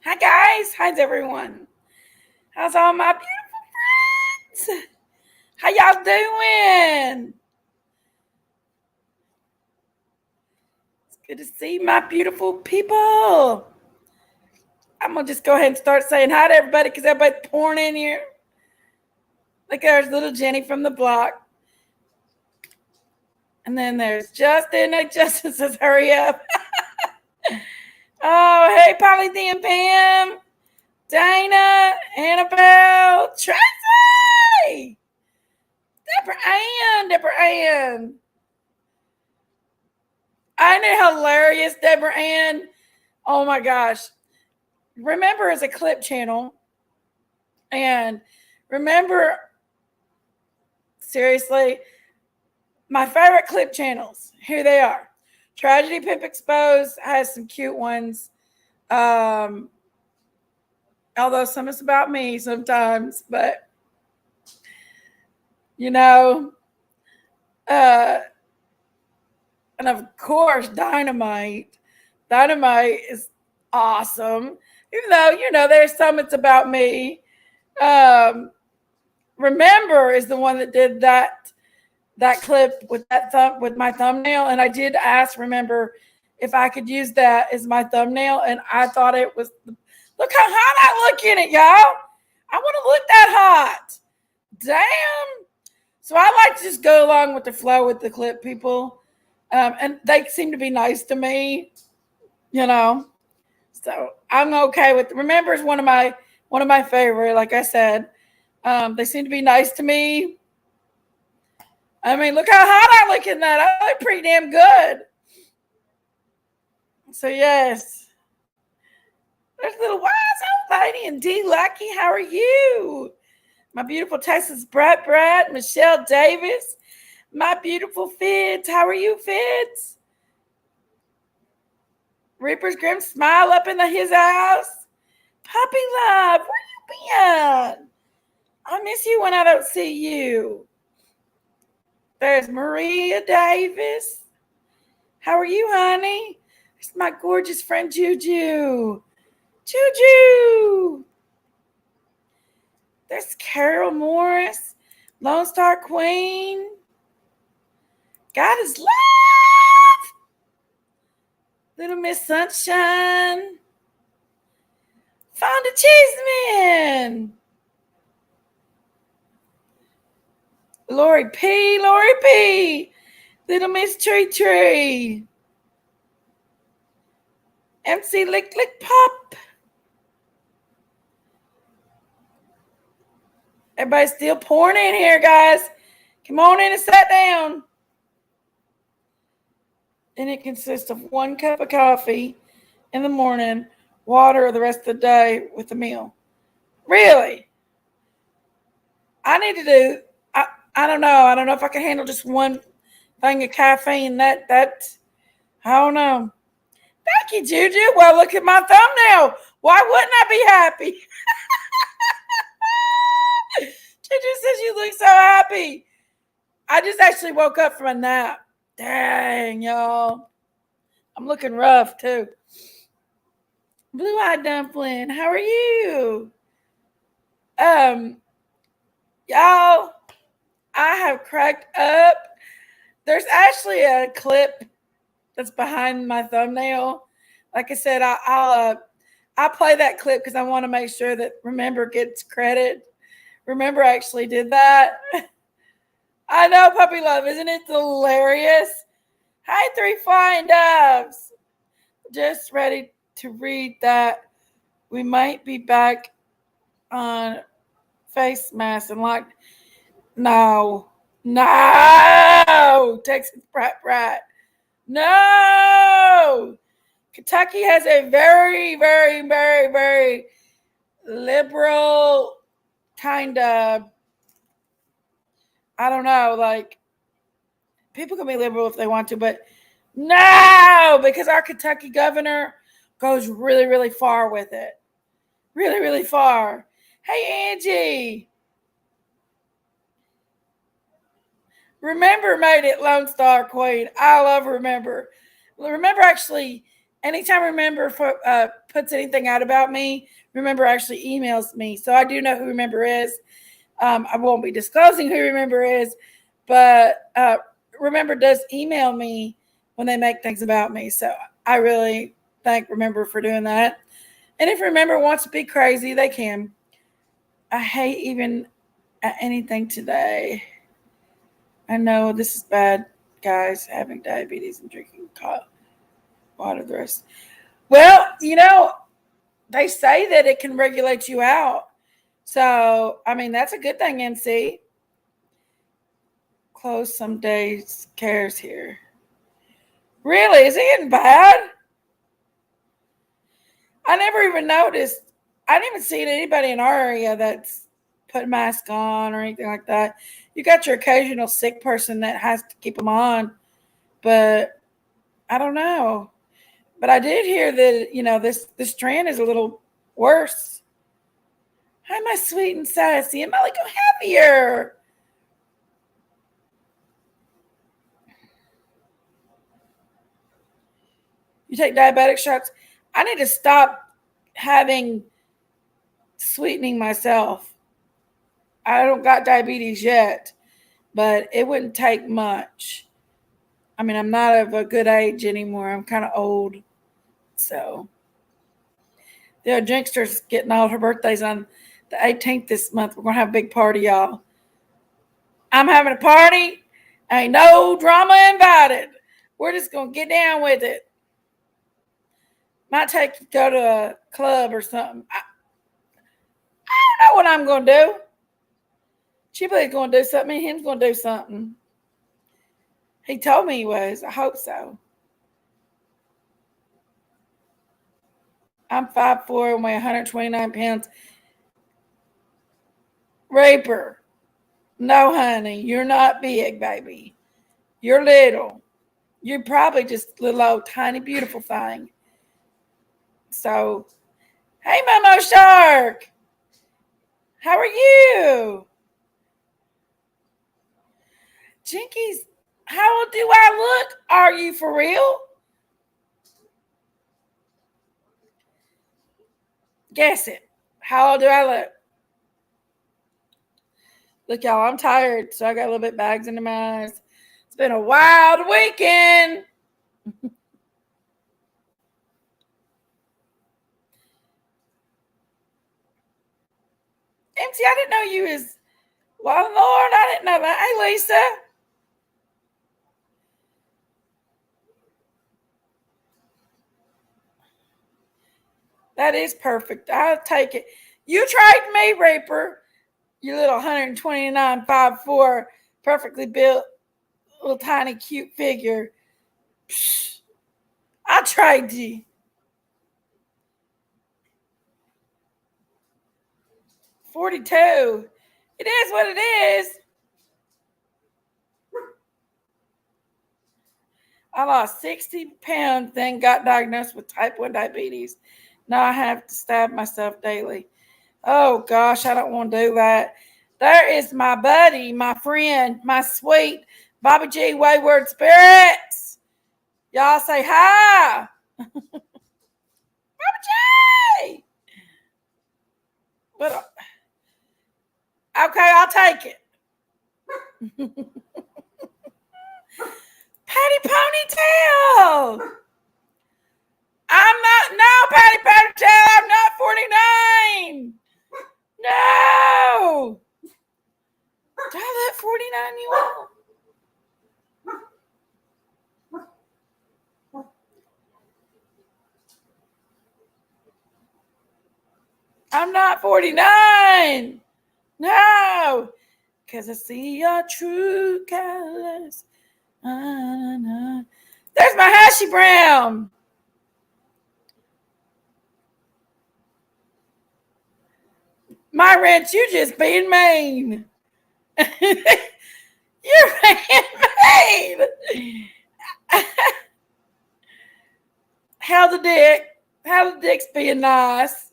Hi guys, how's everyone? How's all my beautiful friends? How y'all doing? It's good to see my beautiful people. I'm gonna just go ahead and start saying hi to everybody because everybody's pouring in here. Like there's little Jenny from the block, and then there's Justin. Justin says, "Hurry up!" Oh, hey, Polly, D, and Pam, Dana, Annabelle, Tracy, Deborah Ann. Isn't it hilarious, Deborah Ann? Oh my gosh. Remember is a clip channel. And remember, seriously, my favorite clip channels. Here they are. Tragedy Pimp Exposed has some cute ones. Although some is about me sometimes, but you know, uh, and of course, Dynamite. Dynamite is awesome. Even though, there's some it's about me. Um, Remember is the one that did that clip with with my thumbnail, and I did ask Remember if I could use that as my thumbnail, and I thought it was. Look how hot I look in it, y'all. I want to look that hot. Damn. So I like to just go along with the flow with the clip people, and they seem to be nice to me, you know. So I'm okay with. Remember is one of my favorite. Like I said, they seem to be nice to me. I mean, look how hot I look in that. I look pretty damn good. So yes, there's little wise old lady and D Lucky. How are you? My beautiful Texas Brett, Michelle Davis, my beautiful Fitz. How are you, Fitz? Reaper's Grim smile up in his house. Puppy love, where you been? I miss you when I don't see you. There's Maria Davis. How are you, honey? It's my gorgeous friend Juju. Juju. There's Carol Morris, Lone Star Queen. God is love. Little Miss Sunshine. Fonda Cheeseman. Lori P. Little Miss Tree. MC Lick Pop. Everybody's still pouring in here, guys. Come on in and sit down. And it consists of 1 cup of coffee in the morning, water the rest of the day with the meal. Really? I need to do. I don't know. I don't know if I can handle just one thing of caffeine. That I don't know. Thank you, Juju. Well, look at my thumbnail. Why wouldn't I be happy? Juju says you look so happy. I just actually woke up from a nap. Dang, y'all. I'm looking rough, too. Blue-eyed dumpling, how are you? Y'all, I have cracked up. There's actually a clip that's behind my thumbnail. Like I said, I'll play that clip because I want to make sure that Remember gets credit. Remember actually did that. I know, puppy love, isn't it hilarious? Hi, 3 flying doves. Just ready to read that. We might be back on face mask and like, no, Texas Brat. No, Kentucky has a very, very, very, very liberal kind of, I don't know, like people can be liberal if they want to, but no, because our Kentucky governor goes really, really far with it. Really, really far. Hey, Angie. Remember made it Lone Star Queen. I love Remember. Remember actually anytime Remember puts anything out about me, Remember actually emails me. So I do know who Remember is. I won't be disclosing who Remember is, but Remember does email me when they make things about me. So I really thank Remember for doing that. And if Remember wants to be crazy, they can. I hate even anything today. I know this is bad, guys, having diabetes and drinking water the rest. Well, they say that it can regulate you out. So, I mean, that's a good thing, NC. Close some days, cares here. Really? Is it getting bad? I never even noticed. I didn't even see anybody in our area that's put a mask on or anything like that. You got your occasional sick person that has to keep them on, but I don't know. But I did hear that this trend is a little worse. Hi, my sweet and sassy, and Molly, go happier. You take diabetic shots. I need to stop having sweetening myself. I don't got diabetes yet, but it wouldn't take much. I mean, I'm not of a good age anymore. I'm kind of old. So, Jinkster's getting all her birthdays on the 18th this month. We're going to have a big party, y'all. I'm having a party. Ain't no drama invited. We're just going to get down with it. Might go to a club or something. I don't know what I'm going to do. Chipley's going to do something. And him's going to do something. He told me he was. I hope so. I'm 5'4" and weigh 129 pounds. Raper. No, honey. You're not big, baby. You're little. You're probably just a little old, tiny, beautiful thing. So, hey, Momo Shark. How are you? Jenkies, how old do I look? Are you for real? Guess it. How old do I look? Look, y'all, I'm tired, so I got a little bit bags under my eyes. It's been a wild weekend. MC, I didn't know you was. Well, Lord, I didn't know that. Hey, Lisa. That is perfect. I'll take it. You tried me, Reaper. You little 129, 5'4", perfectly built, little tiny, cute figure. Psh, I tried you. 42. It is what it is. I lost 60 pounds, then got diagnosed with type 1 diabetes. Now I have to stab myself daily. Oh, gosh, I don't want to do that. There is my buddy, my friend, my sweet Bobby G Wayward Spirits. Y'all say hi. Bobby G. But, okay, I'll take it. Patty Ponytail. I'm not, no, Patty Ponytail, I'm not 49. No. Did I let 49 you out? I'm not 49. No. Because I see your true colors. There's my hashy brown. My ranch, you just being mean. You're being mean. How the dick? How the dick's being nice?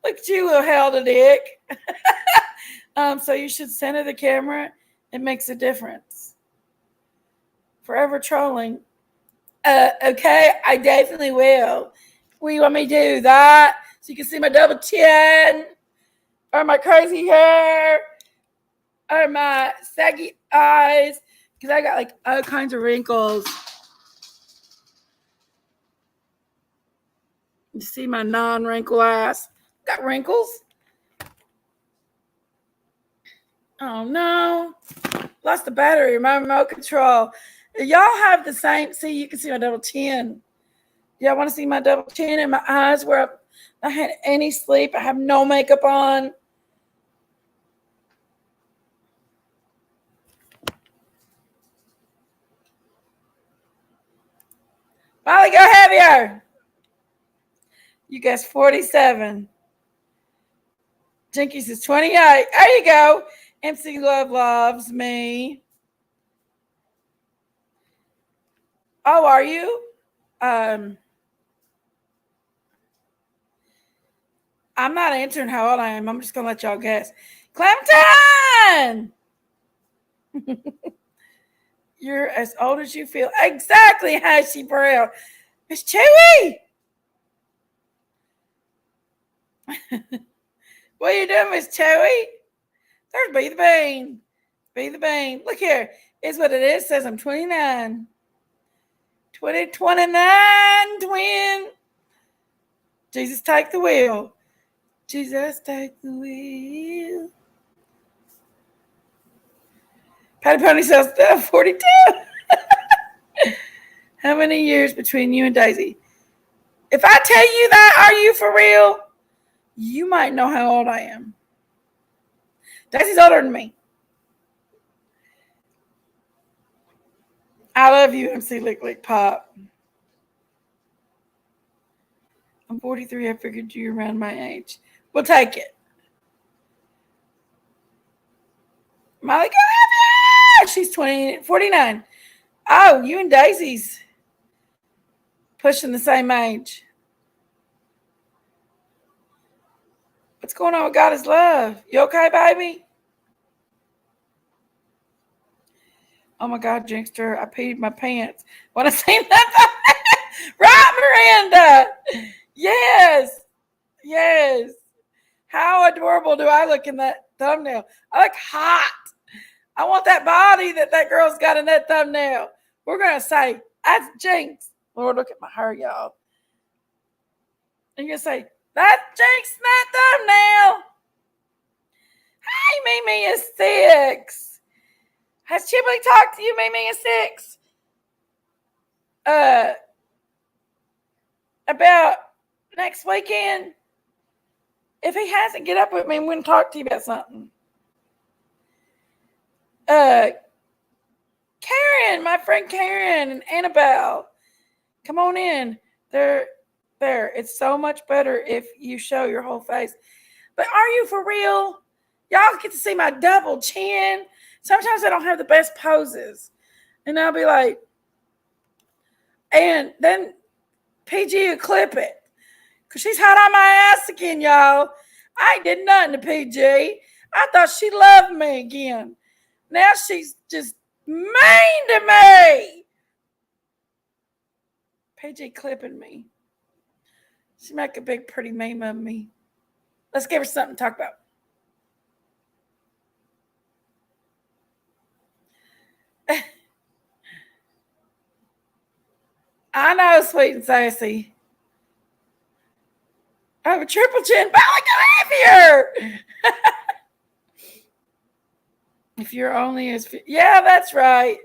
Look at you, little hell the dick. So you should center the camera. It makes a difference. Forever trolling. Okay, I definitely will. What do you want me to do? That so you can see my double chin, or my crazy hair, or my saggy eyes, because I got like all kinds of wrinkles. You see my non-wrinkle ass? Got wrinkles? Oh no. Lost the battery, my remote control. Y'all have the same. See, you can see my double chin. Y'all want to see my double chin and my eyes where I had any sleep? I have no makeup on. Molly, go heavier. You guess 47. Jenkies is 28. There you go. MC Love loves me. Oh, are you? I'm not answering how old I am. I'm just going to let y'all guess. Clementine! You're as old as you feel. Exactly, Hashy Brown. Miss Chewy! What are you doing, Miss Chewy? There's Be the Bean. Be the Bean. Look here. It's what it is. It says I'm 29. 29, twin. Jesus, take the wheel. Jesus, take the wheel. Patty Pony says 42. How many years between you and Daisy? If I tell you that, are you for real? You might know how old I am. Daisy's older than me. I love you, MC Lick Lick Pop. I'm 43. I figured you were around my age. We'll take it. Molly, go ahead. She's 49. Oh, you and Daisy's pushing the same age. What's going on with God is love? You okay, baby? Oh my God, Jinkster, I peed my pants when I seen that. Right, Miranda? Yes. Yes. How adorable do I look in that thumbnail? I look hot. I want that body that girl's got in that thumbnail. We're going to say, that's Jinx. Lord, look at my hair, y'all. And you're going to say, that's Jinx in that thumbnail. Hey, Mimi is 6. Has Chiblee talked to you, Mimi is 6? About next weekend? If he hasn't, get up with me and we're going to talk to you about something. Karen, my friend Karen and Annabelle, come on in. There. It's so much better if you show your whole face. But are you for real? Y'all get to see my double chin. Sometimes I don't have the best poses. And I'll be like, and then PG will clip it. Because she's hot on my ass again, y'all. I ain't did nothing to PG. I thought she loved me again. Now she's just mean to me. PG clipping me. She make a big pretty meme of me. Let's give her something to talk about. I know, sweet and sassy. I have a triple chin. But I come here. If you're only as yeah, that's right.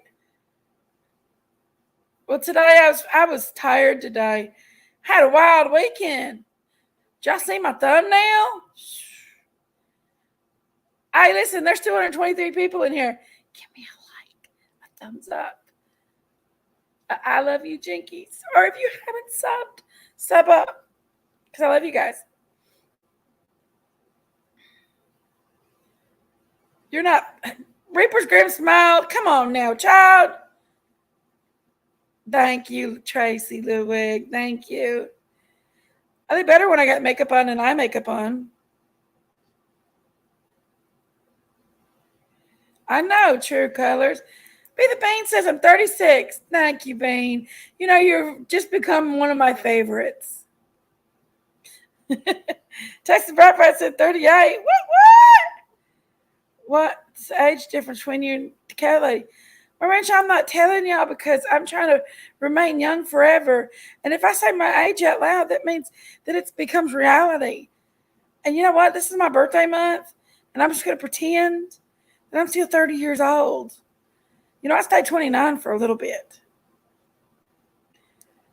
Well, today I was tired today. Had a wild weekend. Did y'all see my thumbnail? Hey, listen, there's 223 people in here. Give me a like, a thumbs up. I love you, Jenkies. Or if you haven't subbed, sub up. Because I love you guys. You're not. Reaper's Grim smiled. Come on now, child. Thank you, Tracy Ludwig. Thank you. I think better when I got makeup on and eye makeup on. I know, True Colors. Be the Bean says I'm 36. Thank you, Bean. You know, you've just become one of my favorites. Texas Brad said 38. What's the age difference between you and Kelly? Ranch, I'm not telling y'all because I'm trying to remain young forever. And if I say my age out loud, that means that it becomes reality. And you know what? This is my birthday month, and I'm just going to pretend that I'm still 30 years old. You know, I stayed 29 for a little bit.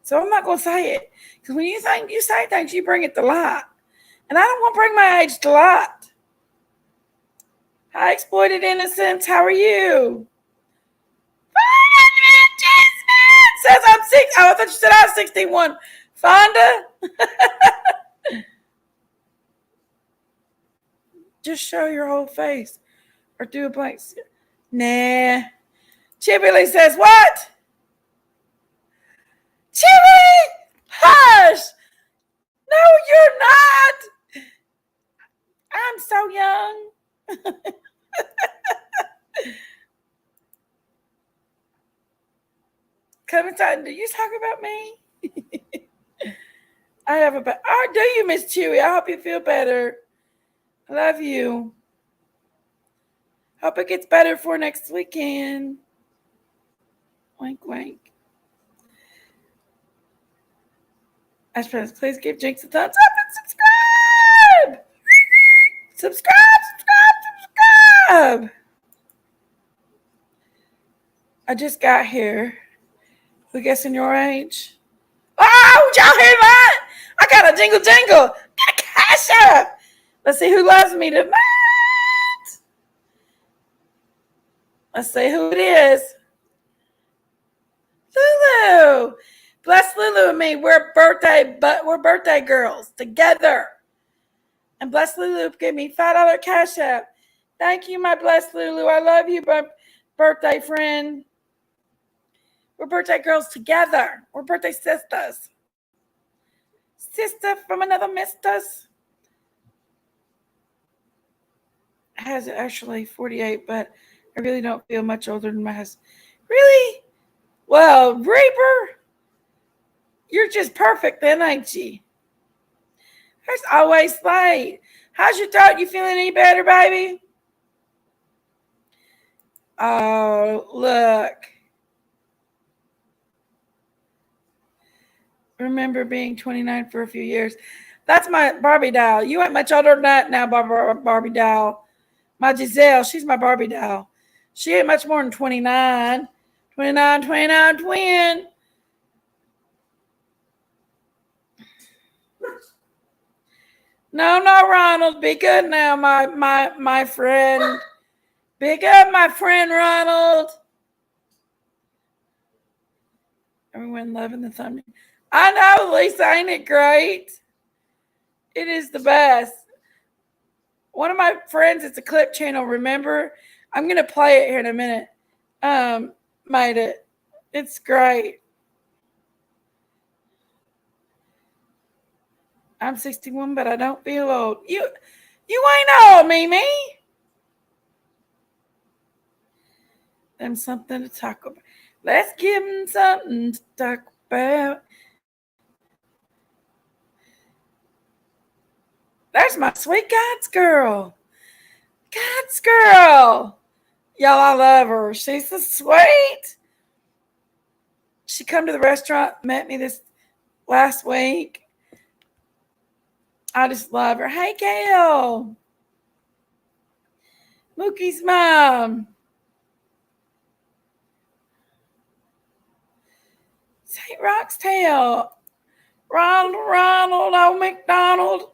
So I'm not going to say it. Because when you say things, you bring it to light. And I don't want to bring my age to light. Hi, Exploited Innocence. How are you? Says I'm 6. Oh, I thought you said I was 61. Fonda? Just show your whole face. Or do a blank. Nah. Chibley says, what? Chibley! Hush! No, you're not. I'm so young. Come inside. Do you talk about me? I have a. Oh, do you, Miss Chewy? I hope you feel better. I love you. Hope it gets better for next weekend. Wink, wink. Ash friends, please give Jinx a thumbs up and subscribe. Subscribe. I just got here. Who guessing your age? Oh, y'all hear that? I got a jingle. Got a cash up. Let's see who loves me tonight. Let's see who it is. Lulu. Bless Lulu and me. We're birthday girls together. And Bless Lulu gave me $5 cash app. Thank you, my Bless Lulu. I love you, my birthday friend. We're birthday girls together. We're birthday sisters. Sister from another misters. Has actually 48, but I really don't feel much older than my husband. Really? Well, Reaper, you're just perfect then, ain't you? There's always late. How's your throat? You feeling any better, baby? Oh, look. Remember being 29 for a few years. That's my Barbie doll. You ain't much older than that now, Barbie doll. My Giselle, she's my Barbie doll. She ain't much more than 29. 29, twin. No, Ronald. Be good now, my friend. Be good, my friend Ronald. Everyone loving the thumbnail. I know, Lisa. Ain't it great? It is the best. One of my friends, it's a clip channel, remember? I'm going to play it here in a minute. Made it. It's great. I'm 61, but I don't feel old. You ain't old, Mimi. Them something to talk about. Let's give them something to talk about. There's my sweet God's girl. God's girl. Y'all, I love her. She's so sweet. She come to the restaurant, met me this last week. I just love her. Hey, Gail. Mookie's mom. St. Roxtail. Ronald, old McDonald.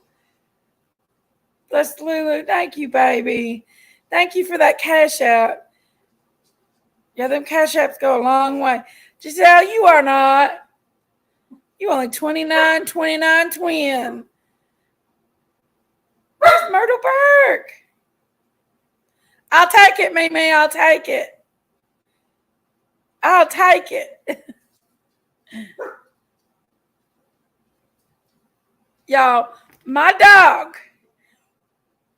Bless Lulu. Thank you, baby. Thank you for that cash app. Yeah, them cash apps go a long way. Giselle, you are not. You only 29 twin. Where's Myrtle Burke? I'll take it, Mimi. I'll take it. Y'all, my dog,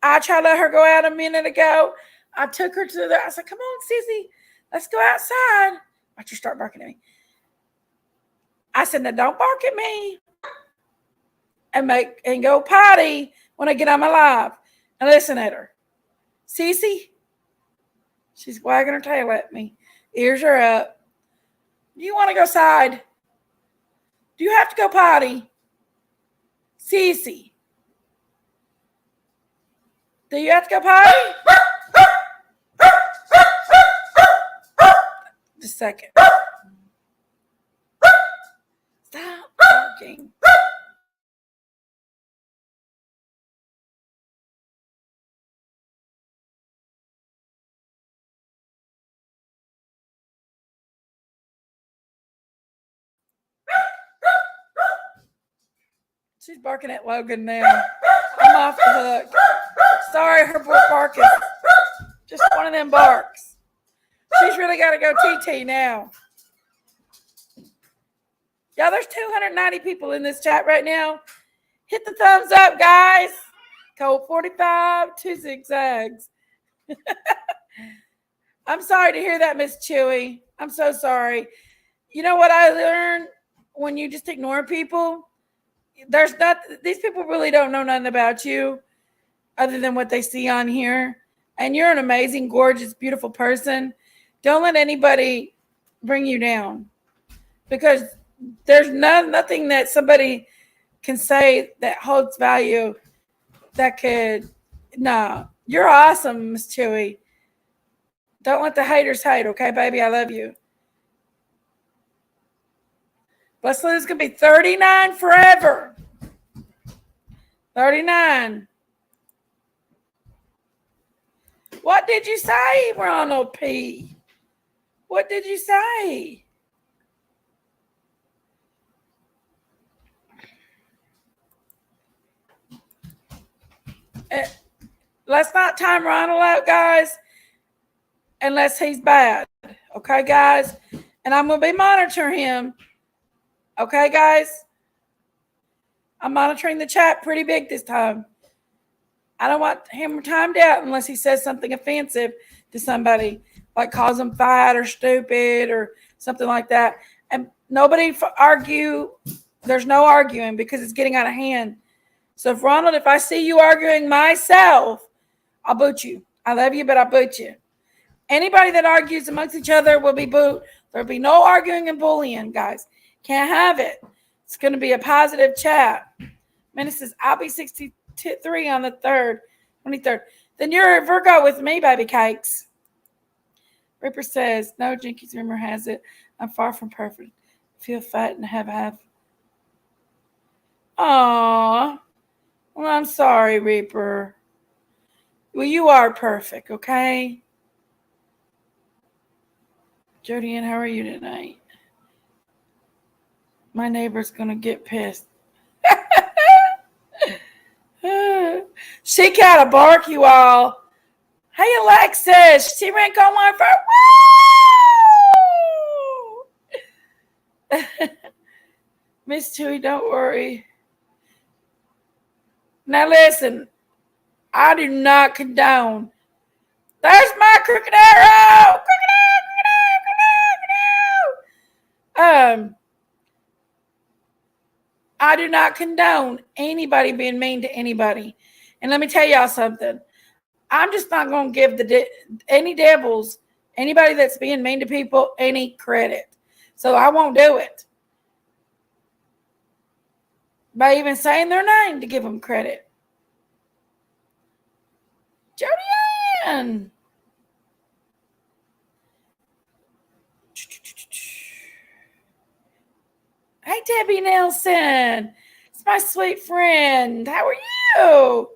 I tried to let her go out a minute ago. I took her to I said, come on, Sissy. Let's go outside. Watch her start barking at me. I said, now don't bark at me and go potty when I get on my live. And listen at her. Cece, she's wagging her tail at me. Ears are up. Do you want to go outside? Do you have to go potty? Cece, do you have to go potty? Just a second. Stop barking. She's barking at Logan now. I'm off the hook. Sorry, her bark is just one of them barks. She's really got to go TT now. Yeah, there's 290 people in this chat right now. Hit the thumbs up, guys. Code 45, 2 zigzags. I'm sorry to hear that, Miss Chewy. I'm so sorry. You know what I learned when you just ignore people? These people really don't know nothing about you other than what they see on here. And you're an amazing, gorgeous, beautiful person. Don't let anybody bring you down, because there's nothing that somebody can say that holds value that could. No, you're awesome, Miss Chewy. Don't let the haters hate, okay, baby? I love you. Bless Lou's gonna be 39 forever. 39. What did you say, Ronald P? What did you say? Let's not time Ronald out, guys, unless he's bad. Okay, guys? And I'm going to be monitoring him. Okay, guys? I'm monitoring the chat pretty big this time. I don't want him timed out unless he says something offensive to somebody, like calls them fat or stupid or something like that. And nobody argue. There's no arguing because it's getting out of hand. So if I see you arguing myself, I'll boot you. I love you, but I'll boot you. Anybody that argues amongst each other will be booed. There'll be no arguing and bullying, guys. Can't have it. It's going to be a positive chat. Minnie says, I'll be 63 on the 23rd. Then you're a Virgo with me, baby cakes. Ripper says, no, Jenkies rumor has it. I'm far from perfect. Feel fat and have half. Aww. Well, I'm sorry, Reaper. Well, you are perfect, okay? Jody Ann, how are you tonight? My neighbor's going to get pissed. She got a bark, you all. Hey, Alexis. She ran on one for woo! Miss Chewy, don't worry. Now listen, I do not condone. There's my crooked arrow. Crooked arrow. I do not condone anybody being mean to anybody. And let me tell y'all something. I'm just not going to give any devils, anybody that's being mean to people, any credit. So I won't do it by even saying their name to give them credit. Jody Ann. Hey, Debbie Nelson. It's my sweet friend. How are you?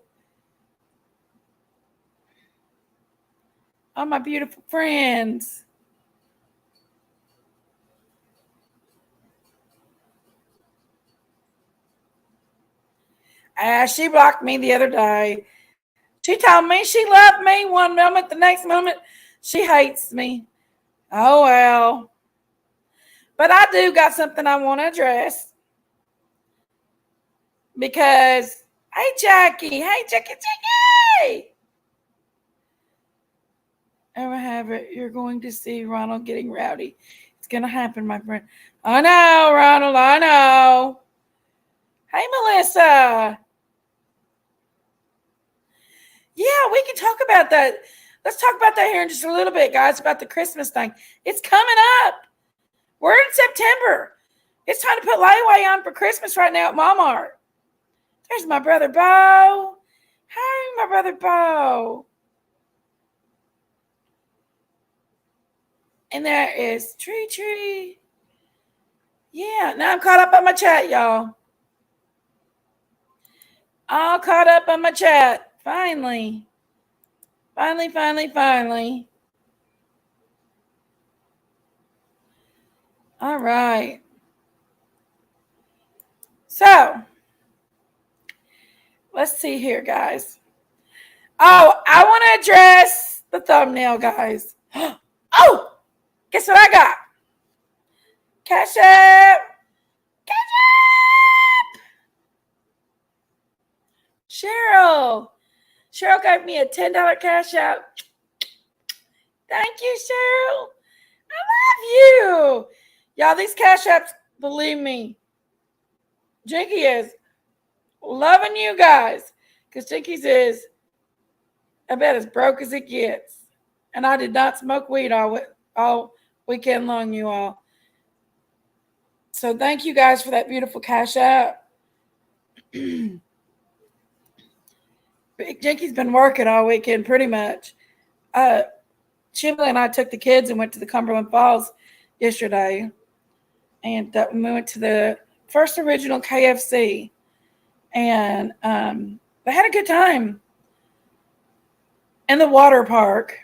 All my beautiful friends. She blocked me the other day. She told me she loved me one moment, the next moment she hates me. Oh, well. But I do got something I want to address. Because, hey, Jackie. ever have it, you're going to see Ronald getting rowdy. It's going to happen, my friend. I know, Ronald, I know. Hey, Melissa. Yeah, we can talk about that. Let's talk about that here in just a little bit, guys, about the Christmas thing. It's coming up. We're in September. It's time to put layaway on for Christmas right now at Walmart. There's my brother, Bo. Hi, my brother, Bo. And there is Tree. Yeah, now I'm caught up on my chat, y'all. All caught up on my chat. Finally. All right. So, let's see here, guys. Oh, I want to address the thumbnail, guys. Oh, guess what I got? Cash App. Cheryl. Cheryl gave me a $10 cash app. Thank you, Cheryl. I love you. Y'all, these cash apps, believe me, Jenkies is loving you guys. Because Jenkies is, I bet, as broke as it gets. And I did not smoke weed all weekend long, you all. So thank you guys for that beautiful cash app. Jenkies been working all weekend pretty much. Chimley and I took the kids and went to the Cumberland Falls yesterday. And we went to the first original KFC. And they had a good time. In the water park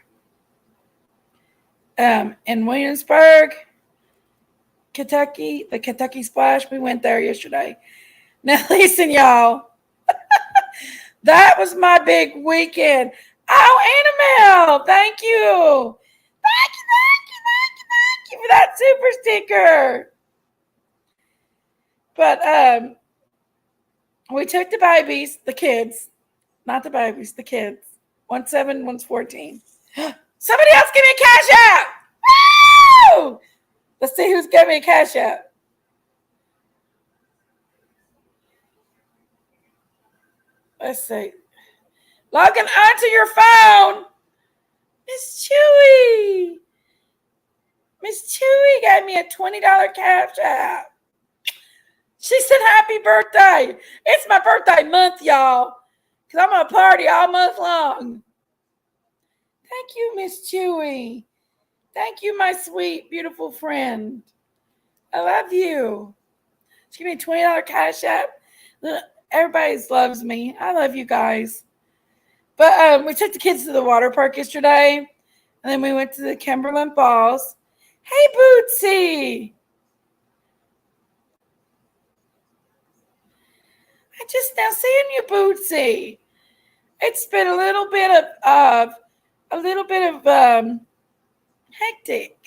in Williamsburg, Kentucky, the Kentucky Splash, we went there yesterday. Now, listen, y'all. That was my big weekend. Oh, Annabelle, thank you. Thank you for that super sticker. But we took the babies, the kids, not the babies, the kids. One's 7, one's 14. Somebody else give me a cash app. Woo! Let's see who's giving me a cash app. Let's see. Logging onto your phone. Miss Chewy. Miss Chewy gave me a $20 cash app. She said, happy birthday. It's my birthday month, y'all. Because I'm going to party all month long. Thank you, Miss Chewy. Thank you, my sweet, beautiful friend. I love you. She gave me a $20 cash app. Everybody loves me. I love you guys. But we took the kids to the water park yesterday. And then we went to the Cumberland Falls. Hey, Bootsy. I just now seeing you, Bootsy. It's been a little bit of hectic.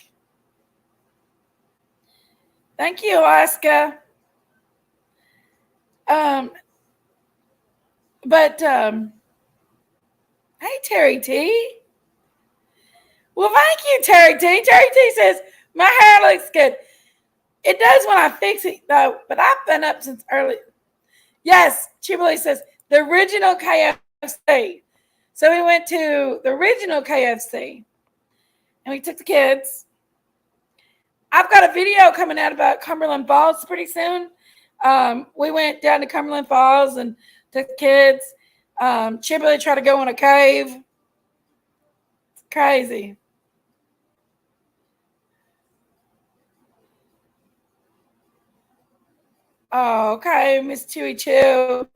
Thank you, Alaska. Hey, Terry T. Well, thank you, Terry T. Terry T says, my hair looks good. It does when I fix it, though, but I've been up since early. Yes, Chiblee says, the original KFC. So we went to the original KFC, and we took the kids. I've got a video coming out about Cumberland Falls pretty soon. We went down to Cumberland Falls and took the kids. Chiblee tried to go in a cave. It's crazy. Oh, okay, Miss Chewy Chew.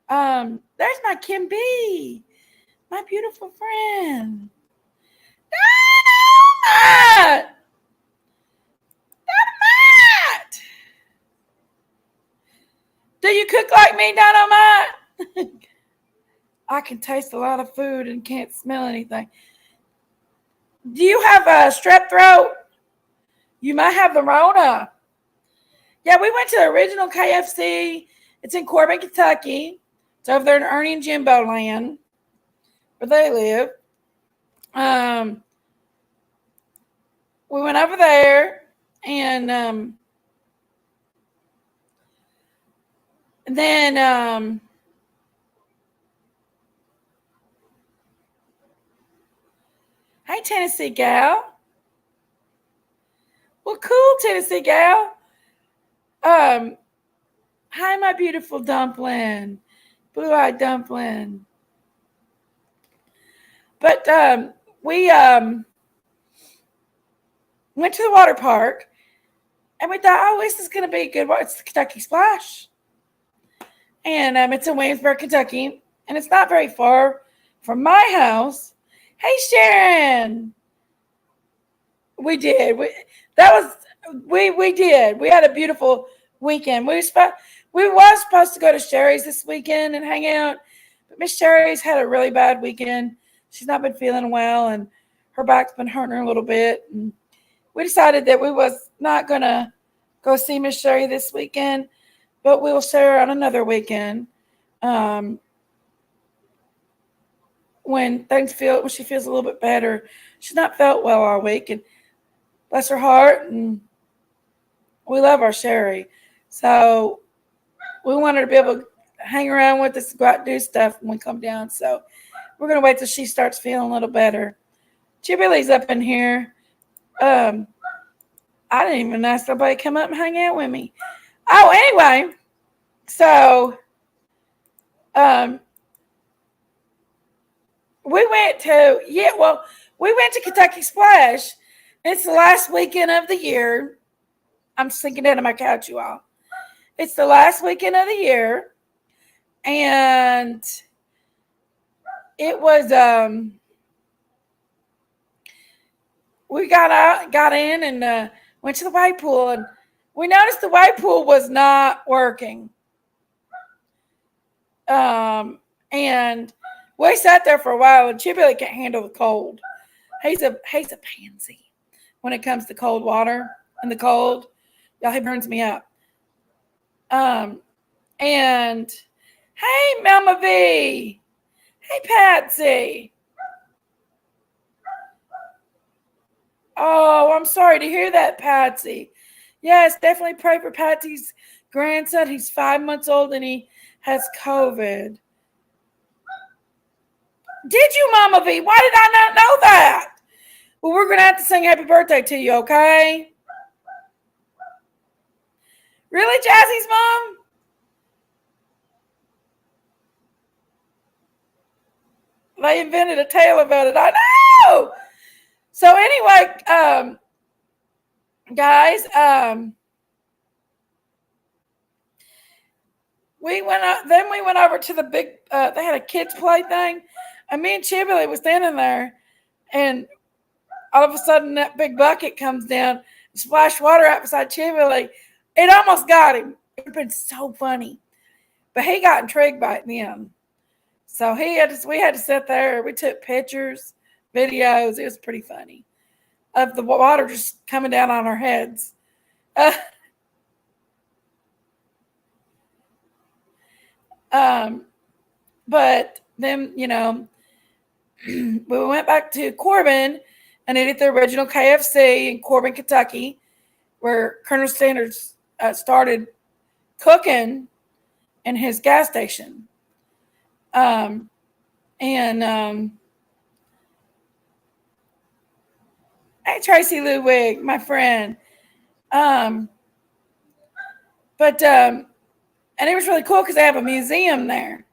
There's my Kim B, my beautiful friend. Dynamite! Dynamite! Do you cook like me, Dynamite? I can taste a lot of food and can't smell anything. Do you have a strep throat? You might have the Rona. Yeah, we went to the original KFC. It's in Corbin, Kentucky. It's over there in Ernie and Jimbo land, where they live. Um, we went over there, and then hey, Tennessee gal. Well, cool, Tennessee gal. Um, Hi, my beautiful dumpling, blue-eyed dumpling. But we went to the water park, and we thought, oh, this is going to be a good one. It's the Kentucky Splash. And it's in Williamsburg, Kentucky. And it's not very far from my house. Hey, Sharon. We did. We did. We had a beautiful weekend. We was supposed to go to Sherry's this weekend and hang out, but Miss Sherry's had a really bad weekend. She's not been feeling well, and her back's been hurting her a little bit. And we decided that we was not gonna go see Miss Sherry this weekend, but we will see her on another weekend. Um, when she feels a little bit better. She's not felt well all week, and bless her heart, and we love our Sherry. So we want her to be able to hang around with us, go out and do stuff when we come down. So we're going to wait till she starts feeling a little better. Jubilee's up in here. I didn't even ask nobody to come up and hang out with me. Oh, anyway, so we went to Kentucky Splash. It's the last weekend of the year. I'm sinking into my couch, you all. It's the last weekend of the year, and it was we got in, and went to the wave pool, and we noticed the wave pool was not working. And we sat there for a while, and Chip really can't handle the cold. He's a pansy when it comes to cold water and the cold. Y'all, he burns me up. And hey, Mama V. Hey, Patsy. Oh, I'm sorry to hear that, Patsy. Yes, definitely pray for Patsy's grandson. He's 5 months old and he has COVID. Did you, Mama V? Why did I not know that? Well, we're going to have to sing happy birthday to you, okay? Really, Jazzy's mom? They invented a tale about it. I know. So anyway, guys, we went over to the big. They had a kids play thing, and me and Chibili was standing there, and all of a sudden that big bucket comes down, and splashed water out beside Chibili. It almost got him. It would have been so funny, but he got intrigued by it then. So we had to sit there. We took pictures, videos. It was pretty funny of the water just coming down on our heads. But then, we went back to Corbin and ate at the original KFC in Corbin, Kentucky, where Colonel Sanders started cooking in his gas station. Hey, Tracy Ludwig, my friend. And it was really cool because they have a museum there.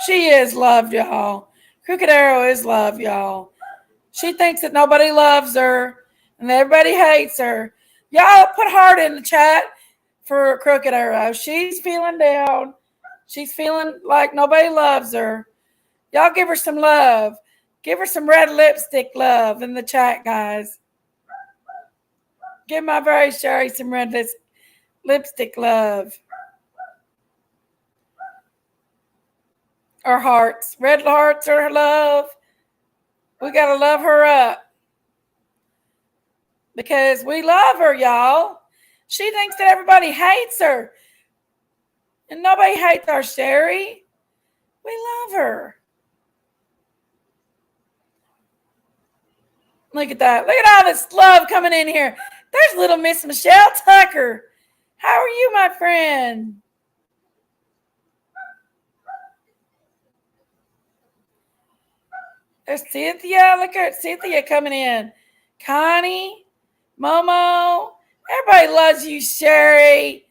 She is loved, y'all. Crooked Arrow is loved, y'all. She thinks that nobody loves her and everybody hates her. Y'all put heart in the chat for Crooked Arrow. She's feeling down. She's feeling like nobody loves her. Y'all give her some love. Give her some red lipstick love in the chat, guys. Give my very Sherry some red lipstick love. Or hearts. Red hearts are love. We got to love her up. Because we love her, y'all. She thinks that everybody hates her. And nobody hates our Sherry. We love her. Look at that. Look at all this love coming in here. There's little Miss Michelle Tucker. How are you, my friend? There's Cynthia. Look at Cynthia coming in. Connie, Momo. Everybody loves you, Sherry.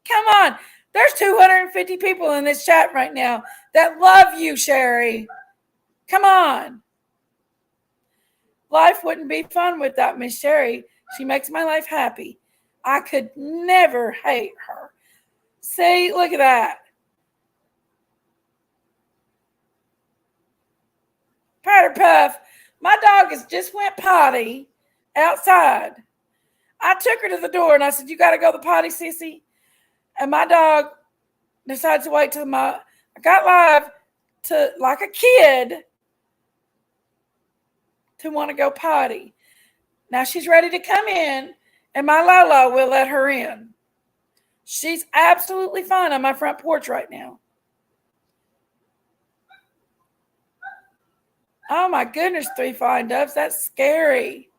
Come on. There's 250 people in this chat right now that love you, Sherry. Come on. Life wouldn't be fun without Miss Sherry. She makes my life happy. I could never hate her. See, look at that. Patter Puff, my dog has just went potty outside. I took her to the door and I said, "You got to go to the potty, sissy." And my dog decided to wait till I got live to, like a kid, to want to go potty. Now she's ready to come in, and my Lolo will let her in. She's absolutely fine on my front porch right now. Oh my goodness, 3 flying doves. That's scary.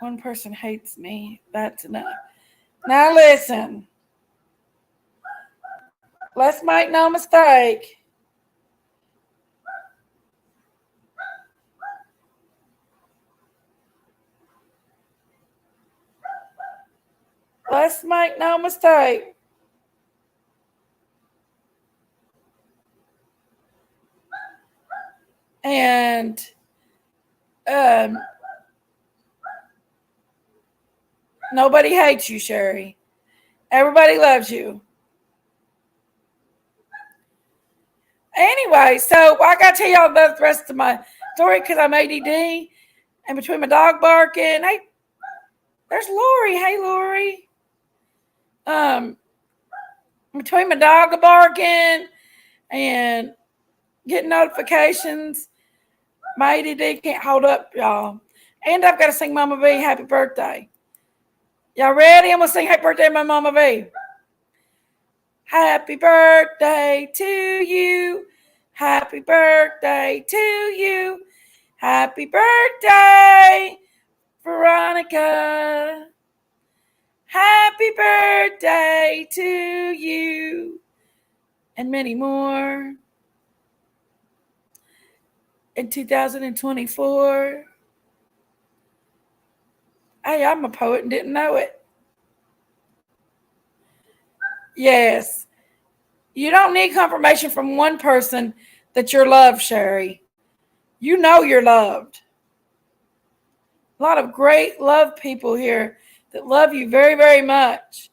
One person hates me. That's enough. Now listen. Let's make no mistake. Let's make no mistake. And nobody hates you, Sherry. Everybody loves you. Anyway, so I got to tell y'all the rest of my story because I'm ADD. And between my dog barking, hey, there's Lori. Hey, Lori. Between my dog barking and getting notifications, my ADD can't hold up, y'all. And I've got to sing Mama V happy birthday. Y'all ready? I'm going to sing happy birthday to my Mama V. Happy birthday to you. Happy birthday to you. Happy birthday, Veronica. Happy birthday to you. And many more. In 2024. Hey, I'm a poet and didn't know it. Yes. You don't need confirmation from one person that you're loved, Sherry. You know you're loved. A lot of great love people here that love you very, very much.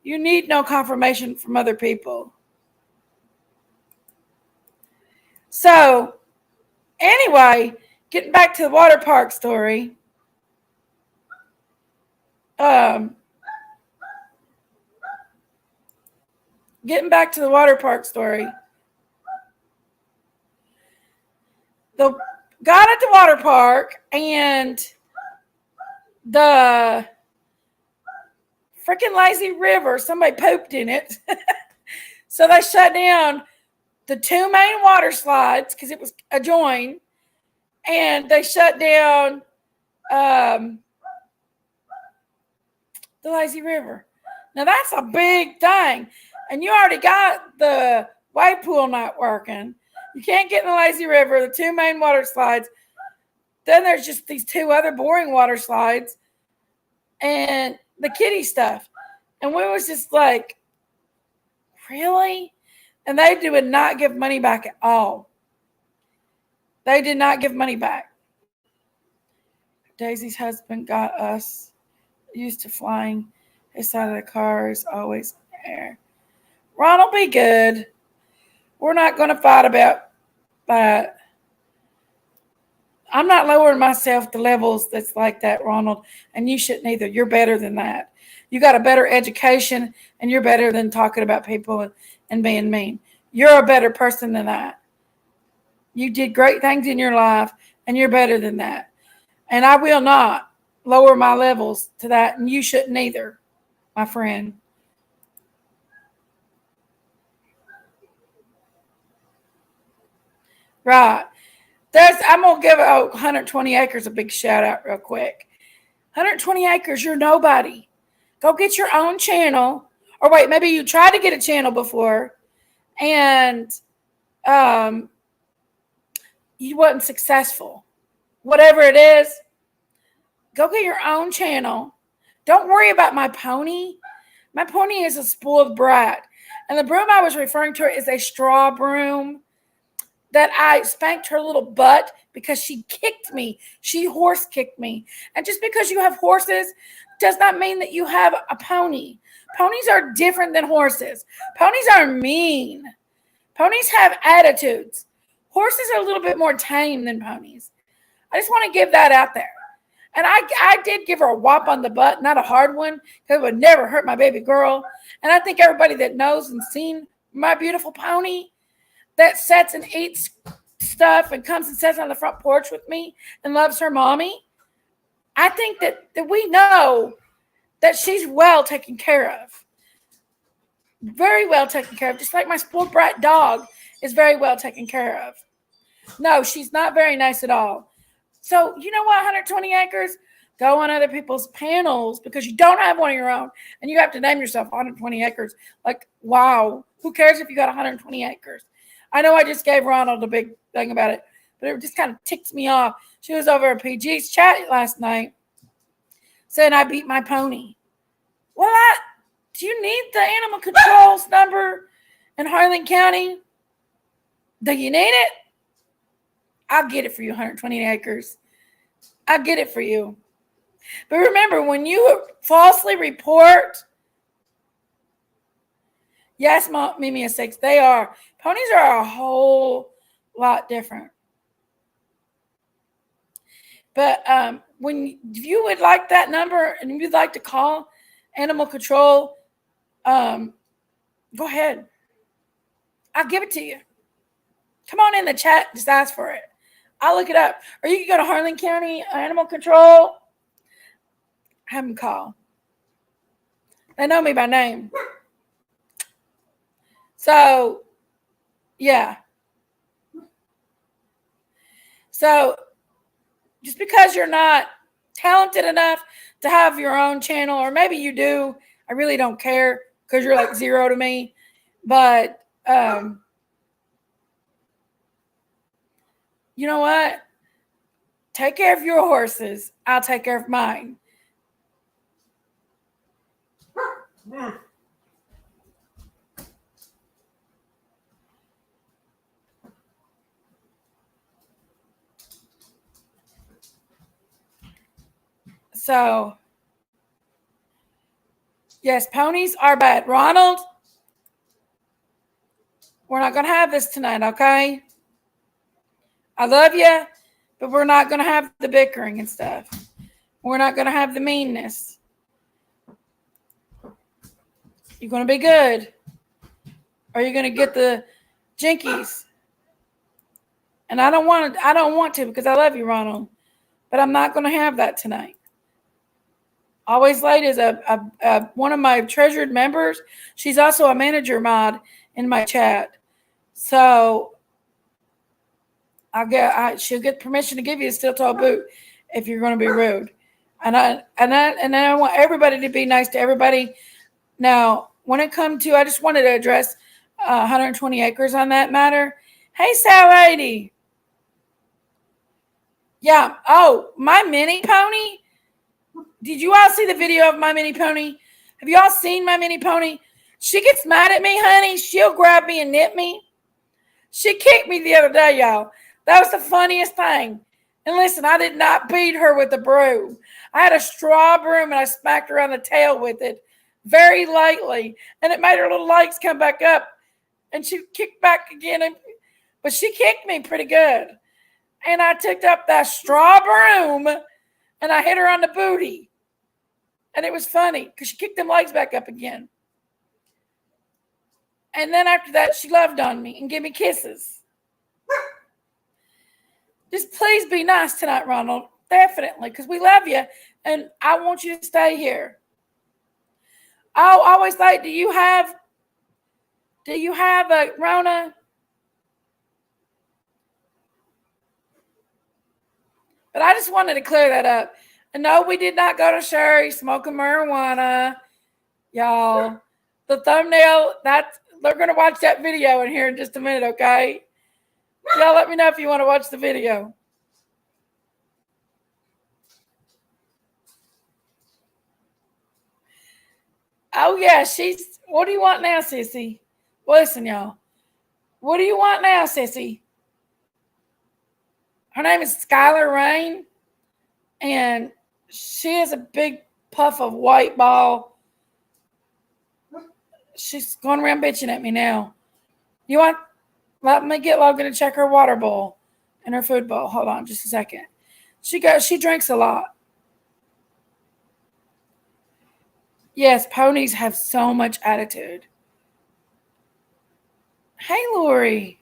You need no confirmation from other people. So, anyway, getting back to the water park story. Getting back to the water park story. Got at the water park and the freaking lazy river, somebody pooped in it. So they shut down the 2 main water slides because it was adjoined. And they shut down the lazy river. Now that's a big thing. And you already got the wave pool not working. You can't get in the lazy river, the 2 main water slides. Then there's just these 2 other boring water slides and the kiddie stuff. And we was just like, really? And they would not give money back at all. They did not give money back. Daisy's husband got us used to flying. His side of the car is always in the air. Ronald, be good. We're not going to fight about that. I'm not lowering myself to levels that's like that, Ronald, and you shouldn't either. You're better than that. You got a better education, and you're better than talking about people and being mean. You're a better person than that. You did great things in your life, and you're better than that. And I will not lower my levels to that, and you shouldn't either, my friend. Right. I'm going to give 120 Acres a big shout out real quick. 120 Acres, you're nobody. Go get your own channel. Or wait, maybe you tried to get a channel before and um, you wasn't successful. Whatever it is, go get your own channel. Don't worry about my pony. My pony is a spoiled brat. And the broom I was referring to is a straw broom that I spanked her little butt because she kicked me. She horse kicked me. And just because you have horses does not mean that you have a pony. Ponies are different than horses. Ponies are mean. Ponies have attitudes. Horses are a little bit more tame than ponies. I just want to give that out there. And I did give her a whop on the butt, not a hard one, because it would never hurt my baby girl. And I think everybody that knows and seen my beautiful pony that sits and eats stuff and comes and sits on the front porch with me and loves her mommy, I think that we know that she's well taken care of. Very well taken care of, just like my spoiled brat dog is very well taken care of. No, she's not very nice at all. So, you know what, 120 Acres? Go on other people's panels because you don't have one of your own and you have to name yourself 120 Acres. Like, wow, who cares if you got 120 acres? I know I just gave Ronald a big thing about it, but it just kind of ticks me off. She was over at PG's chat last night saying I beat my pony. Well, do you need the animal control's number in Harlan County? Do you need it? I'll get it for you, 120 Acres. I'll get it for you. But remember, when you falsely report, yes, Mimi is 6, they are. Ponies are a whole lot different. But if you would like that number and you'd like to call animal control, go ahead. I'll give it to you. Come on in the chat. Just ask for it. I'll look it up. Or you can go to Harlan County Animal Control. Have them call. They know me by name. So, yeah. So, just because you're not talented enough to have your own channel, or maybe you do, I really don't care because you're like zero to me. But you know what? Take care of your horses. I'll take care of mine. So, yes, ponies are bad. Ronald, we're not going to have this tonight, okay? I love you, but we're not going to have the bickering and stuff. We're not going to have the meanness. You're going to be good. Or you're going to get the Jenkies. And I don't want to because I love you, Ronald. But I'm not going to have that tonight. Always Late is one of my treasured members. She's also a manager mod in my chat. So she'll get permission to give you a steel-toe boot if you're going to be rude. And I want everybody to be nice to everybody. Now, when it comes to, I just wanted to address 120 Acres on that matter. Hey, Sal 80. Yeah. Oh, my mini pony. Did you all see the video of my mini pony? Have you all seen my mini pony? She gets mad at me, honey. She'll grab me and nip me. She kicked me the other day, y'all. That was the funniest thing. And listen, I did not beat her with the broom. I had a straw broom and I smacked her on the tail with it very lightly. And it made her little legs come back up. And she kicked back again. But she kicked me pretty good. And I took up that straw broom and I hit her on the booty. And it was funny because she kicked them legs back up again. And then after that, she loved on me and gave me kisses. Just please be nice tonight, Ronald. Definitely, because we love you. And I want you to stay here. I'll always like, do you have a Rona? But I just wanted to clear that up. And no, we did not go to Sherry smoking marijuana, y'all. The thumbnail, they're gonna watch that video in here in just a minute, okay? Y'all let me know if you want to watch the video. Oh yeah, what do you want now, sissy? Listen, y'all. What do you want now, sissy? Her name is Skylar Rain, and she is a big puff of white ball. She's going around bitching at me now. You want? Let me get Logan to check her water bowl and her food bowl. Hold on, just a second. She drinks a lot. Yes, ponies have so much attitude. Hey, Lori.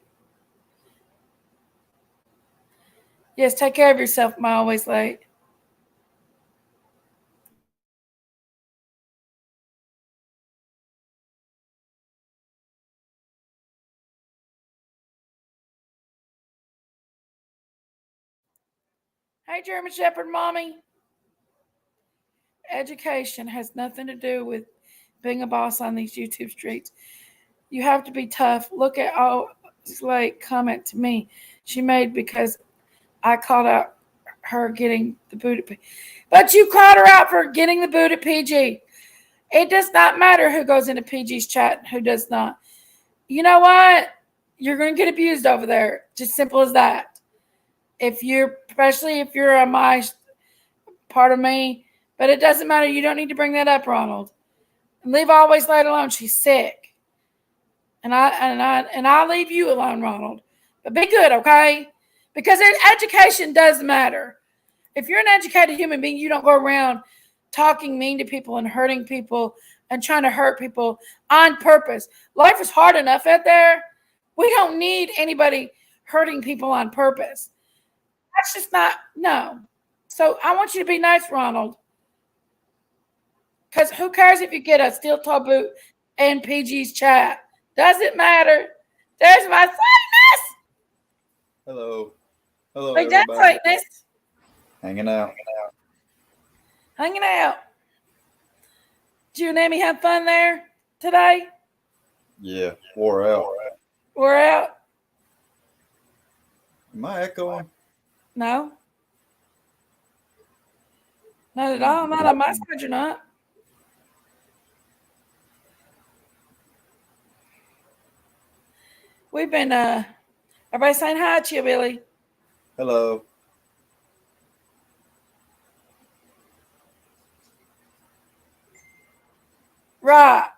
Yes, take care of yourself. I'm always late. Hey, German Shepherd Mommy. Education has nothing to do with being a boss on these YouTube streets. You have to be tough. Look at all like comment to me she made because I called out her getting the boot at PG. But you called her out for getting the boot at PG. It does not matter who goes into PG's chat and who does not. You know what? You're going to get abused over there. Just simple as that. Especially if you're a my part of me, but it doesn't matter. You don't need to bring that up, Ronald. And leave Always Late alone. She's sick. And I'll leave you alone, Ronald. But be good, okay? Because education does matter. If you're an educated human being, you don't go around talking mean to people and hurting people and trying to hurt people on purpose. Life is hard enough out there. We don't need anybody hurting people on purpose. That's just not, no. So I want you to be nice, Ronald. Because who cares if you get a steel toe boot in PG's chat? Doesn't matter. There's my Satanist. Hello. Hello, Hey, that's everybody. Satanist. Hanging out. Hanging out. Did you and Amy have fun there today? Yeah, wore out. We're out. Am I echoing? No. Not at all. Not on my side, you're not. We've been everybody saying hi to you, Billy. Hello. Right.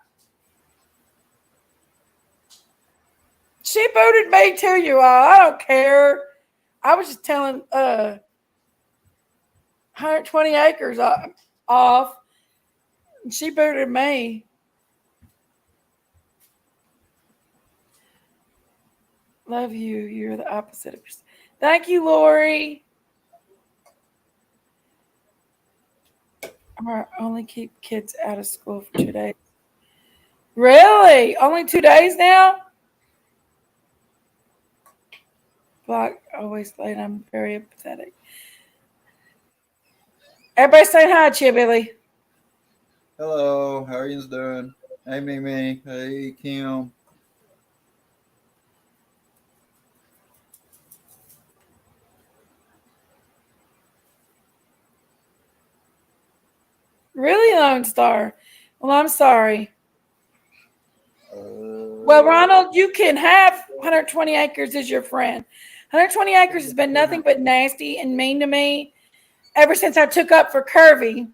She booted me too, you all. I don't care. I was just telling 120 acres off. And she booted me. Love you. You're the opposite of yourself. Thank you, Lori. I only keep kids out of school for 2 days. Really? Only 2 days now? Block Always Late. I'm very empathetic. Everybody saying hi to you, Billy. Hello. How are you doing? Hey, Mimi. Hey, Kim. Really, Lone Star? Well, I'm sorry. Well, Ronald, you can have 120 acres as your friend. 120 acres has been nothing but nasty and mean to me ever since I took up for Curvy.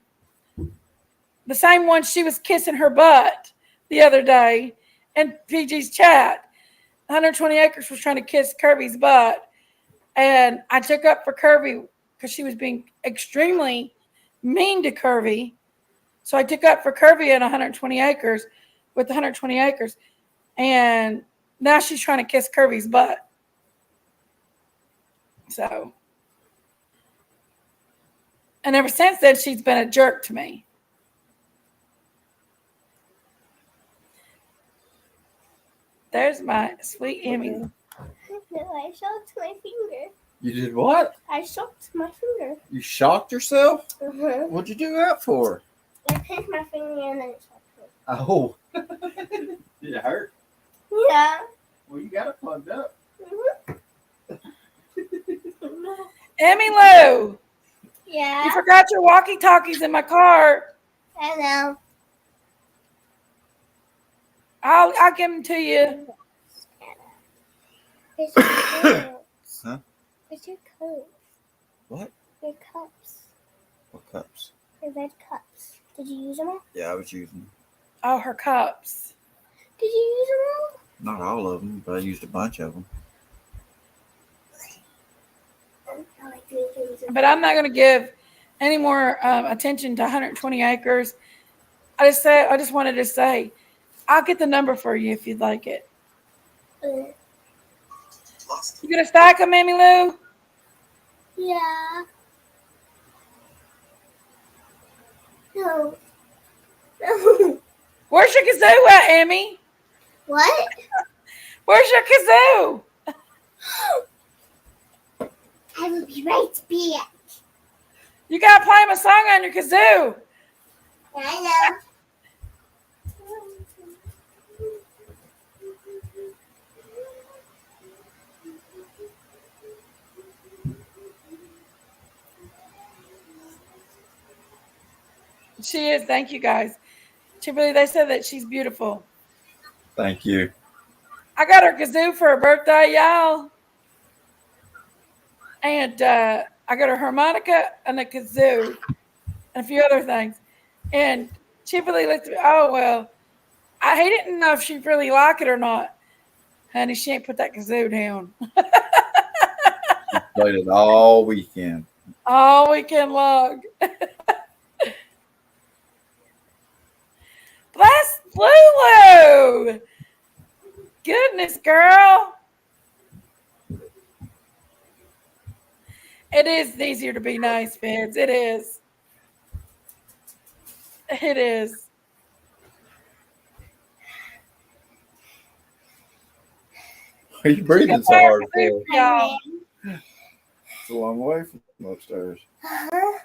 The same one she was kissing her butt the other day in PG's chat. 120 acres was trying to kiss Kirby's butt. And I took up for Kirby because she was being extremely mean to Kirby. So I took up for Kirby at 120 acres with 120 acres. And now she's trying to kiss Kirby's butt. So, and ever since then, she's been a jerk to me. There's my sweet Emmy. No, I shoved my finger. You did what? I shocked my finger. You shocked yourself? Uh-huh. What'd you do that for? I picked my finger and then it shocked me. Oh. Did it hurt? Yeah. Well, you got it plugged up. Emmy Lou, Yeah. you forgot your walkie-talkies in my car. I know. I'll give them to you. Where's your coats? Huh? Where's your coat? What? Your cups. What cups? Your red cups. Did you use them all? Yeah, I was using them. Oh, her cups. Did you use them all? Not all of them, but I used a bunch of them. I like doing things. But I'm not going to give any more attention to 120 acres. I just wanted to say, I'll get the number for you if you'd like it. You gonna stack them, Emmy Lou? Yeah. No. No. Where's your kazoo at, Emmy? What? Where's your kazoo? I will be right back. You gotta play him a song on your kazoo. I know. She is. Thank you, guys. They said that she's beautiful. Thank you. I got her kazoo for her birthday, y'all. And I got her harmonica and a kazoo and a few other things. And she really looked at me, oh, well, he didn't know if she'd really like it or not. Honey, she ain't put that kazoo down. Played it all weekend. All weekend long. Bless Lulu. Goodness, girl. It is easier to be nice, Vince. It is. It is. Are you breathing so hard for? Y'all. It's a long way from upstairs. Uh-huh.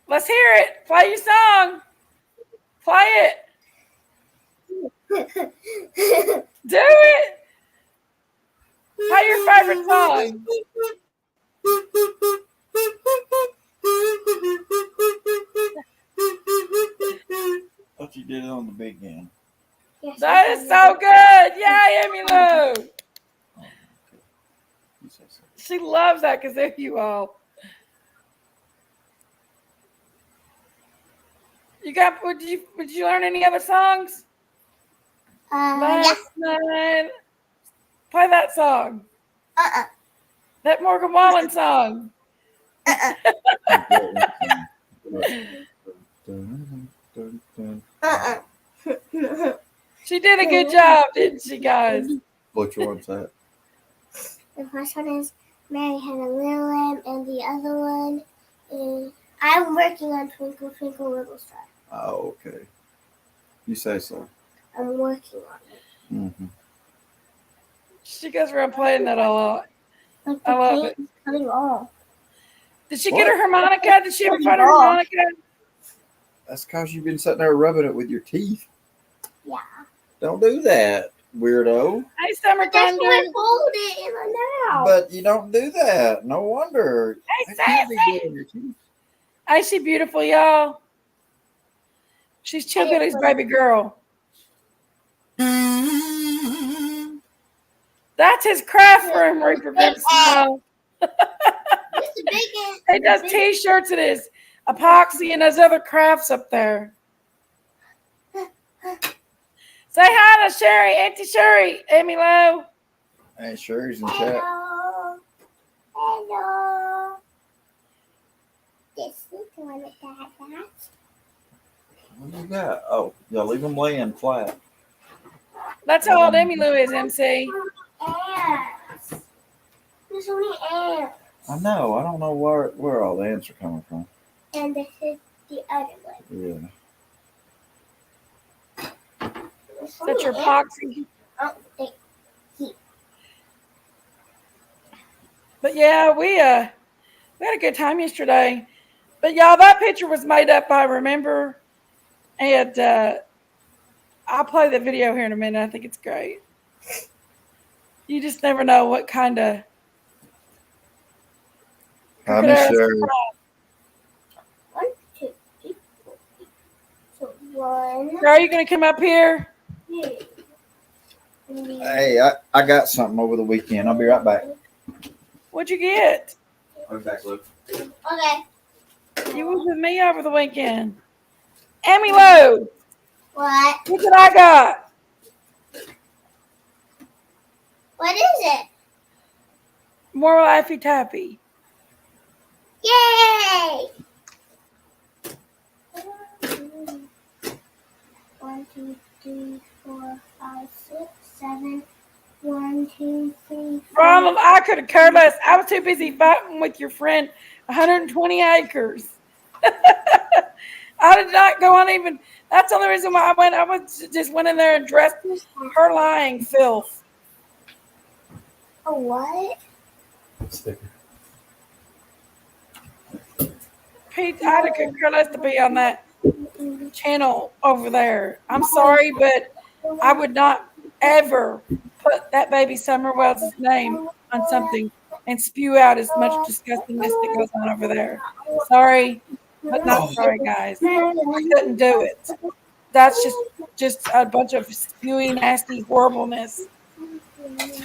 Let's hear it. Play your song. Play it. Do it. Play your favorite song. Thought you did it on the big end. Yes, That is so good. Yay, Emmy Lou. You say so. She loves that kazoo, you all. Would you learn any other songs? Yeah. Last night. Play that song. Uh-uh. That Morgan Wallen song. Uh-uh. She did a good job, didn't she, guys? Which one's that? The first one is Mary Had a Little Lamb, and the other one is I'm working on Twinkle Twinkle Little Star. Oh, okay. You say so. I'm working on it. Mm-hmm. She goes around playing that a lot. Like I love paint is coming off. Did she What? get her harmonica? Did she ever find her harmonica? That's because you've been sitting there rubbing it with your teeth. Yeah. Don't do that, weirdo. Hey, Summer That's Thunder. why I hold it in my mouth. But you don't do that. No wonder. Hey, It can't be Sassy. good on your teeth. Ain't she beautiful, y'all? She's Chill Billy's baby girl. That's his craft room where he prevents smoke. It's the biggest. He does T-shirts and his epoxy and his other crafts up there. Say hi to Sherry, Auntie Sherry, Emmy Lou. Hey, Sherry's in chat. Hello. Hello. This is the one that that. What do you got? Oh, yeah, leave them laying flat. That's how old Emmy Lou is, MC. Ants. There's only ants. I know. I don't know where all the ants are coming from. And this is the other one. Yeah. There's That's your only ants. epoxy. Oh, they keep. But yeah, we had a good time yesterday. But y'all, that picture was made up by Remember, and I'll play the video here in a minute. I think it's great. You just never know what kind of Hi, crooked Miss arrows. Sherry. 1, 2, 3, 4. So 1, Are you going to come up here? 2, 3. Hey, I got something over the weekend. I'll be right back. What'd you get? I'll be back, Luke. Okay. You was with me over the weekend. Amy Lou, What? look what I got. What is it? More Laffy Taffy. Yay! 1, 2, 3, 4, 5, 6, 7. 1, 2, 3, 4. Problem, I could have cared less. I was too busy fighting with your friend 120 acres. I did not go on even. That's the only reason why I went. I was just went in there and dressed her lying filth. A what? Sticker. Pete, I could care less to be on that channel over there. I'm sorry, but I would not ever put that baby Summer Wells' name on something and spew out as much disgustingness that goes on over there. Sorry, but not sorry, guys. I couldn't do it. That's just a bunch of spewy, nasty horribleness.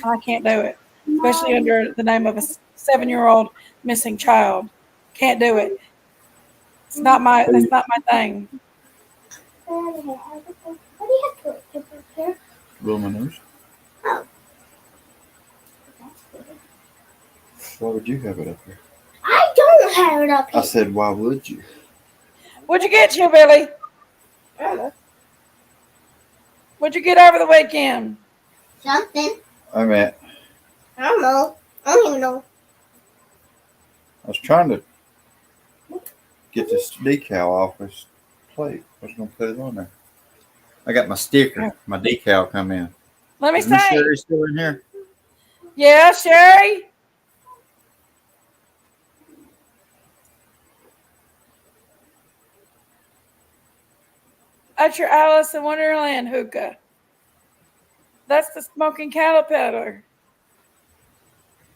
I can't do it, especially under the name of a 7-year-old missing child. Can't do it. It's not my. That's not my thing. What do you have to look here? Luminous. Oh. That's good. Why would you have it up here? I don't have it up here. I said, why would you? What'd you get, you Billy? What'd you get over the weekend? Something. I mean, I don't know. I don't even know. I was trying to get this decal off this plate. I was going to put it on there. I got my sticker. My decal come in. Let me Is Miss say. Sherry still in here? Yeah, Sherry. That's your Alice in Wonderland hookah. That's the smoking caterpillar.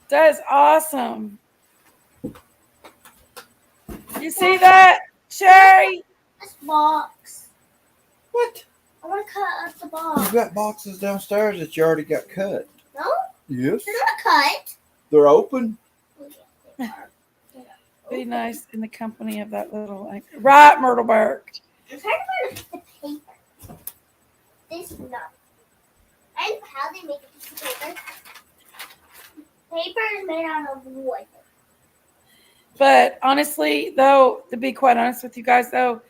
That is awesome. You see that, Sherry? This box. What? I want to cut up the You've box. got boxes downstairs that you already got cut. No? Yes. They're not cut. They're open. Be nice in the company of that little, like, right, Myrtleberg. I'm trying to find the paper. This not. I don't know how they make a piece of paper. Paper is made out of wood. But honestly, though, to be quite honest with you guys, though,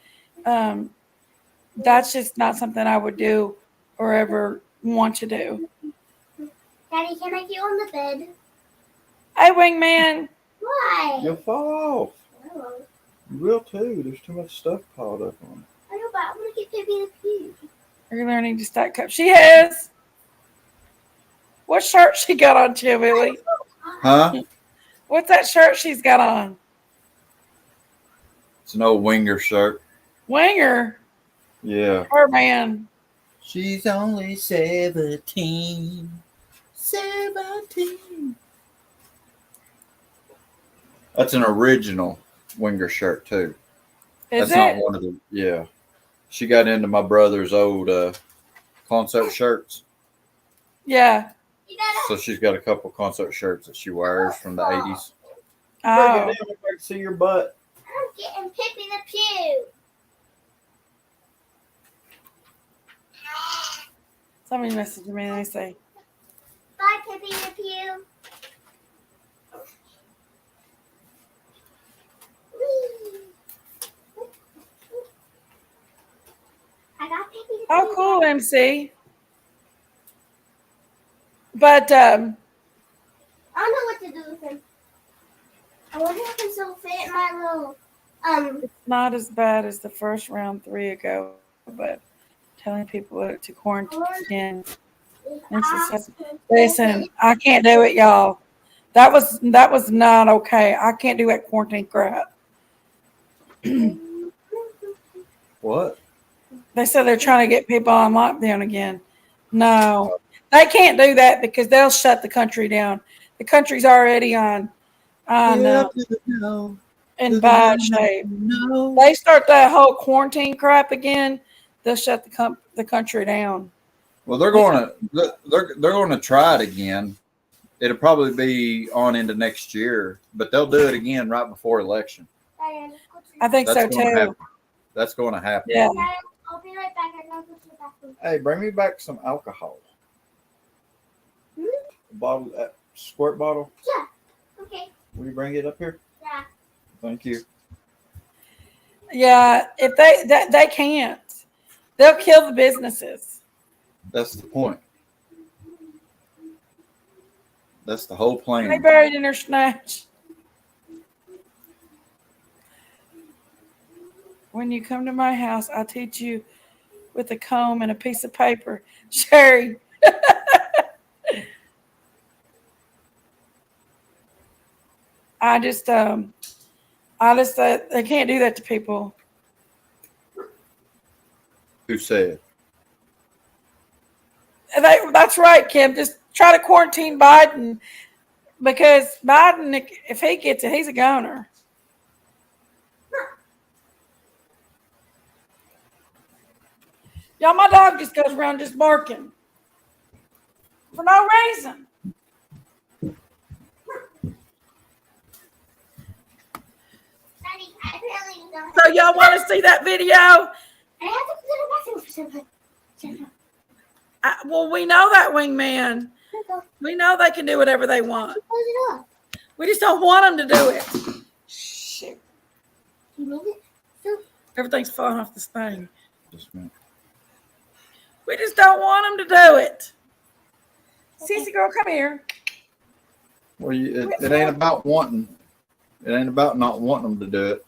that's just not something I would do or ever want to do. Daddy, can I get on the bed? Hey, wingman. Why? You'll fall off. Oh, You will too. There's too much stuff piled up on it. I know, but I want to get Pippi the Pew. You're learning to stack cups. She has. What shirt she got on, too, Billy? Huh? What's that shirt she's got on? It's an old winger shirt. Winger. Yeah. Her man. She's only 17. 17. That's an original winger shirt too. Is That's not it? one of the. Yeah. She got into my brother's old concert shirts. Yeah. You gotta So she's got a couple concert shirts that she wears from the 80s. Oh. Bring it in if I can see your butt. I'm getting Pippi the Pew. Somebody messaged me and they say, Bye, Pippi the Pew. Whee! I got Pippi the Pew. oh, cool, MC. But, I don't know what to do with him. I wonder if I can still fit in my little it's not as bad as the first round 3 ago, but telling people to quarantine again. Listen, I can't do it, y'all. That was not okay. I can't do that quarantine crap. What? They said they're trying to get people on lockdown again. No, they can't do that because they'll shut the country down. The country's already on No. in bad shape. No. They start that whole quarantine crap again, they'll shut the country down. Well, they're gonna try it again. It'll probably be on into next year, but they'll do it again right before election. I think That's so going to too. happen. That's going to happen. Yeah. I'll be right back. I gotta go to the bathroom. Hey, bring me back some alcohol. A bottle, squirt bottle. Yeah. Okay. Will you bring it up here? Yeah. Thank you. Yeah, if they can't, they'll kill the businesses. That's the point. That's the whole They plan. buried in their snatch. When you come to my house, I'll teach you with a comb and a piece of paper. Sherry. I just they can't do that to people. Who said? That's right, Kim. Just try to quarantine Biden because Biden, if he gets it, he's a goner. Y'all, my dog just goes around just barking for no reason. Daddy, I really don't. So y'all want to see that video? I have to go to the bathroom for some. Well, we know that wingman. We know they can do whatever they want. Close it up. We just don't want them to do it. Shit. You made it? So, Everything's falling off this thing. Just a minute. We just don't want them to do it. Cece, girl, come here. Well, it ain't about wanting. It ain't about not wanting them to do it.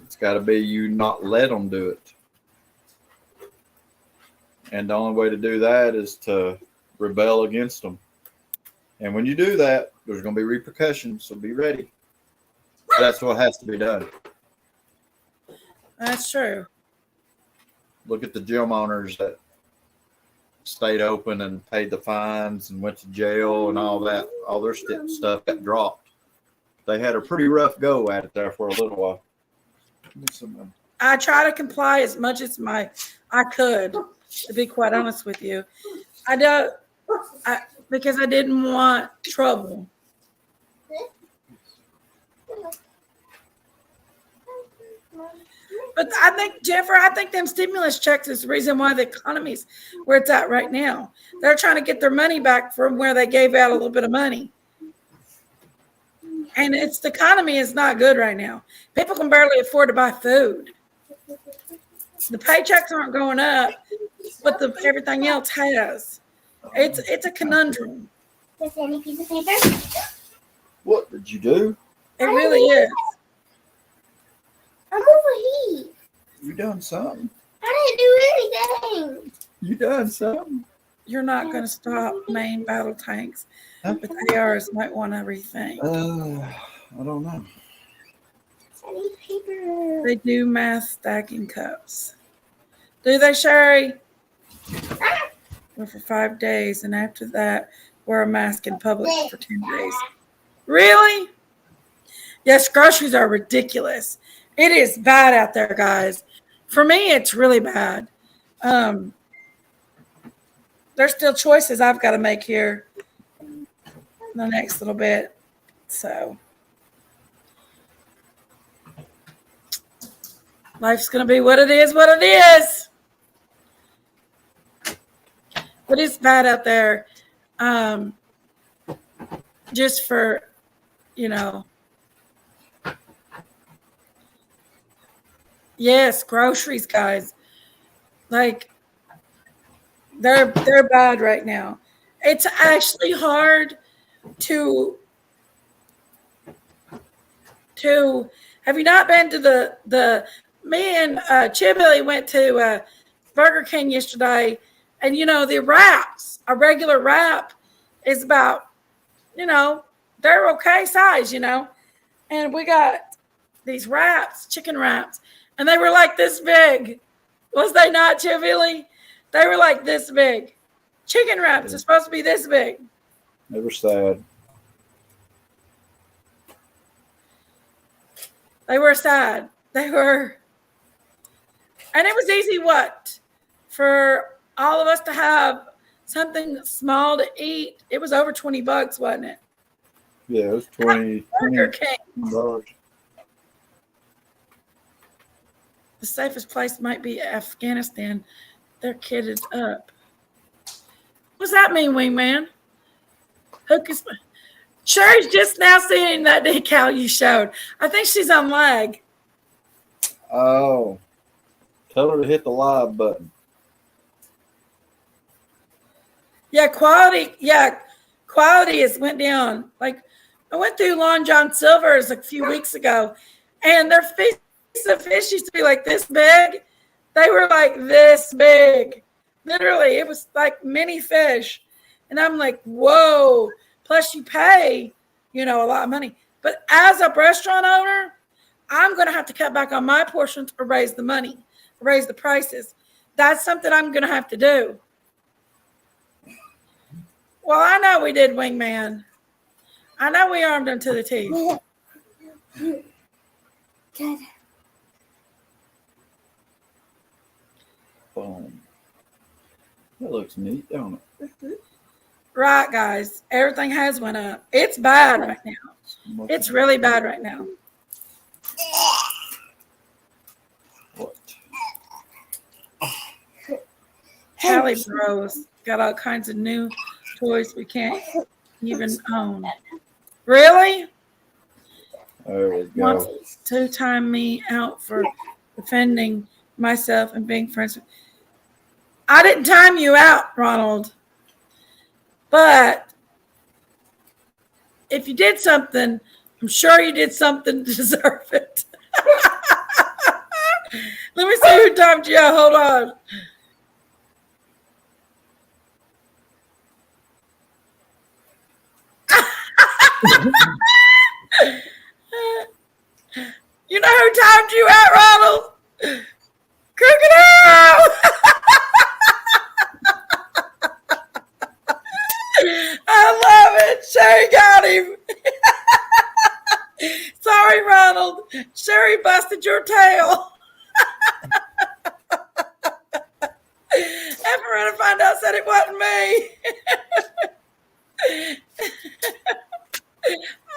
It's got to be you not let them do it. And the only way to do that is to rebel against them. And when you do that, there's going to be repercussions, so be ready. That's what has to be done. That's true. Look at the gym owners that stayed open and paid the fines and went to jail and all that. All their stuff got dropped. They had a pretty rough go at it there for a little while. I try to comply as much as I could, to be quite honest with you. Because I didn't want trouble. But I think, Jennifer, them stimulus checks is the reason why the economy's where it's at right now. They're trying to get their money back from where they gave out a little bit of money. And the economy is not good right now. People can barely afford to buy food. The paychecks aren't going up, but everything else has. It's a conundrum. is there any piece of paper? What did you do? It really is. I'm over here. You done something. I didn't do anything. You done something. You're not going to stop main battle tanks, but ARs might want to rethink. I don't know. I need paper. They do mass stacking cups. Do they, Sherry? Well, for 5 days, and after that, wear a mask in public for 10 days. Really? Yes, groceries are ridiculous. It is bad out there, guys. For me, it's really bad. There's still choices I've got to make here in the next little bit. So life's going to be what it is, But it's bad out there. Just for, yes, groceries, guys. Like, they're bad right now. It's actually hard to have you not been to the me and Chibili went to Burger King yesterday, And the wraps, a regular wrap is about, they're okay size, And we got these wraps, chicken wraps, and they were like this big. Was they not, Chivili? They were like this big. Chicken wraps are supposed to be this big. They were sad. They were sad. They were. And it was easy, for all of us to have something small to eat. It was over $20, wasn't it? Yeah, it was 20. Burger King. $20. The safest place might be Afghanistan. They're kitted up. What's that mean, wingman? Sherry's just now seeing that decal you showed. I think she's on lag. Oh. Tell her to hit the live button. Yeah, quality has went down. Like, I went through Long John Silver's a few weeks ago, and their piece of fish used to be like this big. They were like this big. Literally, it was like mini fish. And I'm like, whoa. Plus you pay, a lot of money. But as a restaurant owner, I'm going to have to cut back on my portions or raise the money, raise the prices. That's something I'm going to have to do. Well, I know we did, wingman. I know we armed him to the teeth. Good. Boom. That looks neat, don't it? Right, guys. Everything has went up. It's bad right now. It's really bad right now. What? Hallie Bros got all kinds of new toys we can't even own. Really? There we go. Wants to time me out for defending myself and being friends with. I didn't time you out, Ronald. But if you did something, I'm sure you did something to deserve it. Let me see who timed you out. Hold on. You know who timed you out, Ronald? Crocodile! I love it. Sherry got him. Sorry, Ronald. Sherry busted your tail. Everyone to find out said it wasn't me.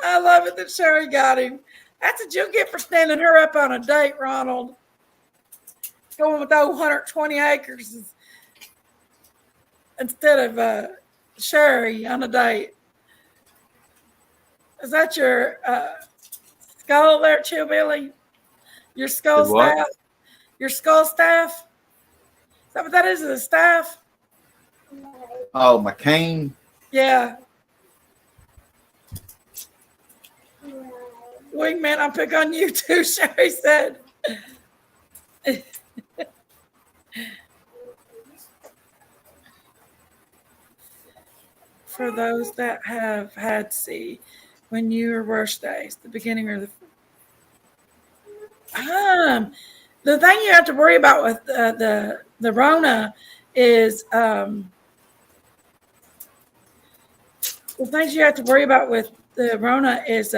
I love it that Sherry got him. That's what you'll get for standing her up on a date, Ronald. Going with those 120 acres instead of Sherry on a date. Is that your skull there, Chillbilly? Your skull staff? Your skull staff? Is that what that is? Is a staff? Oh, my cane. Yeah. Wingman, I'll pick on you too, Sherry said. For those that have had C, when your worst days, the beginning or the thing you have to worry about with the Rona is the things you have to worry about with the Rona is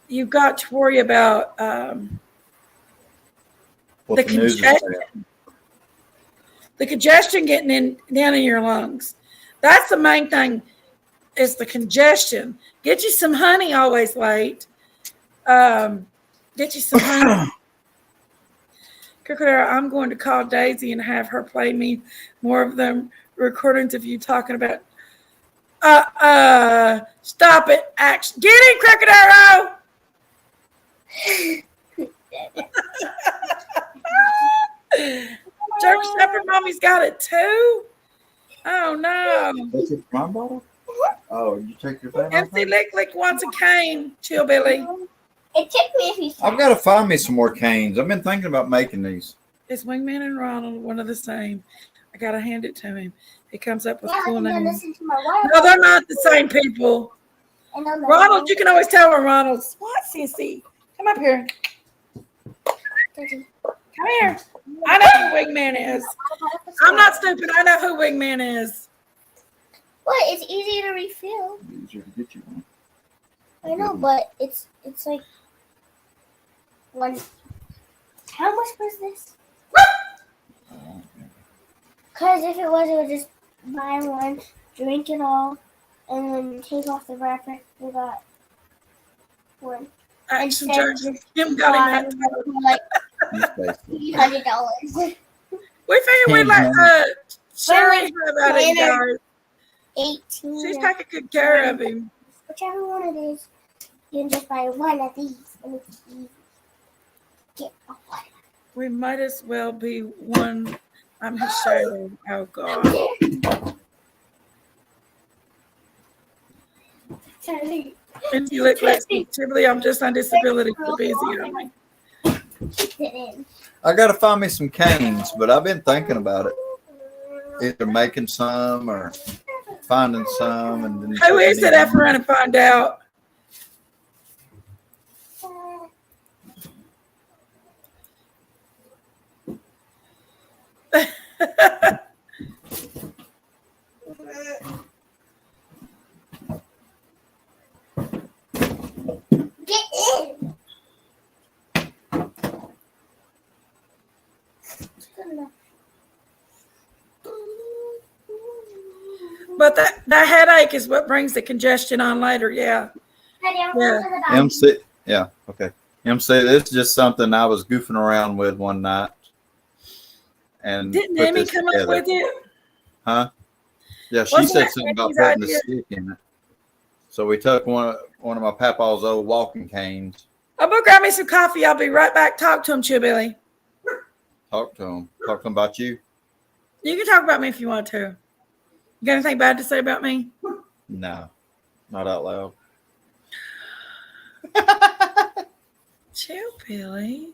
you've got to worry about the congestion. The congestion getting down in your lungs. That's the main thing is the congestion. Get you some honey always late. Get you some honey. Crocodile, I'm going to call Daisy and have her play me more of them recordings of you talking about stop it. Action. Get in, Crocodile. Jerk Shepherd Mommy's got it too. Oh no. That's your my bottle? Oh, you take your thing? MC Lick Lick wants a cane, Chillbilly. It took me a few seconds. I've got to find me some more canes. I've been thinking about making these. It's Wingman and Ronald, one of the same. I gotta hand it to him. He comes up with Yeah, cool and then names. listen to my wife. No, they're not the same people. And on the Ronald, you can always tell when Ronald's. What, Sissy? Come up here. Come here. I know who Wingman is. I'm not stupid. I know who Wingman is. Well, it's easy to refill. Easier to get you one. I know, but it's like one. How much was this? Because if it was, it would just buy one, drink it all, and then take off the wrapper. We got one. Action Instead, Church. just Him got him buy that. one for like He's $300. We figured we'd let Sherry have at it, guys. 18. She's taking good care of him. Whichever one it is, you can just buy one of these, and it's easy. Get a one. We might as well be one. I'm his shadow. Oh, God. Charlie. If you look like Steve Tibley, I'm just on disability for busy on me. Keep it in. I gotta find me some canes, but I've been thinking about it. Either making some or finding some, and then Who is it? Have to run and find out. Get in. But that headache is what brings the congestion on later. Yeah. Yeah. MC, yeah, okay. MC, this is just something I was goofing around with one night. And Didn't put Amy this come up together. with it? Huh? Yeah, she Wasn't said that something about Amy's putting the idea? stick in it. So we took one of my papa's old walking canes. I'm gonna grab me some coffee. I'll be right back. Talk to him, Chillbilly. Talk to him. Talk to him about you. You can talk about me if you want to. You got anything bad to say about me? No, not out loud. Chillbilly.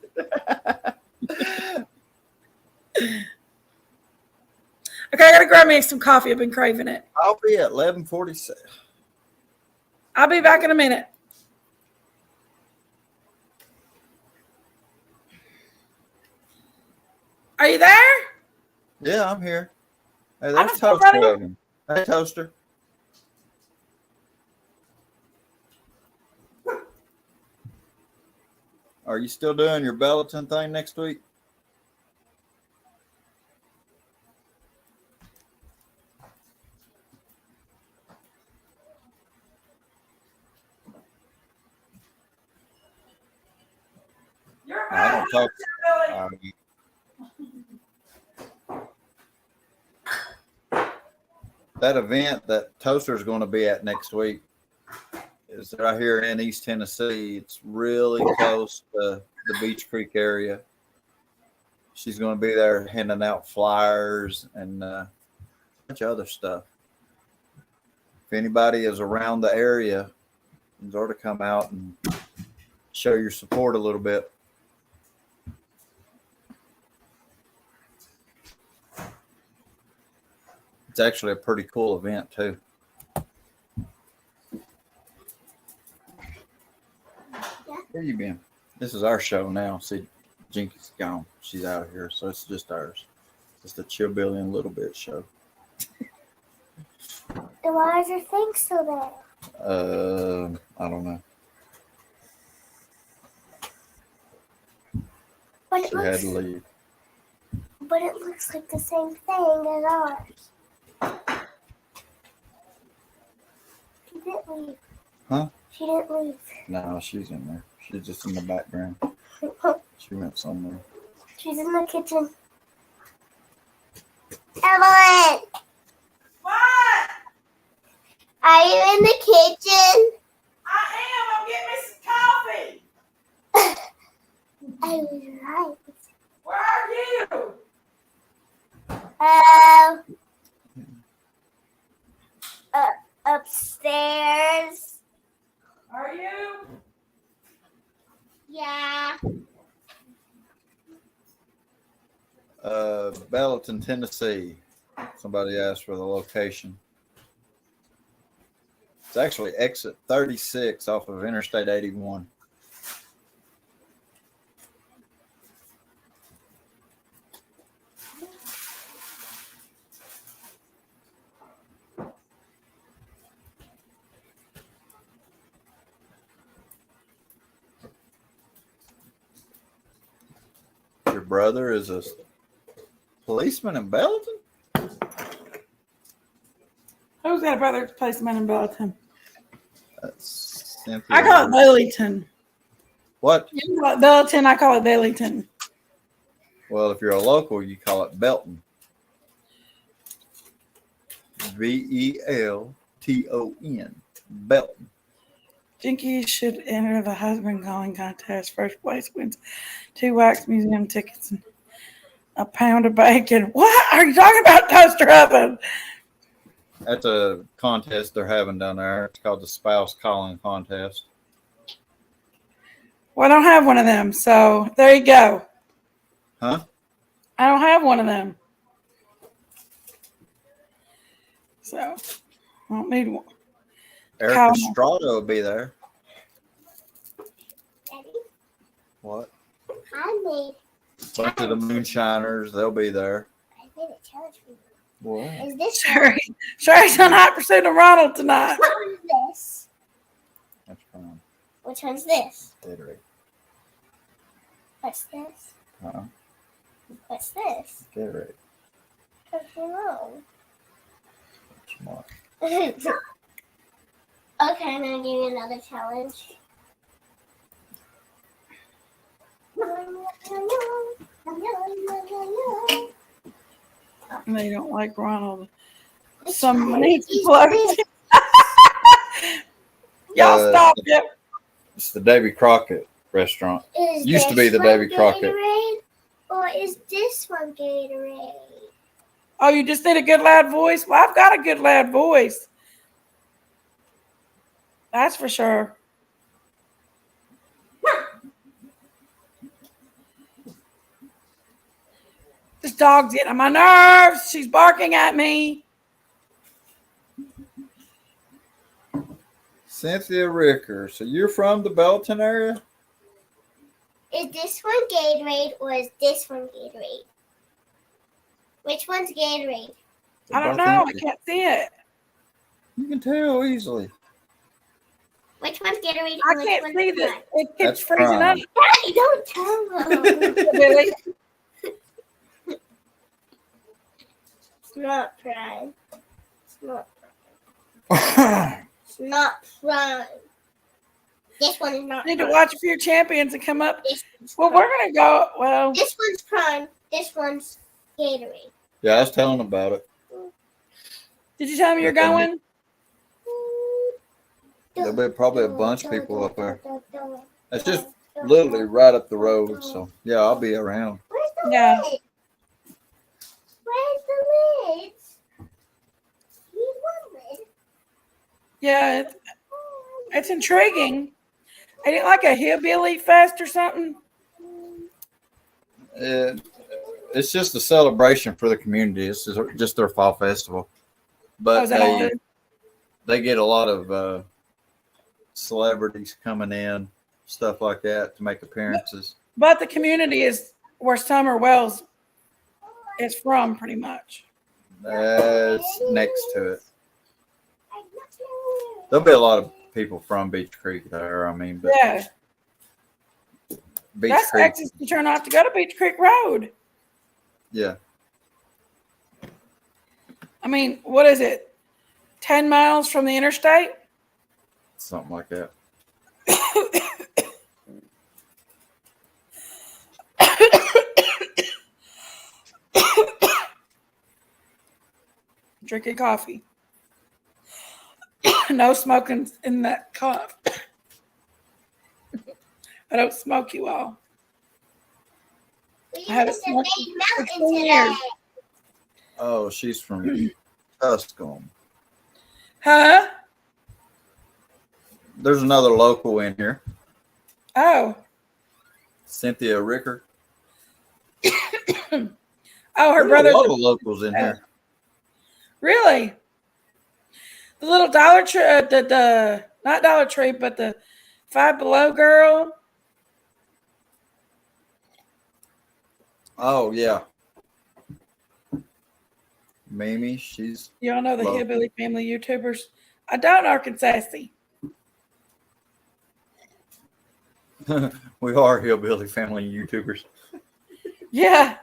Okay, I gotta grab me some coffee. I've been craving it. I'll be at 11:46. I'll be back in a minute. Are you there? Yeah, I'm here. Hey, I'm there's still Toaster. running. Oven. Hey, Toaster. Are you still doing your Bellaton thing next week? You're I don't talk. Chillbilly. That event that Toaster's going to be at next week is right here in East Tennessee. It's really close to the Beach Creek area. She's going to be there handing out flyers and a bunch of other stuff. If anybody is around the area, you ought to come out and show your support a little bit. It's actually a pretty cool event too. Where you been? This is our show now. See, Jenkies is gone. She's out of here, so it's just ours. Just a Chillbilly and Little Bit show. Then why is your thing still there? I don't know. But She had to leave. But it looks like the same thing as ours. She didn't leave. Huh? She didn't leave. No, she's in there. She's just in the background. She went somewhere. She's in the kitchen. Evelyn! What? Are you in the kitchen? I am. I'm getting me some coffee. I was right. Where are you? Upstairs. Are you? Yeah. Belton, Tennessee. Somebody asked for the location. It's actually exit 36 off of Interstate 81. Your brother is a policeman in Belton? Who's got a brother policeman in Belton? That's Cynthia. I call it Bellington. What? You call it Belton, I call it Bellington. Well, if you're a local, you call it Belton. Belton. Belton. Jenkies should enter the husband calling contest. First place wins 2 wax museum tickets and a pound of bacon. What are you talking about, toaster oven? That's a contest they're having down there. It's called the Spouse Calling Contest. Well, I don't have one of them, so there you go. Huh? I don't have one of them. So, I don't need one. Eric Calma. Estrada will be there. Daddy, What? I made Bunch of the moonshiners, they'll be there. I made a challenge for you. What? Is this Sherry's on hot pursuit of Ronald tonight. What is this? That's fine. Which one's this? Gatorade. What's this? Uh-huh. What's this? Gatorade. What's wrong? Smart. Okay, I'm gonna give you another challenge. They don't like Ronald. This Some one needs is plugs. this. Y'all stop it. It's the Davy Crockett restaurant. Is Used to be this the Davy one Crockett. Gatorade, or is this one Gatorade? Oh, you just need a good loud voice? Well, I've got a good loud voice. That's for sure. This dog's getting on my nerves. She's barking at me. Cynthia Ricker. So you're from the Belton area? Is this one Gatorade or is this one Gatorade? Which one's Gatorade? I don't know. I can't see it. You can tell easily. Which one's Gatorade? I and which can't one's see this. Prime? It keeps That's freezing up. Prime. Daddy, don't tell them. Billy. It's not Prime. It's not Prime. It's not Prime. This one is not I need to Prime. watch a few champions and come up. This one's Well, Prime. we're going to go. Well, This one's Prime. This one's Gatorade. Yeah, I was telling about it. did you tell me you're going? There'll be probably a bunch of people up there. It's just literally right up the road. So, yeah, I'll be around. Where's the Yeah. lids? Where's the lids? Need one lid. Yeah, it's intriguing. Ain't it like a hillbilly fest or something? It's just a celebration for the community. It's just their fall festival. But is that all it is? they get a lot of celebrities coming in, stuff like that, to make appearances. But the community is where Summer Wells is from, pretty much. That's next to it. There'll be a lot of people from Beach Creek there. I mean, but Yeah, Beach that's Creek, exit to turn off to go to Beach Creek Road. yeah, I mean, what is it? 10 miles from the interstate? something like that. Drinking coffee. No smoking in that cup. I don't smoke, you all. We I haven't used to smoked Big in Mountain 16 today. years. Oh, she's from Tuscaloosa. Huh? There's another local in here, Oh, Cynthia Ricker. Oh, her There's a brother's lot of locals in here. really the little Dollar Tree, the not Dollar Tree, but the Five Below girl. Oh yeah, Mimi, she's Y'all know the local. Hillbilly Family YouTubers. I don't Arkansasy. We are hillbilly family YouTubers. Yeah.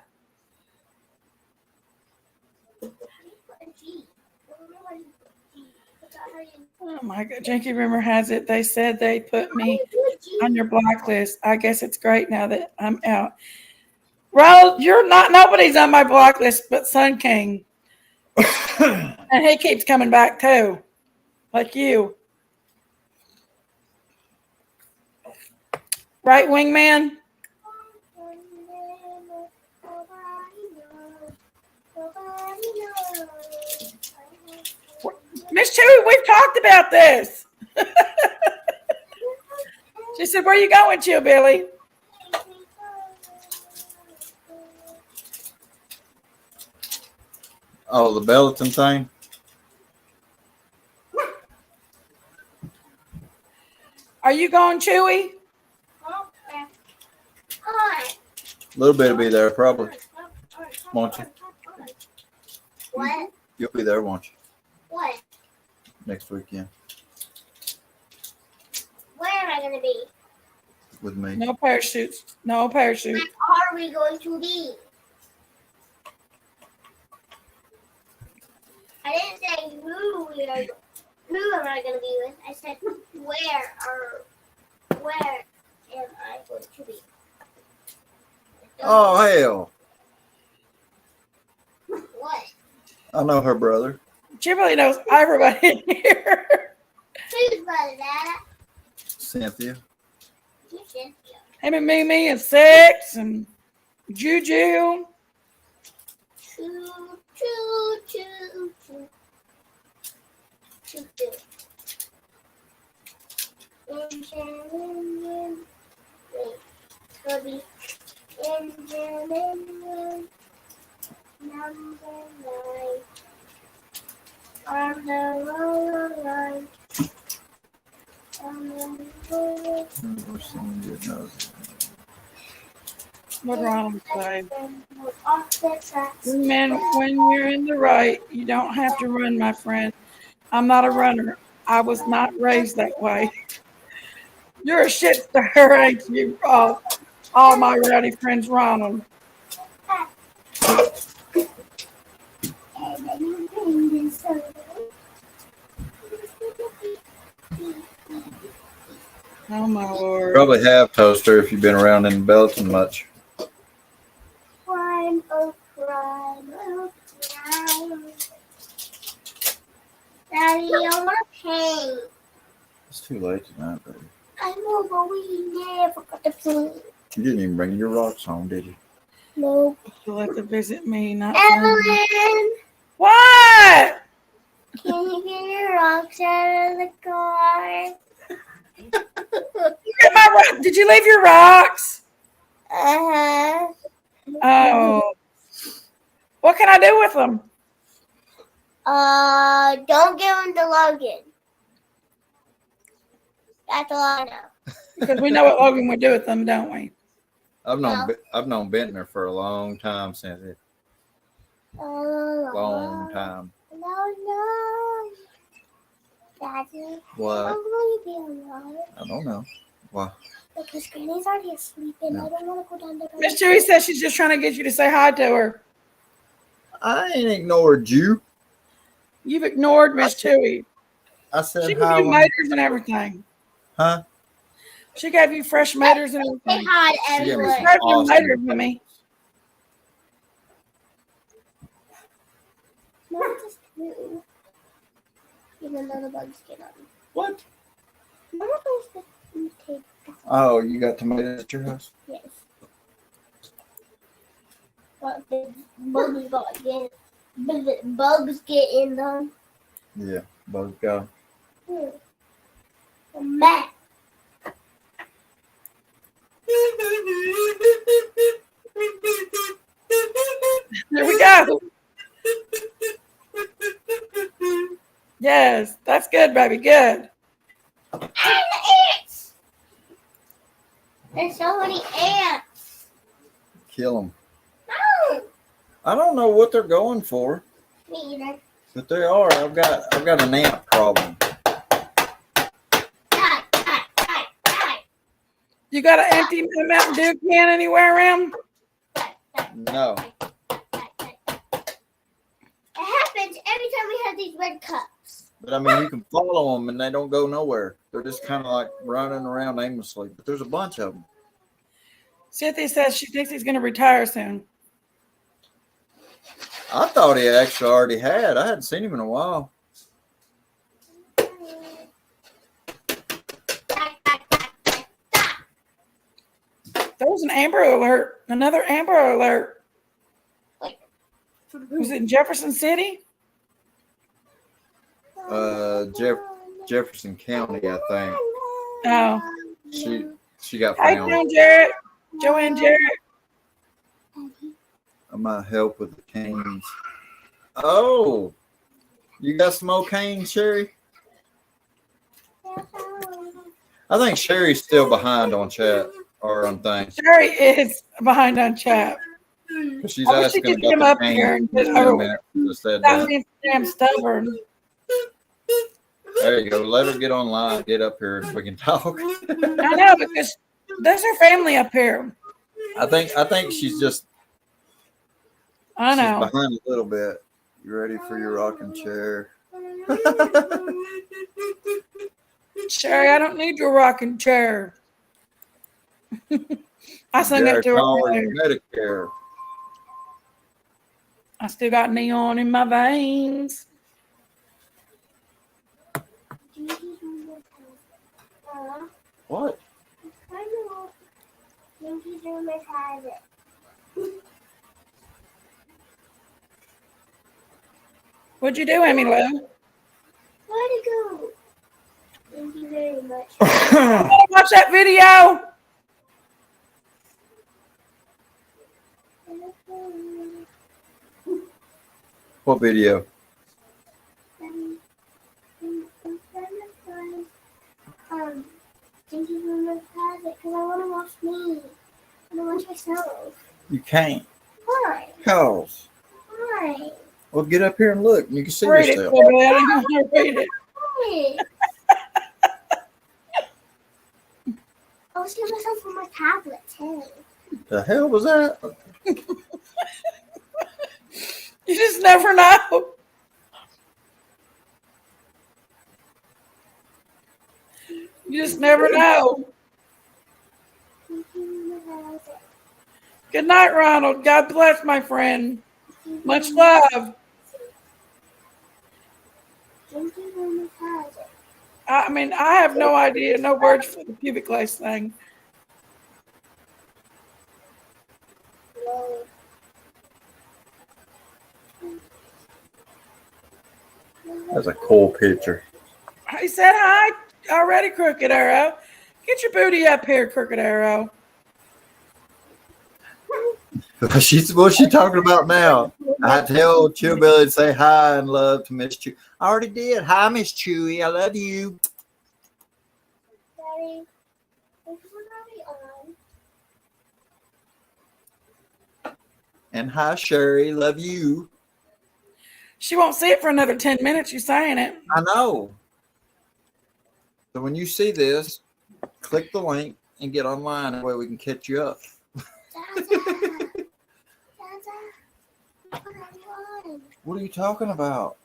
Oh my God. Jenky Rumor has it. They said they put me on your blacklist. I guess it's great now that I'm out. Well, you're not. Nobody's on my blacklist but Sun King, and he keeps coming back too, like you, right, Wingman? Miss Chewy, we've talked about this. She said, "Where you going, Chill Billy?" Oh, the Belleton thing. Are you going, Chewy? A little bit will be there, probably. Won't you? What? You'll be there, won't you? What? Next weekend Where am I going to be? with me. No parachutes. No parachute. Where are we going to be? I didn't say who am I going to be with. I said where am I going to be? Oh hell! What? I know her brother. Kimberly knows everybody in here. Who's brother that? Cynthia. Who's Cynthia? Him and Mimi and Six and Juju. Choo. Engine. Wait. It's going to be engine. Number 9. On the roller line. What Ronald say? Off the tracks. Man, when you're in the right, you don't have to run, my friend. I'm not a runner. I was not raised that way. You're a shit stir, ain't you? All my rowdy friends, Ronald. Oh my lord. Probably have toaster if you've been around in Belleton much. Crime, oh crime, oh crime. Daddy, I want to paint. It's too late tonight, baby. I know, but we never got to paint. You didn't even bring your rocks home, did you? Nope. You'll have to visit me, not Evelyn, what? can you get your rocks out of the car? Get my did you leave your rocks? Uh-huh. Oh. What can I do with them? Don't give them to Logan. That's all I know. Because we know what Logan would do with them, don't we? I've known Bentner for a long time, Cynthia. Long time. No. Daddy. What? I'm going to be alone. I don't know. Why? Because Granny's already asleep and No. I don't want to go down the Miss Chewy says she's just trying to get you to say hi to her. I ain't ignored you. You've ignored Miss Chewy. I said She gave hi. you maters and everything. Huh? She gave you fresh maters and Say everything. hi to She gave me everyone. some Grab your awesome- maters with me. Not just you. Even though the bugs get on me. What? Mama goes to take. Oh, you got tomatoes at your house? Yes. But the bugs get in them. Yeah, both got 'em. Matt. There we go. Yes, that's good, baby. Good. And the ants! There's so many ants. Kill them. No! I don't know what they're going for, Me either. but they are. I've got an ant problem. Die, die, die, die. You got an empty Mountain Dew can anywhere around? No. It happens every time we have these red cups. But I mean, you can follow them and they don't go nowhere. They're just kind of like running around aimlessly. But there's a bunch of them. Cynthia says she thinks he's going to retire soon. I thought he actually already had. I hadn't seen him in a while. There was an Amber Alert. Another Amber Alert. Was it in Jefferson City? Jefferson County, I think. Oh. She got Hey, found. Joan Jarrett. Joanne Jarrett. I might help with the canes. Oh, you got some old canes, Sherry? I think Sherry's still behind on chat or on things. Sherry is behind on chat. She's I wish asking she could about come the up canes. here and Just get a over. minute. Just said Stop that. being so damn stubborn. There you go. Let her get online. Get up here so we can talk. I know, because there's her family up here. I think she's just I know. she's behind a little bit. You ready for your rocking chair? Sherry, I don't need your rocking chair. I sung that to her earlier. Medicare. I still got neon in my veins. What? Jenkies room has it. What'd you do, Emmy Lou? Where'd it go? Thank you very much. Watch that video. What video? Jenkies room has it because I want to watch me. I want to watch myself. You can't. Why? Cause. Why? Well, get up here and look. You can see Read it, yourself. Bobby. I don't want to read it. Why? I'll see myself on my tablet too. The hell was that? You just never know. You just never know. Good night, Ronald. God bless, my friend. Much love. I mean, I have no idea, no words for the pubic lace thing. That's a cool picture. He said hi already, Crooked Arrow. Get your booty up here, Crooked Arrow. What's she talking about now? I tell Chillbilly to say hi and love to Miss Chewy. I already did. Hi, Miss Chewy. I love you. Daddy, is it already on? And hi, Sherry. Love you. She won't see it for another 10 minutes. You saying it? I know. So when you see this, click the link and get online. That way we can catch you up. What are you talking about?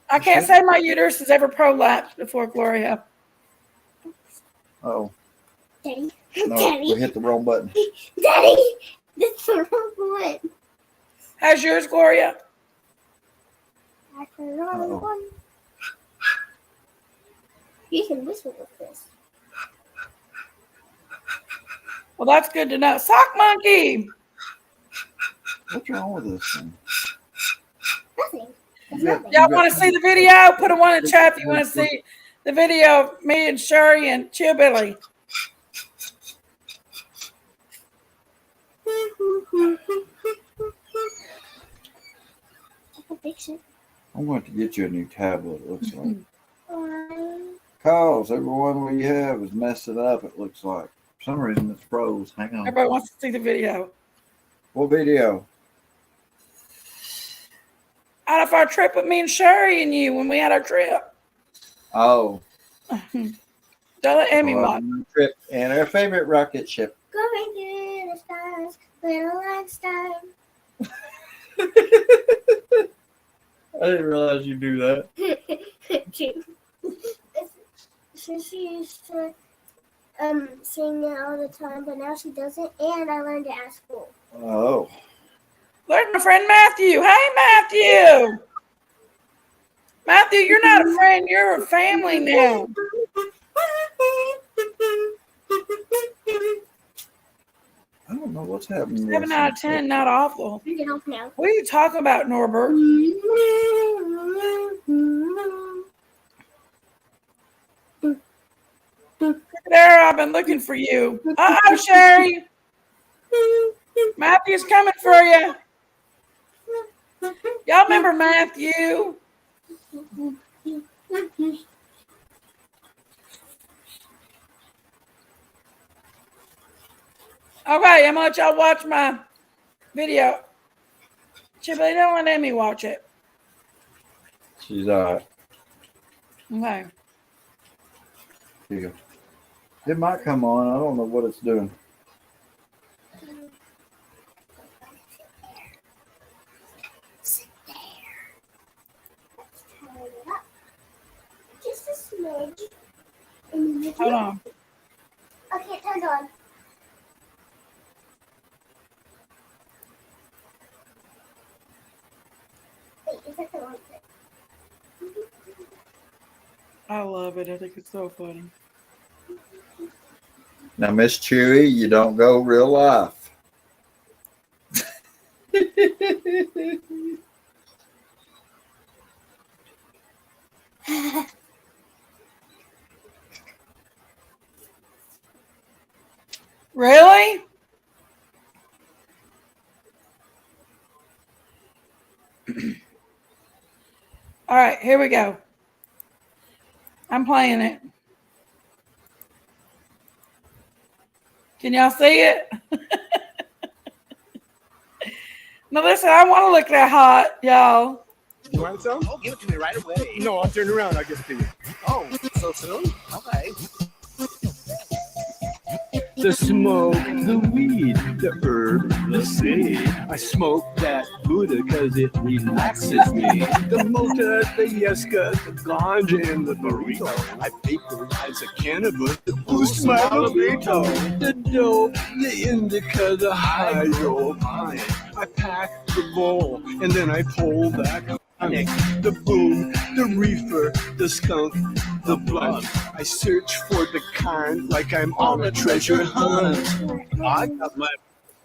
I can't say my uterus has ever prolapsed before, Gloria. Oh. Daddy. No, Daddy. we hit the wrong button. Daddy. That's the wrong one. How's yours, Gloria? That's the wrong Uh-oh. one. You can whistle with this. Well, that's good to know. Sock monkey. What's wrong with this thing? Nothing. There's You got- nothing. Y'all want to see the video? Put a one in the chat if you want to see the video of me and Sherry and Chillbilly. I can fix it. I'm going to get you a new tablet, it looks like. Why? Cause every one we have is messing up, it looks like. For some reason it's froze. Hang on. Everybody wants to see the video. What video? Out of our trip with me and Sherry and you when we had our trip. Oh. Don't let Emmy Well, watch. Trip and our favorite rocket ship. Going through the stars, little Einstein. I didn't realize you do that. She used to sing it all the time, but now she doesn't, and I learned it at school. Oh. There's my friend Matthew. Hey, Matthew. Matthew, you're not a friend. You're a family now. I don't know what's happening. 7 out of 10, not awful. You can help now. What are you talking about, Norbert? There, I've been looking for you. Uh-oh, Sherry. Matthew's coming for you. Y'all remember Matthew? Okay, I'm gonna let y'all watch my video. Chibley, don't let Emmy watch it. She's alright. Okay. Here you go. It might come on. I don't know what it's doing. Sit there. Let's turn it up. Just a smidge. Hold on. Okay, it turned on. Wait, is that the wrong thing? I love it. I think it's so funny. Now, Miss Chewy, you don't go real life. Really? All right, here we go. I'm playing it. Can y'all see it? Now listen, I want to look that hot, y'all. You want some? Oh, give it to me right away. No, I'll turn around. I'll give it to you. Oh, so soon? Okay. The smoke, the weed, the herb, the seed. I smoke that Buddha because it relaxes me. The mocha, the yeska, the ganja, and the burrito. I vaporize the cannabis to boost my libido. The dope, the indica, the hydroponic. I pack the bowl and then I pull back tonic. The boom, the reefer, the skunk, the blunt. I search for the kind like I'm on a treasure hunt. I got my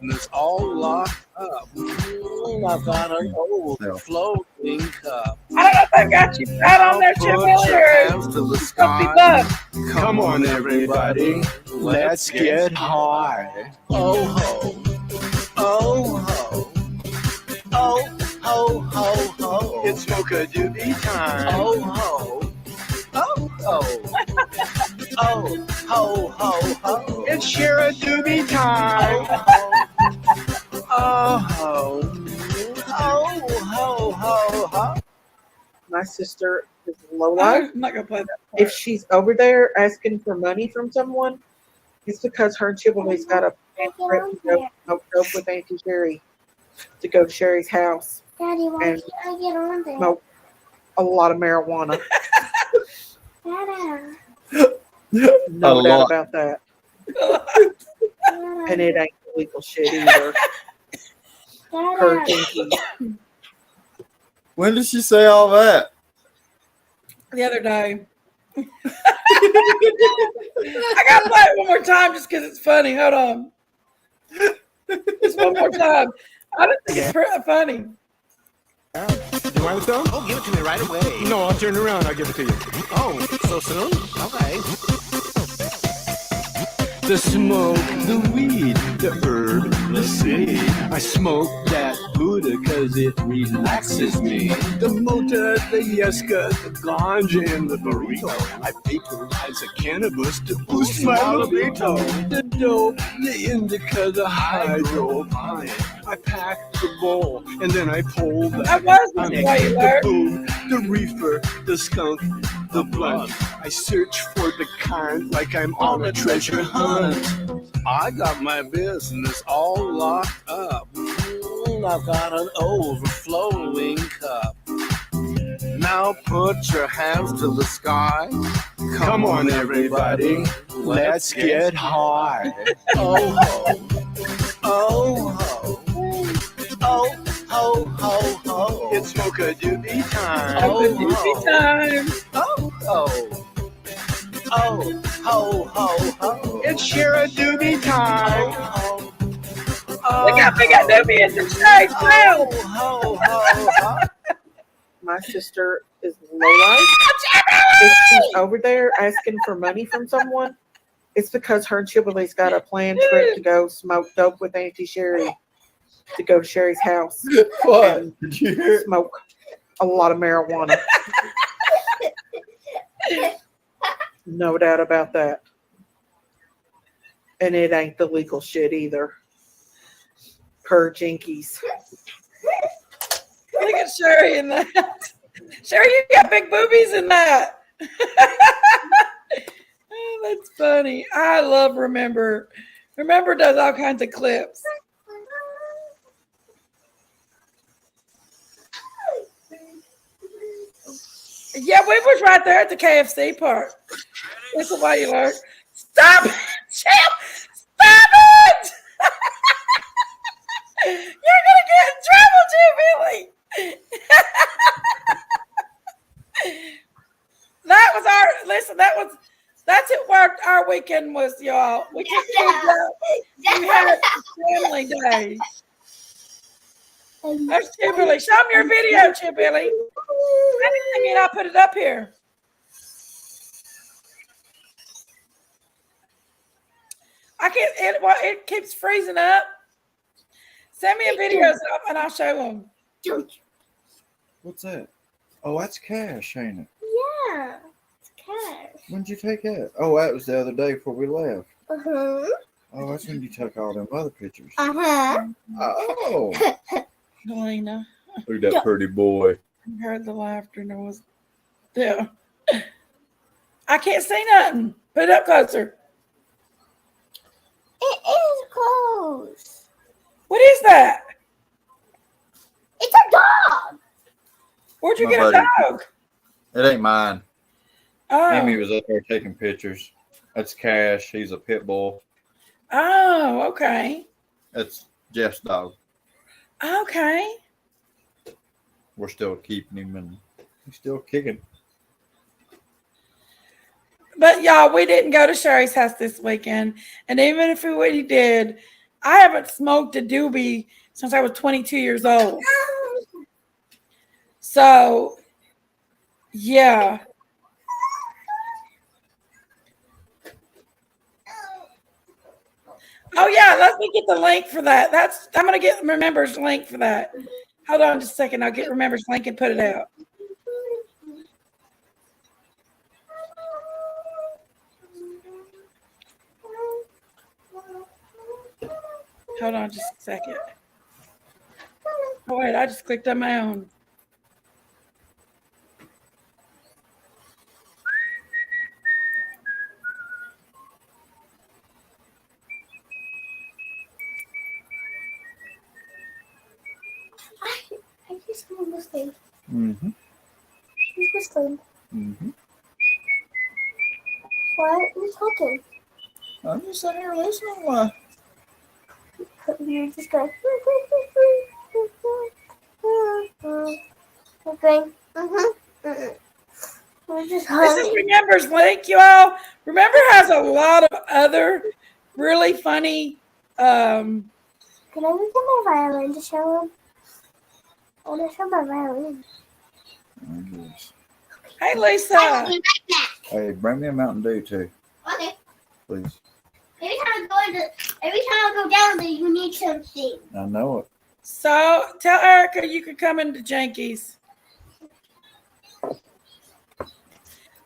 business all locked up. I've got an old floating cup. I don't know if I got you fat on there, Chip Put your Williams. hands to the Stumpy sky. Buck. Come on, everybody, let's get high. Oh ho, oh ho, oh ho ho ho. It's mocha doobie time. Oh ho, oh ho, oh ho ho ho. It's Shara doobie time. Oh ho, oh ho ho ho. My sister is Lola. I'm not gonna play that. If she's over there asking for money from someone, it's because her and Chivalry's got a hooked with Auntie Sherry to go to Sherry's house. Daddy, why And- can't I get on there? Smoke a lot of marijuana. Dada. No A doubt lot. about that. Dada. And it ain't illegal shit either. Her Dada. thinking. When did she say all that? The other day. I gotta play it one more time just because it's funny. Hold on. Just one more time. I don't think it's funny. You want some? Oh, give it to me right away. No, I'll turn around. I'll give it to you. Oh, so soon? Okay. the smoke, the weed, the herb, the seed. I smoke that Buddha cause it relaxes me. The mota, the yeska, the ganja, and the burrito. I vaporize the cannabis to boost my libido. The dope, the indica, the hydroponic. I pack the bowl and then I pull the I was tonic. this way, The Larry. boom, the reefer, the skunk, the blunt. I search for the kind like I'm on a treasure hunt. I got my business all locked up. I've got an overflowing cup. Now put your hands to the sky. Come on, everybody, let's get high. Oh ho, oh ho, oh ho ho ho. It's smoke a doobie time. Oh, Good doobie time. Oh ho, oh ho ho ho. It's share a doobie time. Look how big that doobie is in shade now. Ho ho ho. My sister is low life. If she's over there asking for money from someone, it's because her and Chibbley's got a planned trip to go smoke dope with Auntie Sherry, to go to Sherry's house What? and Did you hear it? smoke a lot of marijuana. No doubt about that. And it ain't the legal shit either. Per Jenkies. Look at Sherry in that. Sherry, you got big boobies in that. Oh, that's funny. I love Remember. Remember does all kinds of clips. Yeah, we was right there at the KFC part. That's the way you learn. Stop it, Chip! Stop it! You're gonna get in trouble, too, Billy. That was our listen. That's it. Worked. Our weekend was, y'all. We took kids out. We had family days. There's Chibbilly. Show them your video, Chibbilly. Anything, and I'll put it up here. I can't. It keeps freezing up. Send me a video and I'll show them. What's that? Oh, that's cash, ain't it? Yeah, it's cash. When did you take that? Oh, that was the other day before we left. Uh-huh. Oh, that's when you took all them other pictures. Uh-huh. Oh, Helena, look at that pretty boy. I heard the laughter and there was. Yeah. I can't see nothing. Put it up closer. It is close. What is that? It's a dog. Where'd you My get a buddy. dog? It ain't mine. Amy Oh. was up there taking pictures. That's Cash. He's a pit bull. Oh, okay. That's Jeff's dog. Okay. We're still keeping him and he's still kicking. But y'all, we didn't go to Sherry's house this weekend. And even if we did, I haven't smoked a doobie since I was 22 years old. So, yeah. Oh yeah, let me get the link for that. I'm gonna get Remember's link for that. Hold on just a second. I'll get Remember's link and put it out. Hold on just a second. Oh wait, I just clicked on my own. I just want to whistling. Mm-hmm. He's whistling. Mm-hmm. Why aren't you talking? I'm just sitting here listening. Why? You're just going. Okay. We're just This is Remember's link, y'all. Remember has a lot of other really funny. Can I look at my violin to show him? I want to show my violin. I guess. Hey, Lisa. Hey, bring me a Mountain Dew too, Okay. please. Every time I go down there, you need something. I know it. So tell Erica you can come into Jenkies.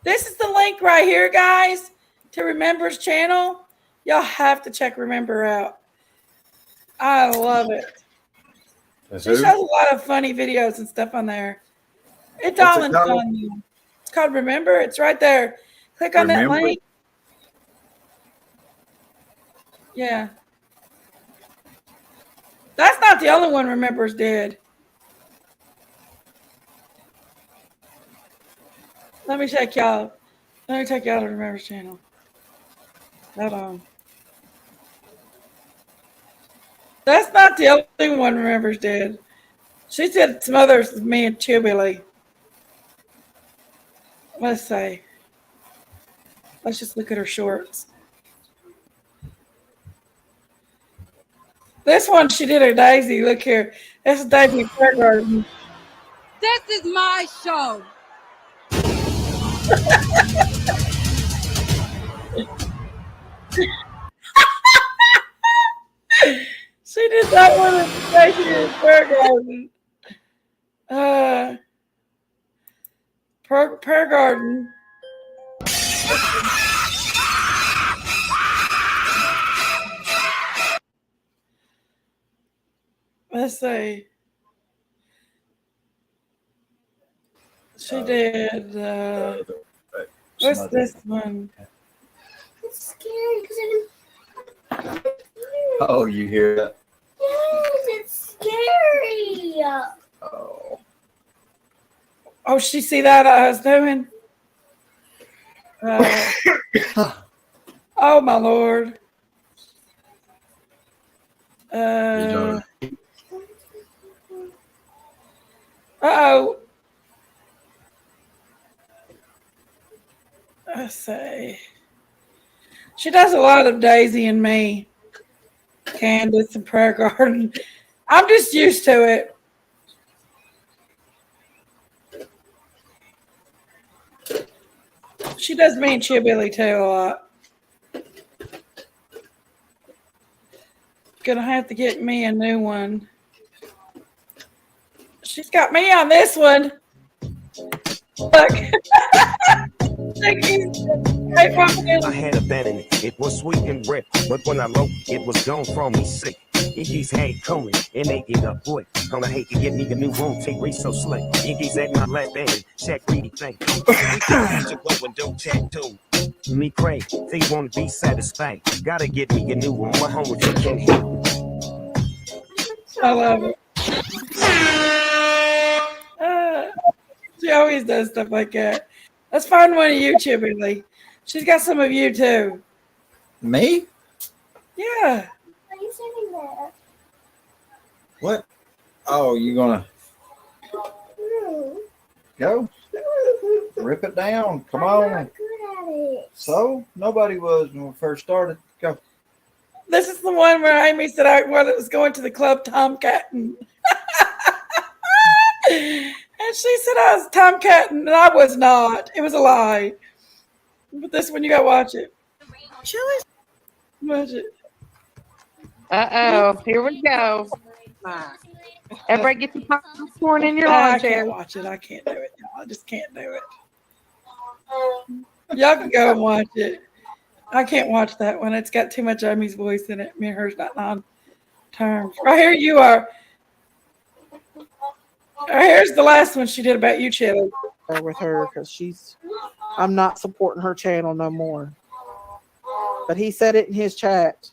This is the link right here, guys, to Remember's channel. Y'all have to check Remember out. I love it. She shows a lot of funny videos and stuff on there. It's What's all it in called? fun. It's called Remember. It's right there. Click on Remember? that link. Yeah. That's not the only one Remember's did. Let me check y'all. Let me take y'all to Remember's channel. Hold on. That's not the only one Remember's did. She did some others with me and Chubby. Let's see. Let's just look at her shorts. This one she did a Daisy. Look here. This is Daisy Fairgarden. This is my show. She did that one at Daisy Fairgarden. Fairgarden. Let's see. She did. What's this one? It's scary because Oh, you hear that? yes, it's scary. Oh. Oh, she see that I was doing? Oh my Lord. Uh-oh. Let's see. She does a lot of Daisy and me. Candace and Prayer Garden. I'm just used to it. She does me and Chibbilly too a lot. Gonna have to get me a new one. She's got me on this one. Look. I had abandoned it. It was sweet and red, but when I wrote, it was gone from me sick. Yankees had coming and they get up boy. Gonna hate to get me a new room, take race so slick. Yankees at my lap and check greedy thing. We can to go and don't check too. Me pray, they won't be satisfied. Gotta get me a new one. My homework you can hear. I love it. She always does stuff like that. Let's find one of you, Chibberly. She's got some of you too. Me? Yeah. Why are you sitting there? What? Oh, you gonna go? Rip it down. Come I'm on. not good at it. So? Nobody was when we first started. Go. This is the one where Amy said I was going to the club Tomcatting. And she said I was Tomcatting, and I was not. It was a lie. But this one, you got to watch it. Watch it. Here we go. Everybody get your popcorn in your I lawn can't chair. watch it. I can't do it. Y'all. I just can't do it. Y'all can go and watch it. I can't watch that one. It's got too much Amy's voice in it. Me and her's not on terms. Right here you are. Here's the last one she did about you, Chili. With her because I'm not supporting her channel no more. But he said it in his chat.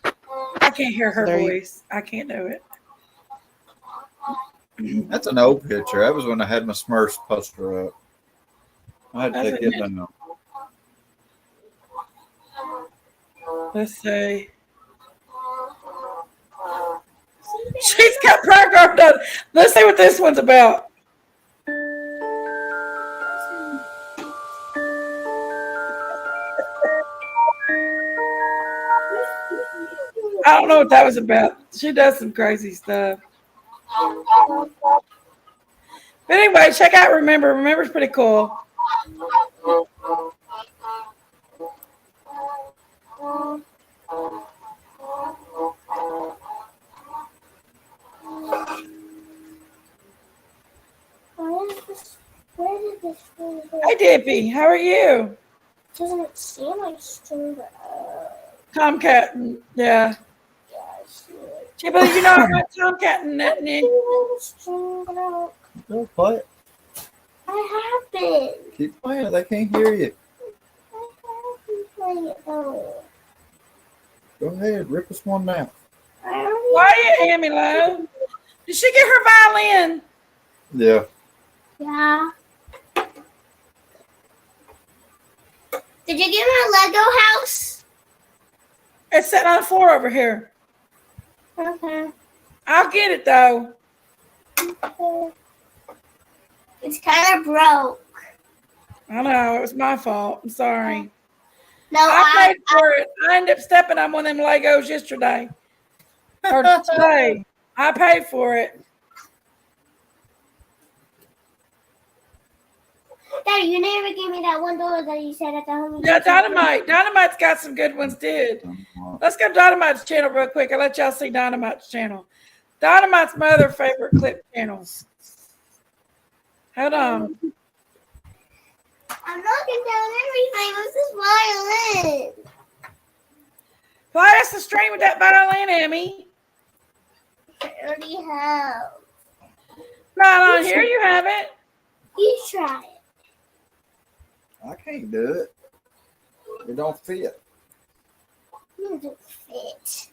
I can't hear her There you- voice. I can't do it. That's an old picture. That was when I had my Smurfs poster up. I had to That's take it. it down. Let's see. She's got prayer guard done. Let's see what this one's about. I don't know what that was about. She does some crazy stuff. But anyway, check out Remember. Remember's pretty cool. Where did this string go? Hey, Dippy, how are you? Doesn't seem like string, but Tomcat, yeah. yeah, I see it. Chibley, you know I got Tomcat and that. String, but I Go play it. have been. Keep playing it. They can't hear you. I have been playing it though. Go ahead. Rip us one now. I already. Why are you, Amy Lou? Did she get her violin? Yeah. Yeah. Did you get my Lego house? It's sitting on the floor over here. Okay. I'll get it though. It's kind of broke. I know it was my fault. I'm sorry. No, I paid for it. I ended up stepping on one of them Legos yesterday or today. I paid for it. Daddy, you never gave me that one dollar that you said at the home. Yeah, Dynamite. Dynamite's got some good ones, did. Let's go to Dynamite's channel real quick. I'll let y'all see Dynamite's channel. Dynamite's my other favorite clip channels. Hold on. I'm knocking down everything with this violin. Play us the string with that violin, Amy. I already have. Right on here, you have it. You try it. I can't do it. It don't fit. You don't fit.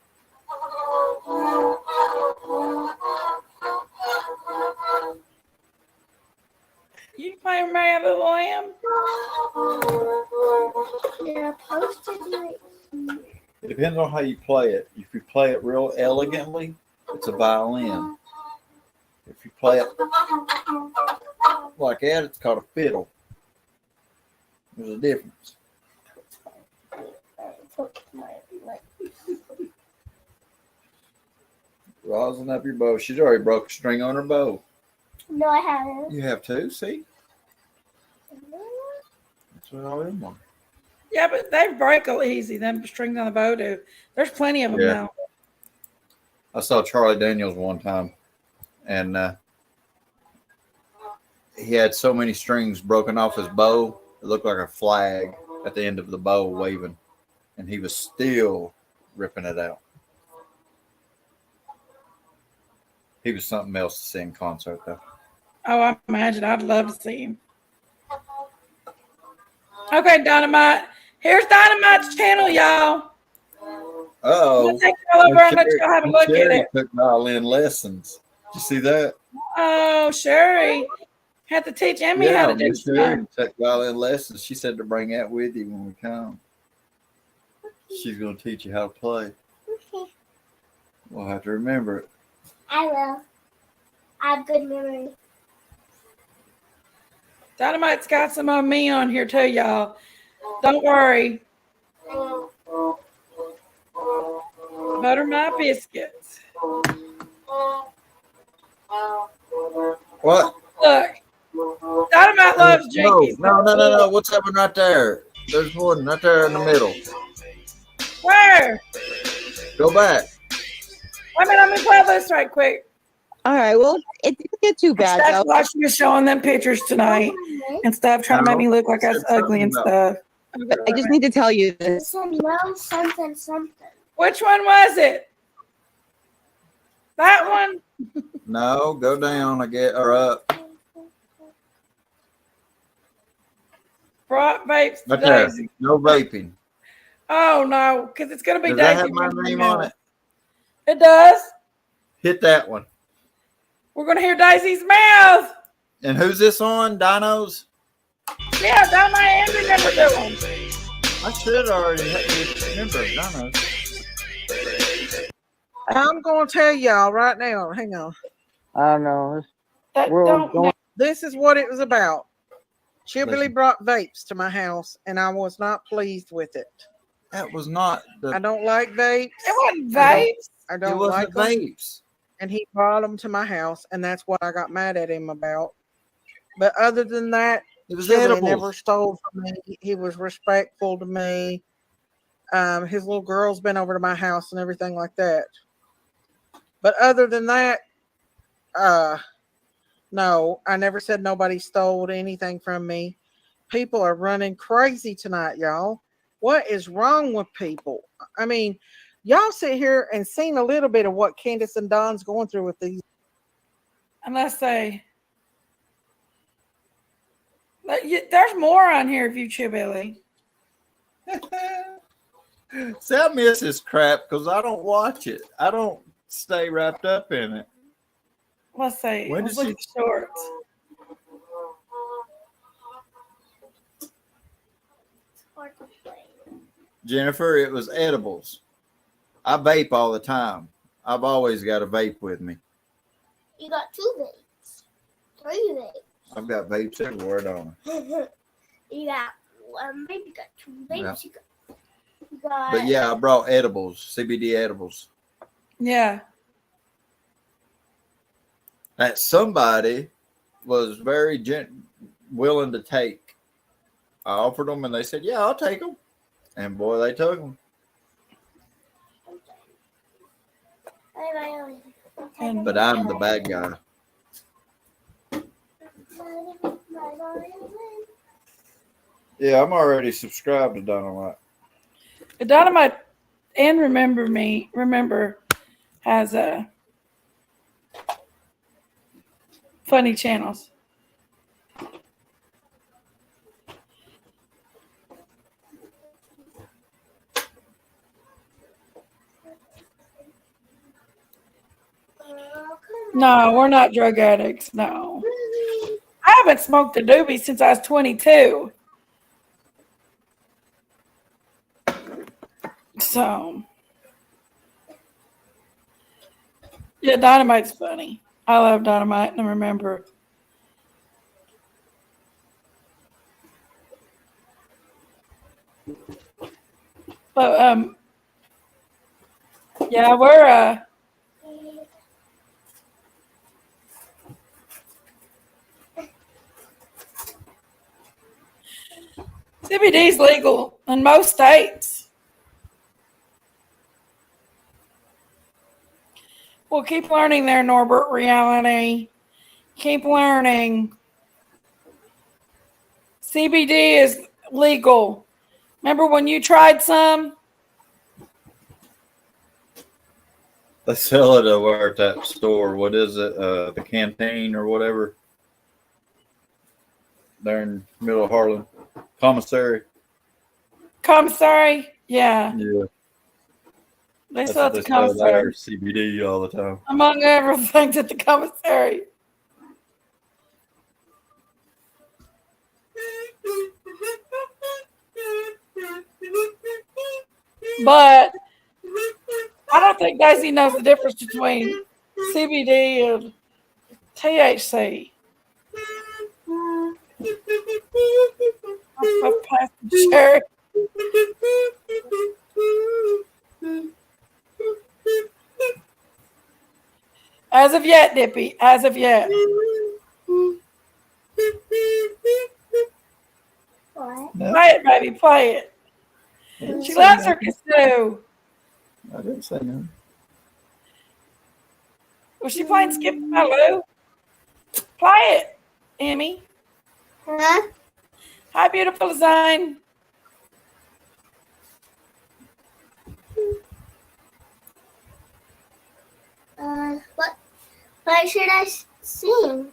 You can play Mary Little Lamb. You're supposed to do it here. It depends on how you play it. If you play it real elegantly, it's a violin. If you play it like that, it's called a fiddle. There's a difference. Rosin up your bow. She's already broke a string on her bow. No, I haven't. You have two, see? That's what all them are. Yeah, but they break easy. Them strings on the bow do. There's plenty of them Yeah. now. I saw Charlie Daniels one time, and he had so many strings broken off his bow, it looked like a flag at the end of the bow waving, and he was still ripping it out. He was something else to see in concert, though. Oh, I imagine. I'd love to see him. Okay, Dynamite. Here's Dynamite's channel, y'all. Oh, I'll take y'all over and let y'all have a look at it. Took violin lessons. Did you see that? Oh, Sherry. Had to teach Emmy how to do Miss Sherry some. took violin lessons. She said to bring that with you when we come. She's going to teach you how to play. Okay. We'll have to remember it. I will. I have good memory. Dynamite's got some of me on here too, y'all. Don't worry. Butter my biscuits. What? Look. Dynamite loves Jenkies. No. What's happening right there? There's one right there in the middle. Where? Go back. Wait a minute, let me play this right quick. All right. Well, it didn't get too bad. That's Though. why she was showing them pictures tonight and stuff, trying to make me look like I was ugly and stuff. I just need to tell you It this. said no something something. Which one was it? That one? No, go down. Or up. Brought vapes to Right there. Daisy. No vaping. Oh no, because it's gonna be Does that Daisy. have my name on it? It does. Hit that one. We're gonna hear Daisy's mouth. And who's this on? Dinos? Yeah, that my end remember doing. I should already remember Dinos. I'm going to tell y'all right now. Hang on. I know. That We're don't going- This is what it was about. Chibley Listen. brought vapes to my house, and I was not pleased with it. That was not I the. don't like vapes. It wasn't vapes. I It don't wasn't like them. vapes. And he brought them to my house, and that's what I got mad at him about. But other than that, It was Chibley edibles. never stole from me. He was respectful to me. His little girl's been over to my house and everything like that. But other than that, No, I never said nobody stole anything from me. People are running crazy tonight, y'all. What is wrong with people? I mean, y'all sit here and seen a little bit of what Candace and Don's going through with these. Unless there's more on here if you chew, Billy. See, I miss this crap because I don't watch it. I don't stay wrapped up in it. Let's see. When Let's did look at the shorts. Jennifer, it was edibles. I vape all the time. I've always got a vape with me. You got 2 vapes. 3 vapes. I've got vapes everywhere, don't I? You got maybe got 2 vapes. Yeah. You got But yeah, I brought edibles, CBD edibles. Yeah. That somebody was very willing to take. I offered them and they said, yeah, I'll take them. And boy, they took them. But I'm the bad guy. Yeah, I'm already subscribed to Dynamite. Dynamite and Remember has funny channels. No, we're not drug addicts. No. I haven't smoked a doobie since I was 22. So, yeah, Dynamite's funny. I love Dynamite and Remember. But, yeah, we're, CBD is legal in most states. Well, keep learning there, Norbert Reality. Keep learning. CBD is legal. Remember when you tried some? They sell it over at that store. What is it? The Canteen or whatever. There in the middle of Harlan. Commissary. Commissary? Yeah. Yeah. They That's sell what at the they sell there, commissary. CBD all the time. Among everything at the commissary. But I don't think Daisy knows the difference between CBD and THC. I'll pass the cherry. As of yet, Dippy. As of yet. What? No, Play it, baby. Play it. I didn't She say loves her nothing. kazoo. I didn't say nothing. Was she playing Skip Malou? Play it, Emmy. Huh? Hi, beautiful design. What should I sing?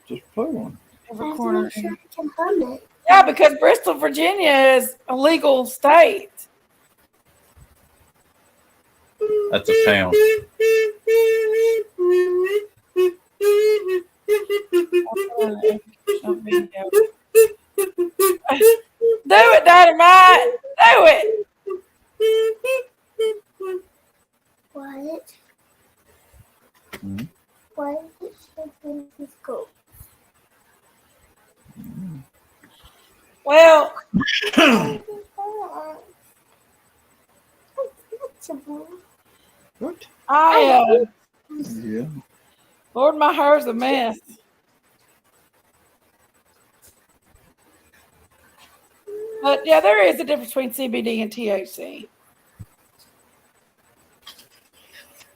Just play one. Every I corner. make sure I can hum it. Yeah, because Bristol, Virginia is a legal state. That's a town. Do it, Dynamite. Do it. What? Mhm. Why is it shaking his coat? Well, What? Yeah. Lord, my hair's a mess. But yeah, there is a difference between CBD and THC.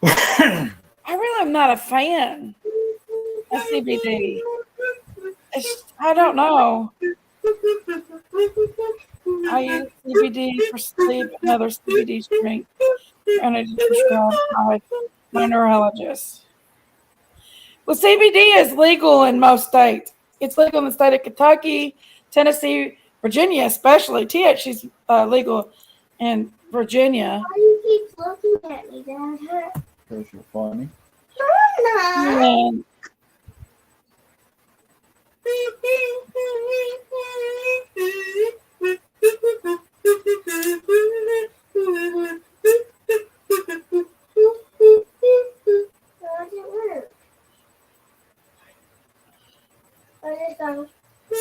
I really am not a fan. a CBD? I don't know. I use CBD for sleep and other CBD strength energy prescribed by my neurologist. Well, CBD is legal in most states. It's legal in the state of Kentucky, Tennessee, Virginia, especially. THC is legal in Virginia. Why do you keep looking at me, Dad? Because you're funny. And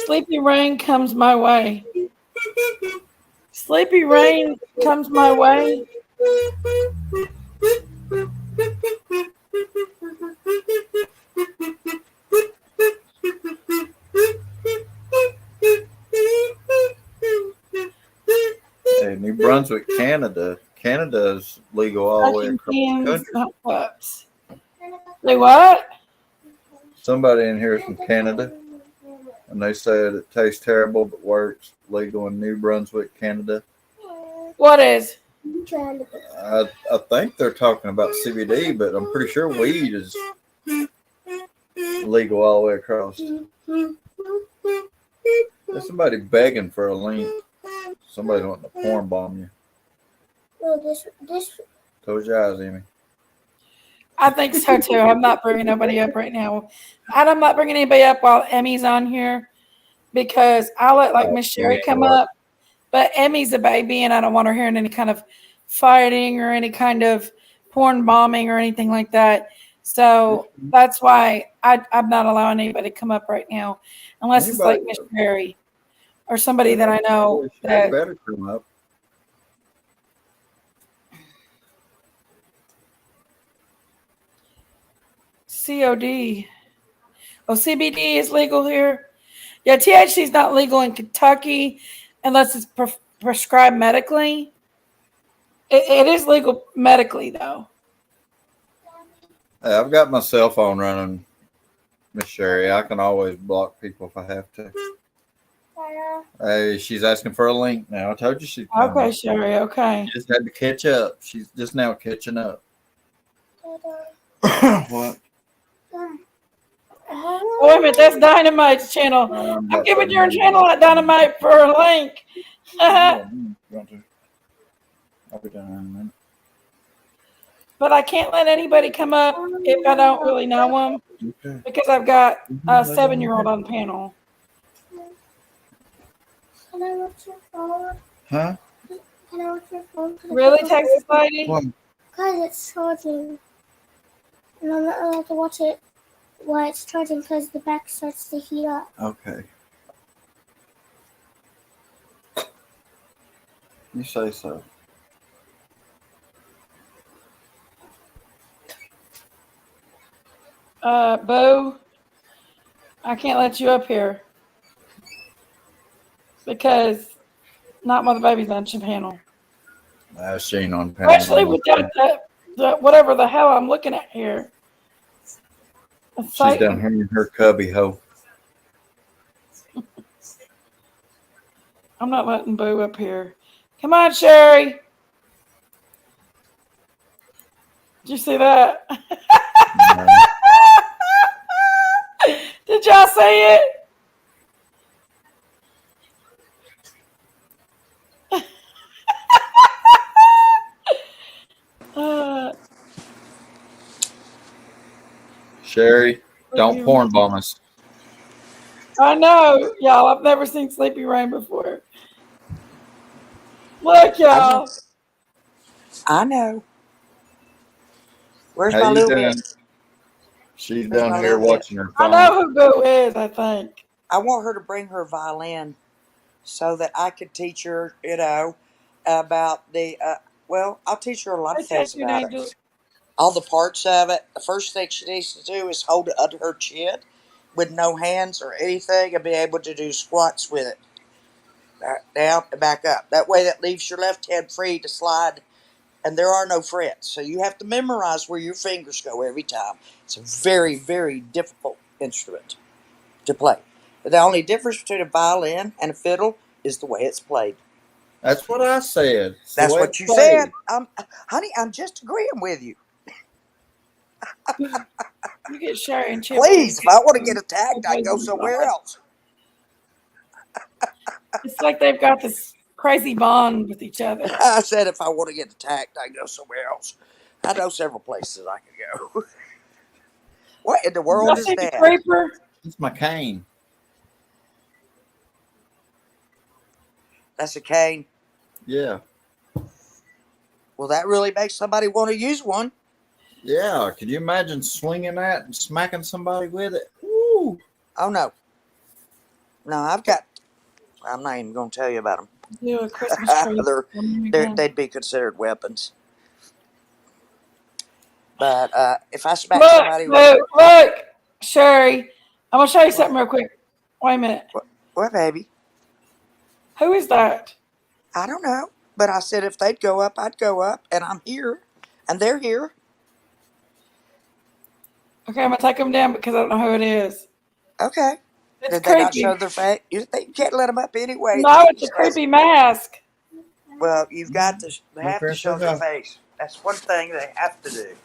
sleepy rain comes my way. Sleepy rain comes my way. Hey, New Brunswick, Canada. Canada is legal all the way Touching across the cans, country. not cups. Say what? Somebody in here is from Canada, and they said it tastes terrible but works. Legal in New Brunswick, Canada. What is? I think they're talking about CBD, but I'm pretty sure weed is legal all the way across. There's somebody begging for a link. Somebody's wanting to porn bomb you. No, this. Close your eyes, Amy. I think so too. I'm not bringing nobody up right now. I'm not bringing anybody up while Emmy's on here because I'll let like Miss Sherry come up. But Emmy's a baby, and I don't want her hearing any kind of fighting or any kind of porn bombing or anything like that. So that's why I'm not allowing anybody to come up right now, unless it's like Miss Sherry or somebody that I know. That better come up. COD. Oh, CBD is legal here. Yeah, THC is not legal in Kentucky unless it's prescribed medically. It is legal medically, though. Hey, I've got my cell phone running, Miss Sherry. I can always block people if I have to. Hey, she's asking for a link now. I told you she'd come Okay, up. Sherry, okay. She just had to catch up. She's just now catching up. What? Oh, wait a minute, that's Dynamite's channel. I'm giving your channel at Dynamite for a link. I'll be done in a minute. But I can't let anybody come up if I don't really know them because I've got a 7-year-old on the panel. Can I watch your phone? Huh? Can I watch your phone? Really, Texas lady? What? Because it's charging. And I'm not allowed to watch it while it's charging because the back starts to heat up. Okay. You say so. Bo, I can't let you up here because not while the baby's on your panel. She ain't on panel. Especially with that whatever the hell I'm looking at here. She's down here in her cubby hole. I'm not letting Boo up here. Come on, Sherry. Did you see that? Did y'all see it? Sherry, don't porn bomb us. I know, y'all. I've never seen Sleepy Rain before. Look, y'all. I know. Where's How my you little doing? bit? She's Where's down my here little watching her I phone. know who Boo is, I think. I want her to bring her violin so that I could teach her, about the, well, I'll teach her a lot of things You, about Angel. it. All the parts of it. The first thing she needs to do is hold it under her chin with no hands or anything and be able to do squats with it. Down and back up. That way that leaves your left hand free to slide, and there are no frets. So you have to memorize where your fingers go every time. It's very, very difficult instrument to play. The only difference between a violin and a fiddle is the way it's played. That's what I said. It's the That's way what it's you played. said. Honey, I'm just agreeing with you. You get Sherry and Chip. Please, if I want to get attacked, I go somewhere else. It's like they've got this crazy bond with each other. I said if I want to get attacked, I go somewhere else. I know several places I could go. What in the world Y'all is see the that? creeper? It's my cane. That's a cane. Yeah. Well, that really makes somebody want to use one. Yeah. Could you imagine swinging that and smacking somebody with it? Woo. Oh, no. No, I'm not even going to tell you about them. Do a Christmas tree. They'd be considered weapons. But if I smack Look, somebody with... look, Sherry. I'm gonna show you something real quick. Wait a minute. What, baby? Who is that? I don't know. But I said if they'd go up, I'd go up. And I'm here. And they're here. Okay, I'm gonna take them down because I don't know who it is. Okay. It's Did creepy. they not show their face? You can't let them up anyway. No, it's a creepy mask. Well, you've got to have to show their face. That's one thing they have to do.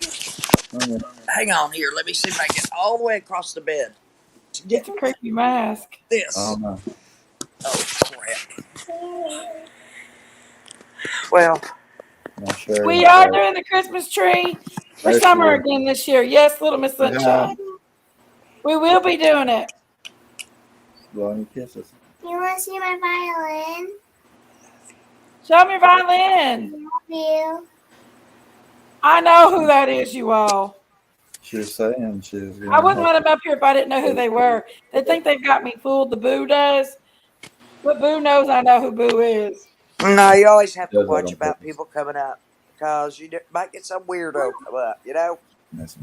Hang on here. Let me see if I get all the way across the bed. It's a creepy mask. This. Oh, no. Oh, crap. Well, We are doing the Christmas tree for summer again this year. Yes, Little Miss Sunshine. We will be doing it. Blowing kisses. You want to see my violin? Show me your violin. Love you. I know who that is, you all. She was saying she was going I wouldn't let them up here if I didn't know who they were. They think they've got me fooled. The Boo does. But Boo knows I know who Boo is. no, you always have to watch about people coming up because you might get some weirdo come up, you know?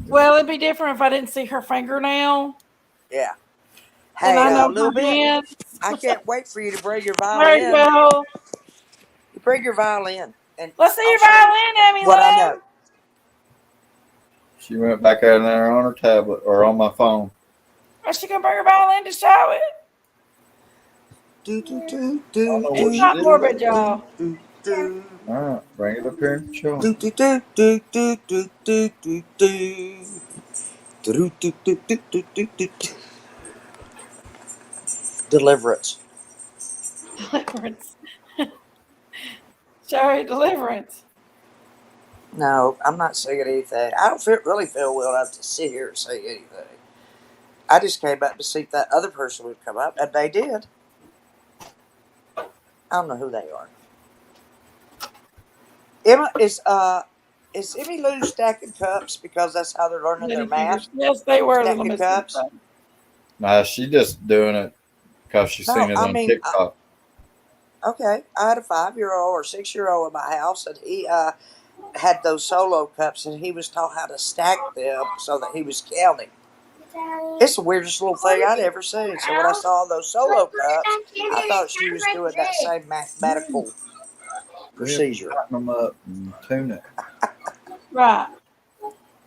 Well, it'd be different if I didn't see her fingernail. Yeah. And Hey, I know a little her bit. hands. I can't wait for you to bring your Very violin. well. You bring your violin. And Let's see I'll your show you violin, Emmy what I Lou. know. She went back out there on her tablet or on my phone. Is she gonna bring her violin to show it? It's not morbid, y'all. All right, bring it up here and show 'em. Deliverance. Deliverance. Sherry, deliverance. No, I'm not singing anything. I don't really feel well enough to sit here and say anything. I just came up to see if that other person would come up, and they did. I don't know who they are. Emma is Emmy Lou stacking cups because that's how they're learning their math. Yes, they were. Stacking cups. Nah, she just doing it because she's seen it on TikTok. Okay, I had a 5-year-old or 6-year-old in my house, and he had those solo cups, and he was taught how to stack them so that he was counting. It's the weirdest little thing I'd ever seen. So when I saw those solo cups, I thought she was doing that same mathematical procedure. Cutting them up and tune it. Right.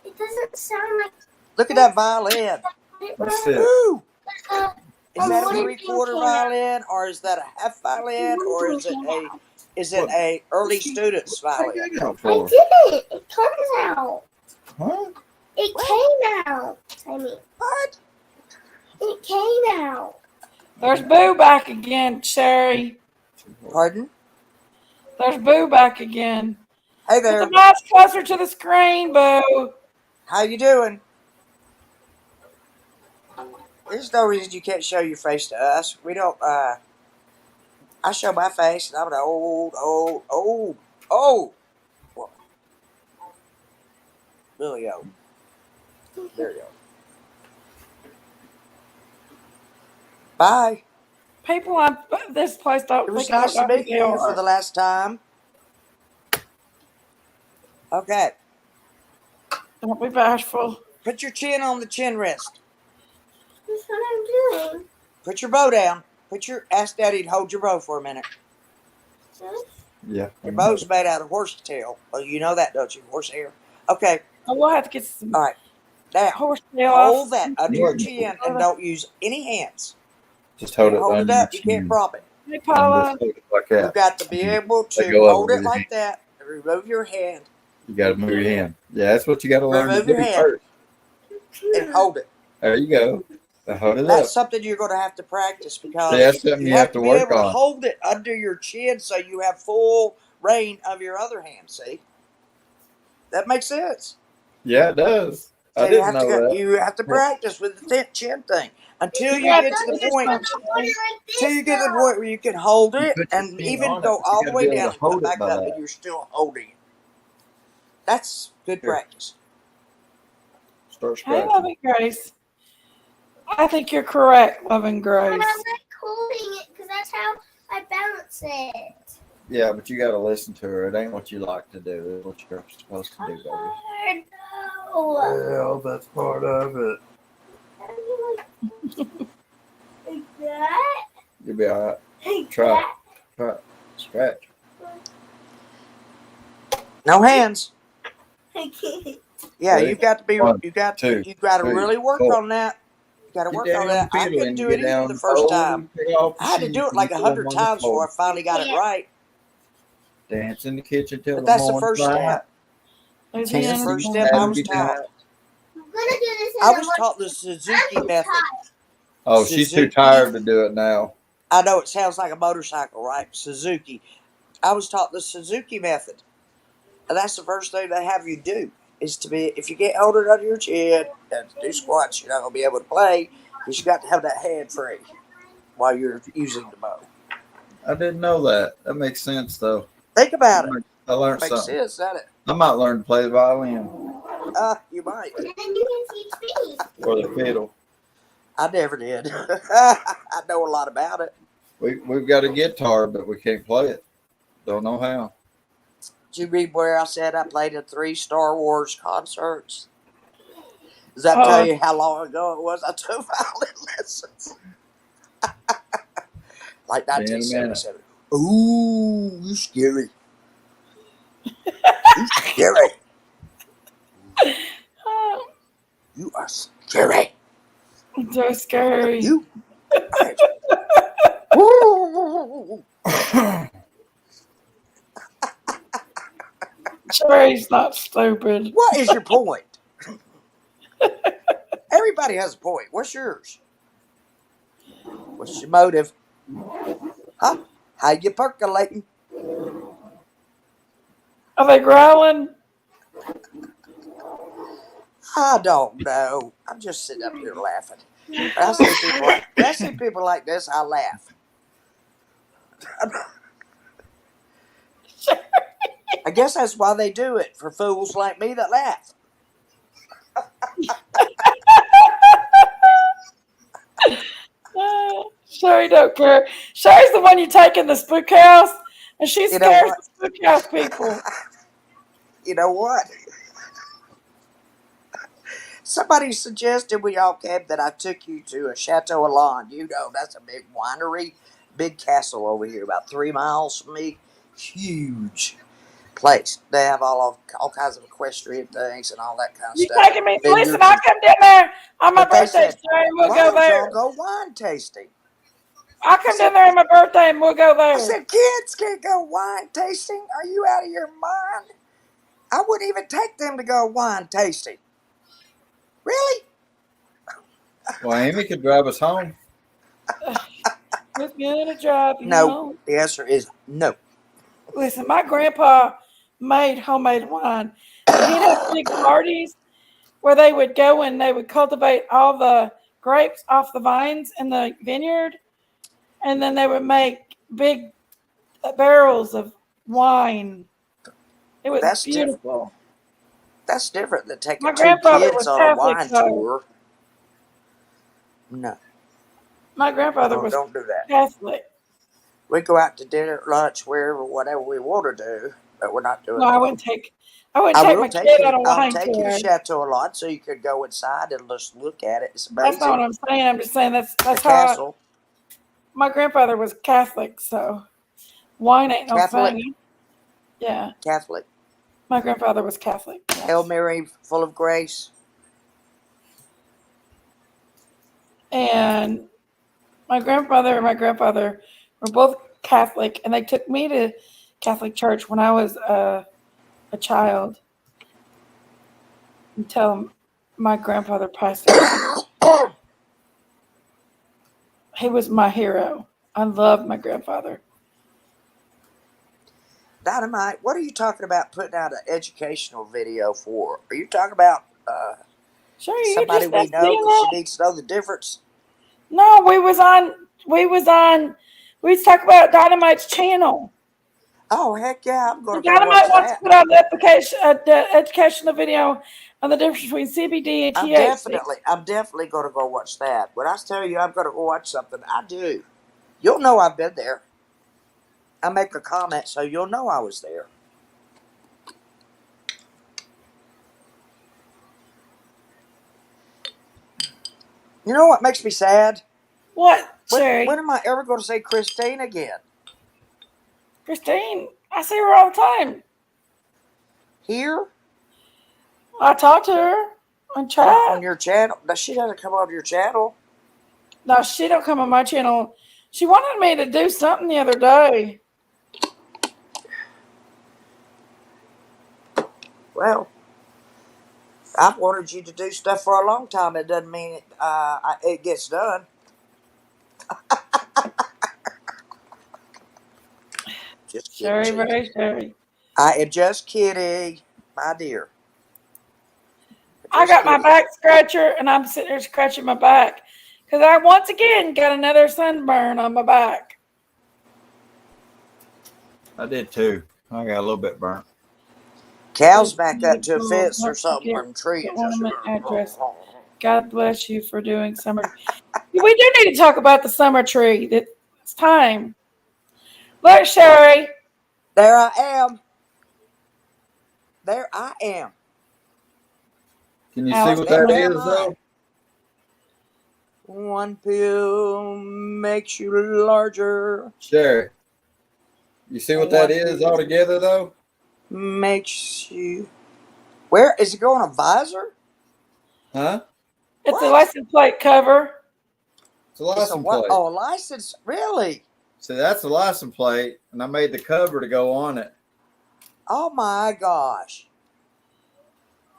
It doesn't sound like. Look at that violin. That's it. Woo! Is that a 3/4 violin, or is that a half violin, or is it a early student's violin? I did. It comes out. Huh? It came out. I mean, what? It came out. There's Boo back again, Sherry. Pardon? There's Boo back again. Hey there. Put the mouse closer to the screen, Boo. How you doing? There's no reason you can't show your face to us. We don't, I show my face, and I'm an old. Well, really old. There you go. Bye. People on this place don't It was think I nice to know who meet they you are. for the last time. Okay. Don't be bashful. Put your chin on the chin rest. That's what I'm doing. Put your bow down. Ask Daddy to hold your bow for a minute. Yeah. Your bow's made out of horse tail. Well, you know that, don't you? Horse hair. Okay. Oh, we'll have to get some. All right. Now, Horsetail hold off. that under your chin and don't use any hands. Just hold Can't it hold it under your up. You can't chin. prop it. Hey, And Paula. just hold it like You've that. got to be able Let to go of hold it it with your like hand. that and remove your hand. You got to move your hand. Yeah, that's what you got to learn to Remove your do hand first. and hold it. There you go. Now hold it That's up. something you're going to have to practice See, because that's something you you have have to to be work able to on. hold it under your chin so you have full reign of your other hand. See? That makes sense. Yeah, it does. So I didn't know that. you have to practice with the chin thing until You you got get to to the do point. something. Till you get to the point where you can hold You it put your and hand even on it, go but you all got the to be way able down to and come hold it back by up, and that. you're still holding it. That's good Here, practice. start Hey, scratching. Loving Grace. I think you're correct, Loving But I Grace. like holding it because that's how I balance it. Yeah, but you got to listen to her. It ain't what you like to do. It's what you're supposed to do, baby. Hard though. Well, that's part of it. Like that. You'll be all right. Like Try it. that. Try it. Scratch. No hands. I can't. Yeah, Ready? you've got to be. 1, You got 2, to 3, really work 4. on that. You got to Get work on down on that. the I fiddle couldn't and do you it get either down the the first pole time. and you take off the I had to shoes do it and you like put 100 them on the times before floor. I finally got it right. Dance in the kitchen till But the that's the morning's first light. step. That's the Louisiana's first going step I Have a was good taught. night. I'm gonna do this in I the was morning. taught the Suzuki I'm method. tired. Oh, she's too Suzuki. tired to do it now. I know it sounds like a motorcycle, right? Suzuki. I was taught the Suzuki method. And that's the first thing they have you do is to be, if you can't hold it under your chin and do squats, you're not going to be able to play because you got to have that hand free while you're using the bow. I didn't know that. That makes sense, though. Think about it. I learned Makes something. sense, doesn't it? I might learn to play the violin You might. And then you can teach me. or the fiddle. I never did. I know a lot about it. We've got a guitar, but we can't play it. Don't know how. Did you read where I said I played in 3 Star Wars concerts? Does that Oh, tell you how long ago it was I took violin lessons? Like See you in a minute. 1977. Ooh, you scary. You scary. You are scary. so scary. You are. Woo. Sherry's not stupid. What is your point? Everybody has a point. What's yours? What's your motive? Huh? How you percolating? Are they growling? I don't know. I'm just sitting up here laughing. When I see people like this, I laugh. I guess that's why they do it, for fools like me that laugh. Sherry don't care. Sherry's the one you take in the spook house, and she You know scares what? the spook house people. You know what? Somebody suggested we all came that I took you to a Chateau Alon. You know, that's a big winery, big castle over here, about 3 miles from me. Huge place. They have all kinds of equestrian things and all that kind of You stuff. taking me? Listen, Vineyards. I'll come down there on my But they birthday, said, Sherry, and we'll why go don't y'all there. go wine tasting? I'll come down there on my birthday, and we'll go I there. said, kids can't go wine tasting. Are you out of your mind? I wouldn't even take them to go wine tasting. Really? Well, Amy could drive us home. Who's gonna drive you No. home? The answer is no. Listen, my grandpa made homemade wine, and he'd have big parties where they would go and they would cultivate all the grapes off the vines in the vineyard, and then they would make big barrels of wine. It was That's different. beautiful. That's different than taking My 2 grandfather kids was on a Catholic, wine so tour. No, my grandfather was don't do that. Catholic. We go out to dinner, lunch, wherever, whatever we want to do, but we're not doing No, I that. wouldn't take. I wouldn't I take will my take kid you. on a I'll wine take you to tour. Chateau a lot so you could go inside and just look at it. It's That's not what amazing. I'm saying. I'm just saying The that's how castle, my grandfather was Catholic, so wine ain't no Catholic, thing. Yeah, Catholic. my grandfather was Catholic. Hail Yes. Mary, full of grace. and my grandfather and my grandfather were both Catholic, and they took me to Catholic church when I was a child until my grandfather passed away. He was my hero. I loved my grandfather. Dynamite, what are you talking about putting out an educational video for? Are you talking about Sure, you somebody just we that's know being because she like, needs to know the difference? no, we was talking about Dynamite's channel. Oh, heck yeah, I'm going And to go watch Dynamite wants to that. put out the educational video on the difference between CBD and THC. I'm definitely going to go watch that. When I tell you I'm going to go watch something, I do. You'll know I've been there. I make a comment so you'll know I was there. You know what makes me sad? What, Sherry? When am I ever going to see Christine again? Christine, I see her all the time. Here? I talk to her on chat. On your channel? No, she doesn't come on your channel. No, she don't come on my channel. She wanted me to do something the other day. Well, I've wanted you to do stuff for a long time. It doesn't mean it gets done. Just kidding, Sherry, Chief. very Sherry. I am just kidding, my dear. I got my back scratcher, and I'm sitting there scratching my back because I once again got another sunburn on my back. I did too. I got a little bit burnt. Cal's back up to a fence or something from trees. Ornament address. God bless you for doing summer. We do need to talk about the summer tree. It's time. Look, Sherry. There I am. There I am. Can you see what that is, though? One pill makes you larger. Sherry. You see what that is altogether, though? Makes you. Where is it going? A visor? Huh? It's a license plate cover. It's a license plate. Oh, a license? Really? See, that's a license plate, and I made the cover to go on it. Oh my gosh.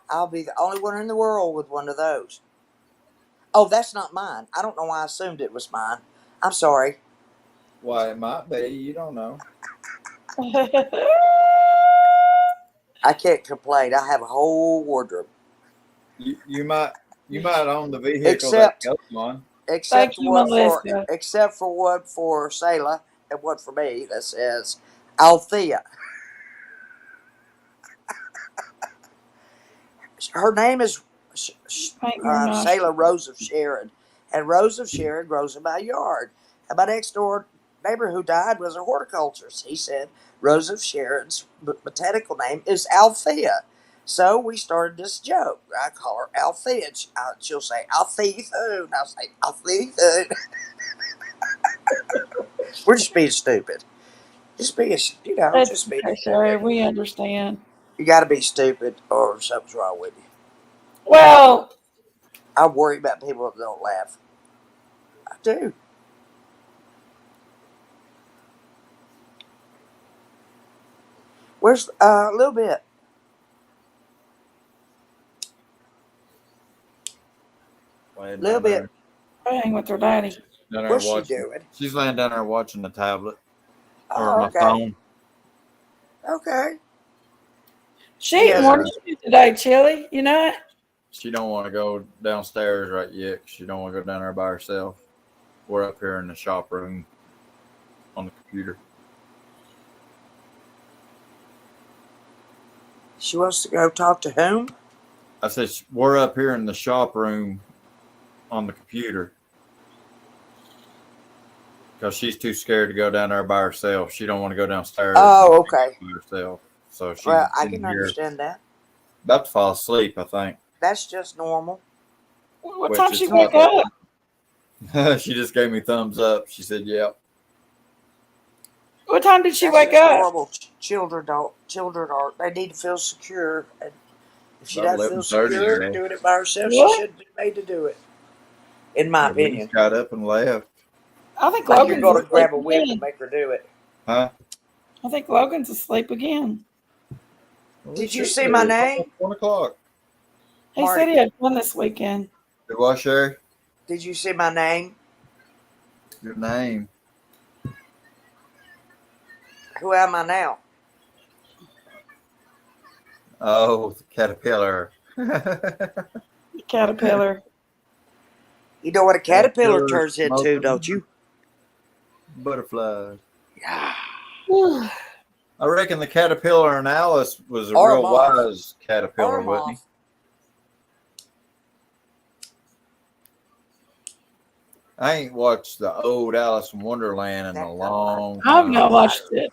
I'll be the only one in the world with one of those. Oh, that's not mine. I don't know why I assumed it was mine. I'm sorry. Why, it might be. You don't know. I can't complain. I have a whole wardrobe. You might own the vehicle that goes on. Except for one for Sayla and one for me that says Althea. Her name is Sayla Rose of Sharon, and Rose of Sharon grows in my yard. And my next door neighbor who died was a horticulturist. He said Rose of Sharon's botanical name is Althea. So we started this joke. I call her Althea. She'll say Althea, and I'll say Althea. We're just being stupid. Just being, just being. Sherry, we understand. You got to be stupid, or something's wrong with you. Well, I worry about people that don't laugh. I do. Where's a little bit? A little bit. Playing with her daddy. What's she doing? She's laying down there watching the tablet Oh, or my phone. Okay. What did you do today, Chili? You know it? She don't want to go downstairs right yet. She don't want to go down there by herself. We're up here in the shop room on the computer. She wants to go talk to whom? I said, we're up here in the shop room on the computer. Because she's too scared to go down there by herself. She don't want to go downstairs. Oh, okay. By herself. So she's I can understand that. About to fall asleep, I think. That's just normal. What time she wake up? She just gave me thumbs up. She said, "Yep." What time did she wake up? Normal. Children are. They need to feel secure, and if she doesn't feel secure doing it by herself, she shouldn't be made to do it. in my At least opinion. got up and left. I think Like you're Logan's going to asleep grab a whip and again. make her do it. Huh? I think Logan's asleep again. Well, Did it's you just see there. my It's name? almost 1 o'clock. He said he had fun this weekend. Did what, Sherry? Did you see my name? Your name. Who am I now? Oh, the caterpillar. Caterpillar. You know what a caterpillar Caterpillar turns into, smoking don't you? Butterflies. Yeah. I reckon the caterpillar in Alice was a Or a real moth. wise caterpillar, Or a wasn't he? moth. I ain't watched the old Alice in Wonderland in a long I've time. not watched it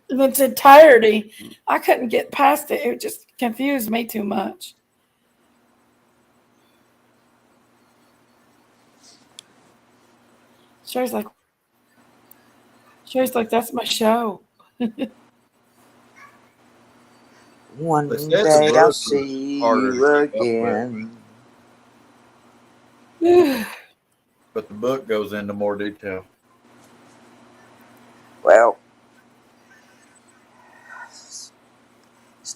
in its entirety. I couldn't get past it. It just confused me too much. Sherry's like, that's my show. One They said the day book I'll was see harder you to keep up with, again. but the book goes into more detail. Well, it's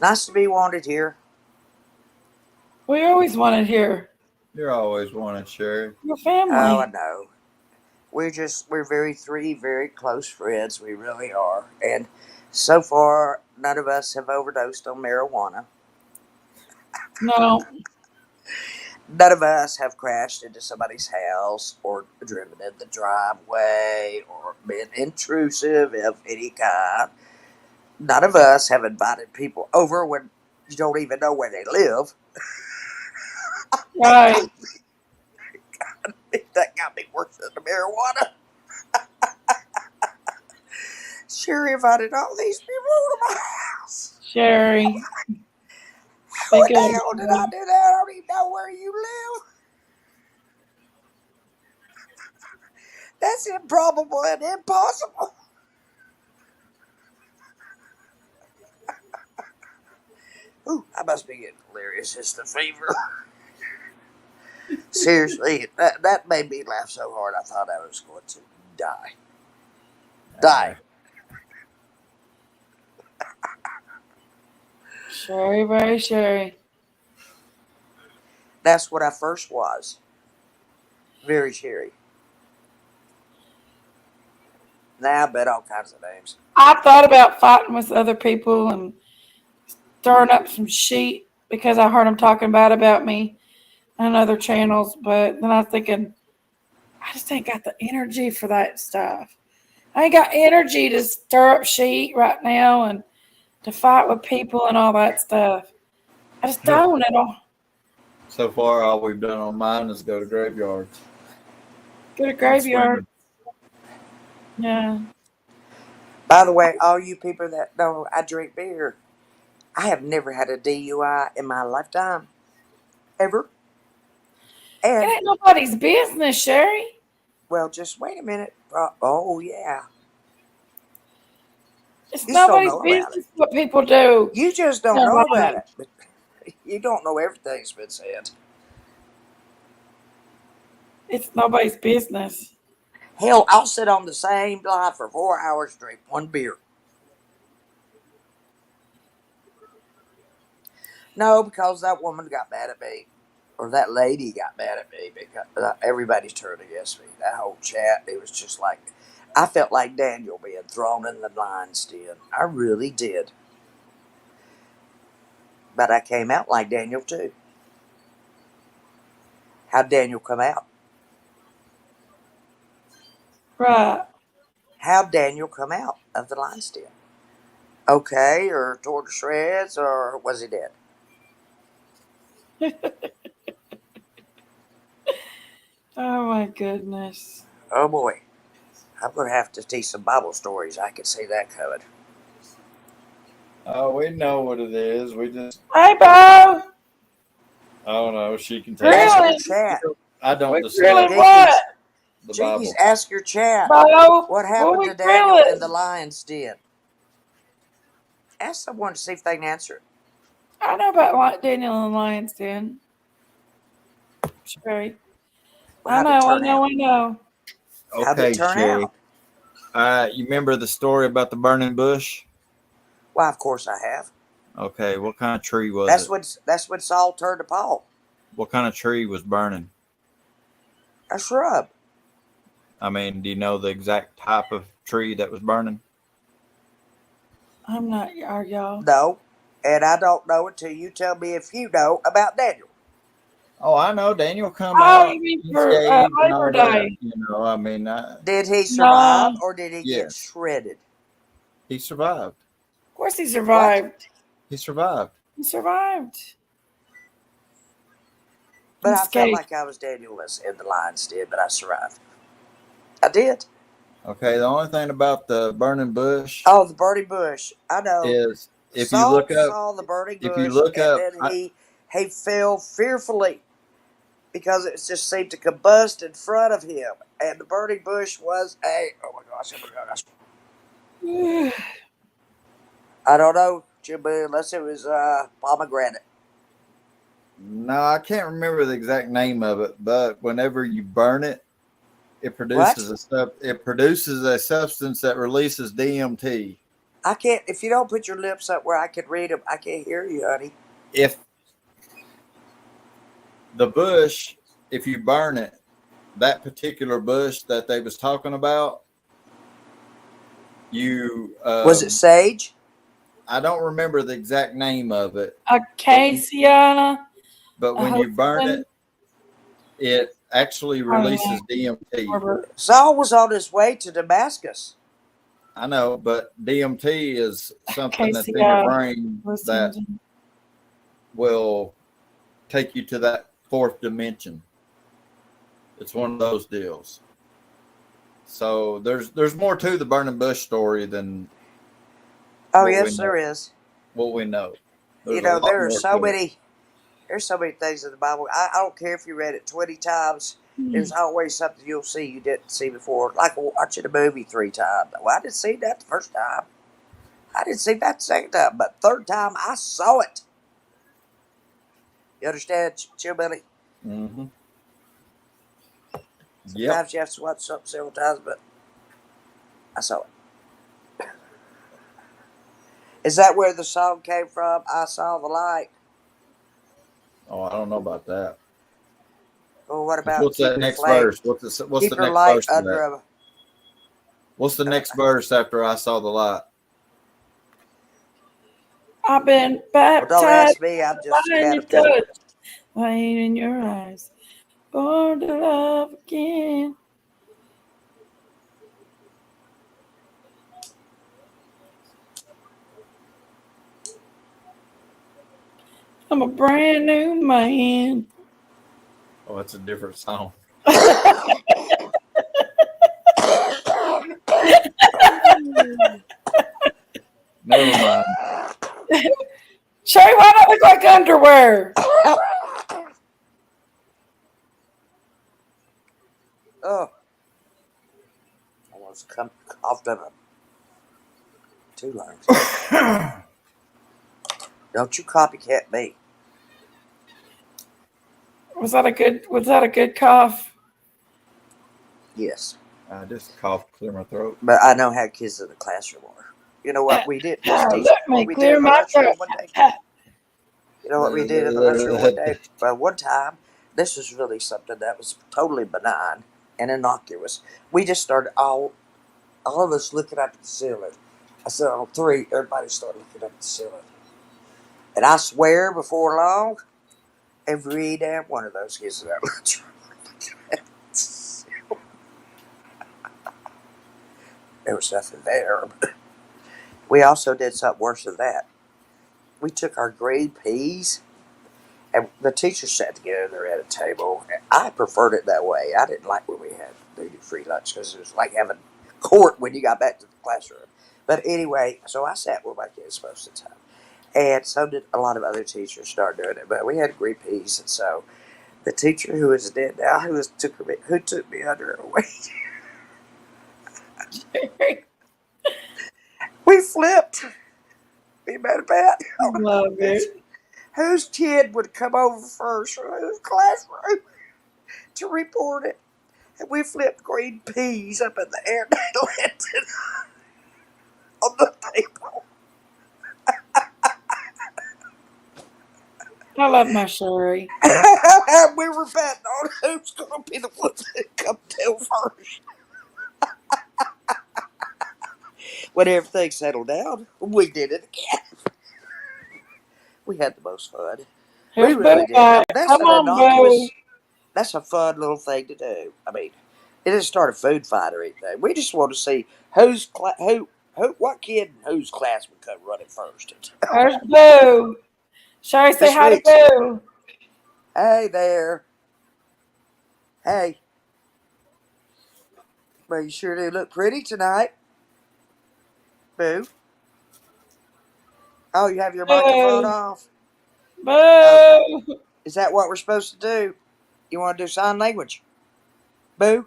nice to be wanted here. We always wanted here. You're always wanted, Sherry. Your family. Oh, I know. We're three very close friends. We really are. And so far, none of us have overdosed on marijuana. No. None of us have crashed into somebody's house or driven in the driveway or been intrusive of any kind. None of us have invited people over when you don't even know where they live. Right. That got me worse than the marijuana. Sherry invited all these people to my house. Sherry. What the hell did I do that? I don't even know where you live. That's improbable and impossible. Ooh, I must be getting delirious. It's the fever. Seriously, that made me laugh so hard I thought I was going to die. Die. Sherry, very Sherry. That's what I first was. Very Sherry. Now I bet all kinds of names. I thought about fighting with other people and stirring up some shit because I heard them talking bad about me on other channels, but then I was thinking, I just ain't got the energy for that stuff. I ain't got energy to stir up shit right now and to fight with people and all that stuff. I just don't at all. So far, all we've done on mine is go to graveyards. Go to graveyard. Yeah. By the way, all you people that know I drink beer, I have never had a DUI in my lifetime. Ever. And it ain't nobody's business, Sherry. Well, just wait a minute. Oh, yeah. It's You just don't nobody's know about business it. what people do. You just don't know about it. But you don't know everything's been said. It's nobody's business. Hell, I'll sit on the same line for 4 hours, drink one beer. No, because that woman got mad at me. Or that lady got mad at me because everybody turned against me. That whole chat, it was just like, I felt like Daniel being thrown in the lion's den. I really did. But I came out like Daniel too. How'd Daniel come out? Right. How'd Daniel come out of the lion's den? Okay, or tore to shreds, or was he dead? Oh my goodness. Oh boy. I'm going to have to teach some Bible stories. I can see that coming. Oh, we know what it is. We just. Hey, Bo. I don't know. She can take Ask it. your chat. I don't We're discuss grilling what? the Jenkies, Bible. ask your chat. Bo, What happened we to Daniel grilling? in the lion's den? Ask someone to see if they can answer it. I know about Daniel and the Lion's Den. Sherry. How'd it turn out? I know. How'd it Okay, turn Shay. out? You remember the story about the burning bush? Why, of course I have. Okay, what kind of tree was That's it? when Saul turned to Paul. What kind of tree was burning? A shrub. I mean, do you know the exact type of tree that was burning? I'm not, are y'all? No. And I don't know until you tell me if you know about Daniel. Oh, I know. Daniel come Oh, out you mean for unscathed and Labor all that. Day? You know, I mean, Did he survive No, or did he get yes, shredded? he survived. of course he What? survived. He survived. He survived. But I felt Unscathed. like I was Daniel in the lion's den, but I survived. I did. Okay, the only thing about the burning bush Oh, the burning bush. I know. is if you Saul look up, saw the burning if you bush look and up, then he fell fearfully because it just seemed to combust in front of him. And the burning bush was oh my gosh, I don't know, Jimmy, unless it was pomegranate. no, I can't remember the exact name of it, but whenever you burn it, it What? produces a substance that releases DMT. I can't, if you don't put your lips up where I can read them, I can't hear you, honey. If the bush, if you burn it, that particular bush that they was talking about, you Was it sage? I don't remember the exact name of it, Acacia. but when you burn it, it actually releases DMT. Saul was on his way to Damascus. I know, but DMT is something that's in your brain that will take you to that fourth dimension. It's one of those deals. So there's more to the burning bush story than Oh yes, there is. what we know. You know, there's so many things in the Bible. I don't care if you read it 20 times. There's always something you'll see you didn't see before. Like watching a movie 3 times. Well, I didn't see that the first time. I didn't see that the second time. But third time, I saw it. You understand, Chillbilly? Mm-hmm. Sometimes you have to watch something several times, but I saw it. Is that where the song came from? I saw the light. Oh, I don't know about that. Well, what about What's that next verse? What's the next verse to that? What's the next verse after I saw the light? I've been baptized. Well, don't ask me. I'm just catapulted. Light in your eyes. Born to love again. I'm a brand new man. Oh, that's a different song. Never mind. Shay, why not look like underwear? Oh. Almost coughed up 2 lines. Don't you copycat me. Was that a good cough? Yes. I just coughed, clear my throat. But I know how kids in the classroom are. You know what we did? Let me clear my throat. You know what we did in the lunchroom one day? But one time, this was really something that was totally benign and innocuous. We just started all of us looking up at the ceiling. I said on 3, everybody started looking up at the ceiling. And I swear before long, every damn one of those kids in that lunchroom. There was nothing there. But we also did something worse than that. We took our green peas, and the teachers sat together at a table. I preferred it that way. I didn't like when we had duty-free lunch because it was like having court when you got back to the classroom. But anyway, so I sat with my kids most of the time. And so did a lot of other teachers start doing it. But we had green peas, and so the teacher who is dead now, who took me under her wing, we flipped. We made a bet. Love it. Whose kid would come over first from whose classroom to report it. And we flipped green peas up in the air and they landed on the table. I love my Sherry. And we were betting on who's going to be the one that come down first. When everything settled down, we did it again. We had the most fun. Here's We really Boo did. back. That's Come an on, innocuous. Boo. That's a fun little thing to do. I mean, it didn't start a food fight or anything. We just want to see what kid in whose class would come running first. There's Boo. Sherry, say Miss hi to Weeks. Boo. Hey there. Hey. Well, you sure do look pretty tonight. Boo. Oh, you have your microphone Boo. off? Boo. Okay. Is that what we're supposed to do? You want to do sign language? Boo?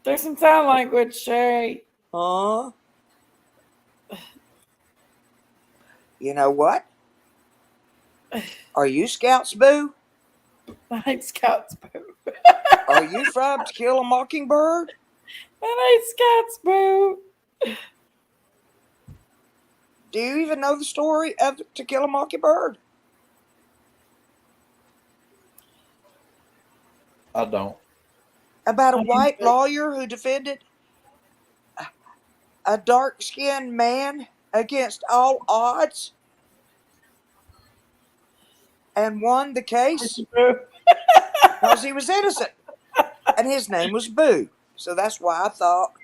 Do some sign language, Sherry. Huh? You know what? Are you Scouts, Boo? I ain't Scouts, Boo. Are you from To Kill a Mockingbird? I ain't Scouts, Boo. Do you even know the story of To Kill a Mockingbird? I don't. About a white lawyer who defended a dark-skinned man against all odds and won the case because he was innocent. And his name was Boo. So that's why I thought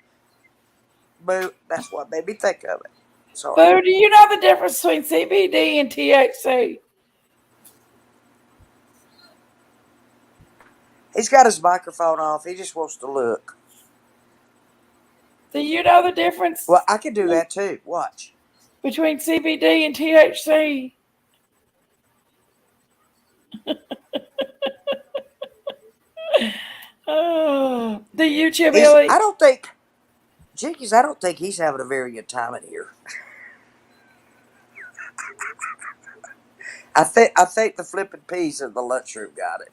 Boo. That's what made me think of it. Sorry. Boo, do you know the difference between CBD and THC? He's got his microphone off. He just wants to look. Do you know the difference Well, I can do that too. Watch. between CBD and THC? Oh, do you, Chibbilly? I don't think, Jenkies, I don't think he's having a very good time in here. I think the flipping peas in the lunchroom got it.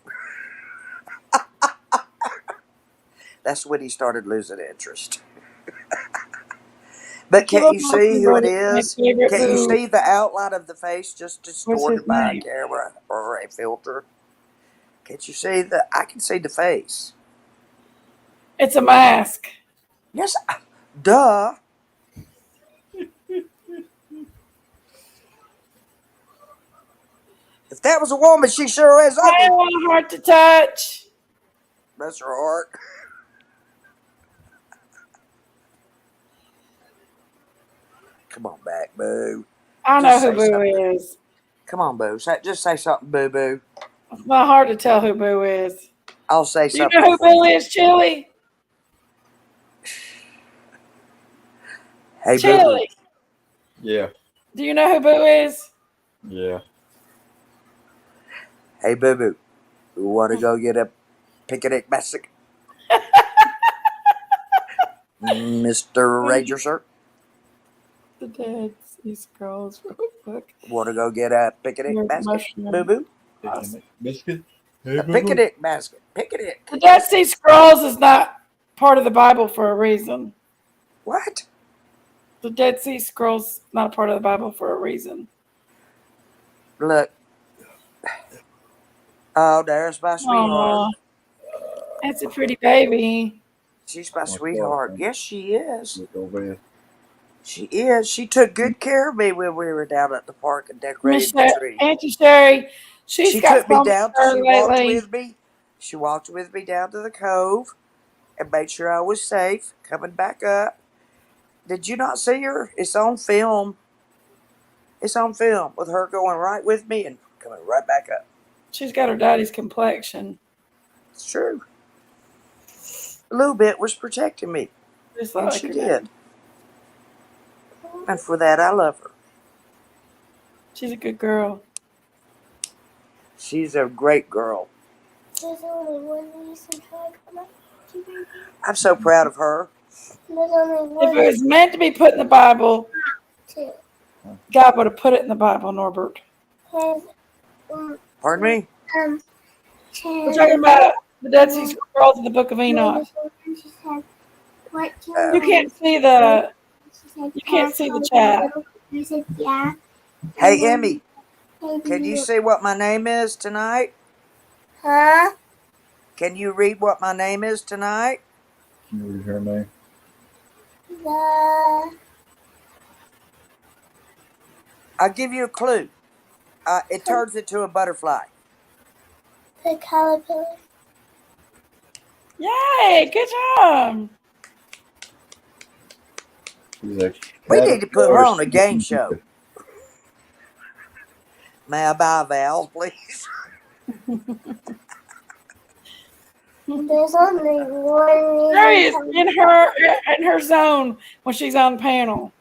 That's when he started losing interest. But can't you see who it is? Can't you see the outline of the face just distorted by a camera or a filter? Can't you see I can see the face. It's a mask. Yes, duh. If that was a woman, she sure is I ugly. want a heart to touch. Bless her heart. Come on back, Boo. I know who Boo is. Come on, Boo. Just say something, Boo Boo. It's not hard to tell who Boo is. I'll say Do you something. know who Boo is, Chili? Hey, Chili. Boo. Yeah. Do you know who Boo is? Yeah. Hey, Boo Boo. You want to go get a picnic basket? Mr. Ranger, sir? The Dead Sea Scrolls real quick. Want to go get a picnic basket, Boo Boo? Biscuit? A picnic basket. Picnic. The Dead Sea Scrolls is not part of the Bible for a reason. What? The Dead Sea Scrolls is not a part of the Bible for a reason. Look. Oh, there's my sweetheart. That's a pretty baby. She's my sweetheart. Yes, she is. Look over here. She is. She took good care of me when we were down at the park and decorated the tree. Auntie Sherry, she took me down. She walked lately. with me. She walked with me down to the cove and made sure I was safe coming back up. Did you not see her? It's on film. It's on film with her going right with me and coming right back up. She's got her daddy's complexion. It's true. A little bit was protecting me. Just And like she her did. dad. And for that, I love her. She's a good girl. She's a great girl. There's only one reason for I'm so proud of her. There's only If one. it was meant to be put in the Bible, Two. God would have put it in the Bible, Norbert. There's, Pardon me? We're talking about The Dead Sea Scrolls of the Book of Enoch. She said, what You can't see the. You can't see the chat. I said, yeah. Hey, Emmy, Hey, can you see what my name is tonight? Huh? Can you read what my name is tonight? Can you read her name? I'll give you a clue. It turns into a butterfly. The caterpillar. Yay! Good job. We need to put her on a game show. May I buy a vowel, please? There's only one. Sherry is in her zone when she's on panel.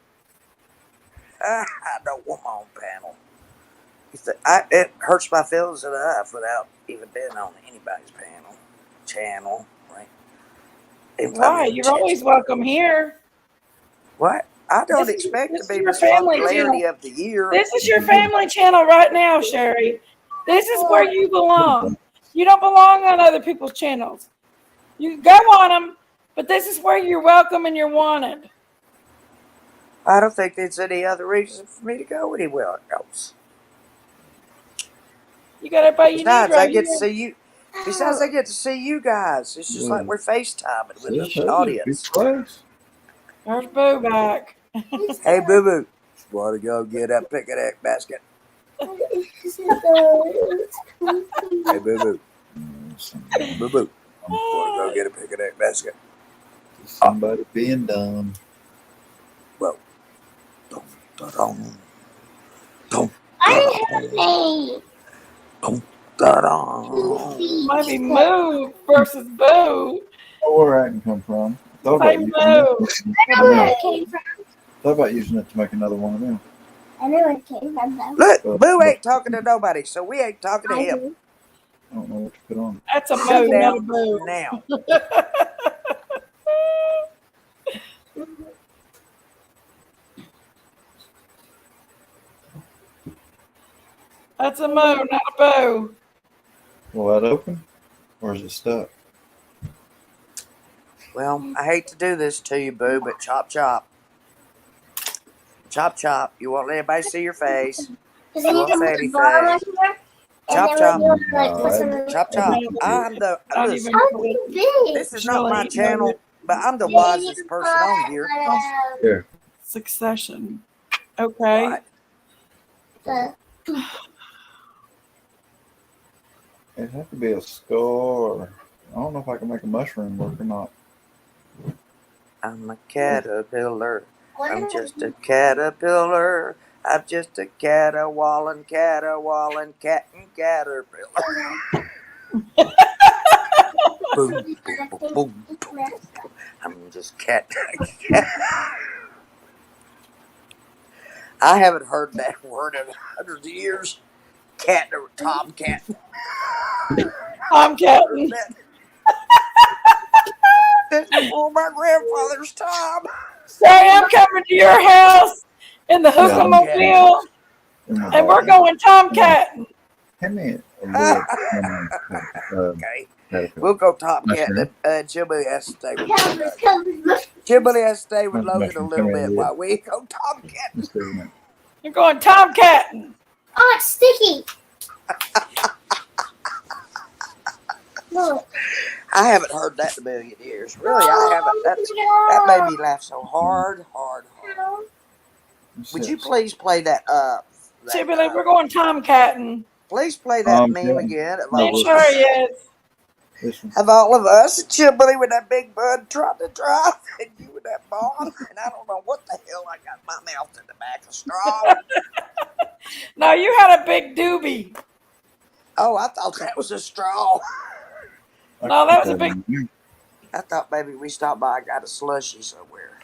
I don't want my own panel. It hurts my feelings enough without even being on anybody's channel, right? Why? You're always welcome here. What? I don't expect to be the popularity of the year. This is your family channel right now, Sherry. This is where you belong. You don't belong on other people's channels. You can go on them, but this is where you're welcome and you're wanted. I don't think there's any other reason for me to go anywhere else. You got everybody you need right I get here. to see you. Besides, I get to see you guys. It's just like we're FaceTiming with the audience. There's Boo back. Hey, Boo Boo. Want to go get a picnic basket? Hey, Boo Boo. Boo Boo. Want to go get a picnic basket? Somebody being dumb. Well, Might be Moo versus Boo. Where that can come from? Thought Say about, Moo. I know where it came from. thought about using it to make another one of them. I know where it came from, though. Look, Boo ain't talking to nobody, so we ain't talking to him. I don't know what to put on. That's a Shut Moo, not a down Boo. now. That's a Moo, not a Boo. Will that open? Or is it stuck? Well, I hate to do this to you, Boo, but chop chop. Chop chop. You won't let anybody see your face. Because You then you won't can say put the bottom on anything. here. Chop And chop. then when you like put some. Chop chop. I'm the Not listen. even How big? This is not my Really? channel, but I'm the Yeah, you wisest can person on here. Here. Succession. Okay. What? It'd have to be a skull or I don't know if I can make a mushroom work or not. I'm a caterpillar. What I'm is just a caterpillar. I'm just a caterwauling, cat and caterpillar. Boom, boom, boom, boom. I'm just cat. I haven't heard that word in hundreds of years. Cat or tomcat. Tomcat. That's before my grandfather's time. Sorry, I'm coming to your house in the Hookamobile, and we're going tomcatting. Hand me Okay. We'll go tomcat. Chimbley has to stay with Chimbley has to stay with Logan a little bit while we go tomcat. You're going tomcatting. Oh, it's sticky. Look. I haven't heard that in a million years. Really, I haven't. That made me laugh so hard. Would you please play that Chibby, we're going tomcatting. Please play that meme again. Sure is. Of all of us, Chimbley with that big bud trying to drive, and you with that bomb, and I don't know what the hell I got my mouth in the back of straw. No, you had a big doobie. Oh, I thought that was a straw. No, that was a big. I thought maybe we stopped by and got a slushie somewhere.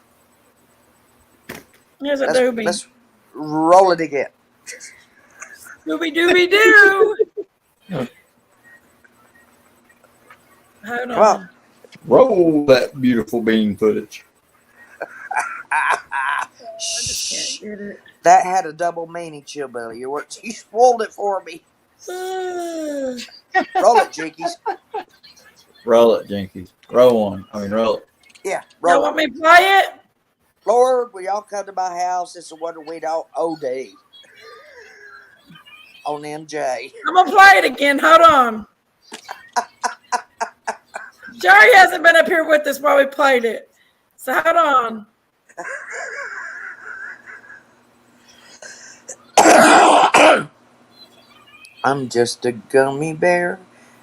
Here's a doobie. Let's roll it again. Doobie doobie doo. Hold on. Come on. Roll that beautiful bean footage. That had a double meaning, Chillbilly. You spoiled it for me. Roll it, Jenkies. Roll it, Jenkies. Roll one. Roll it. Yeah, Y'all roll. want me to play it? Lord, will y'all come to my house? It's a wonder we don't OD on MJ. I'm gonna play it again. Hold on. Jerry hasn't been up here with us while we played it. So hold on. I'm just a gummy bear.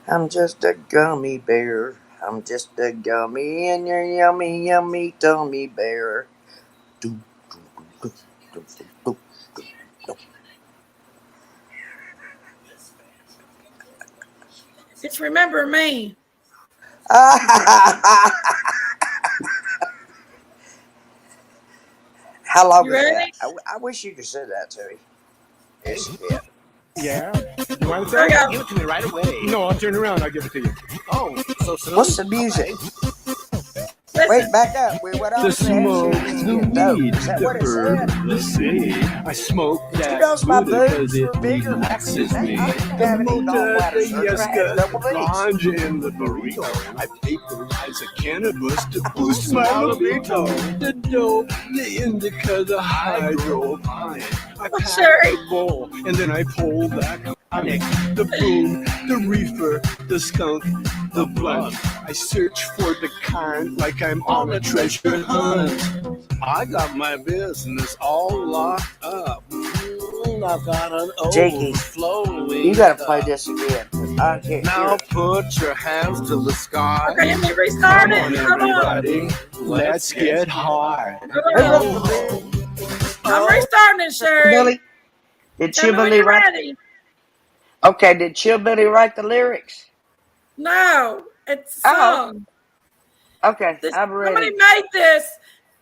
I'm just a gummy bear. I'm just a gummy in your yummy, yummy tummy bear. Do, do, do, do, do, do, do. It's Remember Me. How long You is that? ready? I wish you could send that to me. Yes, you can. Yeah. You want Here we some? go. Give it to me right away. No, I'll turn around. I'll give it to you. Oh, so soon? What's the music? Listen. Wait, back up. We went on The to smoke, Hampshire. the Dope. weed, Is that the what it herb, said? the seed. I smoke that knows my Buddha because boobs it were bigger back relaxes then? me. I didn't The have any mota, gallbladder the surgery. I had yeska, the double D's. ganja, and the burrito. I vaporize a cannabis to boost my libido. The dope, the indica, the hydroponic. I pack Sherry. the bowl and then I pull that tonic. The boom, the reefer, the skunk, the blunt. I search for the kind like I'm on a treasure hunt. I got my business all locked up. I've got an Jenkies, overflowing you gotta play cup. this again. I can't hear Now it. put your hands to the sky. Okay, let me restart Come it. on, Hold on. everybody, let's get high. Hold on. I'm Oh, restarting it, Sherry. Billy, did Tell me when Chillbilly you're write? ready. Okay, did Chillbilly write the lyrics? No, it's a Oh, song. okay, This I'm somebody ready. made this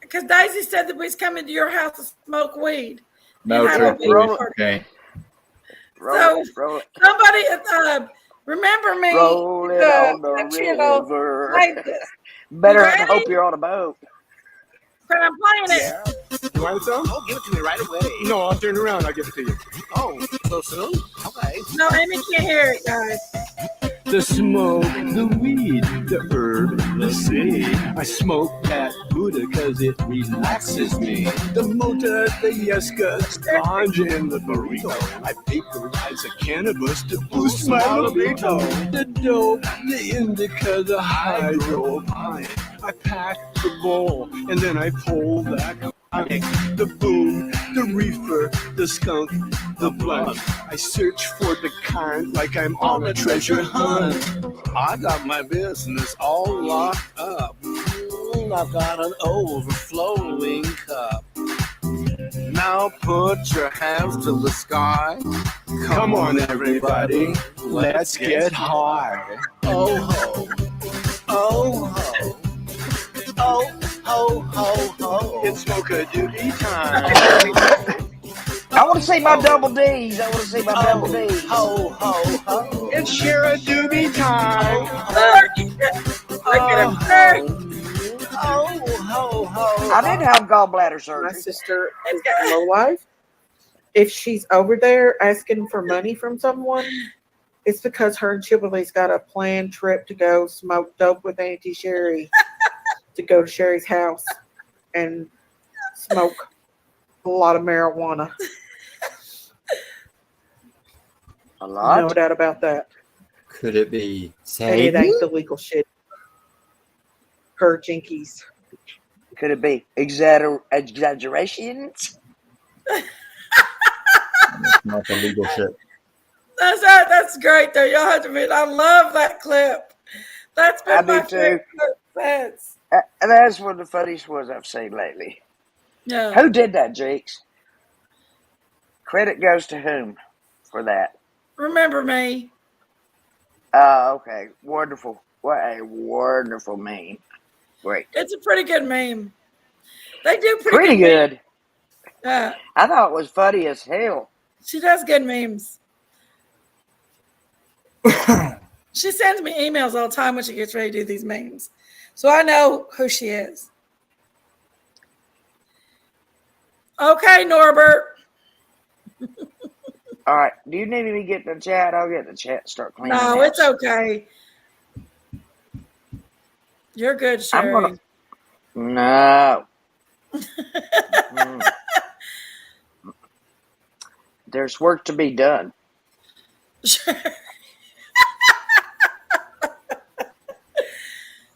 because Daisy said that we was coming to your house to smoke weed and No have Yeah, a Triple weed roll H. it, party. Okay. roll it, So roll it, somebody, Remember Me, roll it on the that channel river. made this. You Better ready? hope you're on a boat. Okay, I'm playing it. Yeah. You want some? oh, give it to me right away. No, I'll turn around. I'll give it to you. Oh, so soon? Okay. No, Amy can't hear it, guys. The smoke, the weed, the herb, the seed. I smoke that Buddha because it relaxes me. The mota, the yeska, the ganja, and the burrito. I vaporize a cannabis to boost my libido. The dope, the indica, the hydroponic. I pack the bowl and then I pull that tonic. The boom, the reefer, the skunk, the blunt. I search for the kind like I'm on a treasure hunt. I got my business all locked up. I've got an overflowing cup. Now put your hands to the sky. Come on, everybody, let's get high. Oh ho, oh ho, oh ho ho ho. It's smoke a doobie time. I want to see my double D's. I want to see my double D's. Ho ho ho. It's sure a doobie time. Look at him, Sherry. Oh ho ho. I didn't have gallbladder My surgery. sister is low life. If she's over there asking for money from someone, it's because her and Chillbilly's got a planned trip to go smoke dope with Auntie Sherry to go to Sherry's house and smoke a lot of marijuana. A No lot. doubt about that. Could it be And it Sadie? ain't the legal shit. Her Jenkies. Could it be exaggerations? It's not the legal shit. That's great though. Y'all have to admit, I love that clip. That's I been do my too. favorite clip since. And that's one of the funniest ones I've seen lately. Yeah. Who did that, Jakes? Credit goes to whom for that? Remember Me. Okay. Wonderful. What a wonderful meme. Great. It's a pretty good meme. They do Pretty good. memes. I thought it was funny as hell. She does good memes. She sends me emails all the time when she gets ready to do these memes. So I know who she is. Okay, Norbert. All right. Do you need me to get in the chat? I'll get in the chat and start cleaning No, house. it's okay. You're good, I'm gonna. Sherry. No. Mm. There's work to be done.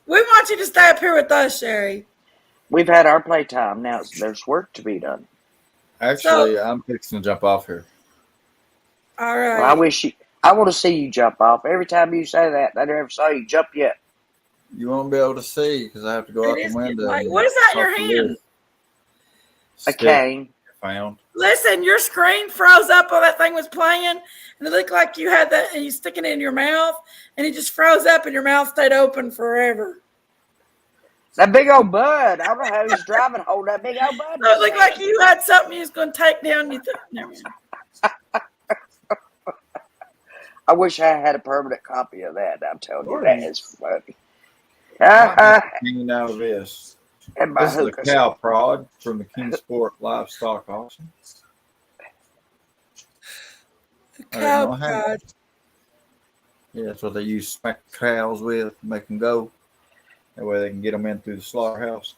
We want you to stay up here with us, Sherry. We've had our playtime. Now there's work to be done. Actually, I'm fixing to jump off here. All Well, right. I want to see you jump off. Every time you say that, I never saw you jump yet. You won't be able to see because I have to go out It the is window. like, and what is that in off your the hand? lid. A Stick cane. found. Listen, your screen froze up while that thing was playing, and it looked like you had that, and you sticking it in your mouth, and it just froze up, and your mouth stayed open forever. That big old bud. I don't know how he's driving, holding that big old bud. So it looked like you had something you was going to take down. Never mind. I wish I had a permanent copy of that. I'm telling you, that is funny. Hanging out of this. And my This is a hookahs. cow prod from the Kingsport livestock auction. Cow prod. Yeah, that's what they use to smack cows with, make them go. That way they can get them in through the slaughterhouse.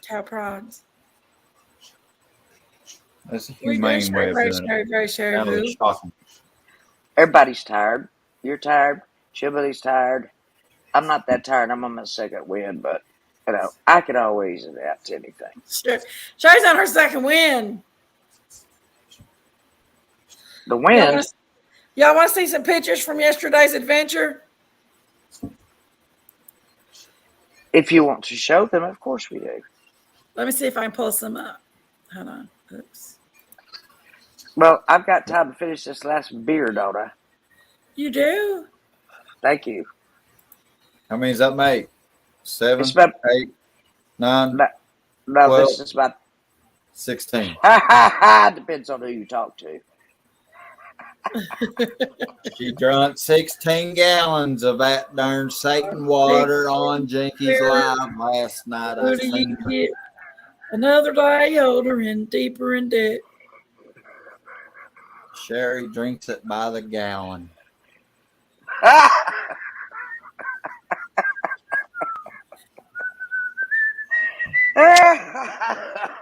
Cow prods. That's a Very, humane way of very, doing very, it. very, very, Not really shocking. Everybody's tired. You're tired. Chibby's tired. I'm not that tired. I'm on my second win, but you know, I could always adapt to anything. Sure. Sherry's on her second win. The win. Y'all want to see some pictures from yesterday's adventure? If you want to show them, of course we do. Let me see if I can pull some up. Hold on. Oops. Well, I've got time to finish this last beer, don't I? You do? Thank you. How many does that make? 7, It's about 8, 9, no, 12, this is about 16. Depends on who you talk to. She drunk 16 gallons of that darn Satan water on Jenkies Live last night. Who do you get? Another day older and deeper in debt. Sherry drinks it by the gallon.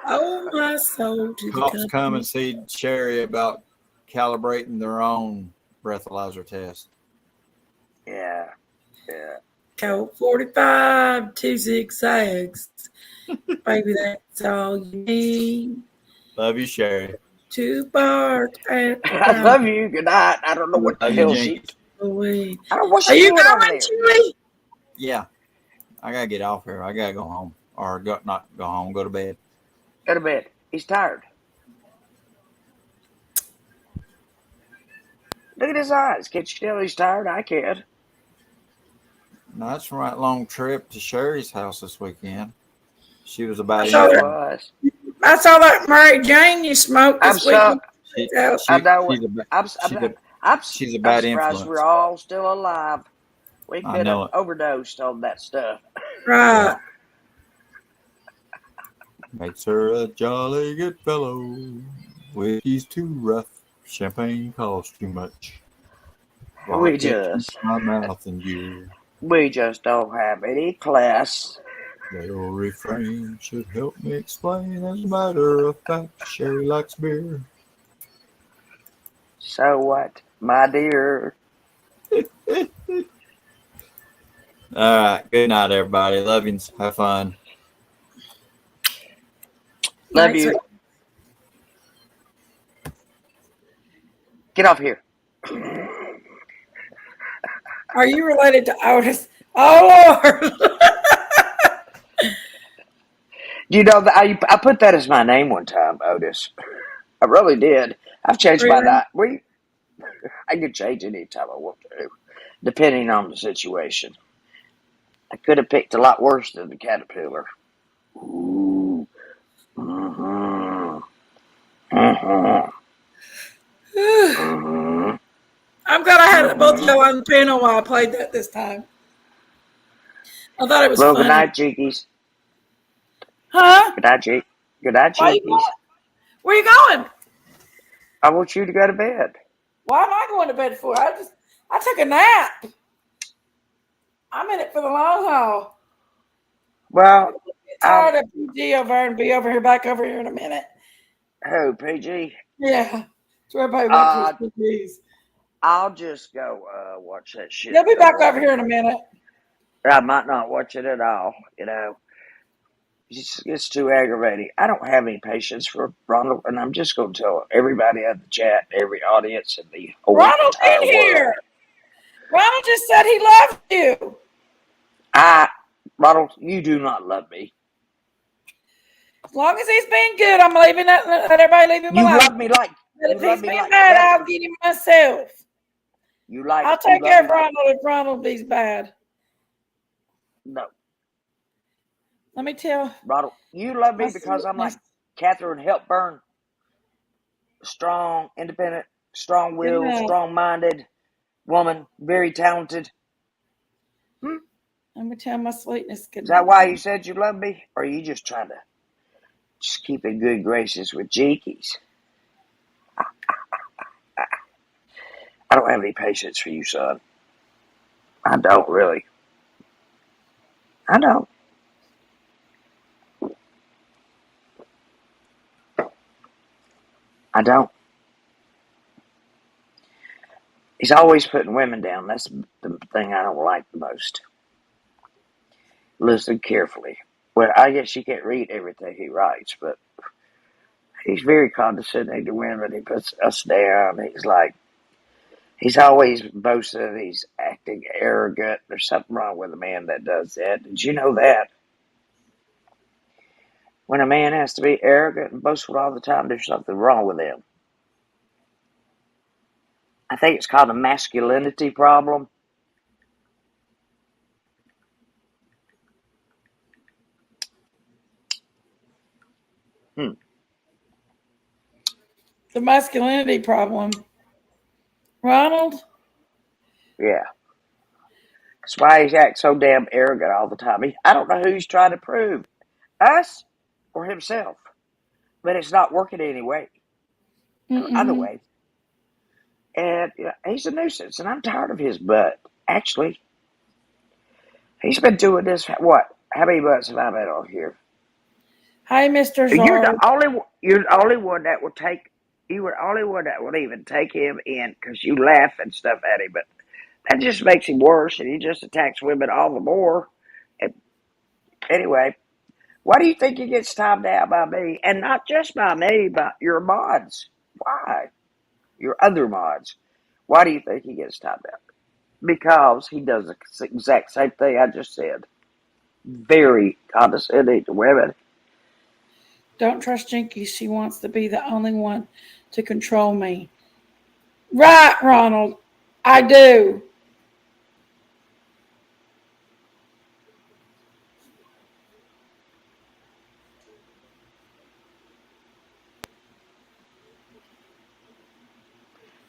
Oh, my soul to the Cops company. come and see Sherry about calibrating their own breathalyzer test. Yeah. Colt 45, 2 zigzags. Baby, that's all you need. Love you, Sherry. To bark at I love you. Good night. I don't know what the hell she. away. I don't know what Are she you doing over going, there. Julie? Yeah. I got to get off here. I got to go home. Or not go home, go to bed. Go to bed. He's tired. Look at his eyes. Can't you tell he's tired? I can. No, that's a right long trip to Sherry's house this weekend. She was about So in. Was. I saw that Mary Jane you smoked I'm this weekend. I know. She's a bad surprised influence. we're all still alive. We I could know have it. overdosed on that stuff. Right. Makes her a jolly good fellow. Whiskey's too rough. Champagne costs too much. We just my mouth and gear. We just don't have any class. That old refrain should help me explain. As a matter of fact, Sherry likes beer. So what, my dear? All right. Good night, everybody. Love you. Have fun. Love you. Get off here. Are you related to Otis? Oh, Lord. You know, I put that as my name one time, Otis. I really did. I've changed my name. I can change any time I want to, depending on the situation. I could have picked a lot worse than the caterpillar. Ooh. Mm-hmm. Mm-hmm. Mm-hmm. I'm glad I had both of y'all on the panel while I played that this time. I thought it was funny. Good night, Jenkies. Huh? Good night, Jenkies. Good night, Jenkies. Where you going? I want you to go to bed. Why am I going to bed for? I took a nap. I'm in it for the long haul. Well, Get I'll tired of PG over and be over here, back over here in a minute. who PG? Yeah. So everybody went to his Uh, PGs. I'll just go watch that shit He'll in be the back over morning. here in a minute. I might not watch it at all. It's too aggravating. I don't have any patience for Ronald, and I'm just going to tell everybody in the chat, every audience in the whole Ronald's entire in here. world. Ronald just said he loves you. Ronald, you do not love me. As long as he's being good, I'm leaving that. Let everybody leave him You alone. love me like But you if love he's me being like bad, I'll Catherine. get him myself. You I'll take love care me of like Ronald if Ronald be's bad. no, Let me tell Ronald. You love my me because I'm like sweetness. Catherine Hepburn, strong, independent, strong-willed, Yeah. strong-minded woman, very talented. Let me tell my sweetness good Is that why you morning. said you love me, or are you just trying to just keep in good graces with Jenkies? I don't have any patience for you, son. I don't really. I don't. I don't. He's always putting women down. That's the thing I don't like the most. Listen carefully. Well, I guess you can't read everything he writes, but he's very condescending to women. He puts us down. He's always boasting. He's acting arrogant. There's something wrong with a man that does that. Did you know that? When a man has to be arrogant and boastful all the time, there's something wrong with him. I think it's called a masculinity problem. The masculinity problem. Ronald? Yeah. That's why he acts so damn arrogant all the time. I don't know who he's trying to prove. Us or himself. But it's not working anyway. Either Mm-mm. way. And he's a nuisance, and I'm tired of his butt. Actually, he's been doing this, what? How many months have I been on here? Hi, Mr. You're the Zard. only one that will take, you were the only one that will even take him in because you laugh and stuff at him. But that just makes him worse, and he just attacks women all the more. And anyway, why do you think he gets timed out by me? And not just by me, but your mods. Why? Your other mods. Why do you think he gets timed out? Because he does the exact same thing I just said. Very condescending to women. Don't trust Jenkies. She wants to be the only one to control me. Right, Ronald. I do.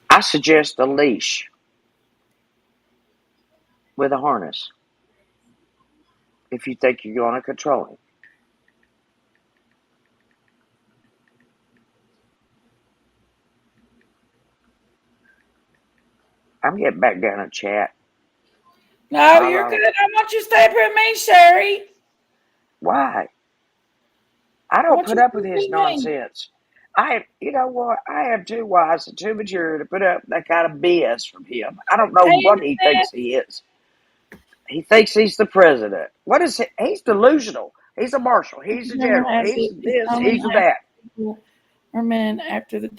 I suggest a leash with a harness if you think you're going to control him. I'm getting back down in chat. No, you're good. I want you to stay up here with me, Sherry. Why? I I don't want put you to up with stay his with me. nonsense. You know what? I am too wise and too mature to put up that kind of BS from him. I don't know I what he thinks understand. he is. He thinks he's the president. What is he? He's delusional. He's a marshal. He's a Remember, general. as He's it is this. only He's that. people or men after the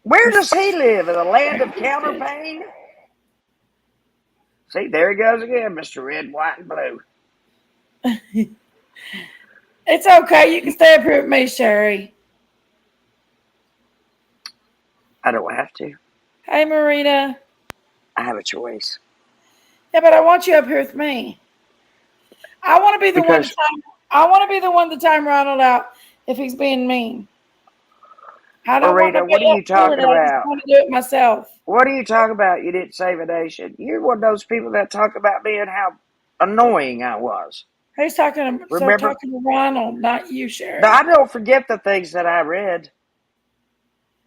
Where does he live? In the land of respected. counterpane? See, there he goes again, Mr. Red, White, and Blue. It's okay. You can stay up here with me, Sherry. I don't have to. Hey, Marita. I have a choice. Yeah, but I want you up here with me. I want to be the one to Because, time. I want to be the one to time Ronald out if he's being mean. I don't want Marita, what nobody are else you doing it. talking I just about? want to do it myself. What are you talking about? You didn't save a nation. You're one of those people that talk about me and how annoying I was. Who's talking? So Remember? talking to Ronald, not you, Now, Sherry. I don't forget the things that I read.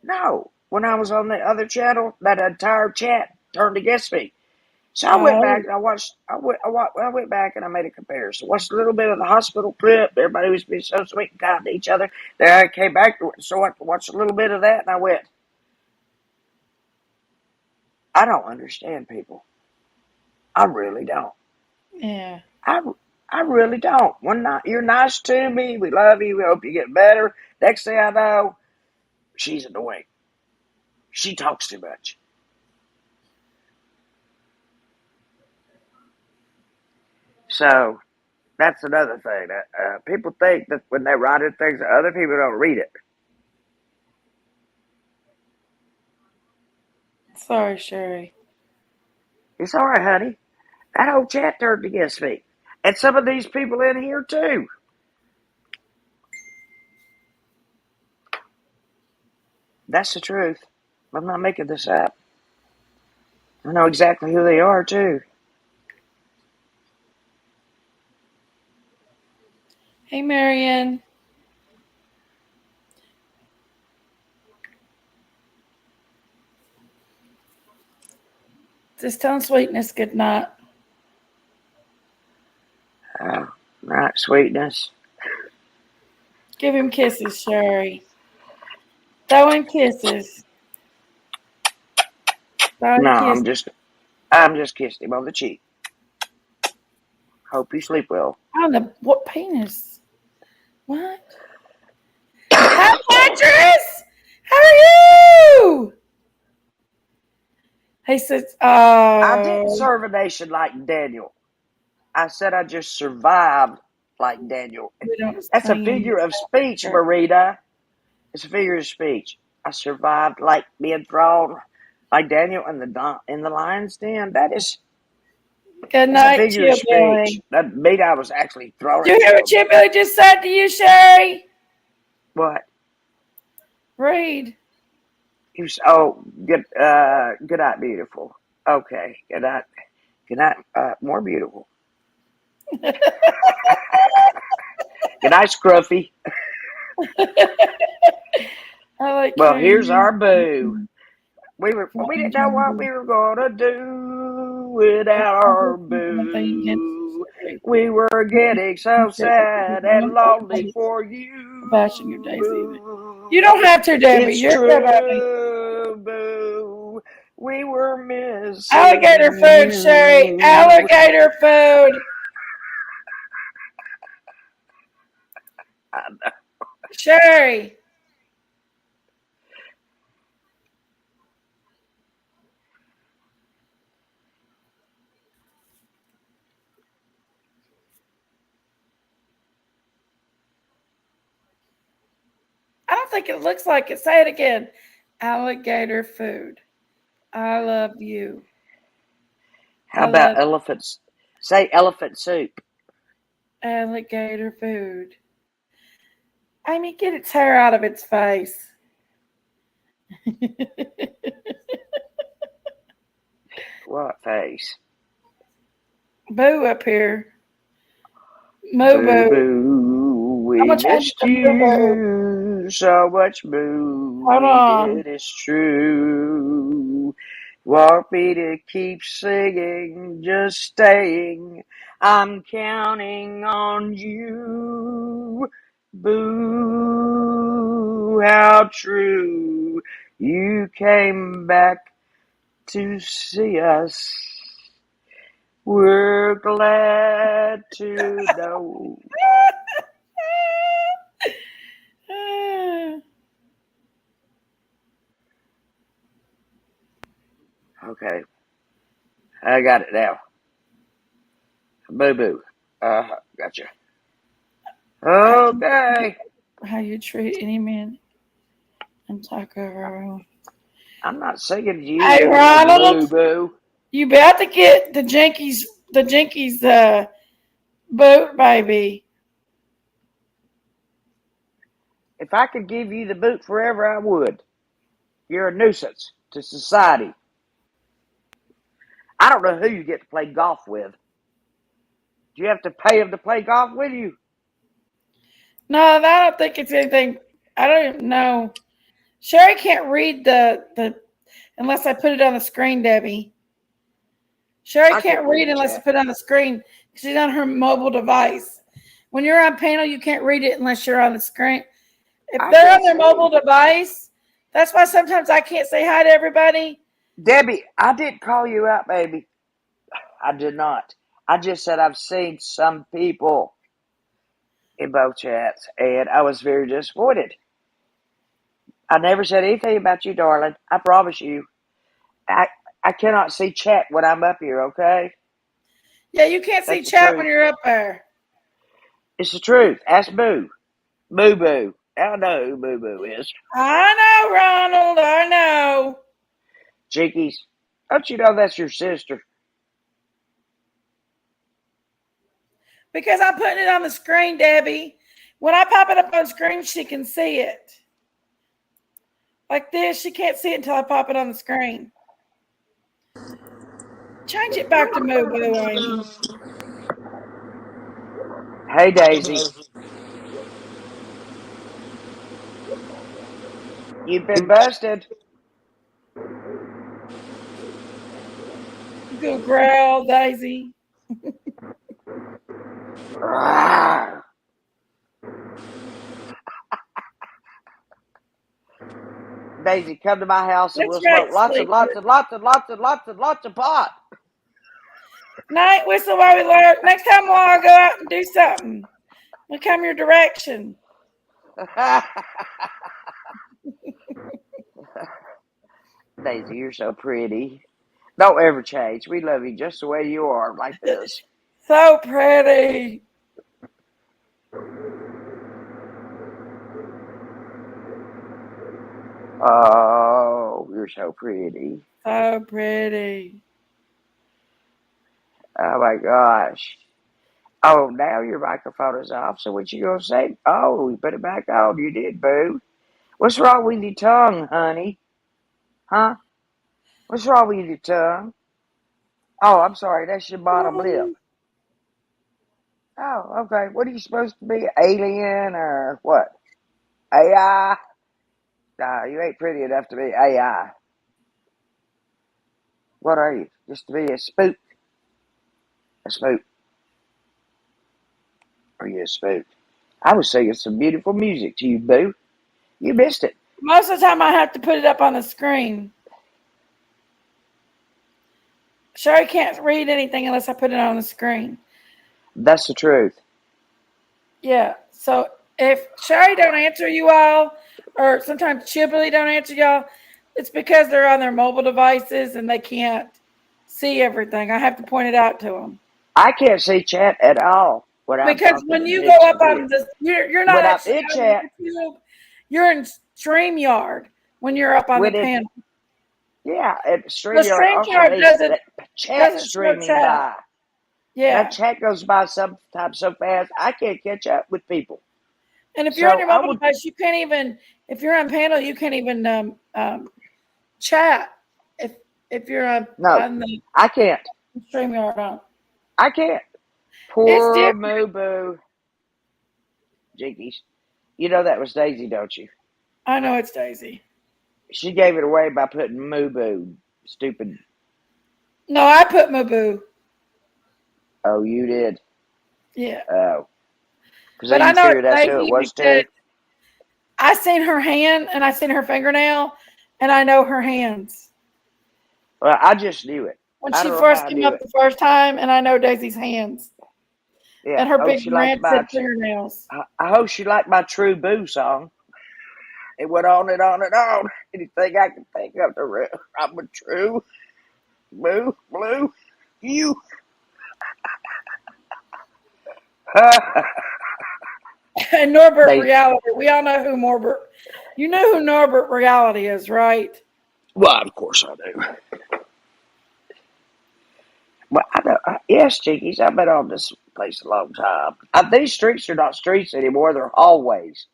No. When I was on the other channel, that entire chat turned against me. So I went back and I watched. I went back and I made a comparison. Watched a little bit of the hospital trip. Everybody was being so sweet and kind to each other. Then I came back, so I watched a little bit of that, and I went, I don't understand people. I really don't. Yeah. I really don't. One night you're nice to me. We love you. We hope you get better. Next thing I know, she's annoying. She talks too much. So that's another thing. People think that when they write in things, that other people don't read it. Sorry, Sherry. It's all right, honey. That whole chat turned against me. And some of these people in here, too. That's the truth. I'm not making this up. I know exactly who they are, too. Hey, Marion. Just tell him Sweetness good night. Right, Sweetness. Give him kisses, Sherry. Throw in kisses. Throw in No, kisses. I'm just kissing him on the cheek. Hope you sleep well. I don't know what penis. What? Hi, Beatrice. How are you? He says, I didn't serve a nation like Daniel. I said I just survived like Daniel. That's a figure of speech, Marita. It's a figure of speech. I survived like being thrown like Daniel in the lion's den. That's good a night, figure of Chillbilly. speech. That mean I was actually thrown Did at you hear what Chillbilly just said to you, Sherry? What? Read. Good night, beautiful. Okay, good night, more beautiful. Good night, Scruffy. Well, here's our boo. We didn't know what we were gonna do without our boo. We were getting so sad and lonely for you. Bashing your Daisy. You don't have to, Debbie. It's You're true, boo. We were missing alligator food, Sherry. Alligator food. Sherry. I don't think it looks like it. Say it again. Alligator food. I love you. How about elephants? Say elephant soup. Alligator food. Amy, get its hair out of its face. What face? Boo up here. Moo Boo boo. boo, we missed you so much, boo. Hold on. We did, it's true. Want me to keep singing, just staying. I'm counting on you. Boo, how true. You came back to see us. We're glad to know. Okay. I got it now. Boo boo. Gotcha. Okay. How you treat any man and talk over him. I'm not singing to you. Hey, Ronald. Boo boo. You about to get the Jenkies boot, baby. If I could give you the boot forever, I would. You're a nuisance to society. I don't know who you get to play golf with. Do you have to pay them to play golf with you? No, I don't think it's anything. I don't even know. Sherry can't read the unless I put it on the screen, Debbie. Sherry I can't can't read read the unless you chat. put it on the screen. She's on her mobile device. When you're on panel, you can't read it unless you're on the screen. If I they're can on their mobile see. device, that's why sometimes I can't say hi to everybody. Debbie, I didn't call you out, baby. I did not. I just said I've seen some people in both chats, and I was very disappointed. I never said anything about you, darling. I promise you. I I cannot see chat when I'm up here, okay? Yeah, you can't see That's the chat when truth. you're up there. It's the truth. Ask Boo. Boo Boo. I know who Boo Boo is. I know, Ronald. I know. Jenkies. Don't you know that's your sister? Because I'm putting it on the screen, Debbie. When I pop it up on screen, she can see it. Like this, she can't see it until I pop it on the screen. Change it back to Mubu, Amy. Hey, Daisy. You've been busted. Go growl, Daisy. Rawr. Daisy, come to my house and That's we'll right, smoke lots and lots sleeper. and lots and lots and lots and lots of pot. Night whistle while we learn. Next time we'll all go out and do something. We'll come your direction. Daisy, you're so pretty. Don't ever change. We love you just the way you are, like this. So pretty. Oh, you're so pretty. So pretty. Oh my gosh. Oh, now your microphone is off. So what you gonna say? Oh, you put it back on. You did, boo. What's wrong with your tongue, honey? Huh? What's wrong with your tongue? Oh, I'm sorry. That's your bottom lip. Oh, okay. What are you supposed to be? Alien or what? AI? Nah, you ain't pretty enough to be AI. What are you? Just to be a spook? A spook? Are you a spook? I was singing some beautiful music to you, boo. You missed it. Most of the time I have to put it up on the screen. Sherry can't read anything unless I put it on the screen. That's the truth. Yeah. So if Sherry don't answer you all, or sometimes Chibley don't answer y'all, it's because they're on their mobile devices and they can't see everything. I have to point it out to them. I can't see chat at all when I'm Because talking when to you go Nixie up via. on this, you're not When I'm actually in on chat, YouTube. You're in StreamYard when you're up on the when it, panel. yeah, and The StreamYard also StreamYard needs that chat doesn't show streaming chat. by. That Yeah. chat goes by sometimes so fast, I can't catch up with people. And if you're on So your I mobile would, device, you can't even. If you're on panel, you can't even chat. If if you're no, on the I can't. StreamYard on. I can't. It's Poor different. Moo Boo. Jinkies. You know that was Daisy, don't you? I know it's Daisy. She gave it away by putting Moo Boo. Stupid. No, I put Mabu. Oh, you did? Yeah. Oh. Because But then I you know it's figured that's who it Daisy was, because too? I seen her hand and I seen her fingernail and I know her hands. Well, I just knew it. When I she don't know how first I came knew up it. the first time and I know Daisy's hands. Yeah. And her I hope big she liked rancid my. fingernails. I hope she liked my True Boo song. It went on and on and on. Anything I can think of to I'm a true boo blue. You. And Norbert They. Reality. We all know who Norbert. You know who Norbert Reality is, right? Well, of course I do. Well, I know. Yes, Jinkies. I've been on this place a long time. These streets are not streets anymore. They're hallways.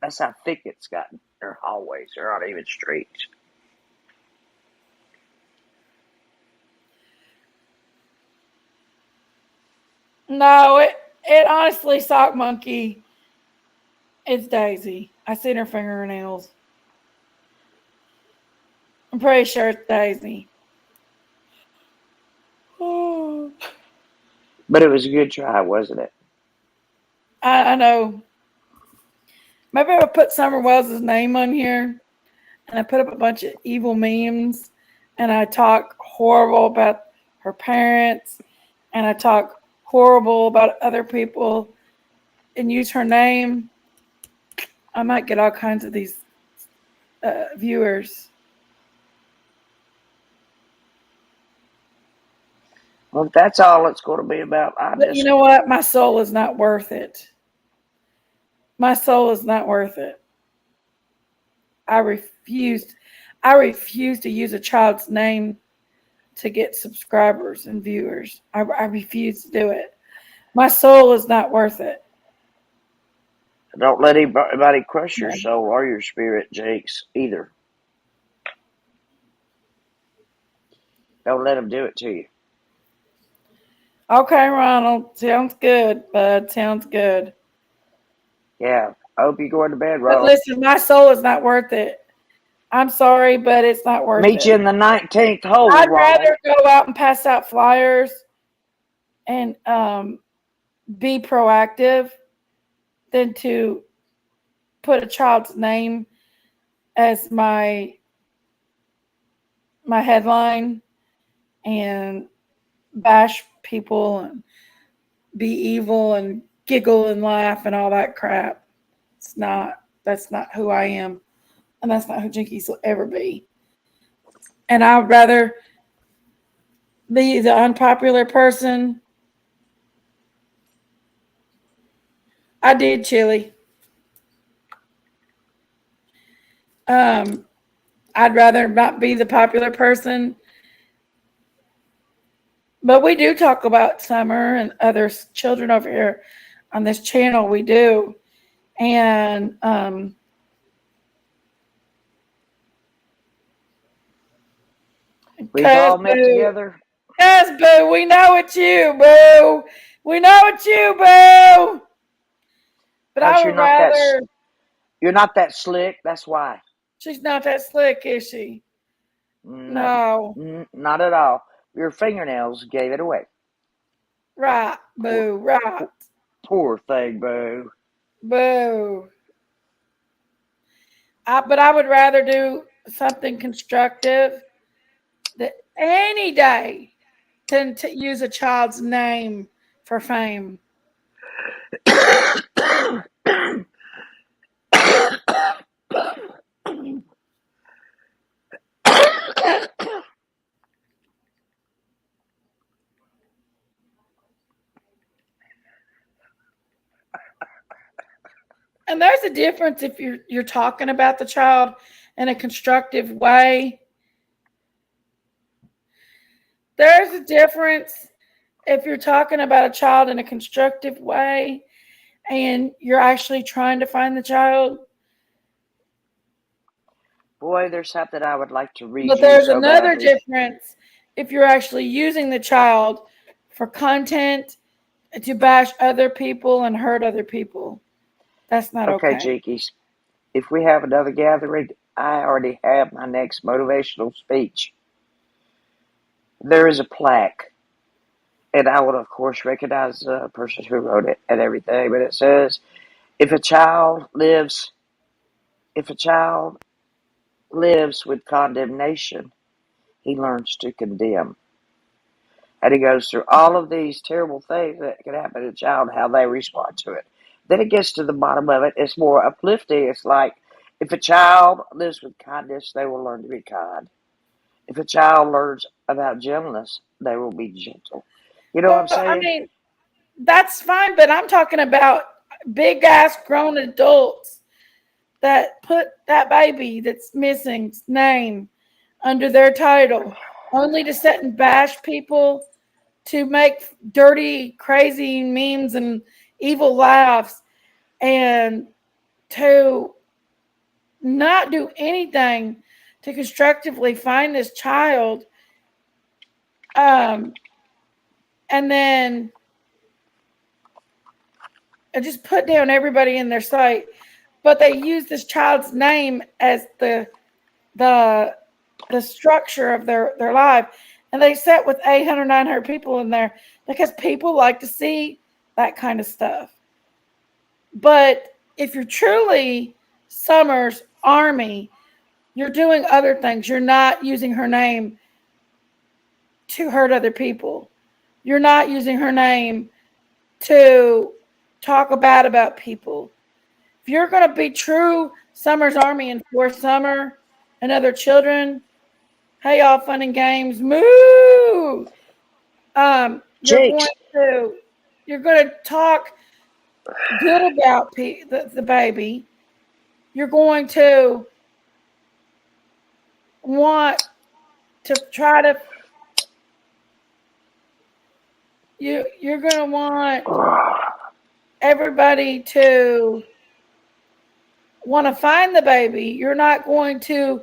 That's how thick it's gotten. They're hallways. They're not even streets. No, it honestly, Sock Monkey, it's Daisy. I seen her fingernails. I'm pretty sure it's Daisy. Oh, But it was a good try, wasn't it? I know. Maybe I'll put Summer Wells' name on here and I put up a bunch of evil memes and I talk horrible about her parents and I talk horrible about other people and use her name. I might get all kinds of these viewers. Well, if that's all it's going to be about, I But you just know what? My soul is not worth it. My soul is not worth it. I refused. I refuse to use a child's name to get subscribers and viewers. I refuse to do it. My soul is not worth it. don't let anybody crush your soul or your spirit, Jakes, either. Don't let them do it to you. Okay, Ronald. Sounds good, bud. Sounds good. Yeah. I hope you're going to bed, But Ronald. listen, my soul is not worth it. I'm sorry, but it's not worth Meet you it. in the 19th hole, I'd Ronald. rather go out and pass out flyers and be proactive than to put a child's name as my headline and bash people and be evil and giggle and laugh and all that crap. That's not who I am. And that's not who Jenkies will ever be. And I would rather be the unpopular person. I did chili. Um, I'd rather not be the popular person. But we do talk about Summer and other children over here on this channel. We do. And We've cause all met boo. together. Cause boo, we know it's you, boo. We know it's you, boo. But Because I would rather you're not that slick. That's why. she's not that slick, is she? No, No. not at all. Your fingernails gave it away. Right, Poor, boo, right. poor, poor thing, boo. Boo. But I would rather do something constructive that any day than to use a child's name for fame. And there's a difference if you're talking about the child in a constructive way. There's a difference if you're talking about a child in a constructive way and you're actually trying to find the child. Boy, there's something I would like to read But you there's so another badly. difference if you're actually using the child for content to bash other people and hurt other people. That's not Okay, okay. Jinkies. If we have another gathering, I already have my next motivational speech. There is a plaque, and I will, of course, recognize the person who wrote it and everything, but it says, if a child lives with condemnation, he learns to condemn. And he goes through all of these terrible things that can happen to a child, how they respond to it. Then it gets to the bottom of it. It's more uplifting. It's like, if a child lives with kindness, they will learn to be kind. If a child learns about gentleness, they will be gentle. You know what I'm Well, I saying? mean, that's fine, but I'm talking about big ass grown adults that put that baby that's missing's name under their title only to sit and bash people to make dirty, crazy memes and evil laughs and to not do anything to constructively find this child um, and then just put down everybody in their sight. But they use this child's name as the the structure of their life. And they sit with 800, 900 people in there because people like to see that kind of stuff. But if you're truly Summer's Army, you're doing other things. You're not using her name to hurt other people. You're not using her name to talk bad about people. If you're going to be true Summer's Army and for Summer and other children, hey, y'all, fun and games, moo. You're going Jinx. to talk good about the baby. You're going to want to try to you're going to want everybody to want to find the baby. You're not going to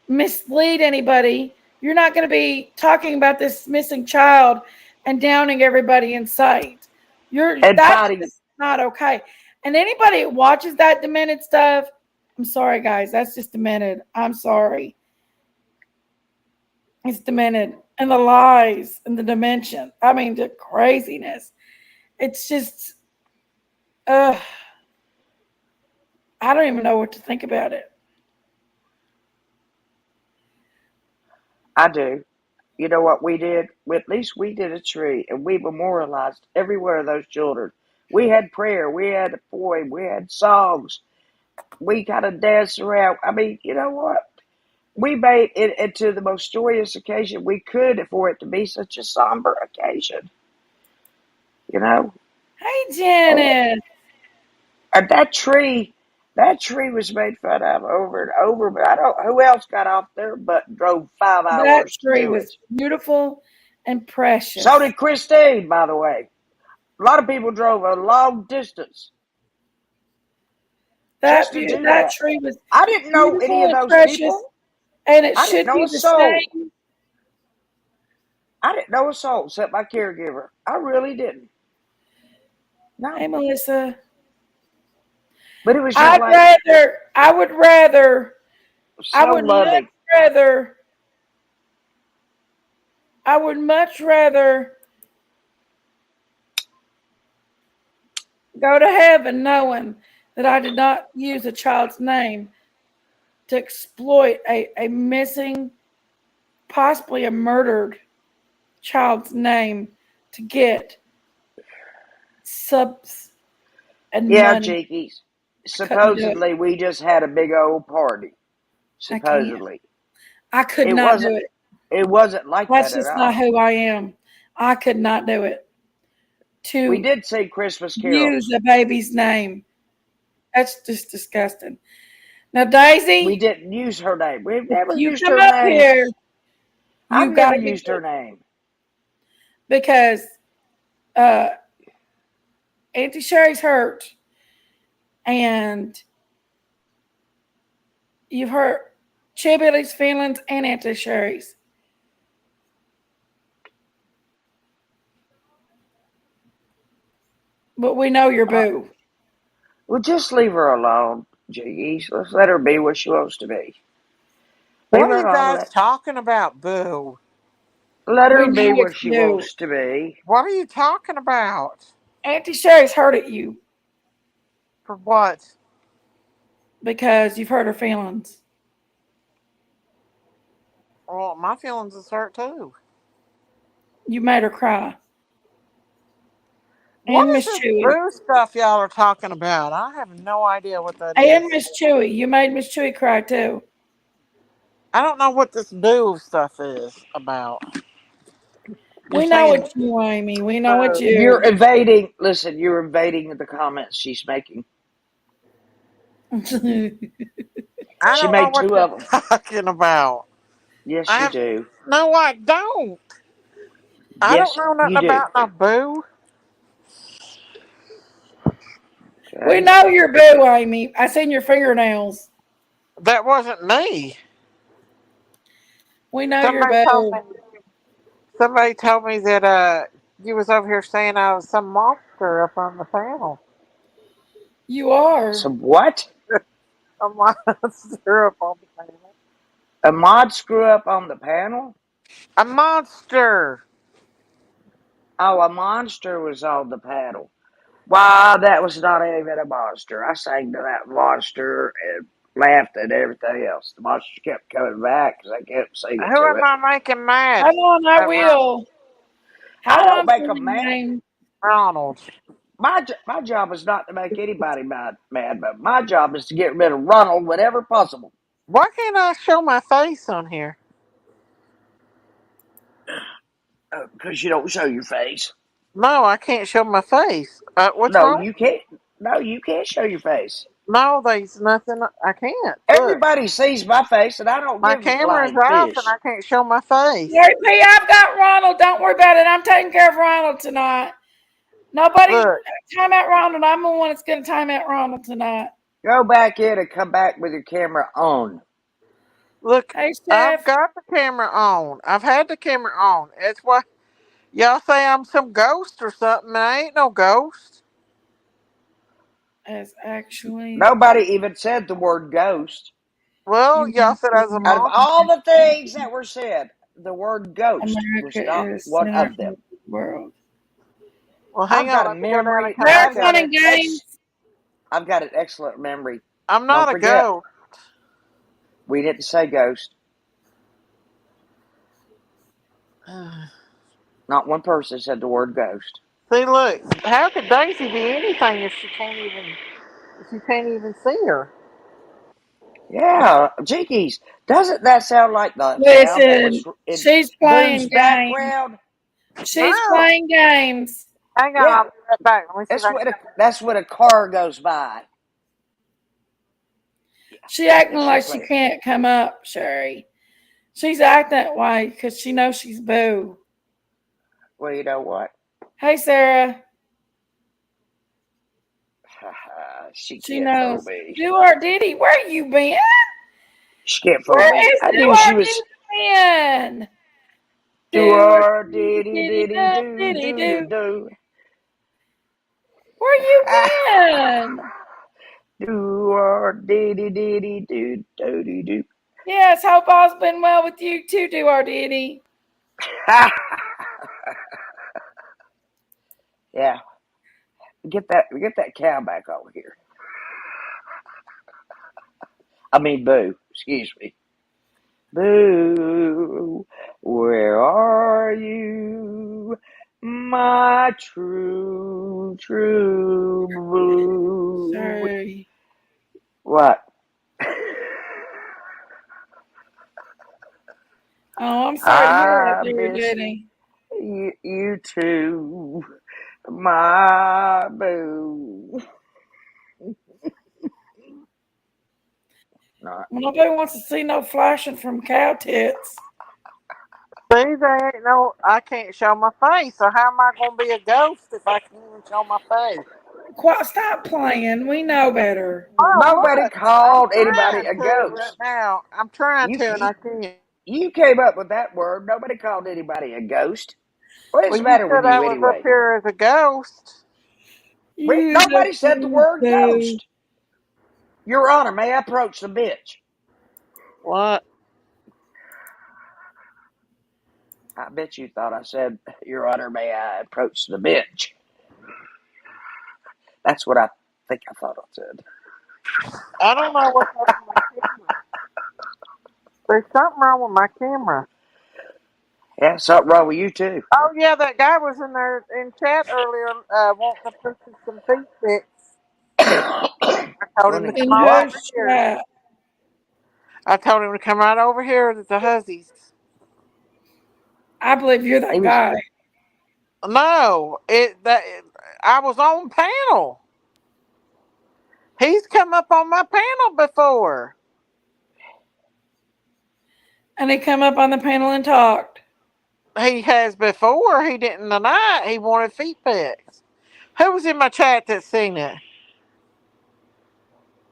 mislead anybody. You're not going to be talking about this missing child and downing everybody in sight. And That's fighting. just not okay. And anybody who watches that demented stuff, I'm sorry, guys. That's just demented. I'm sorry. It's demented. And the lies and the dimension. I mean, the craziness. It's just, I don't even know what to think about it. I do. You know what we did? At least we did a tree, and we memorialized every one of those children. We had prayer, we had a poem, we had songs. We kind of danced around. I mean, you know what? We made it into the most joyous occasion we could for it to be such a somber occasion. You know, Hey, and, Janet. and that tree was made fun of over and over. But I don't. Who else got off there but drove 5 hours That to tree do was it? beautiful and So precious. did Christine, by the way. A lot of people drove a long distance just to do That that. tree was I didn't know any beautiful of and those precious, people. and it I didn't should know be a the soul. same. I didn't know a soul except my caregiver. I really didn't. Hey, No. Melissa. But it was just like I would rather, I so would much loving. rather, I would much rather go to heaven knowing that I did not use a child's name to exploit a missing, possibly a murdered child's name to get subs and Yeah, money. Jinkies. I couldn't do it. Supposedly we just had a big old party. I can't. Supposedly. I could It not do wasn't it. it wasn't like That's that at just not all. who I am. I could not do it. We To did sing Christmas use carols. a baby's name. That's just disgusting. Now, We Daisy, didn't use her name. We've if never you used come her up name. here, I've you've got never to be used her name. because uh, Auntie Sherry's hurt, and you've hurt Chibilly's feelings and Auntie Sherry's. But we know you're Uh, boo. well, just leave her alone, Jinkies. Let's let her be what she wants to be. Leave What her are you alone. guys talking about, Boo? Let We her know be it's what she you. wants to be. What are you talking about? Auntie Sherry's hurt at you For what? because you've hurt her feelings. Well, my feelings is hurt too. You made her cry. What And is Miss this Chewy. Boo stuff y'all are talking about? I have no idea what that And is. Miss Chewy. You made Miss Chewy cry too. I don't know what this Boo stuff is about. You're We know saying it's you, Amy. We know it's You're you. evading. Listen, you're evading the comments she's making. I She don't know made what two you're of them. talking about. Yes, I you have do. no, I don't. I don't Yes, know nothing you do. about no Boo. We Okay. know you're boo, Amy. I seen your fingernails. That wasn't me. We know you're Somebody told boo. me. Somebody told me that you was over here saying I was some monster up on the panel. You are. So what? A monster up on the panel. A mod screw up on the panel? A monster. Oh, a monster was on the panel. Why, that was not even a monster. I sang to that monster and laughed at everything else. The monster kept coming back because I kept singing Who to am it. I making mad? Come on, I will. I How don't I'm make them playing mad. game. Ronald. My job is not to make anybody mad, but my job is to get rid of Ronald whenever possible. Why can't I show my face on here? Because you don't show your face. No, I can't show my face. What's No, wrong? you can't. No, you can't show your face. No, there's nothing. I can't. Look, Everybody sees my face, and I don't my give a camera's flying off and fish. I can't show my face. JP, I've got Ronald. Don't worry about it. I'm taking care of Ronald tonight. Nobody Look, time out Ronald. I'm the one that's going to time out Ronald tonight. Go back in and come back with your camera on. look. Hey, I've Chef. got the camera on. I've had the camera on. That's why y'all say I'm some ghost or something. I ain't no ghost. As actually, Nobody even said the word ghost. Well, you y'all said I was a Out of monster. all the things that were said, the word ghost was not America is one center of of them. the world. Well, hang I've on. got a Let me go down and memory. come They're back fun up. and games. I've got an excellent memory. I'm Don't not a forget, ghost. we didn't say ghost. Not one person said the word ghost. See, look. How could Daisy be anything if she can't even see her? Yeah, Jenkies. Doesn't that sound like the sound that was Listen, in she's Boo's playing games. background? She's No. playing games. Hang on. I'll Yeah, be right back. Let me see if I can. that's when a car goes by. She acting She like she playing. can't come up, Sherry. She's acting that way because she knows she's Boo. Well, you know what? Hey, Sarah. She She can't fool knows. me. Do or Diddy, where you been? She can't fool Where me. is I Do knew or she was Diddy been? do Do or or Diddy, diddy Diddy, diddy do, do Diddy, do do do. do. Where you been? Do or diddy diddy do do do do. Yes, hope all's been well with you too, Do or Diddy. Yeah, get that cow back over here. I mean, Boo. Excuse me. Boo, where are you, my true Boo? Sorry. What? Oh, I'm sorry to hear that, I Do or miss Diddy. you too, my Boo. Not. Nobody wants to see no flashing from cow tits. See, there ain't no. I can't show my face. So how am I going to be a ghost if I can't even show my face? Stop playing. We know better. Oh, Nobody look. I'm called anybody trying a to right ghost. now. I'm trying You, to, and you I can't. you came up with that word. Nobody called anybody a ghost. What is Well, the you matter with said I you was up anyway? here as a ghost. You Nobody said the don't word know. ghost. Your Honor, may I approach the bench? What? I bet you thought I said, Your Honor, may I approach the bench? That's what I think I thought I said. I don't know what's up with my camera. There's something wrong with my camera. Yeah, something wrong with you too. Oh yeah, that guy was in there in chat earlier, wanting to push some feet pics. I told Let him to me. come In on What? over whose here. chat? I told him to come right over here to the Huzzies. I believe you're He that was. guy. No, I was on panel. He's come up on my panel before. And he come up on the panel and talked. He has before. He didn't tonight. He wanted feet pics. Who was in my chat that seen it?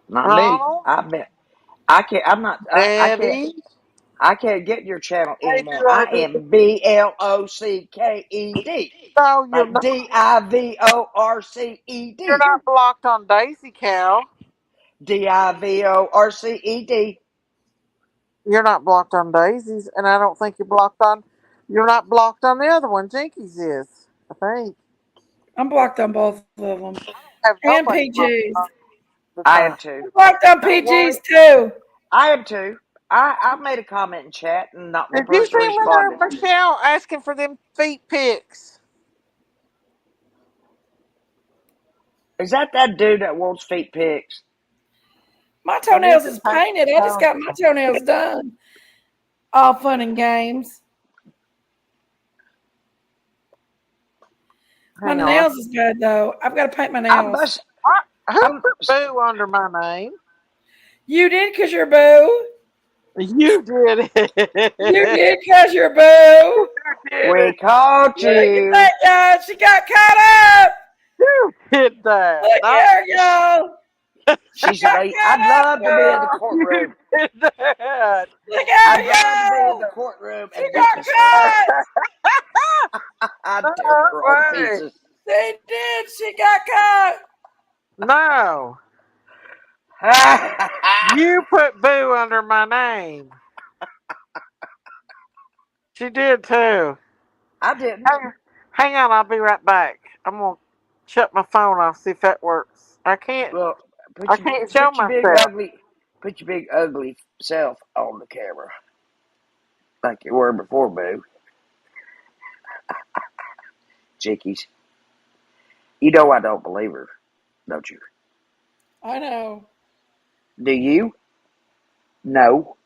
Not me. Ronald, I bet. I can't. I'm not. I can't. Debbie. I can't get your channel Hey, anymore. I Duarte. am BLOCKED. No, you're Like not. You're DIVORCED. not blocked on Daisy Cow. DIVORCED. You're not blocked on Daisy's, and I don't think you're not blocked on the other one. Jinkies is, I think. I'm blocked on both of them. I have And nobody blocked PG's. on the I am time. too. I'm blocked on Don't PG's worry. too. I am too. I made a comment in chat and not one Did you person see where responded. Michelle asking for them feet pics? Is that dude that wants feet pics? My I need toenails to is take painted. I just some. got my toenails done. All fun and games. My Hang on. nails is bad though. I've got to paint my I nails. must. Who I'm. put Boo under my name? You did because you're boo. You did You it. did because you're boo. You did We it. caught Look at you. that, y'all. She got caught up. You did that. Look Not at her, y'all. She She said, got "I'd caught up. love to be in the oh, you courtroom. did that. Look at I'd her, love to be in y'all. the courtroom She and got witness her. caught. I'd tear No her all to way. pieces." She did. She got caught. No. You put Boo under my name. She did too. I didn't. Hang on, I'll be right back. I'm gonna shut my phone off, see if that works. Well, I can't show myself. put your big ugly self on the camera like you were before, Boo. Chickies. You know I don't believe her, don't you? I know. Do you? No.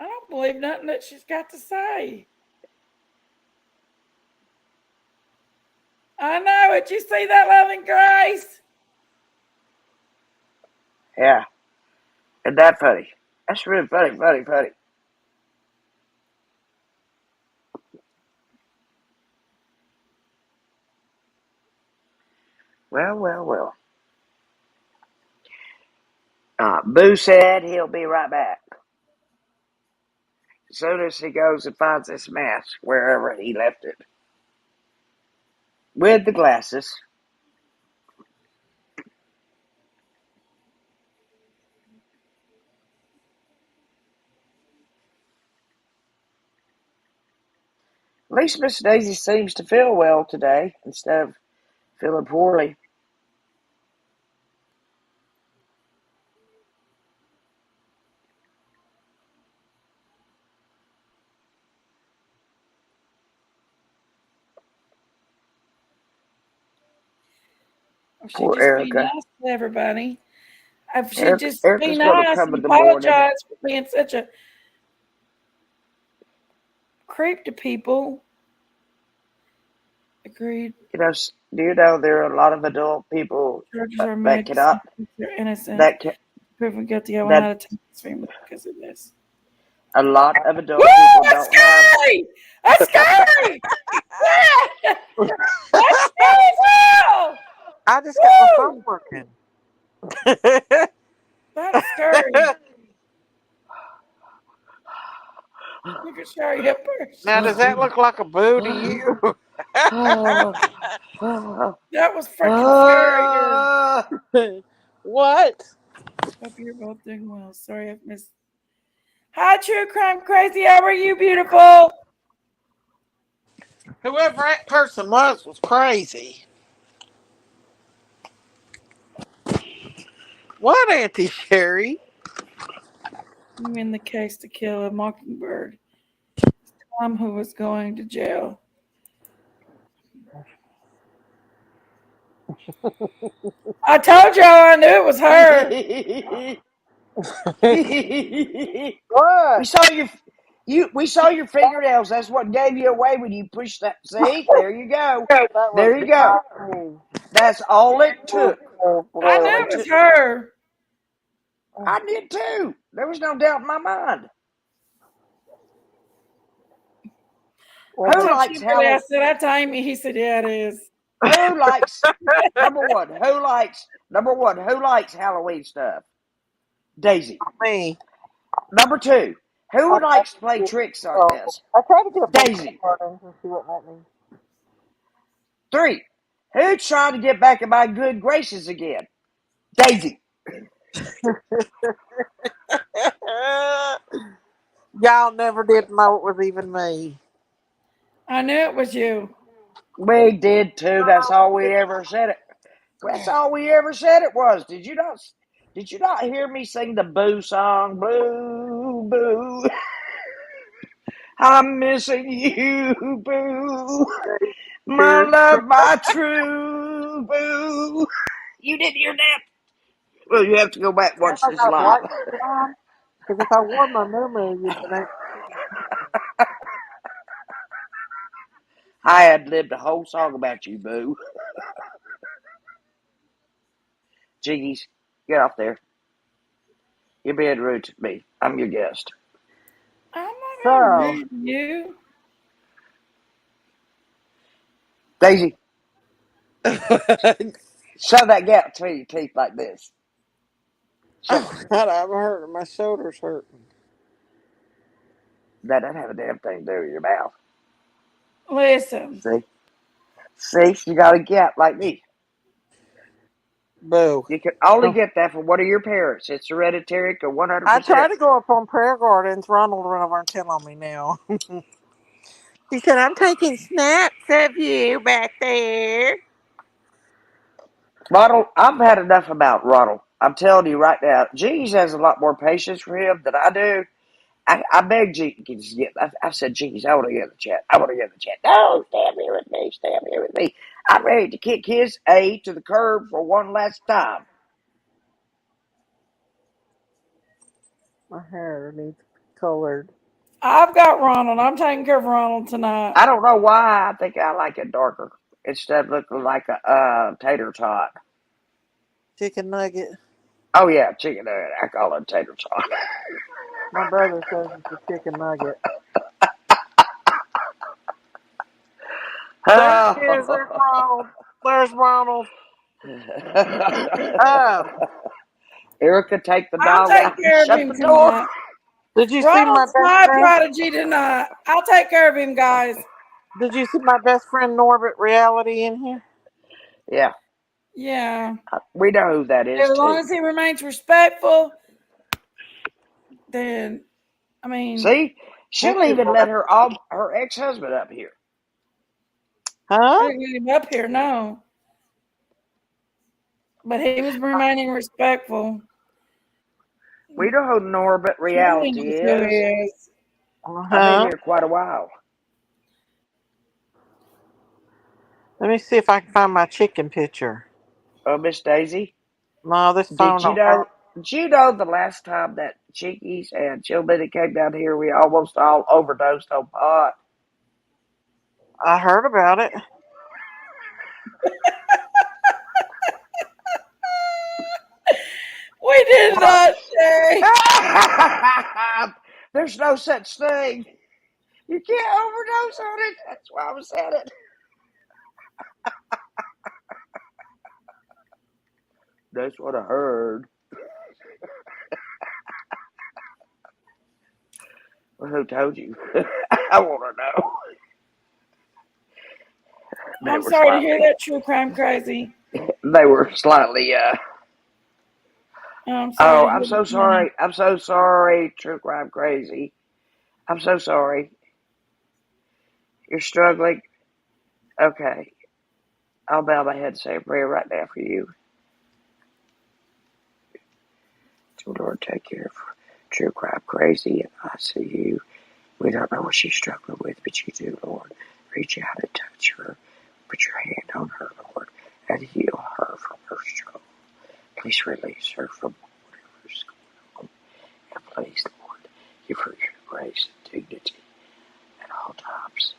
I don't believe nothing that she's got to say. I know it. You see that loving grace? Yeah. Isn't that funny? That's really funny. Well. Boo said he'll be right back. As soon as he goes and finds this mask wherever he left it. With the glasses. At least Miss Daisy seems to feel well today instead of feeling poorly. If she'd Poor just be Erica. nice to everybody. If she'd just be Erica's going to nice come and in the morning. apologize for being such a creep to people. Agreed. Do you know there are a lot of adult people Charges are that made to cannot see if they're innocent. that can, Proven guilty. I will that not attack this family because of this. a lot of Woo! adult people That's don't have. scary! That's scary! Yeah! That's scary as hell! I just got my phone Woo! working. That's scary. Look at Sherry Hipper. Now, does that look like a Boo to you? That was freaking scary, dude. What? Hope you're both doing well. Sorry I've missed. Hi, True Crime Crazy. How are you, beautiful? Whoever that person was crazy. What, Auntie Sherry? I'm in the case to kill a mockingbird. Tom, who was going to jail. I told y'all I knew it was her. We What? saw your fingernails. That's what gave you away when you pushed that. See, there you go. That was There you go. me. That's all it took. I All knew it it was took. her. I did too. There was no doubt in my mind. I Who told likes Kimberly, I Halloween? said, I time me. He said, yeah, it is. Who likes number one? Who likes Halloween stuff? Daisy. Me. Number two. I Who tried likes to play to tricks like this? get up on Daisy. kindergarten and she wouldn't let me. 3. Who's trying to get back in my good graces again? Daisy. Y'all never did know it was even me. I knew it was you. We did too. That's all we ever said it. That's all we ever said it was. Did you not? Did you not hear me sing the Boo song? Boo, boo. I'm missing you, boo. My love, my true boo. You didn't hear that? Well, you have to go back and Have watch I this got a live. black shirt on? Because if I wore my moo you'd been able to. I had lived a whole song about you, boo. Jenkies, get off there. You're being rude to me. I'm your guest. I'm not being So, rude to you. Daisy, shove that gap between your teeth like this. Shove it. oh God, I'm hurting. My shoulder's hurting. That doesn't have a damn thing to do with your mouth. Listen, See? See? You got a gap like me. Boo. You can only Oh. get that from one of your parents. It's hereditary to I 100%. tried to go up on prayer gardens. Ronald ran over and tell on me now. He said, I'm taking snaps of you back there. Ronald, I've had enough about Ronald. I'm telling you right now, Jeeves has a lot more patience for him than I do. I beg Jenkins to get. I said, Jenkins, I want to get in the chat. I want to get in the chat. No, stay up here with me. Stay up here with me. I'm ready to kick his A to the curb for one last time. My hair needs colored. I've got Ronald. I'm taking care of Ronald tonight. I don't know why. I think I like it darker instead of looking like a tater tot. Chicken nugget. Oh yeah, chicken nugget. I call it tater tot. My brother says it's a chicken nugget. There he is. There's Ronald. There's Ronald. Erica, take the I'll dog take out and care of shut him the door. tonight. Did you see my Ronald's best my friend? prodigy tonight. I'll take care of him, guys. Did you see my best friend Norbert Reality in here? Yeah, Yeah. we know who that is As long too. as he remains respectful, then I mean, See, she'll even let her ex-husband up here. I Huh? didn't get him up here, no. But he was remaining respectful. We know who Norbert Julie Reality knows who he is. is. I've been Uh-huh. here quite a while. Let me see if I can find my chicken picture. Oh, Miss Daisy, No, this phone did you don't work. know? Did you know the last time that Jenkies and Chillbitty came down here, we almost all overdosed on pot? I heard about it. We did What? not, Sherry. There's no such thing. You can't overdose on it. That's why I said it. That's what I heard. Well, who told you? I want to know. They I'm were sorry to hear slightly. that, true crime crazy. They were slightly. I'm sorry Oh, to I'm hear so that, honey. sorry. I'm so sorry. True crime crazy. I'm so sorry. You're struggling. Okay. I'll bow my head and say a prayer right now for you. So, Lord, take care of True Crime Crazy and I see you. We don't know what she's struggling with, but you do, Lord. Reach out and touch her. Put your hand on her, Lord, and heal her from her struggle. Please release her from whatever's going on. And please, Lord, give her your grace and dignity at all times.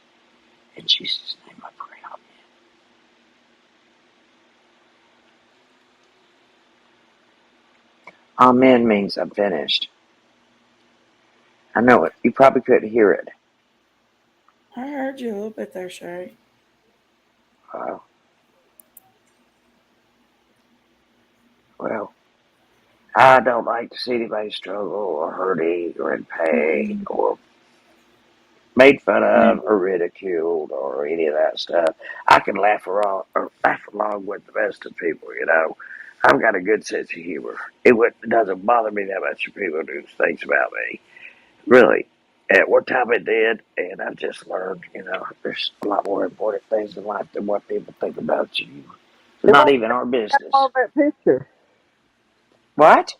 In Jesus' name I pray. Amen. Amen means I'm finished. I know it. You probably couldn't hear it. I heard you a little bit there, Sherry. Well, I don't like to see anybody struggle or hurting or in pain Mm-mm. or made fun Yeah. of or ridiculed or any of that stuff. I can laugh along with the rest of the people, you know. I've got a good sense of humor. It doesn't bother me that much when people do things about me. Really. At one time it did, and I've just learned, there's a lot more important things in life than what people think about you. It's It not won't even our business. download that picture. What?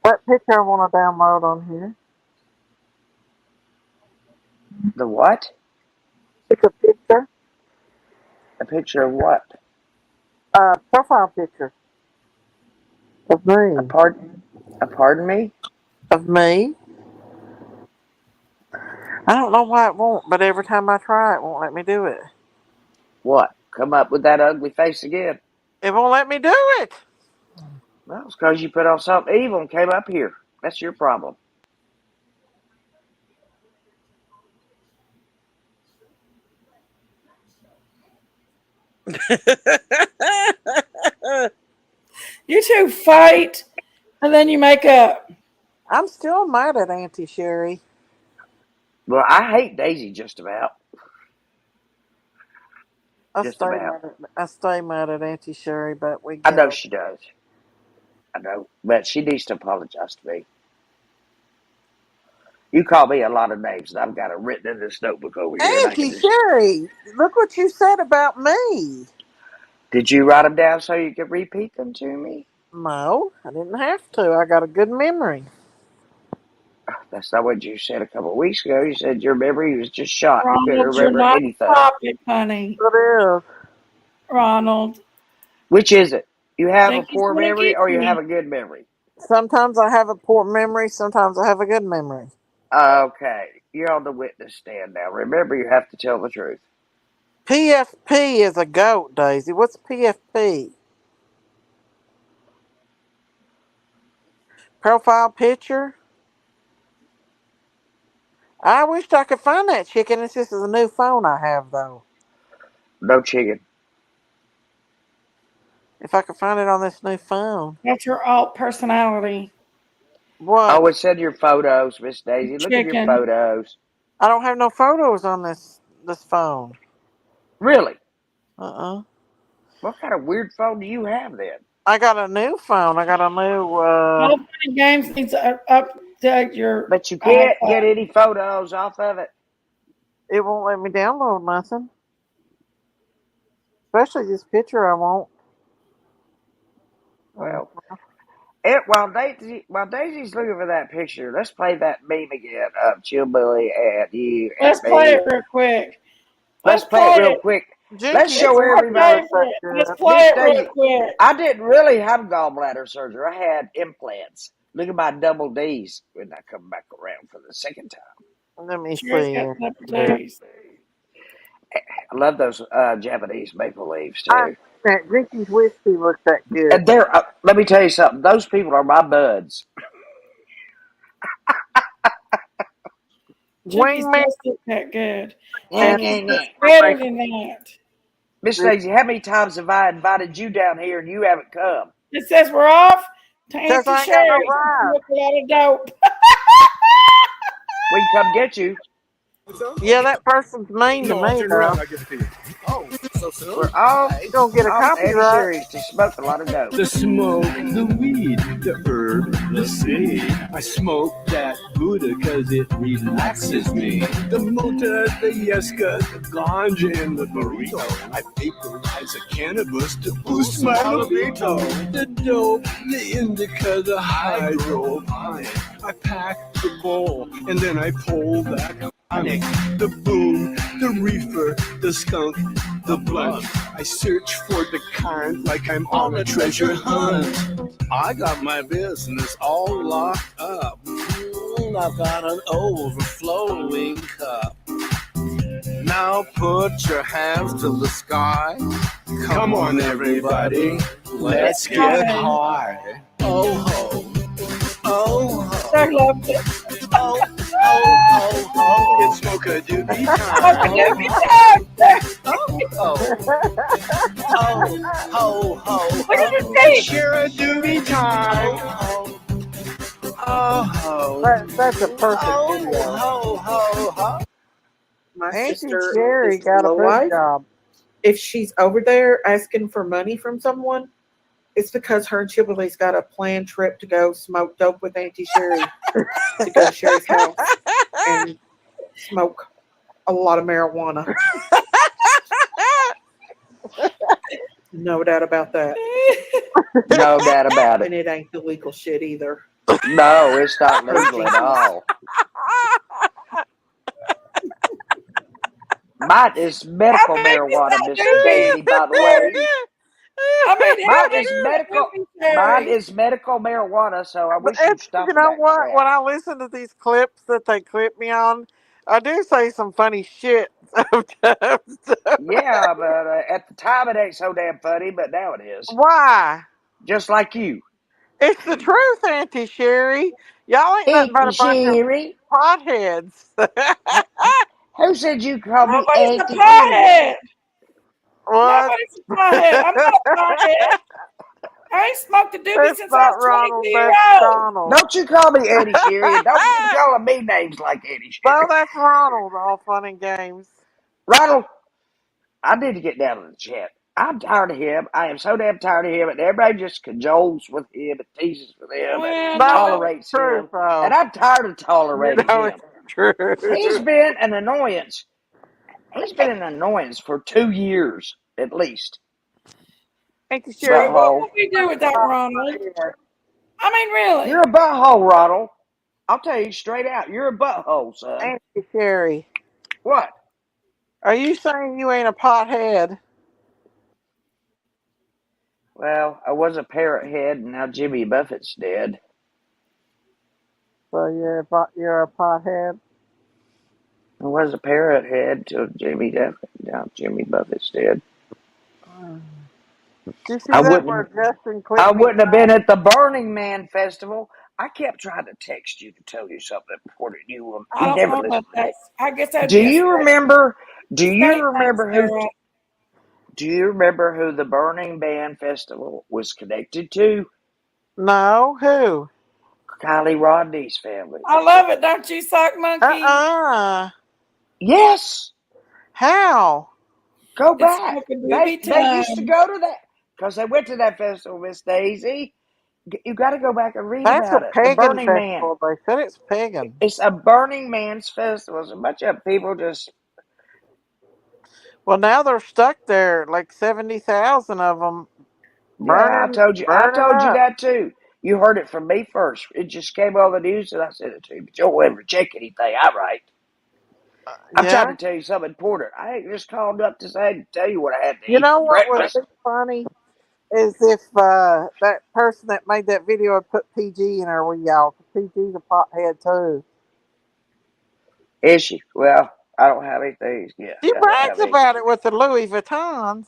That picture I want to download on here. The what? It's a picture. A picture of what? Profile picture of A me. pardon me? Of me. I don't know why it won't, but every time I try, it won't let me do it. What? Come up with that ugly face again? It won't let me do it. Well, it's because you put on something evil and came up here. That's your problem. You two fight and then you make up. I'm still mad at Auntie Sherry. Well, I hate Daisy just about. I Just stay about. mad at Auntie Sherry, but we I get know over. she does. I know. But she needs to apologize to me. You call me a lot of names, and I've got it written in this notebook over here, and I can Auntie just... Sherry, look what you said about me. Did you write them down so you could repeat them to me? No, I didn't have to. I got a good memory. That's not what you said a couple of weeks ago. You said your memory was just shot. You couldn't Ronald, you're remember not anything. the topic, honey. It is. Ronald. Which is it? You have a Jenkies, poor memory or you have Jenkies. a good memory? Sometimes I have a poor memory. Sometimes I have a good memory. Okay. You're on the witness stand now. Remember, you have to tell the truth. PFP is a goat, Daisy. What's PFP? Profile picture? I wished I could find that chicken. It's just a new phone I have, though. No chicken. If I could find it on this new phone. That's your alt personality. What? Always send your photos, Miss Daisy. Look at your Chicken. photos. I don't have no photos on this phone. Really? Uh-uh. What kind of weird phone do you have then? I got a new phone. I got a new, All Fun and Games needs to update your But you can't iPhone. get any photos off of it. it won't let me download nothing. Especially this picture I won't. Well, while Daisy's looking for that picture, let's play that meme again of Chillbilly and you and Let's play me. it real quick. Let's Let's play it play real it. quick. Let's Jinkies show It's my everybody. favorite. Let's play Miss it real Daisy, quick. I didn't really have gallbladder surgery. I had implants. Look at my double D's when I come back around for the second time. Let me Sherry's see. got leopards. I love those Japanese maple leaves I too. that Jinkies whiskey looks that good. And let me tell you something. Those people are my buds. Jenkies Wingman does look that good. Yeah, and yeah, Jenkies yeah. looks better than that. Miss Daisy, how many times have I invited you down here and you haven't come? It says we're off to because Auntie I ain't got no Sherry's. ride. Look a lot of dope. We can come get you. Yeah, that person's mean to No, I'll me turn though. around. I'll give it to you. Oh, so soon? We're all You gonna get a Auntie copyright? Sherry's to smoke a lot of dope. The smoke, the weed, the herb, the seed. I smoke that Buddha cause it relaxes me. The mota, the yeska, the ganja, and the burrito. I vaporize the cannabis to boost my libido. The dope, the indica, the hydroponic. I pack the bowl and then I pull that tonic. The boom, the reefer, the skunk, the blunt. I search for the kind like I'm on a treasure hunt. I got my business all locked up. I've got an overflowing cup. Now put your hands to the sky. Come on, everybody, let's get high. Oh ho, oh ho, I love it. oh ho, ho It's smoke a doobie ho, ho. Look at his face. Share a doobie time. That's a perfect video. My Auntie sister Sherry is got a low good life. job. If she's over there asking for money from someone, It's because her and Chibbley's got a planned trip to go smoke dope with Auntie Sherry to go to Sherry's house and smoke a lot of marijuana. No doubt about that. No doubt about And it. it ain't illegal shit either. No, it's not Those legal at Jenkies. all. Mine is How medical big is marijuana, that Miss doobie, Daisy, by the way. Sherry? I mean, how Mine big is is that medical. doobie, Mine Sherry? is medical marijuana, so I But wish you'd you stop with know that what? crap. When I listen to these clips that they clip me on, I do say some funny shit sometimes. Yeah, but at the time it ain't so damn funny, but now it is. Why? Just like you. It's the truth, Auntie Sherry. Y'all ain't nothing but Auntie a bunch of Sherry. potheads. Who said you call me Nobody's a Auntie anyway? pothead. What? Nobody's a pothead. I'm not a pothead. I ain't smoked a doobie That's since I not was 22 Ronald. years That's old. Donald. Don't you call me Auntie Sherry, and don't be calling me names like Auntie No, Sherry. that's Ronald. All fun and games. Ronald, I need to get down to the chat. I'm tired of him. I am so damn tired of him, and everybody just cajoles with him and teases with him and Well, No, no. it's tolerates true, him. And though. I'm tired of You tolerating know him. it's true. He's been an annoyance. He's been an annoyance for 2 years at least. Auntie Sherry, Sherry, what Butthole. would we do without Ronald? I mean, You're really. a butthole, Ronald. I'll tell you straight out. You're a butthole, son. Auntie Sherry, What? are you saying you ain't a pothead? Well, I was a parrot head, and now Jimmy Buffett's dead. So you're a pothead? I was a parrot head till now Jimmy Buffett's dead. Did you see I that wouldn't where Justin I clipped me wouldn't have been at the Burning Man festival. I kept trying to text you to tell you something important. I You don't never know about listened to me. that. I guess that'd Do be a you remember? Do you statement, remember who? Sarah. Do you remember who the Burning Man festival was connected to? No, who? Kylie Rodney's family. I love it, don't you, sock monkey? Uh-uh. Yes, How? go It's back. smoking They doobie they used to time. go to that because they went to that festival, Miss Daisy. You got to go back and read That's a about it. The pagan Burning Man. festival. They said it's pagan. It's a Burning Man's festival. It's a bunch of people just. Well, now they're stuck there, like 70,000 of them Yeah, I burning, told you. I burning told you up. that too. You heard it from me first. It just came on the news, and I sent it to you. But you don't ever check anything I write. I'm trying to Yeah. tell you something important. I ain't just called up to say to tell you what I had to You eat know for what would breakfast. be funny is if that person that made that video had put PG in there with y'all. 'Cause PG's a pothead too. Is she? Well, I don't have anything. Yeah, She I don't have brags anything. about it with the Louis Vuittons.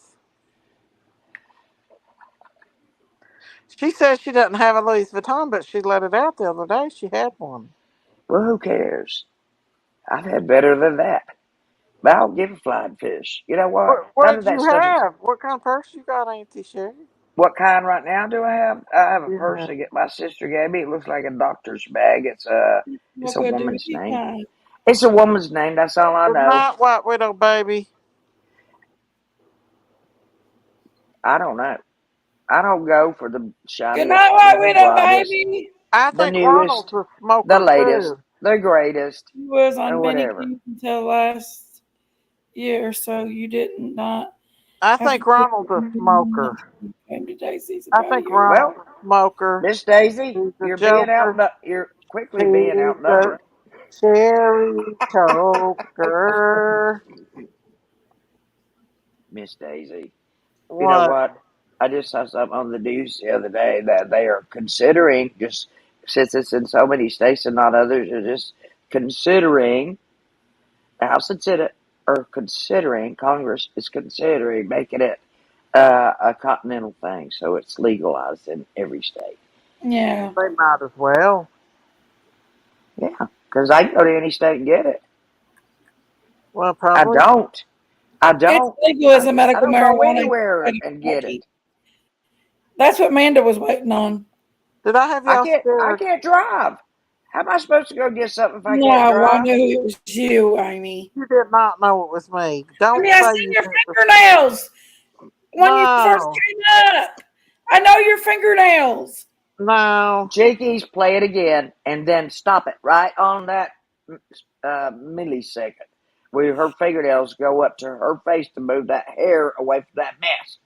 She says she doesn't have a Louis Vuitton, but she let it out the other day. She had one. Well, who cares? I've had better than that. But I don't give a flying fish. You know what? None What'd of that you stuff is. have? What kind of purse you got, Auntie Sherry? What kind right now do I have? I have a purse Yeah. that my sister gave me. It looks like a doctor's bag. It's a Smoking woman's doobie name. time. It's a woman's name. That's all I Good know. night, White Widow, baby. I don't know. I don't go for the Good shiniest night, White and the Widow, brightest, baby. I the think Ronald's newest, a the smoker latest, too. the greatest, You was or on many whatever. Kings until last year, so you didn't not I have think to put Ronald's a smoker. came to Daisy's I about a think year ago. Well, Ronald's a smoker. Miss Daisy, He's a you're being joker. outnumbered. You're quickly being He's a outnumbered, cherry toker. Miss Daisy. You know What? what? I just saw something on the news the other day that they are considering, just since it's in so many states and not others, are just considering, the House and Senate are considering, Congress is considering making it a continental thing, so it's legalized in every state. Yeah. They might as well. Yeah, because I can go to any state and get it. Well, I probably. don't. I It's don't. legal as a I medical don't go marijuana anywhere in and get it. Kentucky. That's what Amanda was waiting on. Did I have I y'all can't. I scared? can't drive. How am I supposed to go get something if I can't No, I drive? knew it was you, Amy. You did not know it was me. I Don't mean, I say seen you your knew it was me. fingernails when you first No. came up. I I know your fingernails. No. Jenkies, play it again, and then stop it right on that millisecond where her fingernails go up to her face to move that hair away from that mess.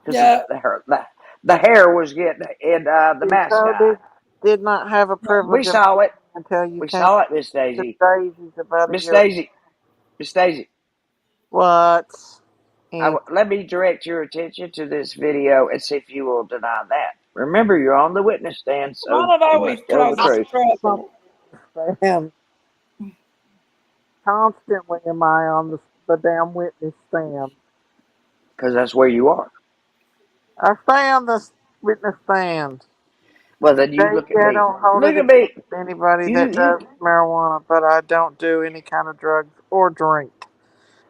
Because Yeah. the hair was getting in the You mask so guy. did not have a We privilege of saw it. until you We came saw it, Miss to Daisy. Daisy's about a Miss year. Daisy. Miss Daisy. What? Let me direct your attention to this video and see if you will deny that. Remember, you're on the witness stand, so Ronald you always must tell the causes truth. trouble. Stand. Constantly am I on the damn witness stand. Because that's where you are. I stay on the witness stand. Well, then you look at Daisy, I me. don't hold Look it at me. against anybody You, that you. does marijuana, but I don't do any kind of drugs or drink.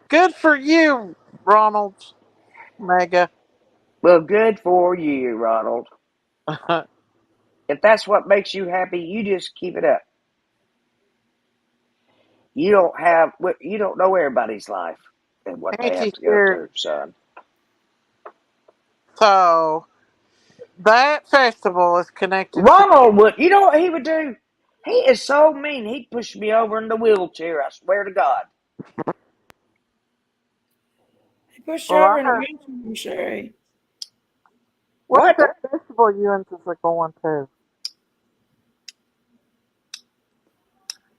Good for you, Ronald. Mega. Well, good for you, Ronald. If that's what makes you happy, you just keep it up. You don't know everybody's life and what they have Auntie to go Sherry. through, son. So that festival is connected to. Ronald would, you know what he would do? He is so mean. He'd push me over in the wheelchair. I swear to God. He pushed you Well, I over in a heard. wheelchair, Sherry. What's What? that festival you and sis are going to?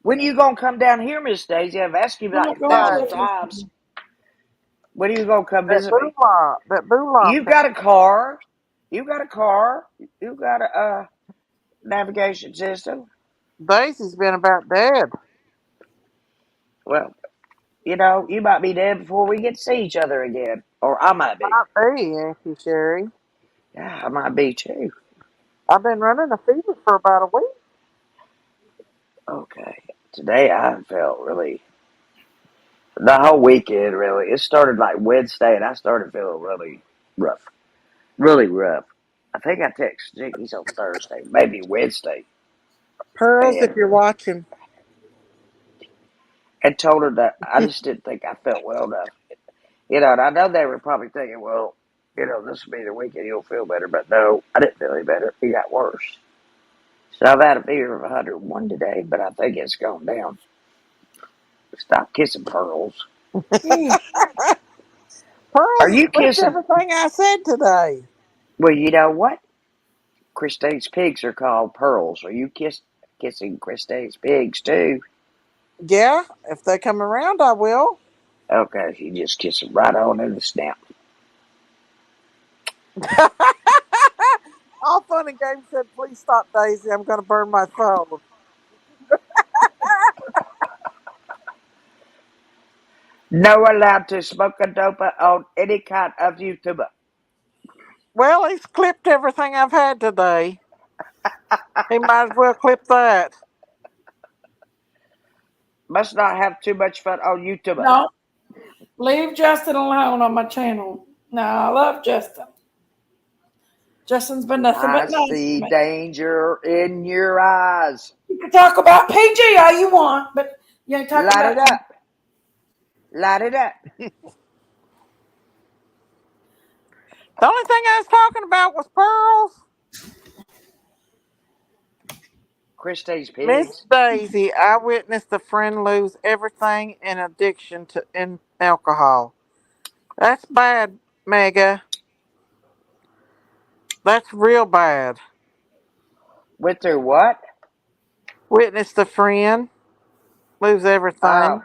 When are you gonna come down here, Miss Daisy? I've asked you I'm about not a going to thousand a times. festival. When are you gonna come That visit me? Bula. That Bula You've got a festival. car. You got a car. You got a navigation system. Daisy's been about dead. Well, you know, you might be dead before we get to see each other again. Or I might be. Might be, Auntie Sherry. Yeah, I might be too. I've been running a fever for about a week. Okay. Today I felt really, the whole weekend really. It started like Wednesday and I started feeling really rough. Really rough. I think I texted Jinkies on Thursday, maybe Wednesday, Pearls, if and you're watching. told her that I just didn't think I felt well enough. You know, and I know they were probably thinking, well, you know, this will be the weekend you'll feel better. But no, I didn't feel any better. It got worse. So I've had a fever of 101 today, but I think it's gone down. Stop kissing pearls. Mm. Are Pearls you flipped kissing? everything I said today. Well, you know what? Christine's pigs are called pearls. Are you kissing Christine's pigs too? Yeah, if they come around, I will. Okay, you just kiss them right on in the snout. All fun and games said, please stop, Daisy. I'm going to burn my phone. No allowed to smoke a dope on any kind of YouTuber. Well, he's clipped everything I've had today. He might as well clip that. Must not have too much fun on YouTuber. No, leave Justin alone on my channel. No, I love Justin. Justin's been nothing I but nice to see me. danger in your eyes. You can talk about PG all you want, but you ain't talking Light about it up. Light it up. The only thing I was talking about was pearls. Christine's Miss pigs. Daisy, I witnessed a friend lose everything in addiction to in alcohol. That's bad, Mega. That's real bad. Went through what? Witnessed a friend lose Oh. everything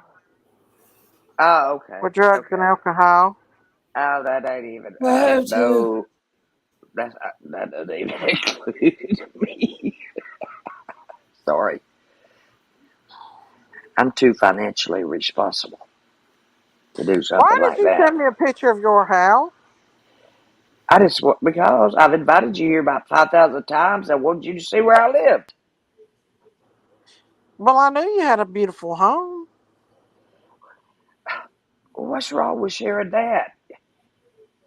Oh, okay. with drugs and Okay. alcohol. Oh, that ain't even. Whoa, too. No. That doesn't even include me. Sorry. I'm too financially responsible to do something Why did like you that. send me a picture of your house? Because I've invited you here about 5,000 times. I wanted you to see where I lived. Well, I knew you had a beautiful home. What's wrong with sharing that?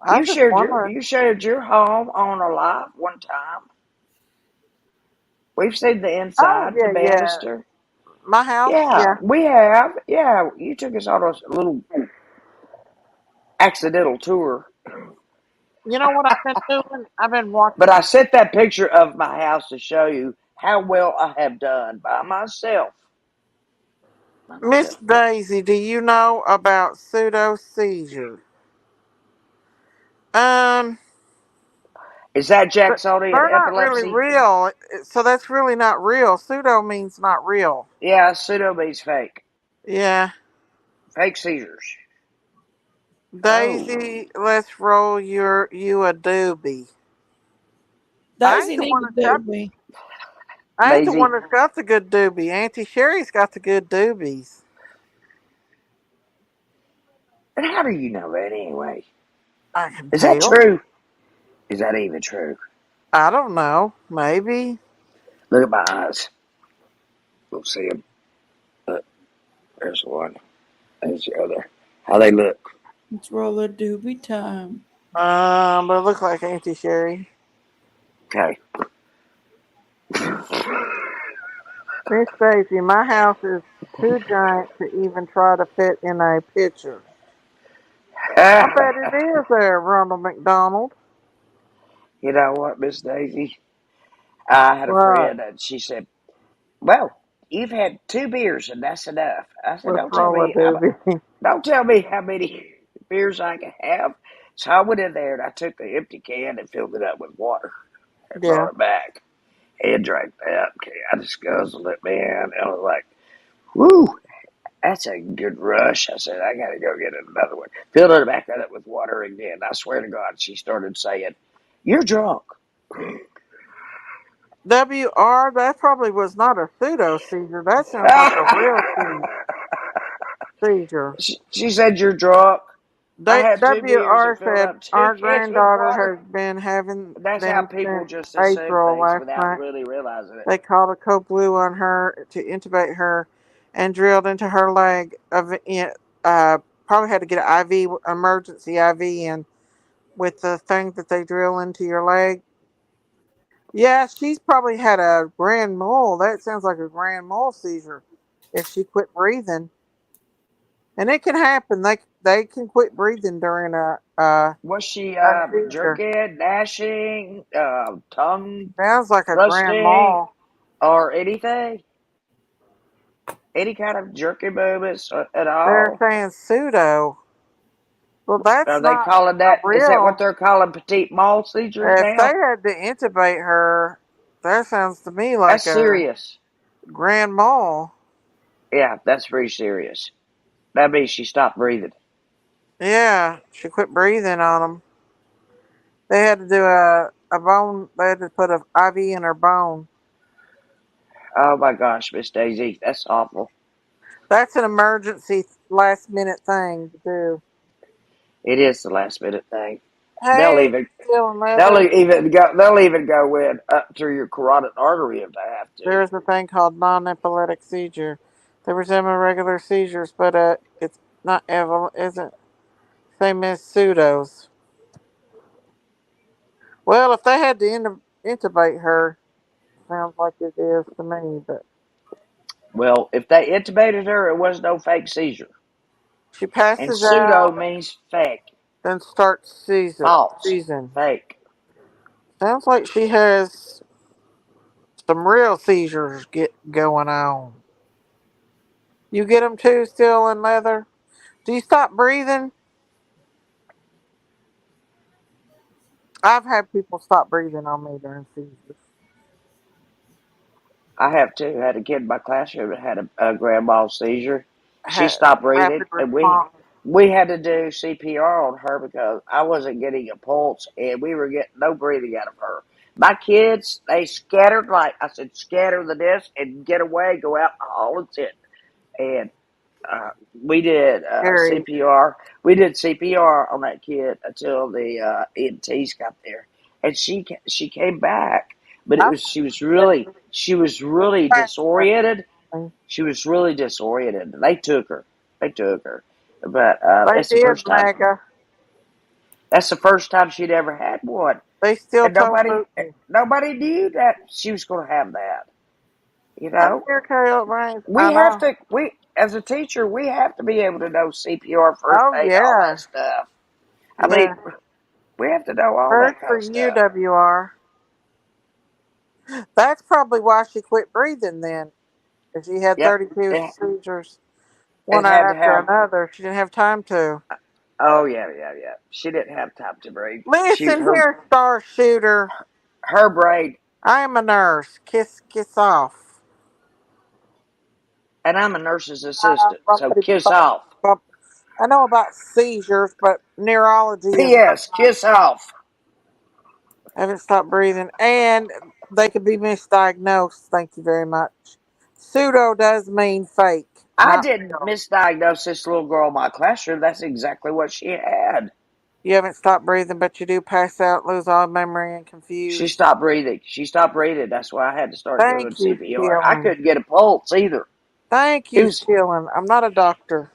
I was just wondering. You shared your home on a live one time. We've seen the Oh, inside, the yeah, yeah. banister. My house, Yeah, yeah. we have. Yeah, you took us on a little accidental tour. You know what I've been doing? I've been But watching. I sent that picture of my house to show you how well I have done by myself. By Miss myself. Daisy, do you know about pseudo seizure? Um, Is that but Jacksonian they're not really epilepsy? real, so that's really not real. Pseudo means not real. Yeah, pseudo means fake. Yeah, Fake seizures. Oh. Daisy, let's roll you a doobie. I ain't Daisy the need one to that's do got. me. I ain't the one Daisy. that's got the good doobie. Auntie Sherry's got the good doobies. And how do you know that anyway? I can Is that tell. true? Is that even true? I don't know. Maybe. Look at my eyes. We'll see them. Look, there's one. There's the other. How they look. It's roller doobie time. But it looks like Auntie Sherry. Okay. Miss Daisy, my house is too giant to even try to fit in a picture. I bet it is there, Ronald McDonald. You know what, Miss Daisy? I had a Right. friend and she said, well, you've had 2 beers and that's enough. I said, Let's roll a doobie. don't tell me how many beers I can have. So I went in there and I took the empty can and filled it up with water and Yeah. brought it back and drank that can. I just guzzled it, man. And I was like, whoo, that's a good rush. I said, I got to go get another one. Filled it back up with water again. I swear to God, she started saying, you're drunk. WR, that probably was not a pseudo seizure. That sounds like a real seizure. She said, you're drunk. I had 2 beers and WR filled said up two our cans with granddaughter water. has been having That's how them people since just assume April things last without night. really realizing it. They called a code blue on her to intubate her and drilled into her leg. Probably had to get an IV, emergency IV in with the thing that they drill into your leg. Yeah, she's probably had a grand mal. That sounds like a grand mal seizure if she quit breathing. And it can happen. They can quit breathing during Was she a seizure. jerking, gnashing, tongue Sounds like a grand thrusting, mal. or anything? Any kind of jerking movements at They're all? saying pseudo. Well, that's Are they not calling a that? Is that what real. they're calling petite mal seizures If they now? had to intubate her, that sounds to me That's like a serious. grand mal. Yeah, that's pretty serious. That means she stopped breathing. Yeah, she quit breathing on them. They had to do a bone. They had to put an IV in her bone. Oh my gosh, Miss Daisy, that's awful. That's an emergency last minute thing to do. It is the last minute thing. They'll Hey, even Steel and Leather. they'll even go in up through your carotid artery if they have to. There's a thing called non-epileptic seizure. They resemble regular seizures, but it's not isn't same as pseudos. Well, if they had to intubate her, sounds like it is to me. But Well, if they intubated her, it was no fake seizure. she And passes pseudo out, means fake, then starts false, seizing. fake. Sounds like she has some real seizures get going on. You get them too, Steel and Leather. Do you stop breathing? I've had people stop breathing on me during seizures. I have too. Had a kid in my classroom that had a grand mal seizure. She Had stopped breathing, rapid and response. we had to do CPR on her because I wasn't getting a pulse, and we were getting no breathing out of her. My kids, they scattered like I said, scatter the disc and get away, go out in the hall and sit. And uh, we did Scary. CPR. We did CPR on that kid until the EMTs got there, and she came back, but it I've was she was really disoriented. She was really disoriented. They took her. They took her, but They it's the did, first time. Mega. That's the first time she'd ever had one, They still and told Putin. nobody knew that she was going to have that. You I know, hear Carol Rains. I we have know. to. We as a teacher, we have to be able to know CPR, first Oh aid, all that yeah, stuff. I mean, yeah. We have to know all Good that kind for of you, stuff. WR. That's probably why she quit breathing then. If she had Yep. 32 It, seizures, one it had to after have. another. She didn't have time to. Oh yeah, yeah, yeah. She didn't have time to breathe. Listen here, Star Shooter. Her brain, I am a nurse. Kiss off. and I'm a nurse's assistant, so kiss Bump. off. I know about seizures, but neurology is not. P.S. Kiss off. I haven't stopped breathing, and they could be misdiagnosed. Thank you very much. Pseudo does mean fake, I not didn't real. misdiagnose this little girl in my classroom. That's exactly what she had. You haven't stopped breathing, but you do pass out, lose all memory, and She confused. stopped breathing. She stopped breathing. That's why I had to start doing Thank you, CPR. I Chillin. couldn't get a pulse either. Thank It you, was Chillin. I'm not a doctor,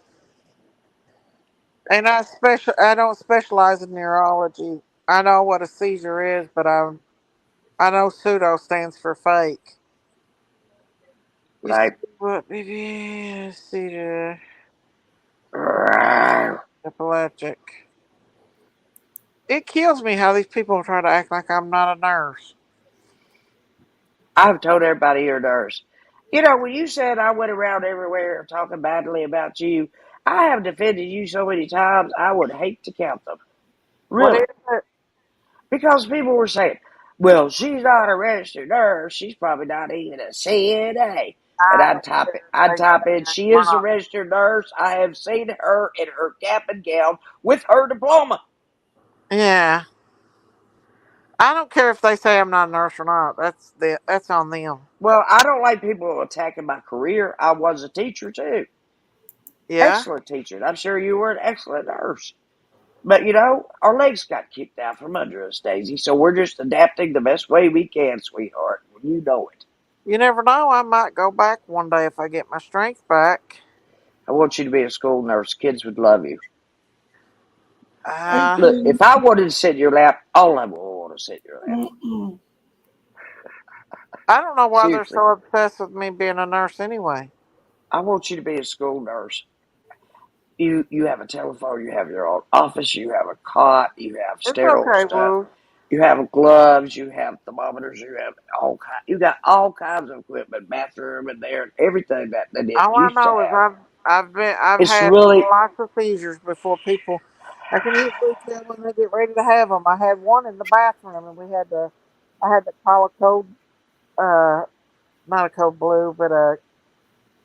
and I don't specialize in neurology. I know what a seizure is, but I know pseudo stands for fake. Used to like, be what maybe seizure I've epileptic. It kills me how these people try to act like I'm not a nurse. told everybody you're a nurse. You know, when you said I went around everywhere talking badly about you, I have defended you so many times, I would hate to count them. What is Really. it? Because people were saying, well, she's not a registered nurse. She's probably not even a CNA. And I don't care I'd if they type say in, that she or is a not. registered nurse. I have seen her in her cap and gown with her diploma. Yeah, I don't care if they say I'm not a nurse or not. That's on them. Well, I don't like people attacking my career. I was a teacher too. Yeah, Excellent teacher. And I'm sure you were an excellent nurse. But you know, our legs got kicked out from under us, Daisy. So we're just adapting the best way we can, sweetheart. You know it. you never know. I might go back one day if I get my strength back. I want you to be a school nurse. Kids would love you. I Uh, Look, do. if I wanted to sit in your lap, all of them will want to sit in your lap. Mm-mm. I don't know why they're Seriously. so obsessed with me being a nurse anyway. I want you to be a school nurse. You have a telephone, you have your own office, you have a cot, you have It's sterile okay, stuff, Woo. you have gloves, you have thermometers, you have you got all kinds of equipment, bathroom in there, everything that they didn't All I used to know is have. I've It's had really lots of seizures before people. I can usually tell when they get ready to have them. I had one in the bathroom, and I had to call a code, uh, not a code blue, but a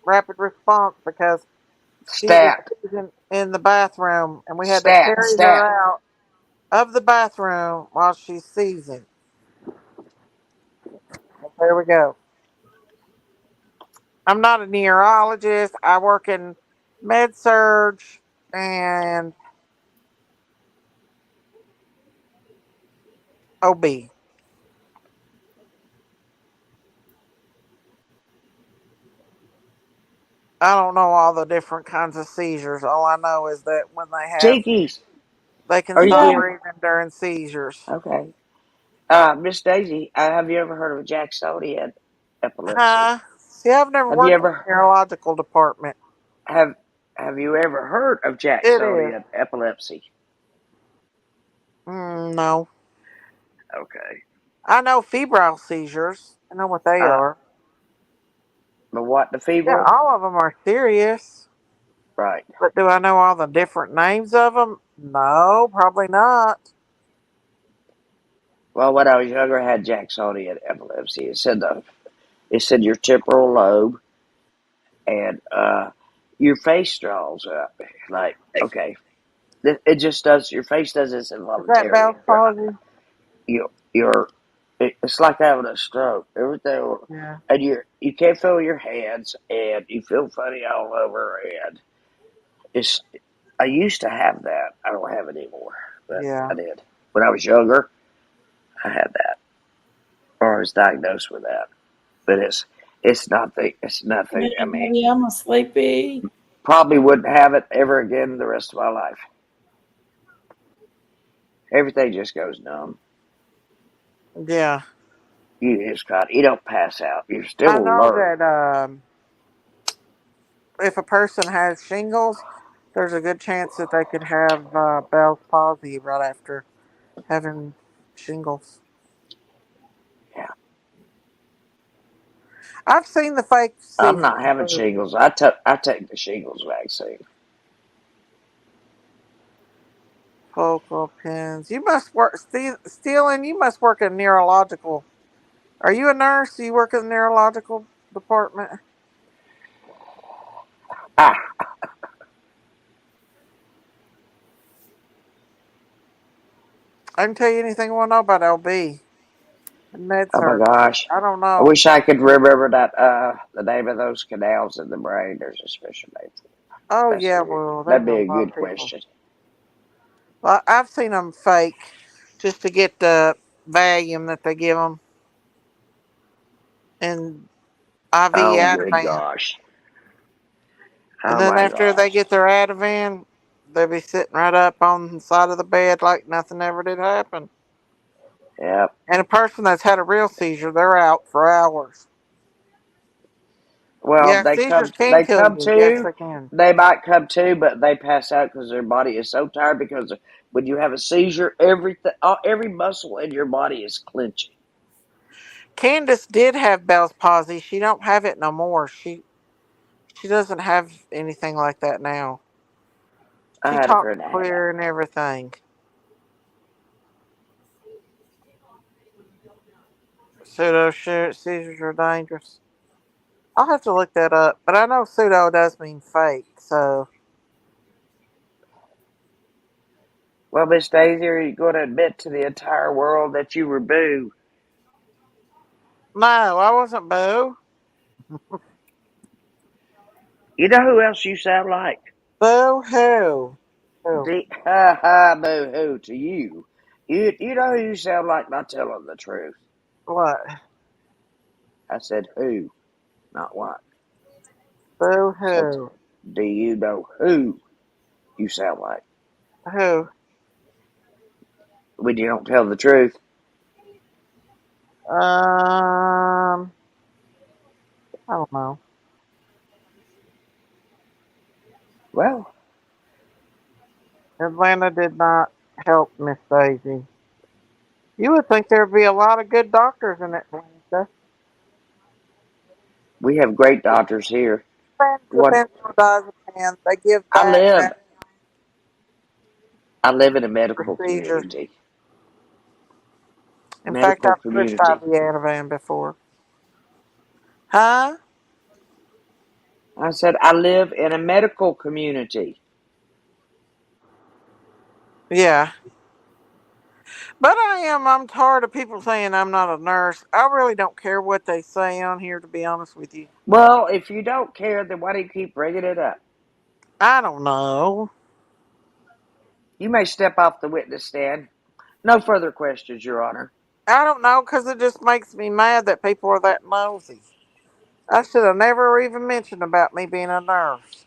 rapid response because she was stat, seizing in the bathroom, and we had to stat, carry her stat. out of the bathroom while she's seizing. There we go. I'm not a neurologist. I work in med surge and OB. I don't know all the different kinds of seizures. All I know is that when Jenkies, they can are you stop Yeah. getting breathing during seizures. okay? Miss Daisy, have you ever heard of Jacksonian epilepsy? Huh? See, I've never Have you worked in ever the neurological department. have Have you ever heard of It is. Jacksonian epilepsy? No. Okay. I know febrile seizures. I know what they Uh, are. the what? The Yeah, febrile? all of them are serious. Right. But do I know all the different names of them? No, probably not. Well, when I was younger, I had Jacksonian epilepsy. It said your temporal lobe and your face draws up. Like, okay, it just does. Your face does this Is that involuntarily. Bell's palsy? You're it's like having a stroke. Everything, Yeah. and you can't feel your hands, and you feel funny all over. And it's I used to have that. I don't have it anymore, but Yeah. I did when I was younger. I had that, or I was diagnosed with that. But it's nothing. It's nothing. I mean, Maybe I'm a sleepy. probably wouldn't have it ever again the rest of my life. Everything just goes numb. Yeah. You just got. You don't pass out. You're still I know alert. that if a person has shingles, there's a good chance that they could have Bell's palsy right after. having shingles. Yeah. I've seen the fake I'm seizures. not having Too. shingles. I take the shingles vaccine. Focal pins. You must work, stealing. You must work in neurological. Are you a nurse? Do you work in the neurological department? Ah, I can tell you anything you want to know about LB. Med oh my surg. gosh. I don't I know. wish I could remember that the name of those canals in the brain. There's a special name for them. Oh That's yeah, weird. well, there's That'd be a a lot good of people. question. Well, I've seen them fake just to get the Valium that they give them and IV Oh good Ativan. gosh. And Oh then my after they gosh. get their Ativan, they'll be sitting right up on the side of the bed like nothing ever did happen. Yep. And a person that's had a real seizure, they're out for hours. Well, Yeah, they seizures come. can They kill come you. Yes, to. they can. They might come to, but they pass out because their body is so tired. Because when you have a seizure, every muscle in your body is clenching. Candace did have Bell's palsy. She don't have it no more. She doesn't have anything like that now. I She had a talks friend that had that. clear and everything. Seizures are dangerous. I'll have to look that up, but I know pseudo does mean fake. So Well, Miss Daisy, are you going to admit to the entire world that you were Boo? no, I wasn't Boo. You know who else you sound like? Boo hoo. Who? Ha ha, boo hoo to you. You know who you sound like not telling the truth. What? I said who, not what. Boo So, hoo. do you know who you sound like Who? when you don't tell the truth? I don't know. Well, Atlanta did not help Miss Daisy. You would think there'd be a lot of good doctors in Atlanta. we have great doctors here. The What benzodiazepine, they give I that live, and I live in a medical procedures. community. In fact, Medical I've pushed community. IV Ativan before. Huh? I said I live in a medical community. Yeah. But I'm tired of people saying I'm not a nurse. I really don't care what they say on here, to be honest with you. Well, if you don't care, then why do you keep bringing it up? I don't know. You may step off the witness stand. No further questions, Your Honor. I don't know because it just makes me mad that people are that nosy. I should have never even mentioned about me being a nurse.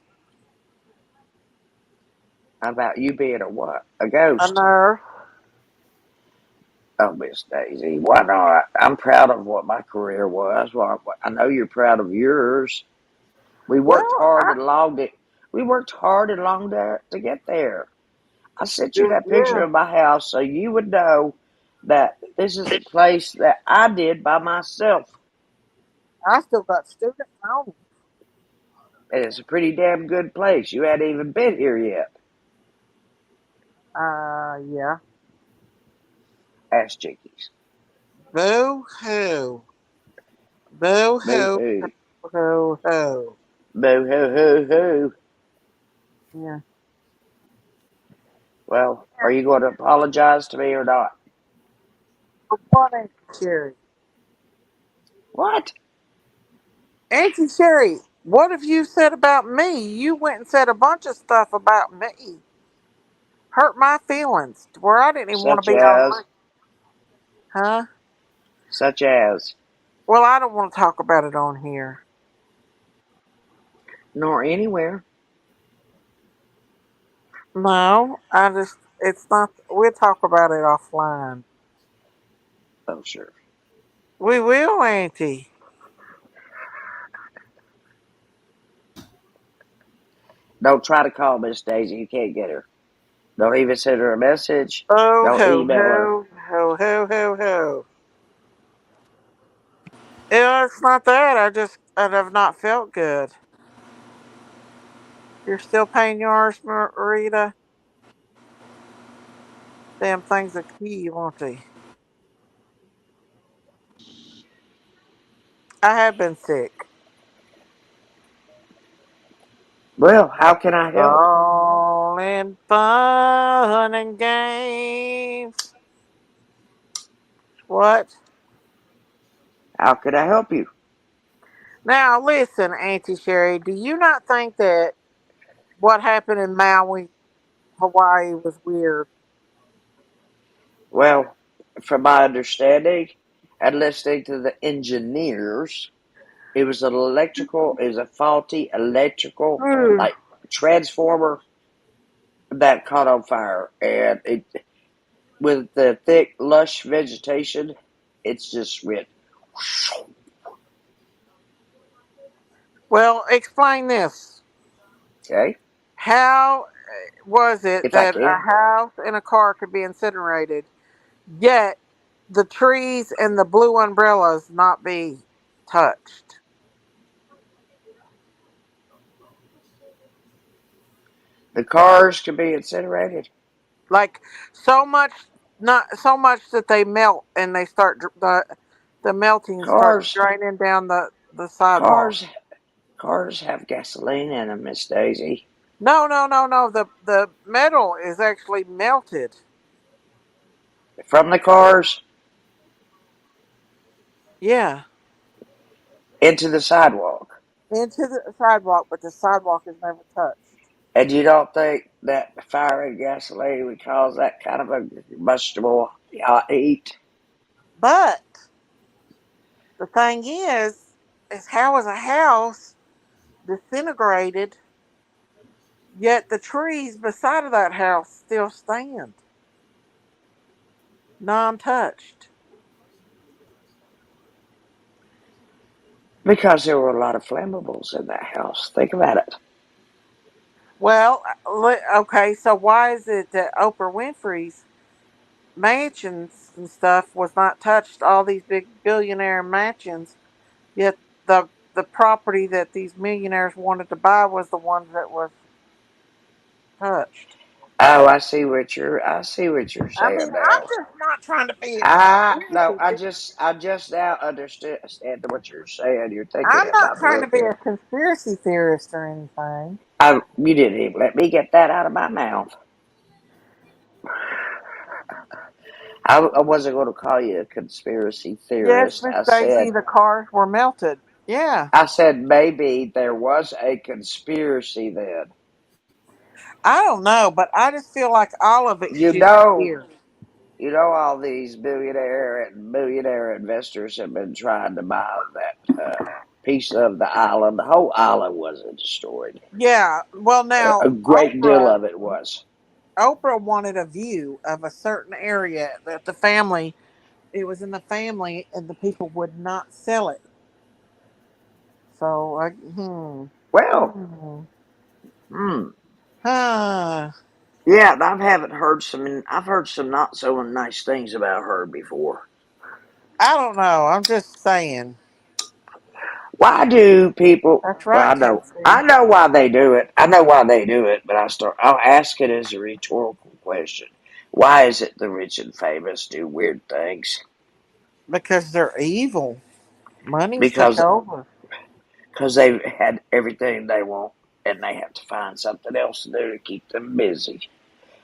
How about you being a what? A A ghost? nurse? Oh, Miss Daisy, why not? I'm proud of what my career was. Well, I know you're proud of yours. We worked Well, hard and long to, we worked hard and long to get there. I sent you that picture yeah, of my house so you would know that this is a place that I did by myself. I still got student loans. And it's a pretty damn good place. You hadn't even been here yet. Yeah. Ask Jenkies. Boo hoo. Boo Boo hoo. hoo. Hoo hoo. Boo hoo hoo hoo. Yeah. Well, are you going to apologize to me or not? For what, Auntie Sherry? What? Auntie Sherry, what have you said about me? You went and said a bunch of stuff about me. Hurt my feelings to where I didn't even want to Such be on. as? Huh? Such as? Well, I don't want to talk about it on here. Nor anywhere. No, it's not, we'll talk about it offline. Oh, sure. We will, Auntie. Don't try to call Miss Daisy. You can't get her. Don't even send her a message. Oh, Don't ho, email her. ho, ho, ho, ho, ho. It's not that. I have not felt good. You're still paying yours, Marita? Damn things are key, won't they? I have been sick. Well, how can I help? All in fun and games. What? How can I help you? Now, listen, Auntie Sherry, do you not think that what happened in Maui, Hawaii was weird? Well, from my understanding and listening to the engineers, it was a faulty electrical, Hmm. like, transformer that caught on fire. And with the thick, lush vegetation, it's just went, Well, explain this. okay, How was it if I that a can. house and a car could be incinerated, yet the trees and the blue umbrellas not be touched? The cars can be incinerated. Like so much, not so much that they melt and they start the melting starts Cars, draining down the sidewalk. cars, cars have gasoline in them, Miss Daisy. No, no, no, no. The metal is actually melted. From the cars Yeah, into the sidewalk. into the sidewalk, but the sidewalk is never touched. And you don't think that fire and gasoline would cause that kind of a much more hot heat? But the thing is how is a house disintegrated, yet the trees beside of that house still stand, non-touched? Because there were a lot of flammables in that house. Think about it. Well, okay, so why is it that Oprah Winfrey's mansions and stuff was not touched? All these big billionaire mansions, yet the property that these millionaires wanted to buy was the one that was touched. Oh, I see what you're I mean, saying I'm now. just not trying to be a No, conspiracy. I just now understand what you're saying. You're thinking I'm not about trying to real be good. a conspiracy theorist or anything. You didn't even let me get that out of my mouth. I wasn't going to call you a conspiracy Yes, theorist. Miss I Daisy, said the cars were melted. Yeah, I said maybe there was a conspiracy then. I don't know, but I just feel like all of it's You just know, weird. you know, all these billionaire and millionaire investors have been trying to buy that piece of the island. The whole island wasn't destroyed. Yeah, well, now A great deal of it was. Oprah wanted a view of a certain area that the family, it was in the family, and the people would not sell it. So, Well, hmm, hmm. huh. Yeah, I've heard some not so nice things about her before. I don't know. I'm just saying. Why do people? That's Well, right, I Tennessee. know why they do it. I know why they do it, but I'll ask it as a rhetorical question. Why is it the rich and famous do weird things? Because they're evil. Money's took Because over. they've had everything they want, and they have to find something else to do to keep them busy.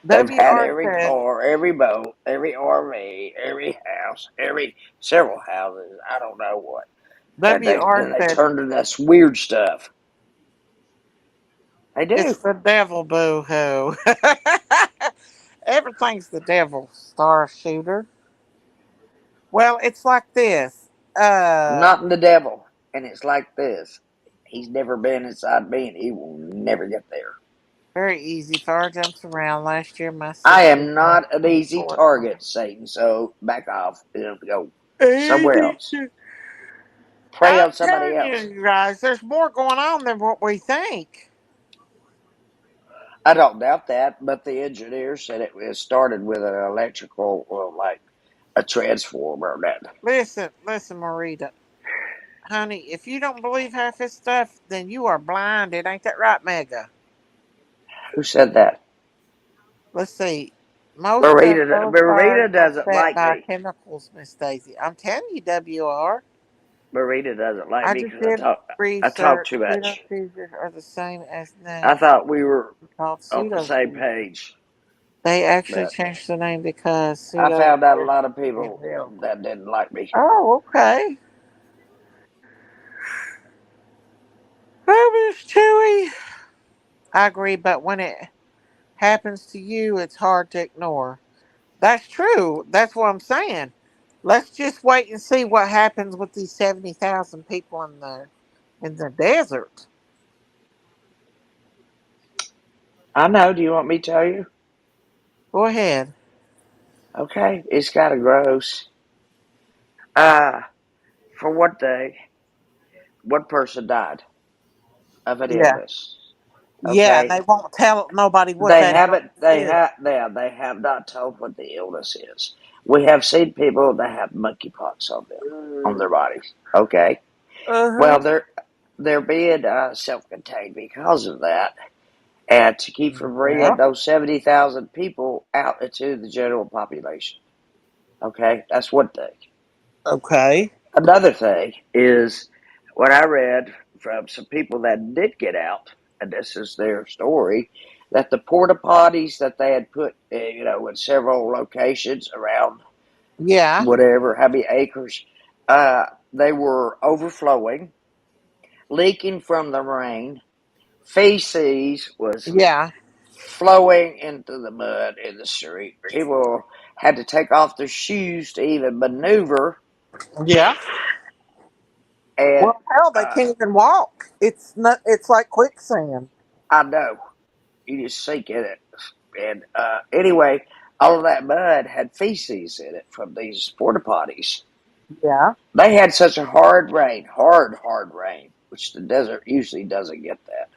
They've had WR every said, car, every boat, every RV, every house, every several houses. I don't know what, and WR then they said, turn to this weird stuff. They it's do. the devil, boo hoo. Everything's the devil, star shooter. Well, it's like this. I'm not the devil, and it's like this. He's never been inside me, and he will never get there. Very easy. Thor jumps around. Last year, my I sister am jumped not an from easy short. target, Satan. So back off and go somewhere I'm else. Prey on somebody telling else. you guys, there's more going on than what we think. I don't doubt that, but the engineer said it started with an electrical, well, like a transformer. That Listen, Marita. Honey, if you don't believe half his stuff, then you are blinded. Ain't that right, Mega? who said that? Let's see. Most of Marita. those fires Marita are doesn't set like by me. chemicals, Miss Daisy. I'm telling you, WR. Marita doesn't like I me just because did I talk research. too Pseudo much. seizures are the same as I names thought we were called on the pseudo same seizures. page, They actually but changed the name because I pseudo found out a appears lot of to be people real. that didn't like me. Oh, okay. Oh, Miss Chewy. I agree, but when it happens to you, it's hard to ignore. That's true. That's what I'm saying. Let's just wait and see what happens with these 70,000 people in the desert. I know. Do you want me to tell you? Go ahead. Okay, it's kind of gross. Uh, for one thing, one person died of an Yeah. illness. Yeah, and Okay, they won't tell nobody what they that haven't. illness is. They have not told what the illness is. We have seen people that have monkeypox on them, on their bodies. Okay, Uh-huh. well they're being self-contained because of that, and to keep from bringing Yeah. those 70,000 people out into the general population. Okay, that's one thing. Okay. Another thing is what I read from some people that did get out, and this is their story, that the porta potties that they had put, in several locations around Yeah. whatever, how many acres, they were overflowing, leaking from the rain. Feces was Yeah. flowing into the mud in the street. People had to take off their shoes to even maneuver, Yeah. and Well, hell, they uh, can't even walk. It's not. It's like quicksand. I know. You just sink in it. And anyway, all of that mud had feces in it from these porta potties. Yeah. They had such a hard rain, which the desert usually doesn't get that.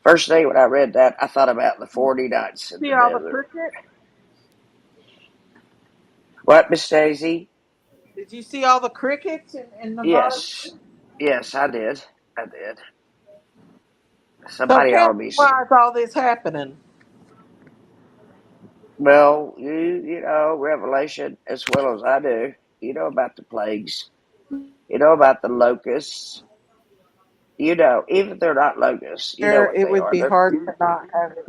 First day when I read that, I thought about the 40 nights in See the all the desert. crickets? What, Miss Daisy? Did you see all the crickets in Nevada? Yes. Yes, I did. I did. So Somebody ought tell to me be. why is all this happening? Well, you know Revelation as well as I do. You know about the plagues. You know about the locusts. Even if they're not locusts, you know There, what it they would are. be hard to not have a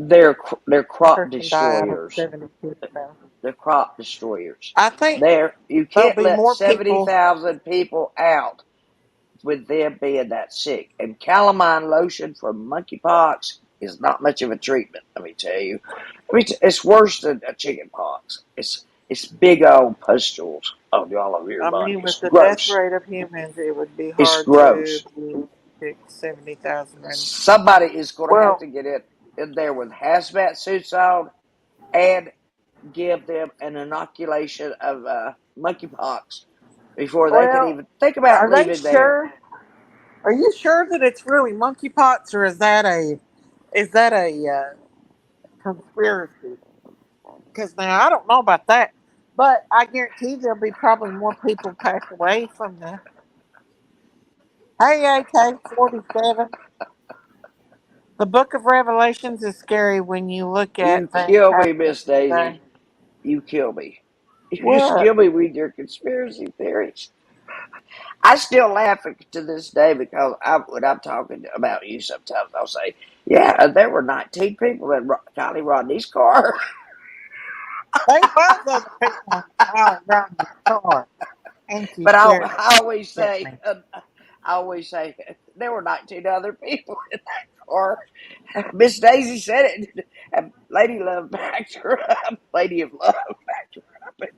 They're crop person die out of destroyers. 72,000. They're crop destroyers. I think You there'll can't be let more people. 70,000 people out with them being that sick. And calamine lotion for monkeypox is not much of a treatment. Let me tell you. It's worse than a chicken pox. It's big old pustules on all of your I body. mean, with It's the death gross. rate of humans, it would be It's hard to gross. pick 70,000 random. Somebody is going to have Well, to get in there with hazmat suits on and give them an inoculation of monkeypox before they can well, even think about are they leaving there. sure? Are you sure that it's really monkeypox, or is that a conspiracy? Because now I don't know about that, but I guarantee there'll be probably more people pass away from the. Hey, AK-47. The Book of Revelations is scary when you look You at things kill me, happening Miss Daisy. today. You kill me. You just What? kill me with your conspiracy theories. I still laugh to this day because when I'm talking about you, sometimes I'll say, "Yeah, there were 19 people in Connie Rodney's car." They was other people out around the car. And she But shared I always at say, me. there were 19 other people in that car. Miss Daisy said it. And Lady Love backed her up. Lady of Love backed her up.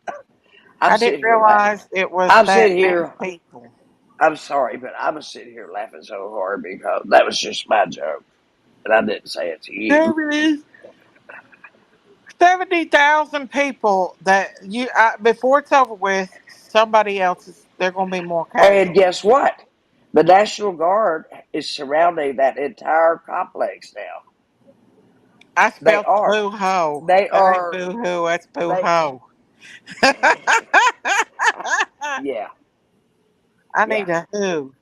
I'm I didn't sitting here laughing. realize it was I'm that sitting many here. people. I'm sorry, but I'm sitting here laughing so hard because that was just my joke, and I didn't say it to you. 70,000 people that before it's over with, somebody else is, there going to be more And casualties. guess what? The National Guard is surrounding that entire complex now. I They spelled are. boo ho. They That ain't are. boo hoo. That's boo They. ho. Yeah. I Yeah. need a who.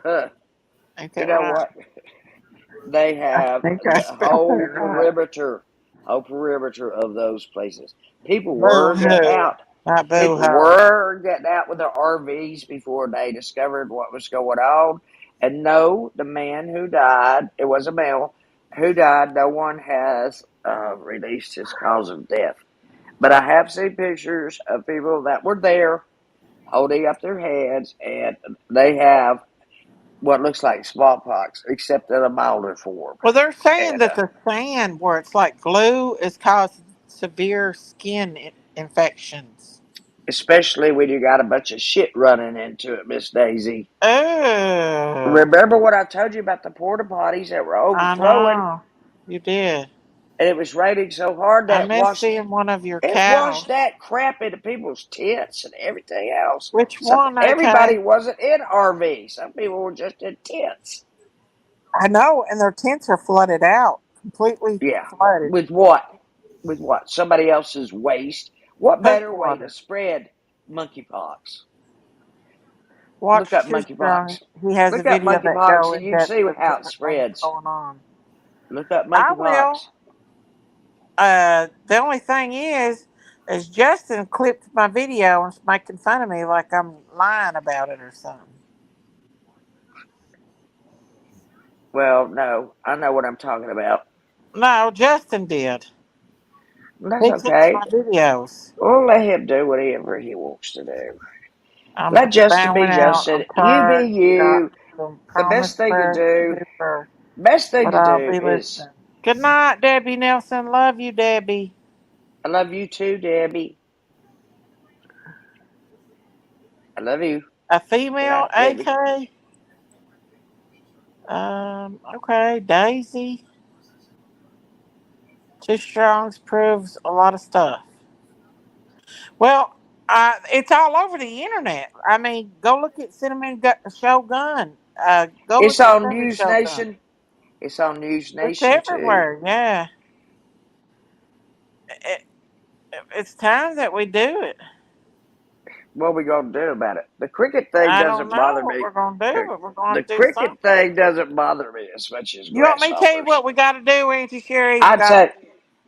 Huh. Ain't You that know right? what? They I have think I the spelled that right. whole perimeter of those places. People Boo were getting hoo. out. Not boo People ho. were getting out with their RVs before they discovered what was going on. And no, the man who died, it was a male who died. No one has released his cause of death. But I have seen pictures of people that were there holding up their heads, and they have what looks like smallpox, except in a milder form. Well, they're saying And that the sand where it's like glue is causing severe skin infections. especially when you got a bunch of shit running into it, Miss Daisy. Oh, Remember what I told you about the porta potties that were I overflowing, know. You did. and it was raining so hard I that missed seeing one of your it washed cows. that crap into people's tents and everything else. Which Some one, everybody okay? wasn't in RVs. Some people were just in tents. I know, and their tents are flooded out. Completely Yeah. flooded. With what? With what? Somebody else's waste. What Poop better way to water. spread monkeypox? Look Watch up Too Strong. monkeypox. He has a Look up video that monkeypox go and in you can depth see of how it different things spreads. going on. Look up I monkeypox. will. The only thing is Justin clipped my video and is making fun of me like I'm lying about it or something. Well, no, I know what I'm talking about. No, Justin did. That's He clips my okay. videos. We'll let him do whatever he wants to do. I'm Let Justin be bowing out. Justin. I'm You be tired. Got you. some The promise prayers to do first, best thing but to I'll do be is, listening. Good night, Debbie Nelson. Love you, Debbie. I love you too, Debbie. I love you. A Good female, night, Debbie. AK. Okay, Daisy. Two Strongs proves a lot of stuff. Well, it's all over the internet. I mean, go look at Cinnamon Shogun. Go It's look at on Cinnamon News Shogun. Nation. It's on News It's Nation too. everywhere. Yeah, it, it's time that we do it. What are we gonna do about it? The cricket thing I don't doesn't know bother what me. we're gonna do, but we're The gonna do cricket something. thing doesn't bother me as much as You want me to tell you grasshoppers. what we got to do, Auntie Sherry? We I'd got say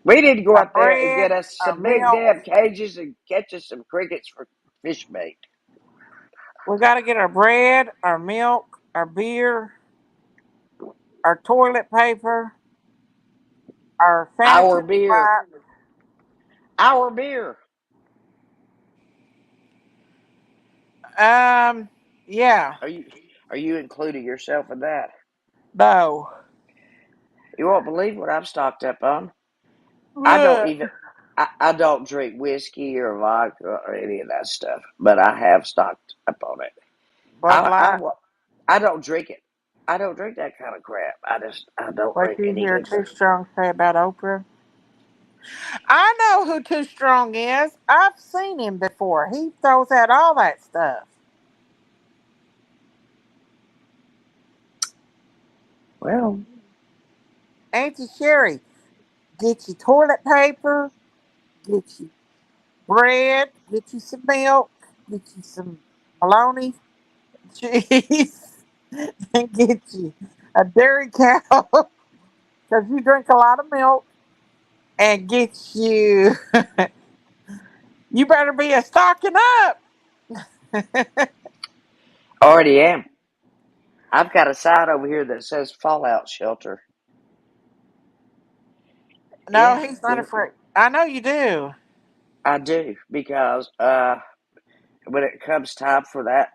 we need to go our out there and bread, get us our some big milk. damn cages and catch us some crickets for fish bait. We got to get our bread, our milk, our beer, our toilet paper, our Our sanitary beer. wipes. Our beer. Yeah, Are you including yourself in that? no. You won't believe what I'm stocked up on. I don't What? even I don't drink whiskey or vodka or any of that stuff, but I have stocked up on it. Bud I Light. I, I don't drink it. I don't drink that kind of crap. I don't What drink you any hear good. Too Strong say about Oprah? I know who Too Strong is. I've seen him before. He throws out all that stuff. Well, Auntie Sherry, get you toilet paper, get you bread, get you some milk, get you some bologna cheese, and get you a dairy cow because you drink a lot of milk, and get you. You better be a stocking up. already am. I've got a sign over here that says Fallout Shelter. No, Yeah, he's not afraid. I know you do. I do because when it comes time for that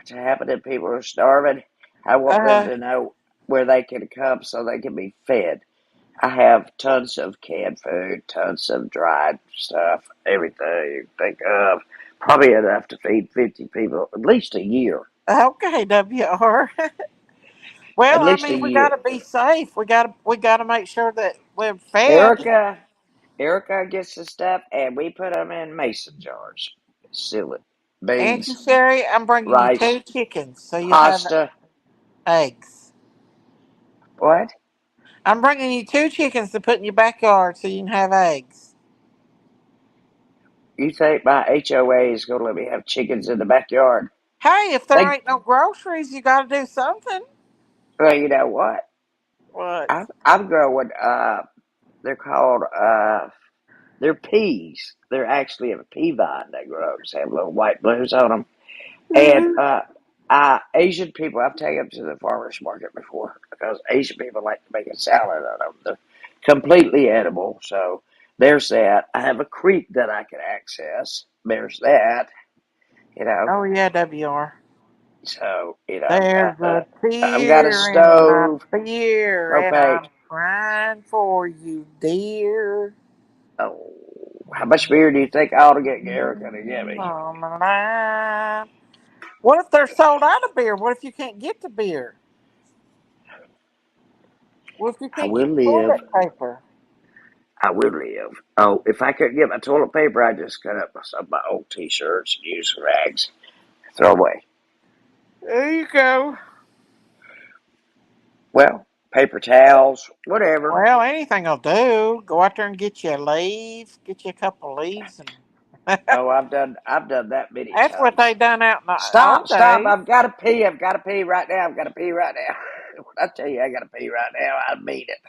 to happen and people are starving, I want them Uh, to know where they can come so they can be fed. I have tons of canned food, tons of dried stuff, everything you think of. Probably enough to feed 50 people at least a year. okay, WR. Well, At I least a mean, we got year. to be safe. We got to make sure that we're fed. Erica, Erica gets the stuff and we put them in mason jars. Seal it. Auntie Beans, Sherry, I'm bringing you rice, 2 chickens, so you'll have pasta. eggs. What? I'm bringing you 2 chickens to put in your backyard so you can have eggs. You think my HOA is going to let me have chickens in the backyard? Hey, if there They, ain't no groceries, you got to do something. well, you know what? What? I'm growing. They're called. They're peas. They're actually a pea vine that grows. They have little white blooms on them. And Asian people, I've taken them to the farmer's market before because Asian people like to make a salad out of them. They're completely edible. So there's that. I have a creek that I can access. There's that. You know. Oh yeah, WR. So There's a I've got a tear in my stove, beer, and propane. I'm crying for you, dear. Oh, how much beer do you think I ought to get Erica to get me? On my life. What if they're sold out of beer? What if you can't get the beer? What if you I can't will get live. toilet paper? I will live. Oh, if I could get my toilet paper, I'd just cut up some of my old T-shirts and use rags. Throw away. There you go. Well, paper towels, whatever. Well, anything will do. Go out there and get you a leaf. Get you a couple of leaves, and Oh, I've done that many that's what times. they done out in the Stop, old stop. days. I've got to pee. I've got to pee right now. I've got to pee right now. When I tell you I got to pee right now, I mean it.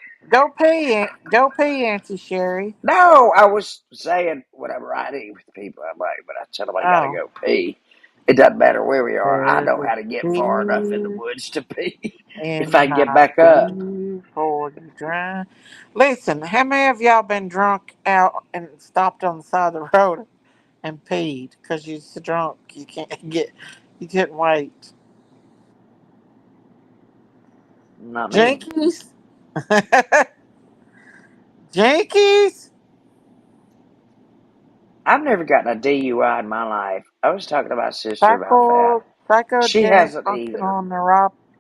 Go pee, Auntie Sherry. No, I was saying when I'm riding with people, I'm like, but I tell them I got to Oh, go pee. It doesn't matter where we are. I there's know a how to get far enough in the tear woods to pee if I in can get my back up. beer for you dry. Listen, how many of y'all been drunk out and stopped on the side of the road and peed because you're so drunk you can't get, you couldn't wait? Not me. Jenkies, Jenkies. I've never gotten a DUI in my life. I was talking to my sister about that. She Psychogenic hasn't either. functional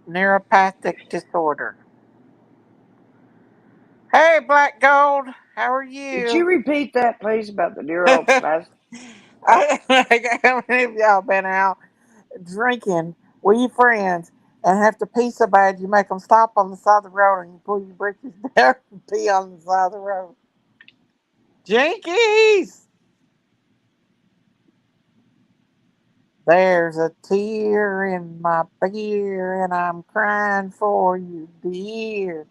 neuropathic disorder. Hey, Black Gold, how are Could you you? repeat that, please, about the neuroplastic? How many of y'all been out drinking with your friends and have to pee so bad you make them stop on the side of the road and you pull your britches down and pee on the side of the road? Jinkies! There's a tear in my beer and I'm crying for you, dear.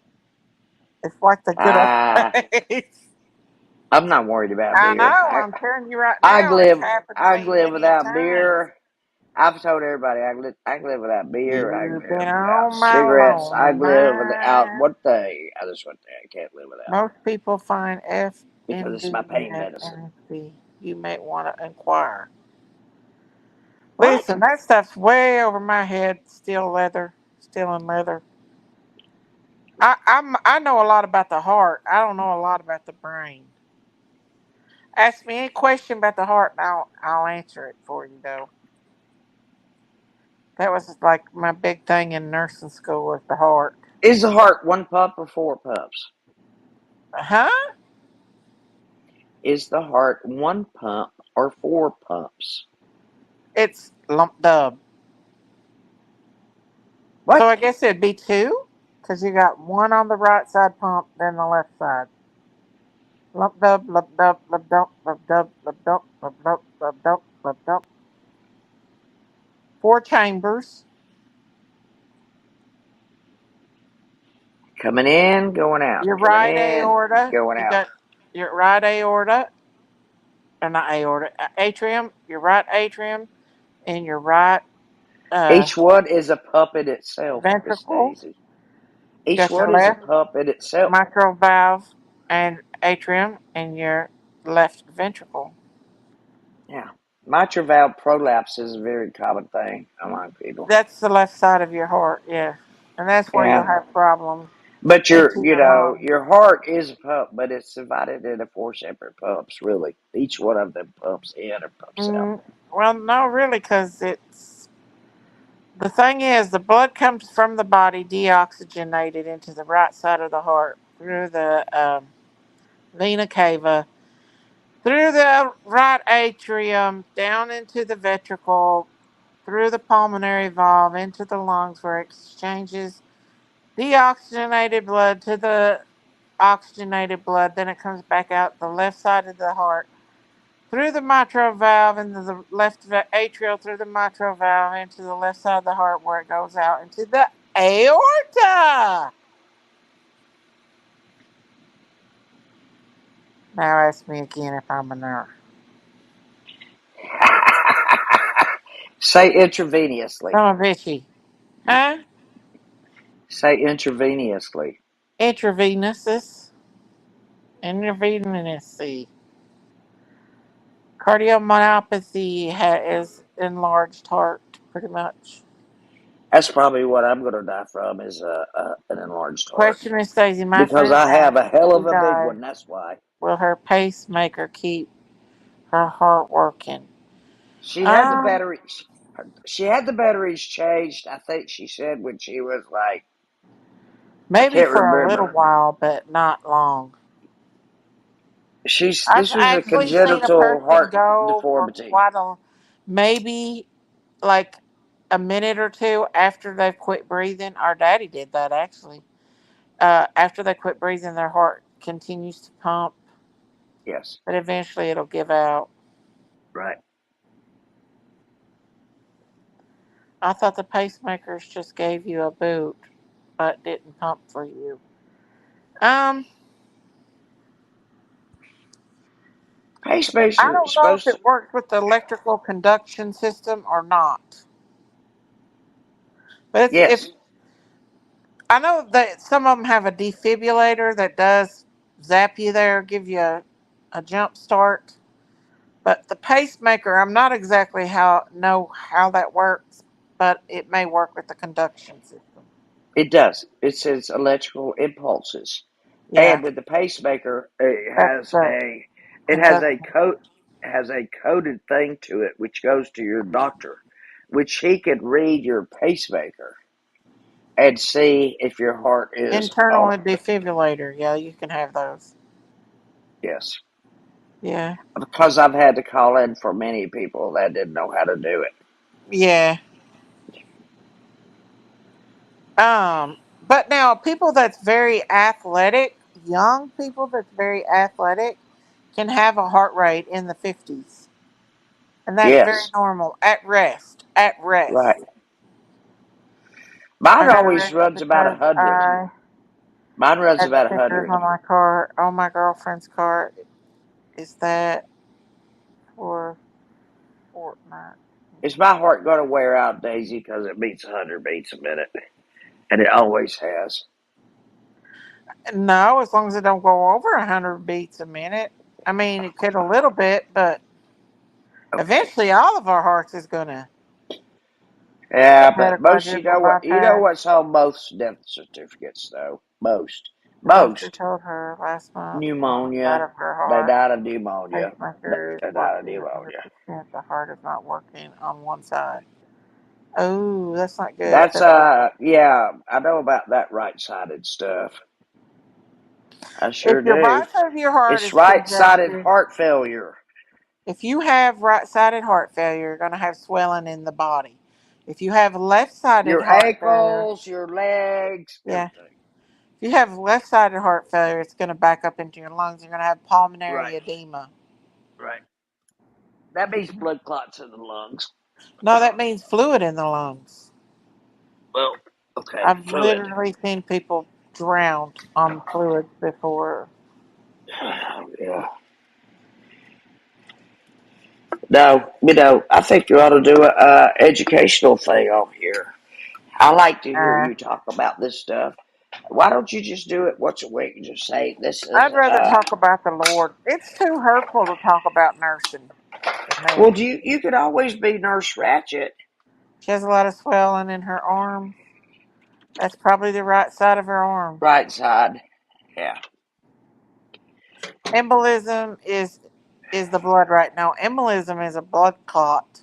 It's like the good old Ah, days. I'm not worried about I beer. know, I'm telling you right I now, can it's live. happened to I can me live many a without time. beer. I've told everybody I can live without beer. I can You've been live without on my cigarettes. I lonely can live without mind. one thing. I just one thing I can't live without Most people find because it's my FND pain at medicine. NFB. You may want to inquire. What? Listen, that stuff's way over my head. Still in leather. I know a lot about the heart. I don't know a lot about the brain. Ask me any question about the heart, and I'll answer it for you. Though that was like my big thing in nursing school was the heart. Is the heart one pump or four pumps? Huh? Is the heart one pump or four pumps? It's lump dub. So What? I guess it'd be two, because you got one on the right side pump, then the left side. Lump dub, lump dub, lump dub, lump dub, lump dub, lump dub, lump dub, lump dub. Four chambers. Coming in, going out. Your Coming right in, aorta. going You out. got your right aorta, or not aorta, atrium. Your right atrium, and your right uh, Each one is a pump in itself, Miss ventricle. Daisy. You Each got your one is a left pump in itself. mitral valve and atrium, and your left ventricle. Yeah. Mitral valve prolapse is a very common thing among people. That's the left side of your heart, yeah. And that's where you'll Yeah. have problems But into your lungs. your heart is a pump, but it's divided into four separate pumps, really. Each one of them pumps in or pumps out. Mm, well, no, really, because it's the thing is the blood comes from the body deoxygenated into the right side of the heart through the vena cava, through the right atrium, down into the ventricle, through the pulmonary valve into the lungs, where it exchanges Deoxygenated blood to the oxygenated blood, then it comes back out the left side of the heart through the mitral valve into the left atrial, through the mitral valve into the left side of the heart where it goes out into the aorta. Now ask me again if I'm a nurse. Say intravenously. I'm a bitchy. Huh? Say intravenously. Intravenous. Intravenous. Cardiomyopathy is enlarged heart, pretty much. That's probably what I'm going to die from is an enlarged heart. Question is, Stacey, my Because friend I have asked a if hell she of a big died, one. That's why. will her pacemaker keep her heart working? She had the Um, battery. She had the batteries changed. I think she said when she was like, I maybe can't for a little remember. while, but not long. I've This was a actually seen a congenital person heart go for deformity. quite a, maybe like a minute or two after they've quit breathing. Our daddy did that actually. After they quit breathing, their heart continues to pump, Yes, but eventually it'll give out. right. I thought the pacemakers just gave you a boot, but didn't pump for you. Um, I Pacemaker is don't know if supposed to. it works with the electrical conduction system or not. But it's if Yes, I know that some of them have a defibrillator that does zap you there, give you a jump start. But the pacemaker, I'm not exactly how that works, but it may work with the conduction system. it does. It says electrical impulses, Yeah, and with the pacemaker, that's the it has a conduction. coded thing to it, which goes to your doctor, which he could read your pacemaker and see if your heart is Internal on. defibrillator. Yeah, you can have those. Yes, Yeah. because I've had to call in for many people that didn't know how to do it. Yeah. But now people that's very athletic, young people that's very athletic, can have a heart rate in the 50s. And that's very Yes, normal. At rest. At right. rest. I Mine gotta always rest runs about because 100. I Mine runs had about stickers 100. on my car, on my girlfriend's car. Is that for Fortnite? Is my heart going to wear out, Daisy, because it beats 100 beats a minute? And it always has. No, as long as it don't go over 100 beats a minute. I mean, it could a little bit, but Okay. eventually all of our hearts is gonna Yeah, had but a most, quadruple you know bypass. what's on most death certificates, though? Most. The doctor Most. told her last month mom died Pneumonia. of her They heart. died of pneumonia. Pacemaker is They died of working pneumonia. 100%. The heart is not working on one side. Oh, that's not good. That's, yeah, I know about that right-sided stuff. I If sure your do. right side of your heart It's is right-sided congested, heart failure. if you have right sided heart failure, you're going to have swelling in the body. If you have left sided Your heart failure, ankles, your legs, yeah. everything. If you have left sided heart failure, it's going to back up into your lungs. You're going to have Right, pulmonary edema. right. That means blood clots in the lungs. No, that means fluid in the lungs. Well, okay, I've fluid. literally seen people drowned on fluids before. Yeah. No, I think you ought to do a educational thing on here. I like to hear Uh, you talk about this stuff. Why don't you just do it once a week and just say this is I'd rather talk about the Lord. It's too hurtful to talk about nursing for me. well, you could always be Nurse Ratchet. She has a lot of swelling in her arm. That's probably the right side of her arm. Right side. Yeah. Embolism is the blood right now. Embolism is a blood clot.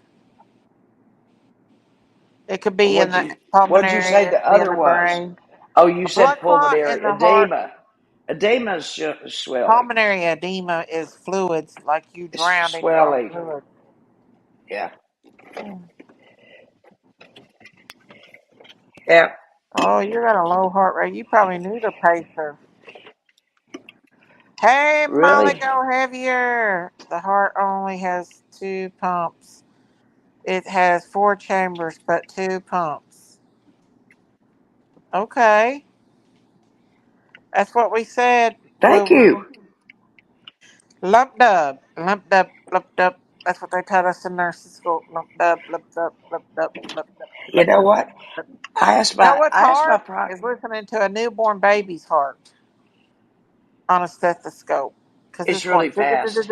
It could be in the What'd you say pulmonary, it the could be in other the was? brain. Oh, you A said blood clot pulmonary in the heart. edema. Edema is swelling. Pulmonary edema is fluids, like you It's drowned in your own swelling. fluid. Yeah. Yeah. Yeah. Oh, you got a low heart rate. You probably need a pacer. Hey, Molly, Really? go heavier. The heart only has two pumps. It has four chambers, but two pumps. Okay. That's what we said, Woo Thank you. Woo. Lump dub. Lump dub, lump dub. That's what they taught us in nursing school. Lump dub, lump dub, lump dub, lump dub, You lump know dub. what? Lump dub. I asked You know my what's I asked my hard? pro. Is listening to a newborn baby's heart on a stethoscope. Because It's it's really going. fast.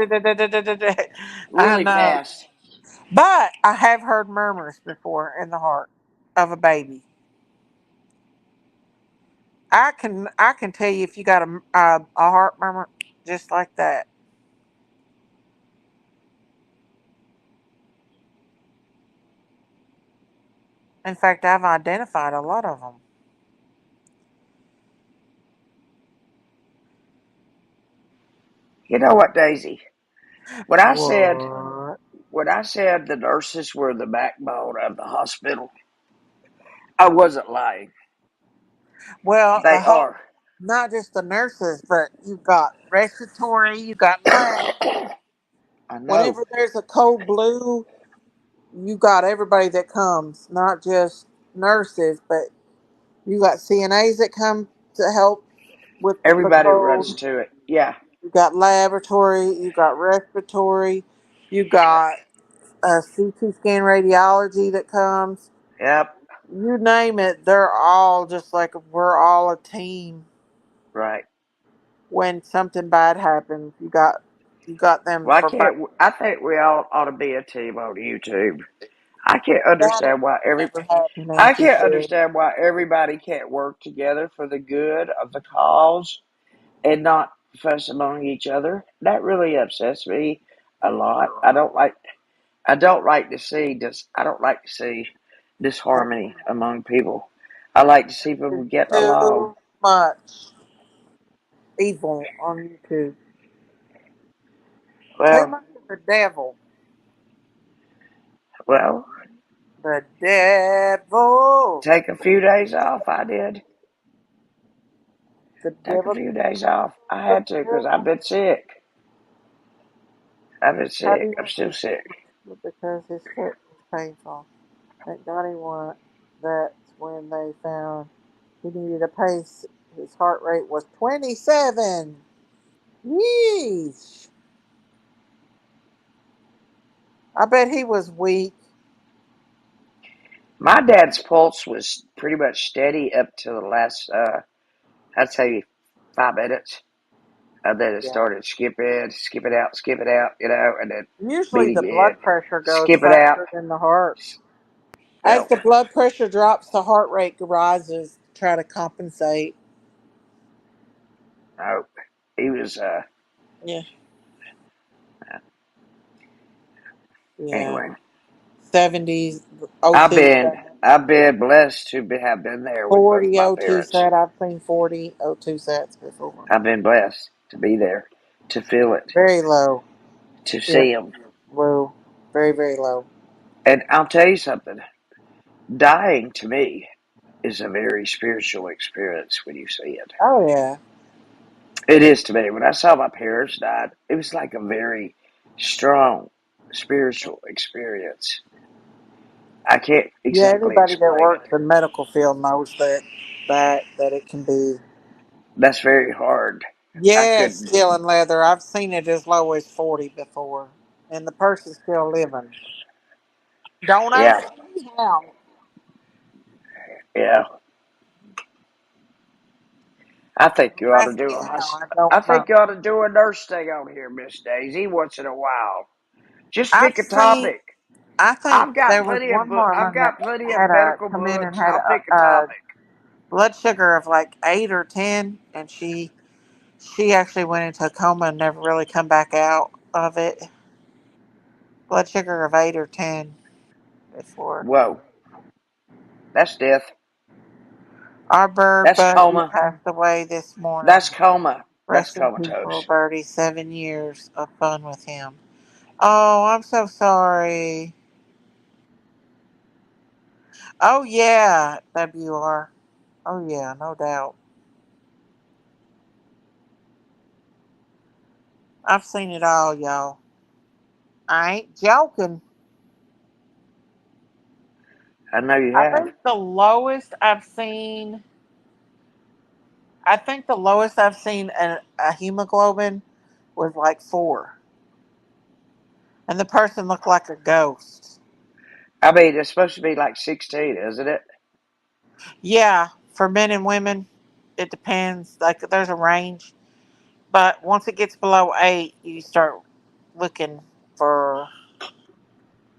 I Really know. fast. But I have heard murmurs before in the heart of a baby. I can tell you if you got a heart murmur just like that. In fact, I've identified a lot of them. You know what, Daisy? When I said What? when I said the nurses were the backbone of the hospital, I wasn't lying. Well, They are. not just the nurses, but you've got respiratory, you got lab. I know. Whenever there's a cold blue, you got everybody that comes, not just nurses, but you got CNAs that come to help with the Everybody runs cold. to it. Yeah. You got laboratory, you got respiratory, you got CT scan radiology that comes. Yep. You name it, they're all just like we're all a team. Right. When something bad happens, you got them Why for back. can't I think we all ought to be a team on YouTube. I can't That understand ain't why every never happened, I Auntie can't said. understand why everybody can't work together for the good of the cause and not fuss among each other. That really upsets me a lot. I don't like to see disharmony among people. I like to see people There's get along. too much evil on YouTube. Too Well, much of the devil. well, The devil. take a few days off. I did. The Take a devil. few days off. I The had to because I've devil. been sick. I've been How do sick. you I'm know? still sick. Because his foot was painful. At 91, that's when they found he needed a pace. His heart rate was 27. Yeesh. I bet he was weak. My dad's pulse was pretty much steady up to the last, I'd say 5 minutes. And then it Yeah. started skip it out, and then Usually beat the again. blood pressure goes Skip it out. faster than the heart. As Well, the blood pressure drops, the heart rate rises to try to compensate. no, he was, Yeah. Yeah. anyway. 70s, O two sat. I've been blessed to have been there with both 40 my O2 parents. sat. I've seen 40 O2 sats before. I've been blessed to be there, to feel it, Very low. to Yeah. see them. Low. Very, very low. And I'll tell you something. Dying to me is a very spiritual experience when you see it. Oh, yeah. It is to me. When I saw my parents die, it was like a very strong spiritual experience. I can't Yeah, exactly anybody that explain it. works in medical field knows that it can be. That's very hard. I Yeah, couldn't. steel and leather. I've seen it as low as 40 before, and the person's still living. Don't Yeah, ask me how. yeah. I think you Don't ought to ask do me a how. I I don't know. think you ought to do a nurse thing on here, Miss Daisy, once in a while. Just I've pick a seen. topic. I think there was one I've woman that got plenty of had medical come in and books. had I'll pick a a topic. blood sugar of like 8 or 10, and she actually went into a coma and never really come back out of it. Blood sugar of 8 or 10 before. Whoa, that's death. Our bird That's Buddy coma. passed away this morning. That's coma. That's Rest in peace, little comatose. birdie. 7 years of fun with him. Oh, I'm so sorry. Oh yeah, WR. Oh yeah, no doubt. I've seen it all, y'all. I ain't joking. I know you I have. think the lowest I've seen. I think the lowest I've seen a hemoglobin was like 4, and the person looked like a ghost. I mean, it's supposed to be like 16, isn't it? Yeah, for men and women, it depends. Like there's a range, but once it gets below 8, you start looking for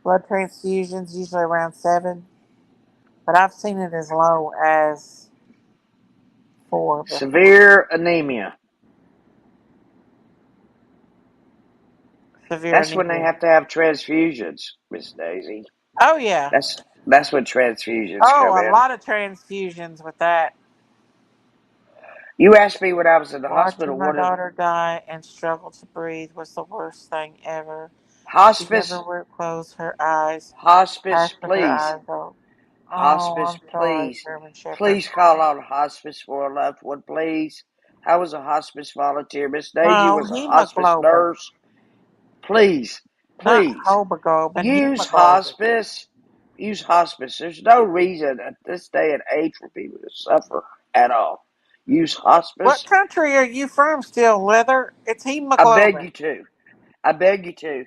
blood transfusions. Usually around 7, but I've seen it as low as 4 before. Severe anemia. Severe That's when they anemia. have to have transfusions, Miss Daisy. Oh yeah. That's when transfusions Oh, come a in. lot of transfusions with that. You asked me when I was in the hospital, Watching my what is daughter die and struggle to breathe was the worst thing ever. She never hospice? would close her eyes, Hospice, passed with her please. eyes open. Oh, Hospice, I'm sorry, please. German Shepherd. Please call on hospice for a loved one, please. I was a hospice volunteer. Miss Daisy No, was a hospice hemoglobin, nurse. Please, not please. homoglobin, Use hemoglobin. hospice. Use hospice. There's no reason at this day and age for people to suffer at all. Use What hospice. country are you from, Still Leather? It's I beg hemoglobin. you to. I beg you to.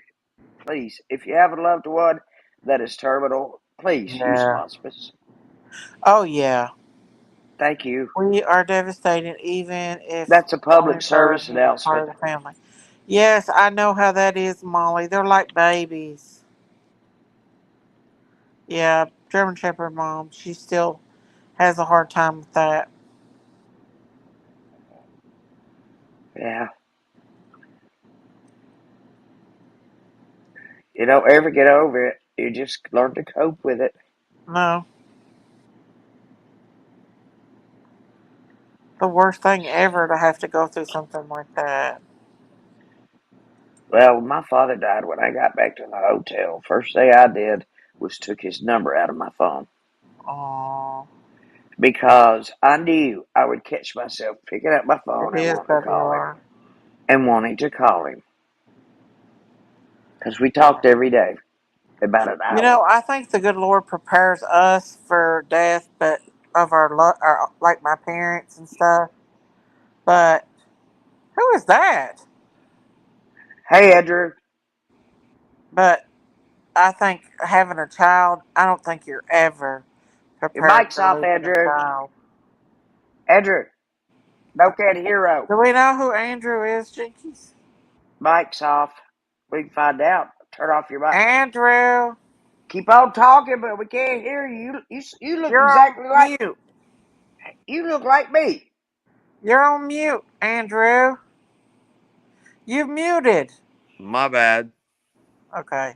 Please, if you have a loved one that is terminal, please use Yeah. hospice. Oh, yeah. Thank you. We are devastated even if That's a only public those service who are part announcement. of the family. Yes, I know how that is, Molly. They're like babies. Yeah, German Shepherd mom, she still has a hard time with that. Yeah. You don't ever get over it. You just learn to cope with it. No, the worst thing ever to have to go through something like that. Well, my father died when I got back to the hotel. First thing I did was took his number out of my phone Oh, because I knew I would catch myself picking up my it phone and is wanting to call him WR. and wanting to call him because we talked every day about an You know, hour. I think the good Lord prepares us for death, but of our like my parents and stuff. But who is that? Hey, Andrew. But I think having a child, I don't think you're ever Your prepared mic's for off, losing a Andrew. child. Andrew. No can hero. Do we know who Andrew is, Jenkies? Mic's off. We can find out. Turn off your mic. Andrew, Keep on talking, but we can't hear you. You look you're on exactly like mute. me. You're on mute, Andrew. You've muted. My bad. Okay.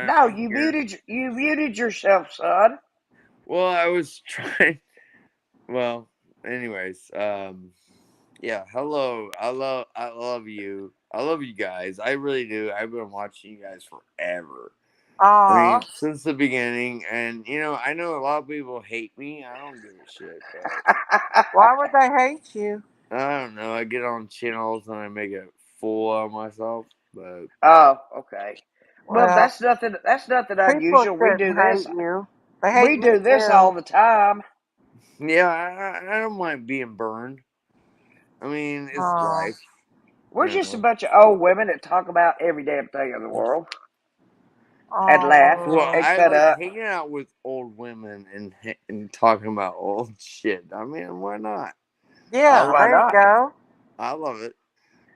No, I'm here. you muted yourself, son. Well, I was trying. Well, anyways, yeah. Hello. I love you. I love you guys. I really do. I've been watching you guys forever. I Aw. mean, since the beginning, and I know a lot of people hate me. I don't give a shit, but Why would they hate you? I don't know. I get on channels and I make a fool of myself, but Oh, okay. Well, Well, that's nothing people unusual. shouldn't hate you. They hate We me do this too. all the time. yeah, I don't mind being burned. I mean, it's Oh. life, We're just a know. bunch of old women that talk about every damn thing in the world and laugh Well, Oh. and I cut like up. hanging out with old women and talking about old shit. I mean, why not? I Yeah, Why love there it. you not? go. I love it.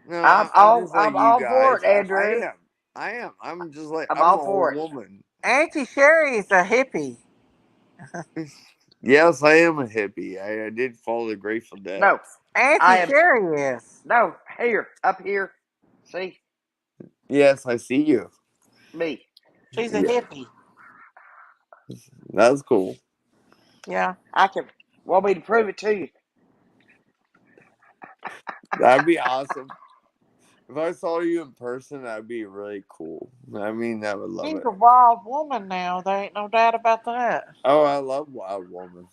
No, I'm just like I'm you all for guys. it, Andrew. I am. I am. I'm just like I'm I'm an all old for it. woman. Auntie Sherry's a hippie. Yes, I am a hippie. I did follow the Grateful Dead. No, Auntie I am. Sherry is. No, here, up here. See Yes, I see you. me. She's a Yeah, hippie. that's cool. Yeah. I can. Want me to prove it to you? That'd be awesome. If I saw you in person, that'd be really cool. I mean, I would love She's it. a wild woman now. There ain't no doubt about that. Oh, I love Wild Woman.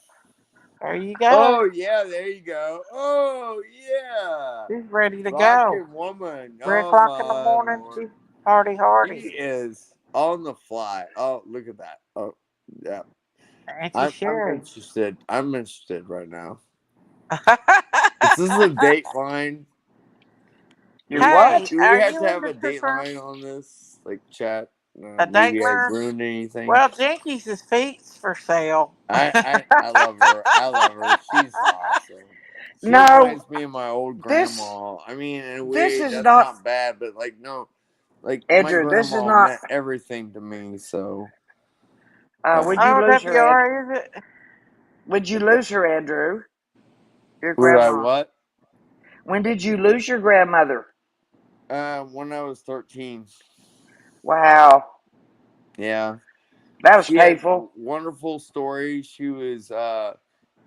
There you go. Oh yeah, there you go. Oh yeah, She's ready to go. rockin' woman. 3 o'clock in the My morning. lord, She's party she hardy. is on the fly. Oh, look at that. Oh yeah, Auntie I'm Sherry. interested. I'm interested right now. Is this a Dateline? You Hey, what? Do we are have you to have into a true crime? Dateline on this, like chat? A Maybe I Dateline? ruined anything. Well, Jenkies' feet's for sale. I love her. I love her. She's awesome. She No, reminds me of my old this grandma. I mean, in a this way, is that's not not bad, but like, no, like my Andrew. This is grandma not. meant everything to me. So, Would you Oh, lose her, WR, is it? Would you lose her, Andrew? Your would I grandma. what? When did you lose your grandmother? When I was 13. Wow, Yeah, that was she had painful. wonderful stories. She was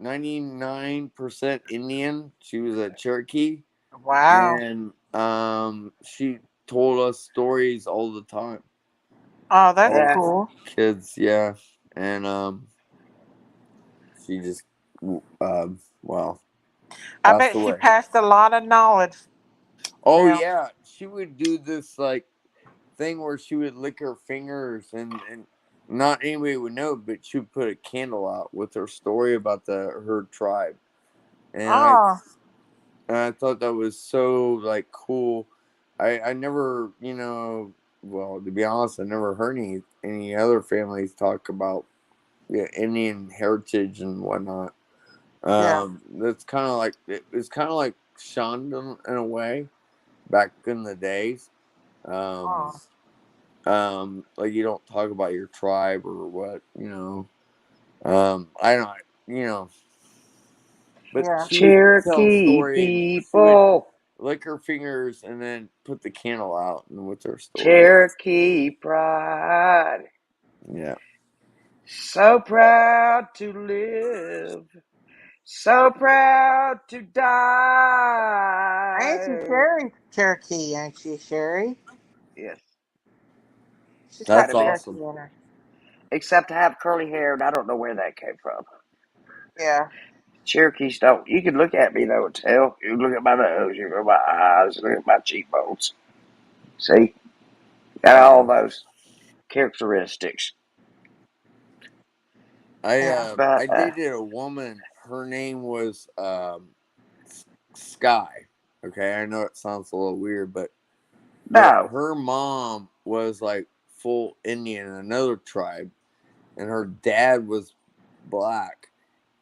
99% Indian. She was a Cherokee, Wow. and she told us stories all the time. Oh, that's All Yeah. cool. kids, yeah, and she just well I passed bet she away. passed a lot of knowledge Oh down. yeah, she would do this like thing where she would lick her fingers and not anybody would know, but she would put a candle out with her story about her tribe, and Oh, I thought that was so like cool. I never well, to be honest, I never heard any other families talk about Indian heritage and whatnot. yeah. That's kind of like it's kind of like shunned in a way back in the days. Um, Oh, like you don't talk about your tribe or what. I don't, you know, but yeah. she would tell a Cherokee story and she would people. lick her fingers and then put the candle out and with her story. Cherokee pride. Yeah, So proud to live. So proud to Auntie die. Sherry, Cherokee, ain't she, Sherry? Yes. She's that's got Gotta be. Cherokee awesome. in her. Except to have curly hair, and I don't know where that came from. Yeah. Cherokees don't. You can look at me though and tell. You look at my nose, you look at my eyes, look at my cheekbones. See? Got all Yeah, those characteristics. Yeah. But I dated a woman. Her name was Sky. Okay, I know it sounds a little weird, but no. her mom was like full Indian in another tribe, and her dad was black,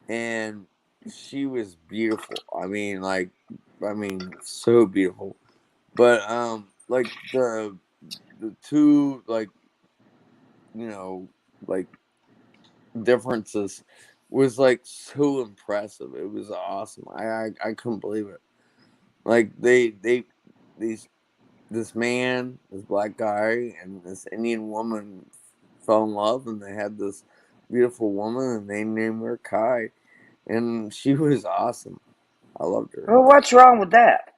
and she was beautiful. I mean, so beautiful. But like the two you know like differences was like so impressive. It was awesome. I couldn't believe it. Like these this man, this black guy, and this Indian woman fell in love, and they had this beautiful woman, and they named her Kai, and she was awesome. I loved her. Well, what's wrong with that?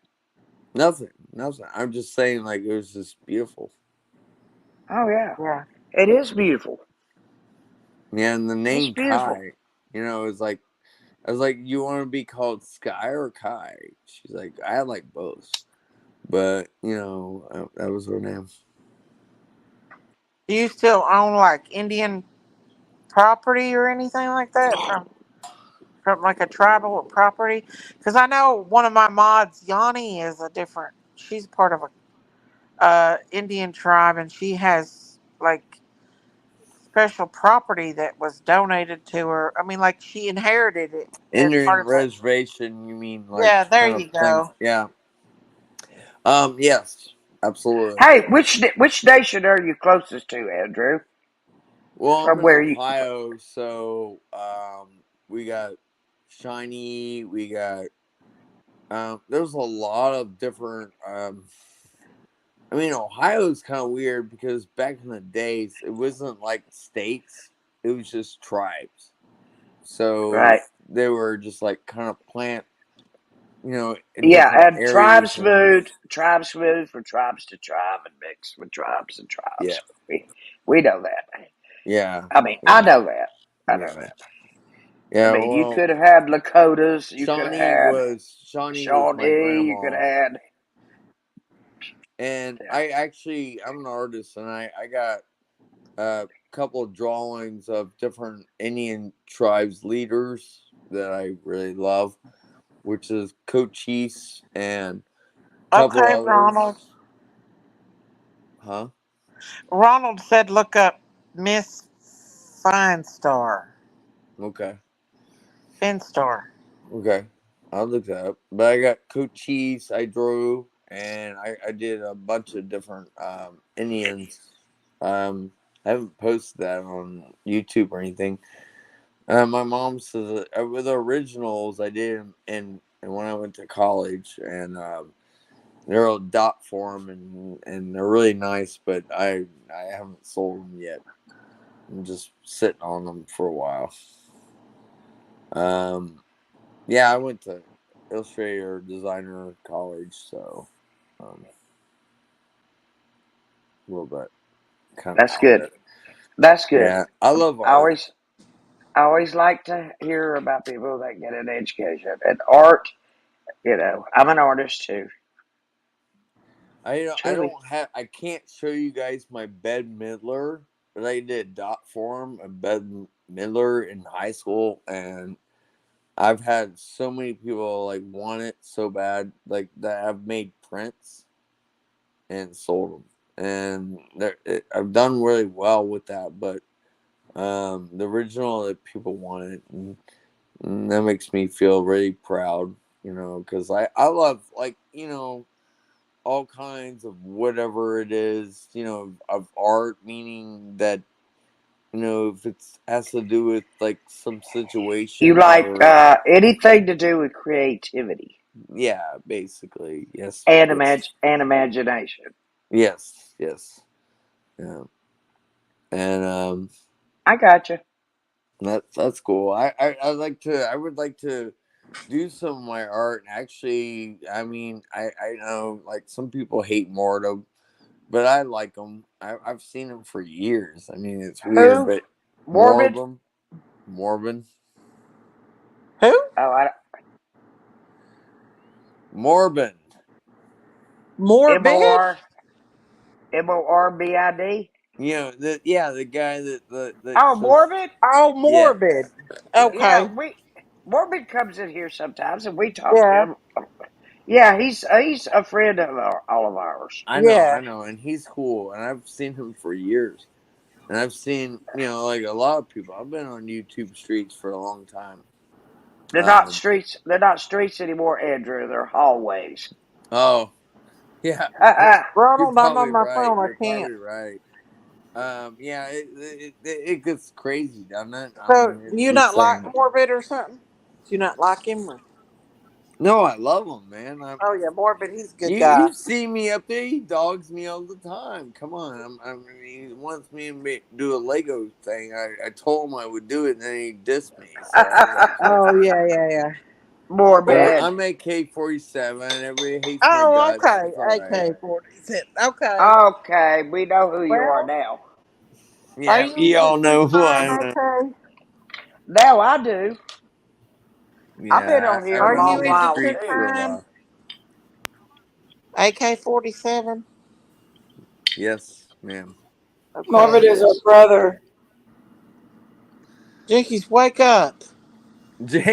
Nothing, nothing. I'm just saying, like it was just beautiful. Oh, yeah. Yeah. It is beautiful. Yeah, and the It's name beautiful. Kai, is like I was like, you want to be called Sky or Kai? She's like, I like both, but that was her name. Do you still own like Indian property or anything like that from like a tribal property? Because I know one of my mods, Yanni, is a different. She's part of a Indian tribe, and she has like special property that was donated to her. I mean, like she inherited it as Indian part of a. reservation, you mean like Yeah, there kind you of claims? go. Yeah. Yes, absolutely. Hey, which nation are you closest to, Andrew? Well, I'm From in where you. Ohio, so we got Shiny, we got there's a lot of different I mean, Ohio's kind of weird because back in the days, it wasn't like states; it was just tribes. So Right. they were just like kind of plant, in Yeah, different and areas, and tribes moved from tribes to tribe and mixed with tribes and yeah, tribes. We know that. yeah, I mean, I yeah, know that. I know yeah, that. I Yeah, mean, you well, could have had Lakotas. You could have Shawnee had was my Shawnee. You could grandma. have had. And Yeah. I'm an artist, and I got a couple of drawings of different Indian tribes leaders that I really love, which is Cochise and a couple Okay, Ronald. others. Huh? Ronald said look up Miss Fine Star. Okay. Finstar. Okay. I'll look that up. But I got Cochise I drew, and I did a bunch of different Indians. I haven't posted that on YouTube or anything. My mom says that with the originals I did and when I went to college, and they're a dot form and they're really nice, but I haven't sold them yet. I'm just sitting on them for a while. Yeah, I went to illustrator designer college, so a little bit kind of That's out of good. it. That's good. Yeah, I love I art. always, I always like to hear about people that get an education and art. You know, I'm an artist too. Truly. I can't show you guys my Bed Midler, but I did dot form a Bed Midler in high school, and I've had so many people like want it so bad, like that I've made prints and sold them, and I've done really well with that. But the original that people wanted, and that makes me feel really proud, because I love, like, all kinds of whatever it is, of art, meaning that, if it has to do with like some You situation like or, anything to do with creativity yeah, basically, yes, and yes, imagination. yes, yes, yeah, and I got you. that's cool. I would like to do some of my art. And actually, I mean, I know like some people hate Mordo, but I like them. I've seen them for years. I mean, it's weird, Who? but more of Morbid? them, Morbin, Who? Oh, Morbin. M O Morbid? R Morbid. The guy that Oh, says, Morbid. Oh, yeah, morbid. yeah. Yeah, Okay. Morbid comes in here sometimes, and we talk to Yeah. him. Yeah, he's a friend of all of ours. Yeah. I know, and he's cool, and I've seen him for years, and I've seen like a lot of people. I've been on YouTube streets for a long time. They're not Um, streets. They're not streets anymore, Andrew. They're hallways. oh yeah, you're Ronald, I'm probably on my right. phone. I You're can't. probably right. Yeah, it gets crazy, doesn't it? I So, mean, do it's you not like insane. Morbid or something? Do you not like him? Or? No, I love him, man. Oh, yeah, Morbid. He's a good guy. You see me up there. He dogs me all the time. Come on, I mean, he wants me to do a Lego thing. I told him I would do it, and then he dissed me. So I was like, Oh, yeah, yeah, yeah. but Morbid. I'm AK-47. Everybody hates my Oh, guts. okay. It's all right. AK-47. Okay. Okay, we know who you are Well, now. are Yeah, you you using all know who I 55 am. AK? Now I do. I've been Yeah, on I've here a Are been you long on the into while two streets too. for a time while. AK-47? Yes, ma'am. Morbid Okay. is her Yes. brother. Jinkies, wake up.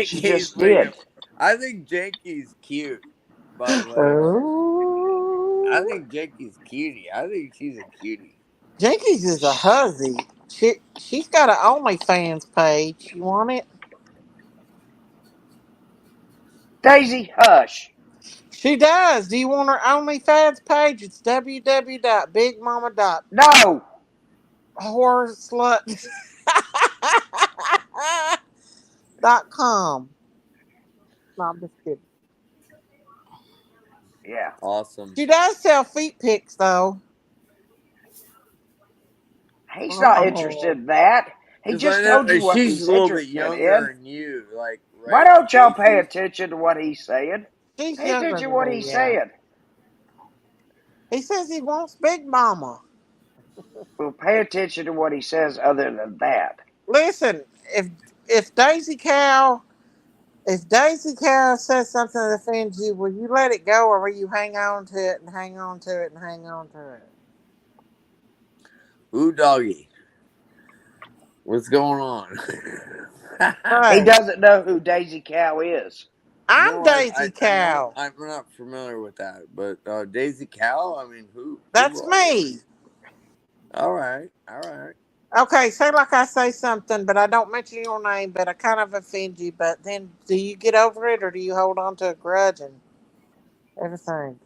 She Jenkies, just wake did. up. I think Jenkies cute, by the way. I Oh. think Jenkies cutie. I think she's a cutie. Jinkies is a hussy. She's got an OnlyFans page. You want it? Daisy, hush. She does. Do you want her OnlyFans page? It's No. www.bigmama.com. No, I'm just kidding. Yeah. Awesome. She does sell feet pics though. He's not Oh. interested in that. He Because I just know told you what she's a he's little bit interested in. younger than you, like, Why right, don't y'all pay Daisy? attention to what he's saying? She's Pay younger attention to than what me, he's yeah. saying. He says he wants Big Mama. Well, pay attention to what he says other than that. Listen, if Daisy Cow says something that offends you, will you let it go, or will you hang on to it and hang on to it and hang on to it? Ooh, doggy. What's going on? He Hey, doesn't know who Daisy Cow is. I'm No, Daisy Cow. I'm not familiar with that. But Daisy Cow. I mean, who That's are you? me. All right, all right. Okay, say like I say something, but I don't mention your name, but I kind of offend you. But then, do you get over it, or do you hold on to a grudge and everything?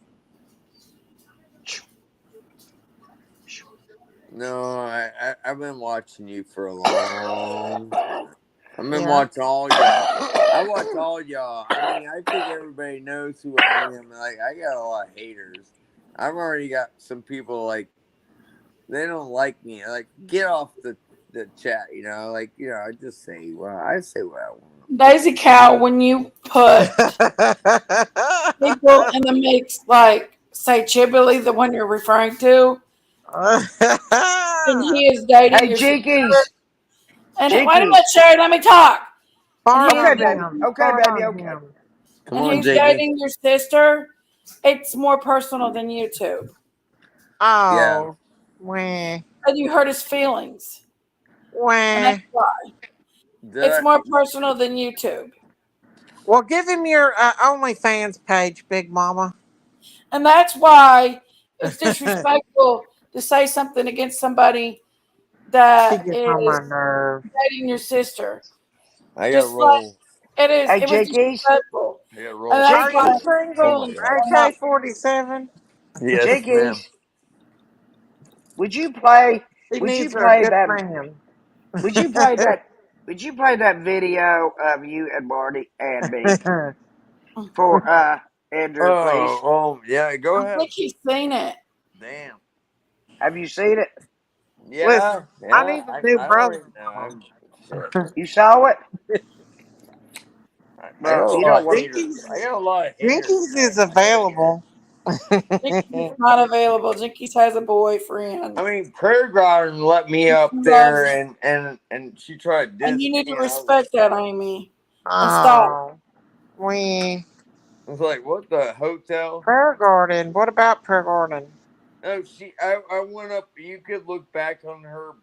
No, I've been watching you for a long time. I've been Yeah. watching all y'all. I watch all y'all. I mean, I think everybody knows who I am. Like, I got a lot of haters. I've already got some people like they don't like me. Like, get off the chat. Like I just say I say what I want. Daisy Cow, when you put people in the mix, like say Chibley, the one you're referring to, and he is dating Hey, your sister. Jinkies. And wait a minute, Jinkies. Sherry, let me talk. And Fart he is Okay, on baby. him. Okay, Fart baby. on Okay. him. Come and on, he's Jakey. dating your sister. It's more personal than YouTube. Yeah. Oh, wah, And you hurt his feelings. And wah. that's why. Did It's I? more personal than YouTube. Well, give him your OnlyFans page, Big Mama. And that's why it's disrespectful to say something against somebody She that gets on my is nerves. dating your sister. I got Just like roll. Hey, it was Jinkies. disrespectful. I got And roll. that's Are why you Jinkies. his Oh single, my feelings god. are not. AK 47? Yes, ma'am. Jinkies. Would you play? She Would you needs her a play good that? friend. Would you play that? Would you play that video of you and Marty and me for Andrew, please? Oh, yeah. Go I ahead. think he's seen it. Damn. Have you seen it? Yeah, Listen, I yeah. need a new I already know. brother-in-law. Shit. You saw it? I got Well, a you lot know of what? haters. Jinkies, I got a lot of haters. Jinkies is I gotta get it. available. Jinkies is not available. Jinkies has a boyfriend. I mean, Prayer Garden let me And up she there, loves, and she tried to and diss you me. need to And I was respect that, Amy, and stop. Oh, we like, what the hotel? Prayer Garden. What about Prayer Garden? No, I went up. You could look back on her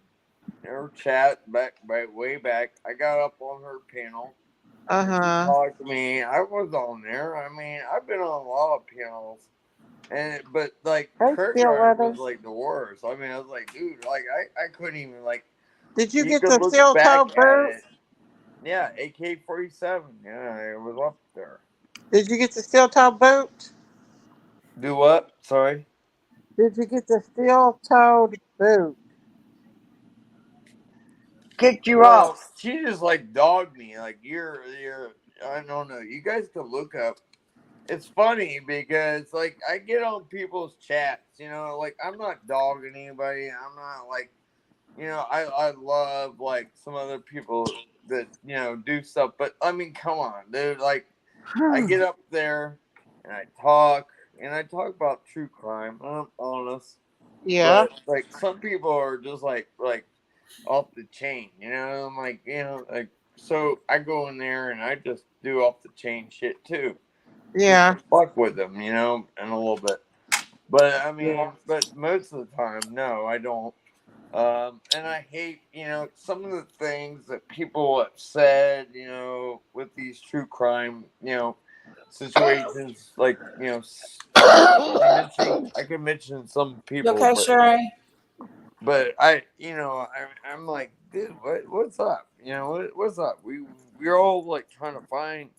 chat back way back. I got up on her panel Uh and she huh. talked to me. I was on there. I mean, I've been on a lot of panels, but like Hey, Prayer Steel Garden was Weathers. like the worst. I mean, I was like, dude, like I couldn't even like. Did you You get could the look steel toe back at boot? it. Yeah, AK-47. Yeah, it was up there. Did you get the steel toe boot? Do what? Sorry. Did you get the steel toed boot? Kicked you Well, off. she just like dogged me. Like you're. I don't know. You guys can look up. It's funny because like I get on people's chats. Like I'm not dogging anybody. I'm not like I love like some other people that do stuff. But I mean, come on, dude. Like I get up there and I talk about true crime. I'm honest, Yeah, but like some people are just like off the chain. I'm like like so I go in there and I just do off the chain shit too, just yeah, to fuck with them, and a little bit. But I yeah, mean, but most of the time, no, I don't. And I hate, some of the things that people have said, with these true crime, situations. Like, I can mention some You people, okay, Sherry? but I'm like, dude, what's up? What's up? We're all like trying to find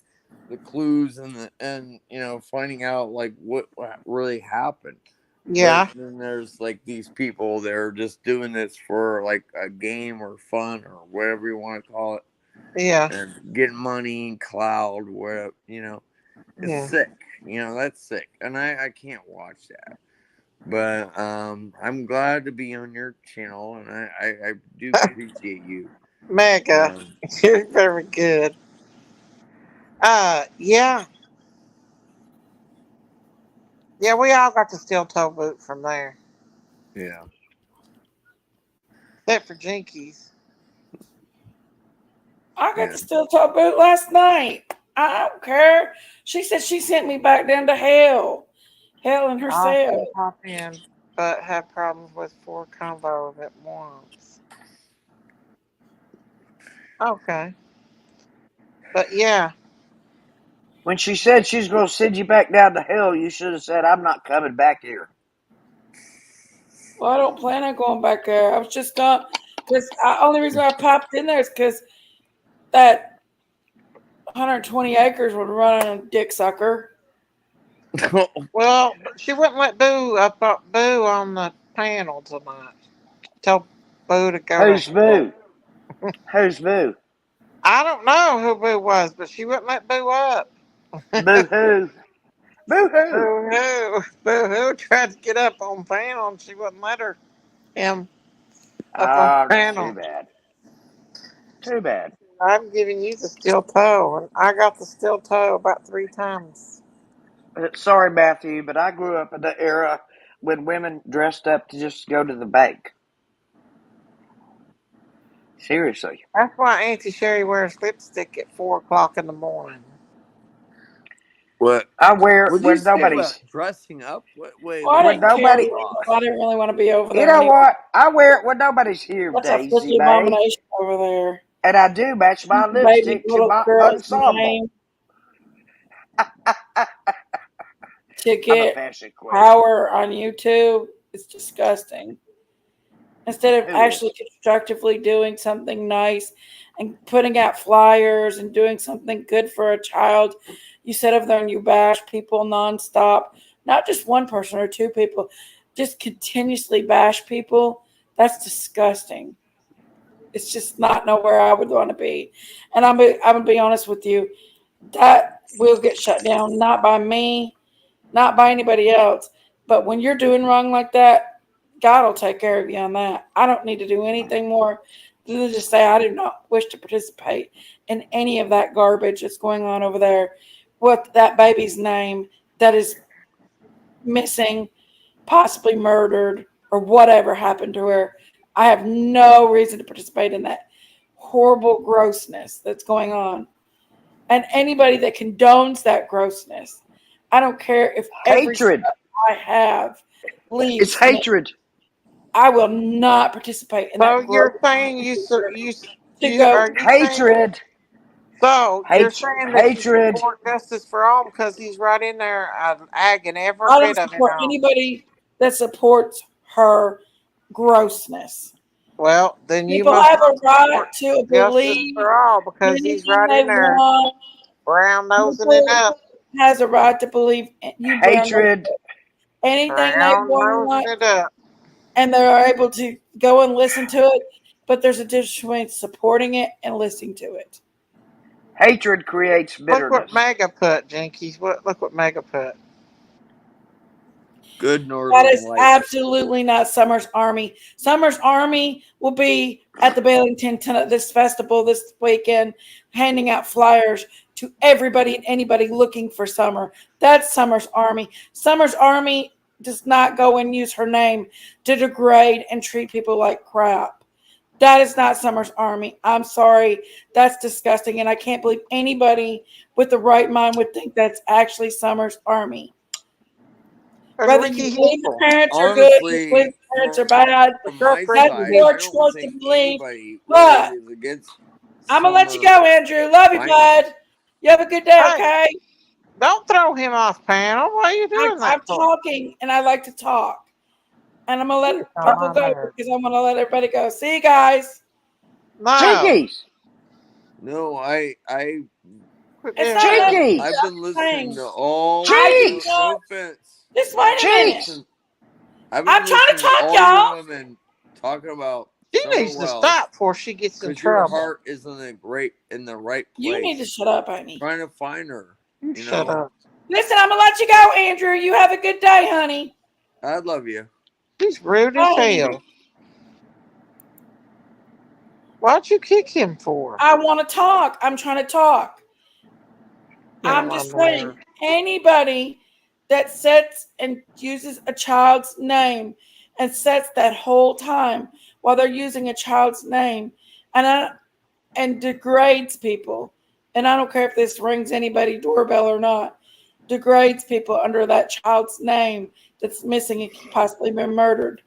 the clues and finding out like what really happened. But yeah, then there's like these people that are just doing this for like a game or fun or whatever you want to call it, yeah, and getting money and cloud. Whatever it's yeah. sick. That's sick, and I can't watch that. But I'm glad to be on your channel, and I do appreciate you. Mega. Um, You're very good. Yeah, yeah. We all got the steel toe boot from there, yeah. except for Jinkies. I got Yeah. the steel toe boot last night. I don't care. She said she sent me back down to hell. Hell in I herself. can hop in, but have problems with 4 combos at once. Okay. But yeah, When she said she's going to send you back down to hell, you should have said, I'm not coming back here. Well, I don't plan on going back there. I was just not because only reason I popped in there is because that 120 acres would run on a dick sucker. well, she wouldn't let Boo on the panel tonight. Tell Boo to go to Who's hell. Boo? Who's Boo? I don't know who Boo was, but she wouldn't let Boo up. Boo hoo. Boo hoo. Boo hoo. Boo hoo tried to get up on panel and she wouldn't let him up on Oh, that's too panel. bad. Too bad. I'm giving you the steel toe, and I got the steel toe about 3 times. Sorry, Matthew, but I grew up in the era when women dressed up to just go to the bank. Seriously. That's why Auntie Sherry wears lipstick at 4 o'clock in the morning. What? I wear it Would you when say what? nobody's. Dressing up? Wait, Well, I When didn't care nobody. because I didn't really want to be over You there know anyway. what? I wear it when nobody's here, That's a Daisy freaky May. abomination over there. And I do match my Baby lipstick to little my girl's ensemble. name to I'm a get fashion queen. power on YouTube. It's disgusting. Instead of Who actually is? constructively doing something nice and putting out flyers and doing something good for a child, you sit over there and you bash people nonstop. Not just one person or two people, just continuously bash people. That's disgusting. It's just not nowhere I would want to be. And I'm gonna be honest with you, that will get shut down, not by me, not by anybody else. But when you're doing wrong like that, God will take care of you on that. I don't need to do anything more than to just say I do not wish to participate in any of that garbage that's going on over there with that baby's name that is missing, possibly murdered, or whatever happened to her. I have no reason to participate in that horrible grossness that's going on. And anybody that condones that grossness, I don't care if every Hatred. step I have It's leads me. hatred. I will not participate in So that gross you're saying behavior do to you go. are you saying Hatred. so you're saying that you Hatred. support justice for all because he's right in there agging every I don't bit of it support on. anybody that supports her grossness. Well, then you People must have a not right support to justice believe for all because he's anything right they in there want. brown nosing it People up. has a right to believe you brown Hatred. anything they Brown nosing want, it up. and they're able to go and listen to it. But there's a difference between supporting it and listening to it. Hatred creates Look what bitterness. Mega put, Jenkies. Look what Mega put. Good That Northern is Lights. absolutely not Summer's Army. Summer's Army will be at the Billington this festival this weekend, handing out flyers to everybody and anybody looking for Summer. That's Summer's Army. Summer's Army does not go and use her name to degrade and treat people like crap. That is not Summer's Army. I'm sorry. That's disgusting. And I can't believe anybody with the right mind would think that's actually Summer's Army. There's Whether you Ricky believe the Hinkle. parents are good, you believe Honestly, the parents are bad, from Girl, my that's Ricky side, your I Hinkle. don't choice to think believe. anybody really But is against I'm gonna let you Summer go, Andrew. Love you, Bynum. bud. You have a good day, Hey, okay? don't throw him off panel. Why are you doing I'm that for? talking and I like to talk. And I'm gonna You're let on people my go nerves. because I'm gonna let everybody go. See you guys. No, Jinkies. No, I quit It's doing not that. nothing Jinkies. I've been listening thing. to all I do Cheeks. not no offense. just wait a I've been minute. Cheeks. listening I've I'm been trying to listening to talk, all you y'all. women talking about She Summer needs to Wells stop before she gets in because your trouble. heart is in the right You need to place. shut up, honey. Trying to find her. You You shut know? up. Listen, I'm gonna let you go, Andrew. You have a good day, honey. I love you. He's rude as Bye. hell. Why'd you kick him for? I want to talk. I'm trying to talk. Get on I'm my just saying, nerves. anybody that sets and uses a child's name and sets that whole time while they're using a child's name, and and degrades people. And I don't care if this rings anybody doorbell or not, degrades people under that child's name that's missing and could possibly been murdered.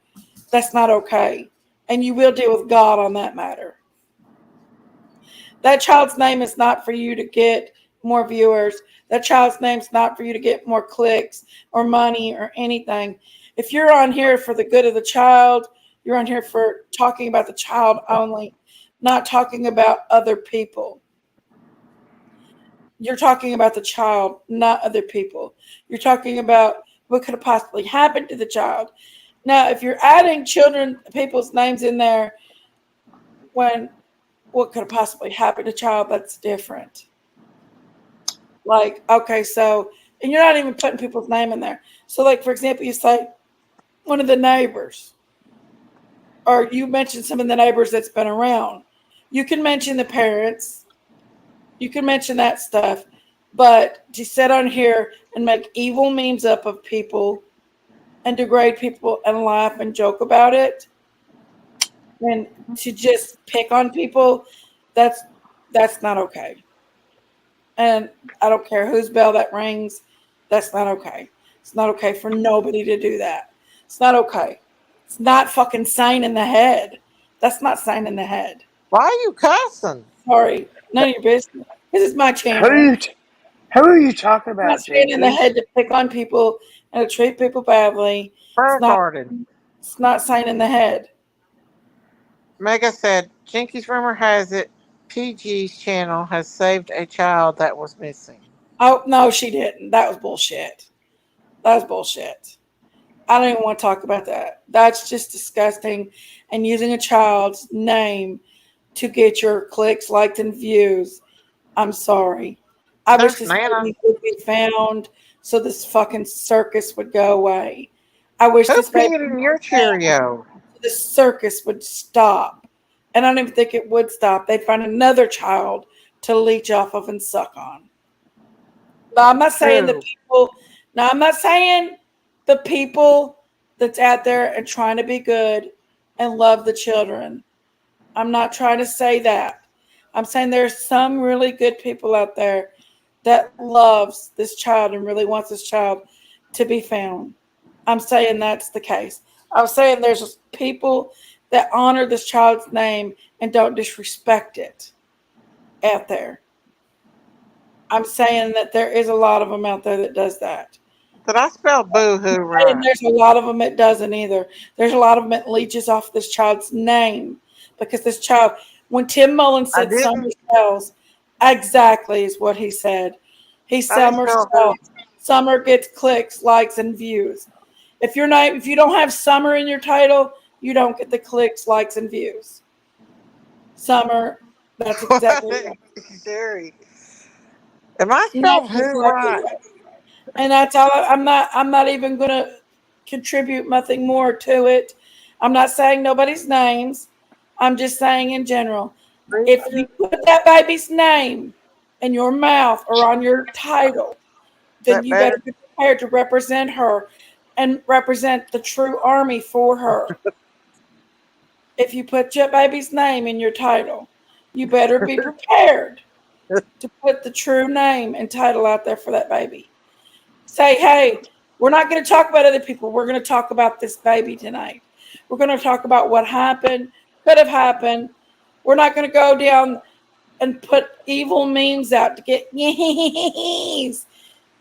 That's not okay. And you will deal with God on that matter. That child's name is not for you to get more viewers. That child's name's not for you to get more clicks or money or anything. If you're on here for the good of the child, you're on here for talking about the child only, not talking about other people. You're talking about the child, not other people. You're talking about what could have possibly happened to the child. Now, if you're adding children, people's names in there when what could have possibly happened to child, that's different. Like, okay, so, and you're not even putting people's name in there. So, like, for example, you say one of the neighbors, or you mention some of the neighbors that's been around. You can mention the parents, you can mention that stuff, but to sit on here and make evil memes up of people and degrade people and laugh and joke about it, and to just pick on people, that's that's not okay. And I don't care whose bell that rings. That's not okay. It's not okay for nobody to do that. It's not okay. It's not fucking sane in the head. That's not sane in the head. Why are you cussing? Sorry, none of your business. This is my Who channel. who are you talking It's not about, sane in the Jenkies? head to pick on people and to treat people badly. It's not. Retarded. It's not sane in the head. Mega said, Jinkies rumor has it PG's channel has saved a child that was missing. Oh no, she didn't. That was bullshit. That was bullshit. I don't even want to talk about that. That's just disgusting. And using a child's name to get your clicks, likes, and views. I'm sorry. I wish There's this Nana. baby would be found so this fucking circus would go away. I wish Who this baby peed would in be your found Cheerio? so the circus would stop. And I don't even think it would stop. They'd find another child to leech off of and suck on. Now, I'm not saying the True. people. Now, I'm not saying the people that's out there and trying to be good and love the children. I'm not trying to say that. I'm saying there's some really good people out there that loves this child and really wants this child to be found. I'm saying that's the case. I'm saying there's people that honor this child's name and don't disrespect it out there. I'm saying that there is a lot of them out there that does that. Did I spell boo hoo And right? there's a lot of them that doesn't either. There's a lot of them that leeches off this child's name because this child, when Tim Mullen I said Summer didn't. sells, exactly is what he said. He I didn't Summer spell who. sells. Summer gets clicks, likes, and views. If you don't have Summer in your title, you don't get the clicks, likes, and views. Summer, that's exactly right. Sherry. Am I And that's spelled who exactly right? right. And that's all. I'm not even going to contribute nothing more to it. I'm not saying nobody's names. I'm just saying in general. If you put that baby's name in your mouth or on your title, Is then that you better better? be prepared to represent her and represent the true army for her. If you put your baby's name in your title, you better be prepared to put the true name and title out there for that baby. Say, hey, we're not going to talk about other people. We're going to talk about this baby tonight. We're going to talk about what happened, could have happened. We're not going to go down and put evil memes out to get yes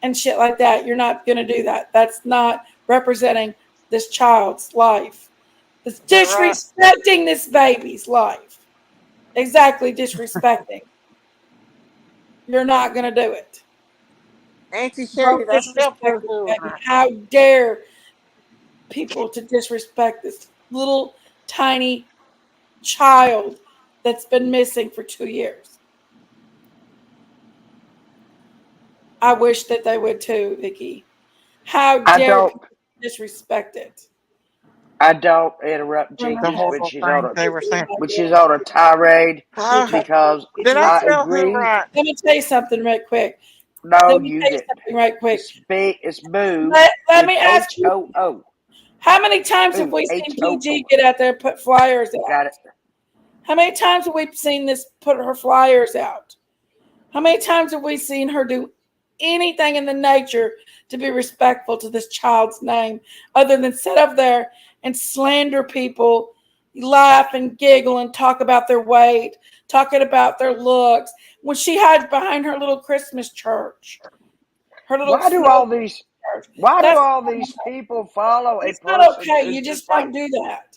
and shit like that. You're not going to do that. That's not representing this child's life. It's Is that right? disrespecting this baby's life. Exactly, disrespecting. You're not going to do it. Auntie Sherry, Don't did I spell boo disrespect this hoo baby. right? How dare people to disrespect this little tiny child that's been missing for 2 years? I wish that they would too, Vicky. How I dare don't people disrespect it? I don't interrupt When The I Jinkies have horrible things they were saying. when she's on a tirade Uh, because did I I spell who agree. right? Let me tell you something right quick. No, Let me you tell you didn't. something right quick. It's boo Let with me ask you, HOO. how many times have Boo we seen HOO. PG get out there and put flyers out? Got it. How many times have we seen this put her flyers out? How many times have we seen her do anything in the nature to be respectful to this child's name other than sit up there and slander people, laugh and giggle and talk about their weight, talking about their looks when she hides behind her little Christmas church, her little Why do snow all these church? why do That's all these people follow a It's not person okay. who's You just just like don't do that.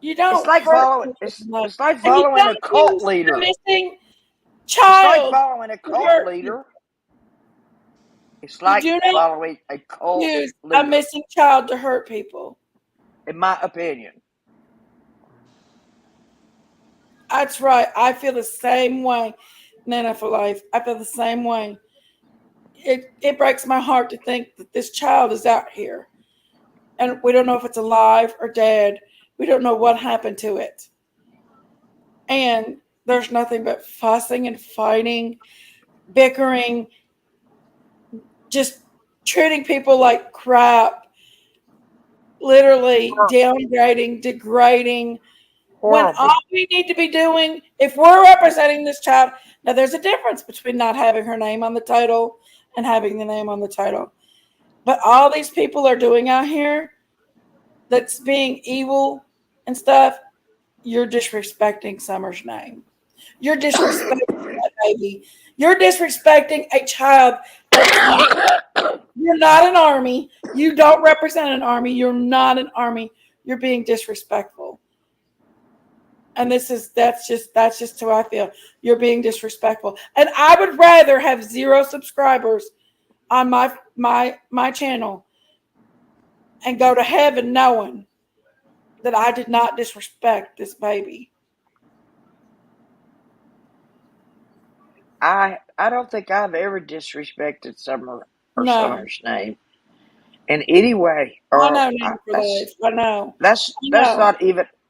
You it's don't like hurt following people like, it's like and you following a don't cult use the leader. missing It's like child following a to cult hurt people. leader. It's You like do not following a cult use a leader, missing child to hurt people. in my opinion. That's right. I feel the same way, Nana for life. I feel the same way. It breaks my heart to think that this child is out here, and we don't know if it's alive or dead. We don't know what happened to it, and there's nothing but fussing and fighting, bickering, just treating people like crap, literally downgrading, degrading, when all Horrible. we need to be doing, if we're representing this child, now there's a difference between not having her name on the title and having the name on the title. But all these people are doing out here that's being evil and stuff, you're disrespecting Summer's name. You're disrespecting that baby. You're disrespecting a child that's you're not an army. You don't represent an army. You're not an army. You're being disrespectful. And that's just how I feel. You're being disrespectful. And I would rather have 0 subscribers on my channel and go to heaven knowing that I did not disrespect this baby. I don't think I've ever disrespected Summer or No. Summer's name in any way. I Or know now for life. I know. I that's know.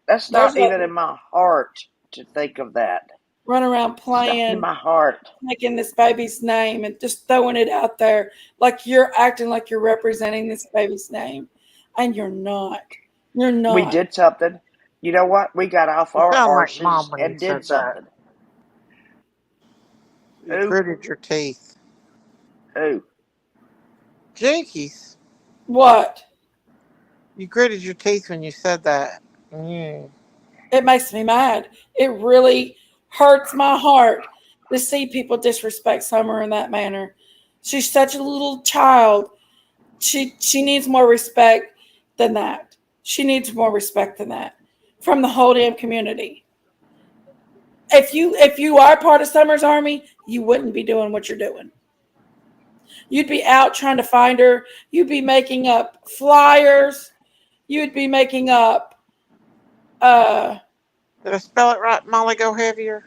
There's not a even in my heart to think of that. run around It's not in playing, my heart. taking this baby's name and just throwing it out there like you're acting like you're representing this baby's name. And you're not. You're We not. did something. You know what? We got off You our sound like arses mom when you and did said that. something. You Who? gritted your teeth. Who? Jenkies. What? You gritted your teeth when you said that. Mm. It makes me mad. It really hurts my heart to see people disrespect Summer in that manner. She's such a little child. She needs more respect than that. She needs more respect than that from the whole damn community. If you are part of Summer's army, you wouldn't be doing what you're doing. You'd be out trying to find her. You'd be making up flyers. You'd be making up uh Did I spell it right, Molly? Go heavier.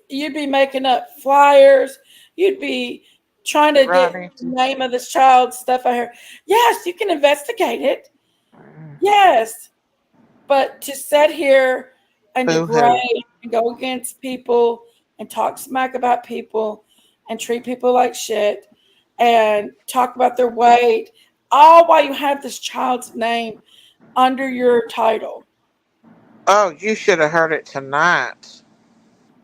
you'd be making up flyers. You'd be trying to Right, get the Nancy. name of this child's stuff out here. Yes, you can investigate it. Mm. Yes, but to sit here and Boo degrade hoo. and go against people and talk smack about people and treat people like shit and talk about their weight, all while you have this child's name under your title. Oh, you should have heard it tonight.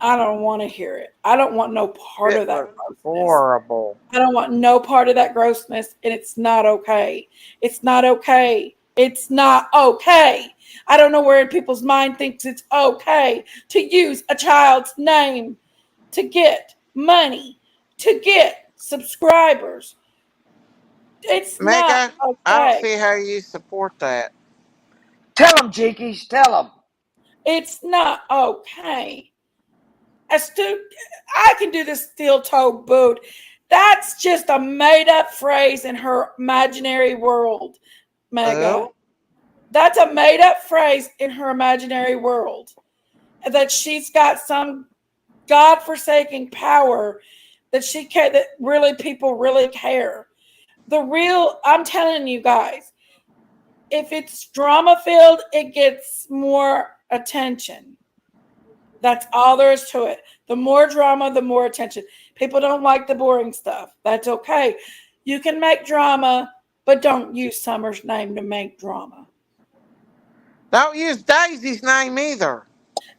I don't want to hear it. I don't want no part It of that was grossness. horrible. I don't want no part of that grossness, and it's not okay. It's not okay. It's not okay. I don't know where in people's mind thinks it's okay to use a child's name to get money, to get subscribers. It's not Mega, I don't okay. see how you support that. Tell them, Jinkies. Tell them. It's not okay. I can do this steel toe boot. That's just a made up phrase in her imaginary world, Mega. Oh, That's a made up phrase in her imaginary world. That she's got some godforsaken power that that really people really care. I'm telling you guys, if it's drama filled, it gets more attention. That's all there is to it. The more drama, the more attention. People don't like the boring stuff. That's okay. You can make drama, but don't use Summer's name to make drama. Don't use Daisy's name either.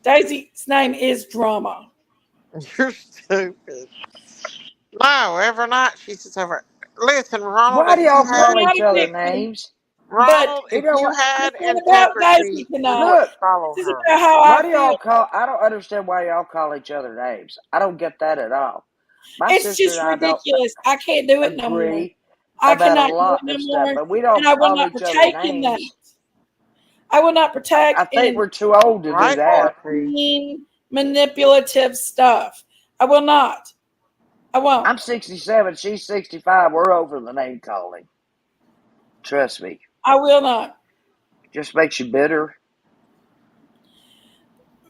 Daisy's name is Drama. You're stupid. No, every night she sits over. Listen, Ronald, Why do if y'all you We're had, call not each other addicted, names? but Ronald, You if know you what? had it's not about integrity, Daisy you tonight. wouldn't Look, follow This is her. about how why I do feel. y'all call? I don't understand why y'all call each other names. I don't get that at all. My It's sister just and I don't ridiculous. I can't do it no more. agree I about a cannot do it lot no of stuff, more, but we and don't I will call not each other partake in that. names. I will not I partake think in we're too old to do Right, that. Marcy? mean, manipulative stuff. I will not. I won't. I'm 67. She's 65. We're over the name calling. Trust me. I will not. Just makes you bitter.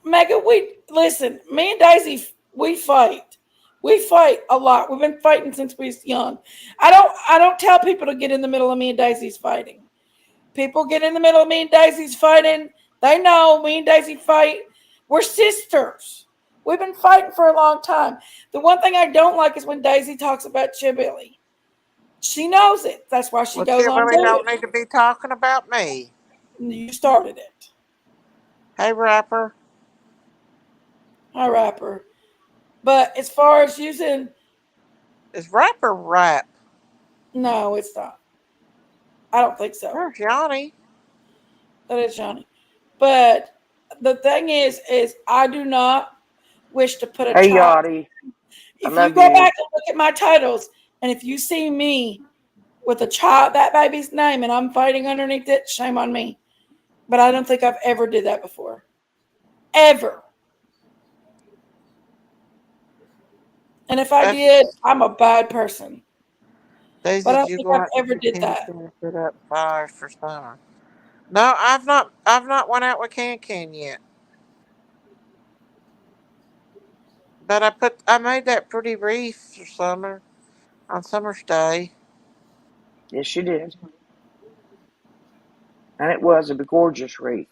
Mega, we listen. Me and Daisy, we fight. We fight a lot. We've been fighting since we was young. I don't tell people to get in the middle of me and Daisy's fighting. People get in the middle of me and Daisy's fighting. They know me and Daisy fight. We're sisters. We've been fighting for a long time. The one thing I don't like is when Daisy talks about Chibbilly. She knows it. That's why she Well, goes Chip on really to don't it. need to be talking about me. You started it. Hey, rapper. Hi, rapper. But as far as using, Is rapper rap? no, it's not. I don't think so. There's Johnny. That is Johnny. But the thing is I do not wish to put a Hey, child. Yachty. I If you love go you. back and look at my titles, and if you see me with a child, that baby's name, and I'm fighting underneath it, shame on me. But I don't think I've ever did that before. Ever. And if I did, That's I'm a bad person. But Daisy. I don't You think going I've out to ever the did can that. can put up fires for summer? No, I've not. I've not went out with Can yet. But I made that pretty wreath for summer on Summer's Day. Yes, you did. And it was a gorgeous wreath.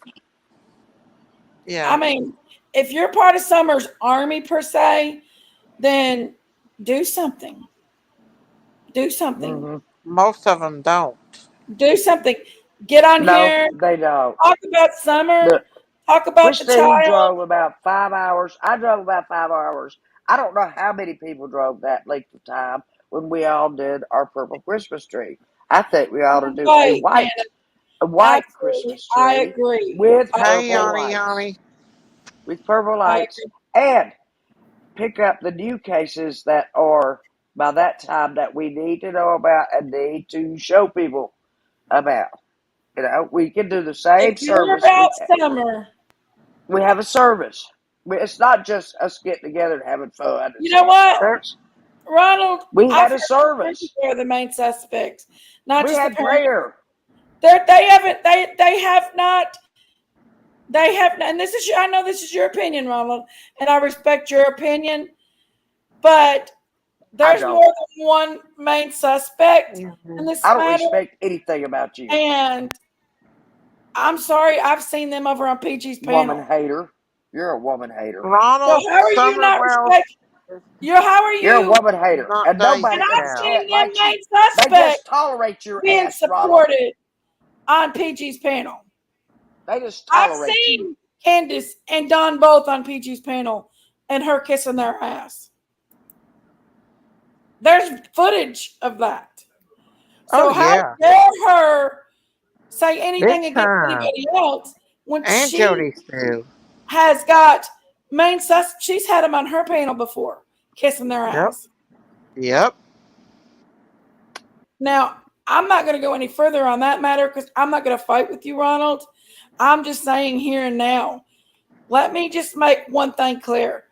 I Yeah. mean, if you're part of Summer's army per se, then do something. Do something. Hmm. Most of them don't. Do something. Get on No, here. they don't. Talk about Summer. Look, Talk about the Christine child. drove about 5 hours. I drove about 5 hours. I don't know how many people drove that length of time when we all did our purple Christmas tree. I think we ought to do Right, Hannah. a white Absolutely. Christmas I tree agree. with I Hey, purple agree. Yanni, lights. Yanni. With purple I lights. agree. And pick up the new cases that are by that time that we need to know about and need to show people about. You know, we can do the If same you're service about Summer, we have a service. It's not just us getting together and having fun and you know singing what, There, songs. Ronald? We I've had a heard the three service. people are the main suspects, not We just the had parents. prayer. They haven't. They have not. They have, and this is. I know this is your opinion, Ronald, and I respect your opinion, but I there's don't. more than one main suspect in this I don't matter, respect anything about you. and I'm sorry, I've seen them over on PG's Woman panel. hater. You're a woman hater. So Ronald how are you not Summerwell respect? You how are You're a you? woman is hater. not And And Daisy nobody I've in Cow. seen chat them likes you. main They suspect just tolerate your being ass, Ronald. supported on PG's panel. They just I've tolerate you. seen Candace and Don both on PG's panel and her kissing their ass. There's footage of that. Oh So how yeah, dare her say big anything against time. anybody else when And she Jody too. has got main sus? She's had them on her panel before, kissing their Yep. ass. Yep. Now, I'm not going to go any further on that matter because I'm not going to fight with you, Ronald. I'm just saying here and now. Let me just make one thing clear.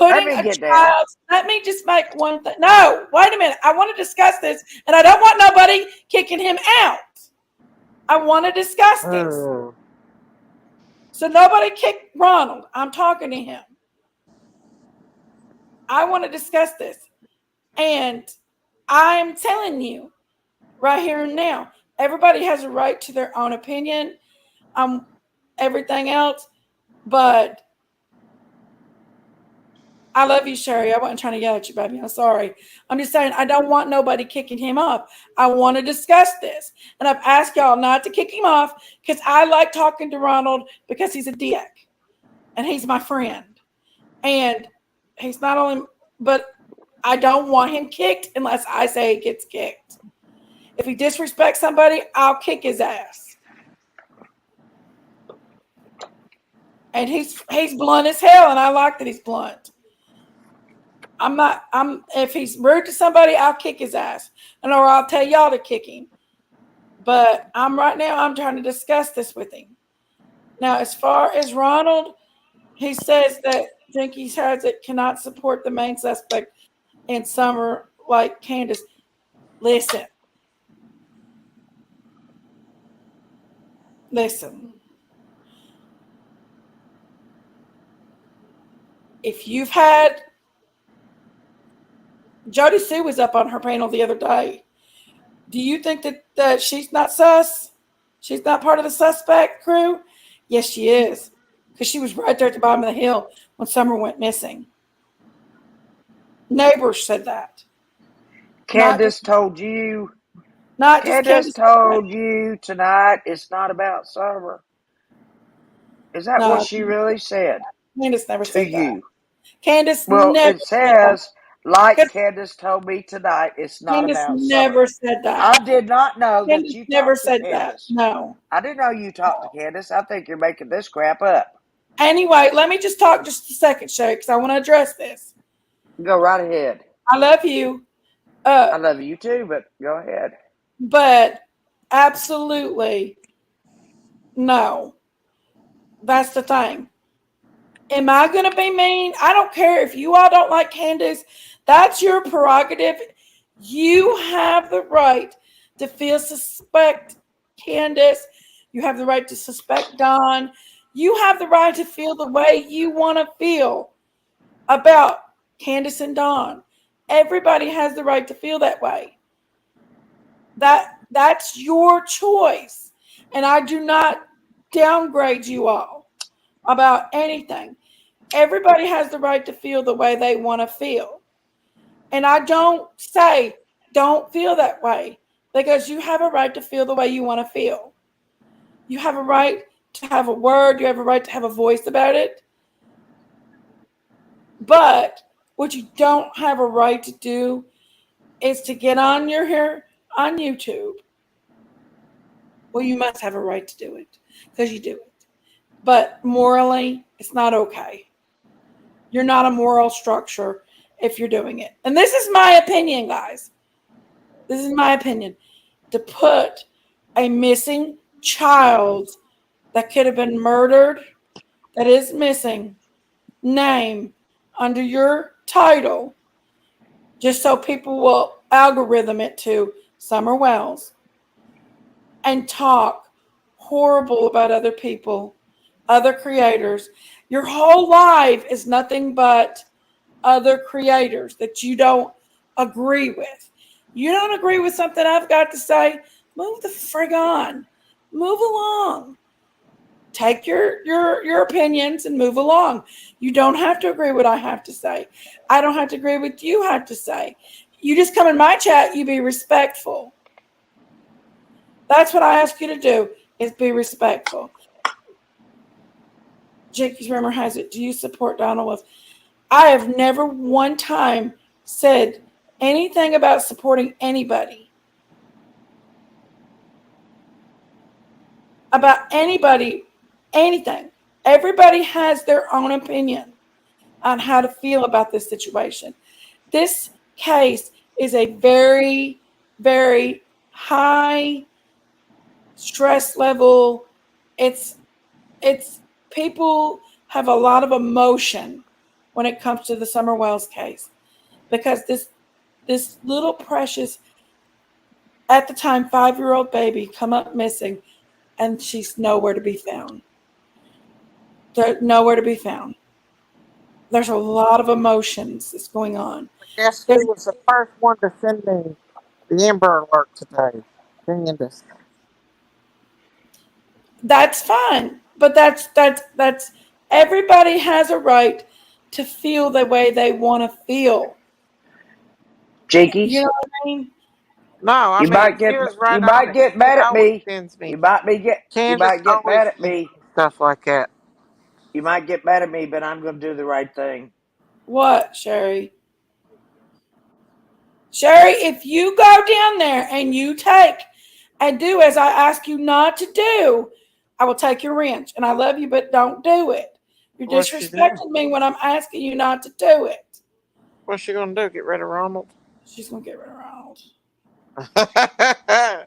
Let Putting me a get there. child, let me just make one thing. No, wait a minute. I want to discuss this, and I don't want nobody kicking him out. I want to discuss this. Oh. So nobody kick Ronald. I'm talking to him. I want to discuss this. And I am telling you right here and now, everybody has a right to their own opinion on everything else, but I love you, Sherry. I wasn't trying to yell at you, baby. I'm sorry. I'm just saying I don't want nobody kicking him off. I want to discuss this. And I've asked y'all not to kick him off because I like talking to Ronald because he's a dick. And he's my friend. And he's not only, but I don't want him kicked unless I say he gets kicked. If he disrespects somebody, I'll kick his ass. And he's blunt as hell, and I like that he's blunt. If he's rude to somebody, I'll kick his ass. Or I'll tell y'all to kick him. But I'm trying to discuss this with him. Now, as far as Ronald, he says that Jenkies has it cannot support the main suspect in Summer like Candace. Listen. If you've had Jody Sue was up on her panel the other day. Do you think that she's not sus? She's not part of the suspect crew? Yes, she is. Because she was right there at the bottom of the hill when Summer went missing. Neighbors said that. Candace told you. Candace told you tonight it's not about Summer. Is that what she really said? Candace never said you? That. Candace well, never it says, like Candace told me tonight, it's not Candace about never Summer. said that. I did not know Candace that you never talked to said Candace. That. No. I didn't know you talked to Candace. I think you're making this crap up. Anyway, let me just talk just a second, Shay, because I want to address this. Go right ahead. I love you. I love you too, but go ahead. But absolutely no. That's the thing. Am I going to be mean? I don't care if you all don't like Candace. That's your prerogative. You have the right to feel suspect Candace. You have the right to suspect Don. You have the right to feel the way you want to feel about Candace and Don. Everybody has the right to feel that way. That's your choice. And I do not downgrade you all about anything. Everybody has the right to feel the way they want to feel. And I don't say don't feel that way because you have a right to feel the way you want to feel. You have a right to have a word. You have a right to have a voice about it. But what you don't have a right to do is to get on your hair on YouTube. Well, you must have a right to do it because you do it. But morally, it's not okay. You're not a moral structure if you're doing it. And this is my opinion, guys. This is my opinion. To put a missing child that could have been murdered, that is missing, name under your title, just so people will algorithm it to Summer Wells and talk horrible about other people, other creators. Your whole life is nothing but other creators that you don't agree with. You don't agree with something I've got to say, move the frig on. Move along. Take your opinions and move along. You don't have to agree with what I have to say. I don't have to agree with what you have to say. You just come in my chat, you be respectful. That's what I ask you to do, is be respectful. Jenkies Rumor has it. Do you support Donald Wilson? I have never one time said anything about supporting anybody. About anybody, anything. Everybody has their own opinion on how to feel about this situation. This case is a very, very high stress level. It's people have a lot of emotion when it comes to the Summer Wells case because this little precious, at the time 5-year-old baby come up missing and she's nowhere to be found. They're nowhere to be found. There's a lot of emotions that's going on. Guess who was the first one to send me the Amber Alert today? Candace. That's fine, but that's everybody has a right to feel the way they want to feel. Jinkies, You know what I mean? No, I you mean might get she was right you on might it. get She mad at always me. sends me. You Candace might get always mad at sends me. me stuff like that. You might get mad at me, but I'm going to do the right thing. What, Sherry? Sherry, if you go down there and you take and do as I ask you not to do, I will take your wrench. And I love you, but don't do it. You're What's she doing? disrespecting me when I'm asking you not to do it. What's she gonna do? Get rid of Ronald? She's gonna get rid of Ronald. I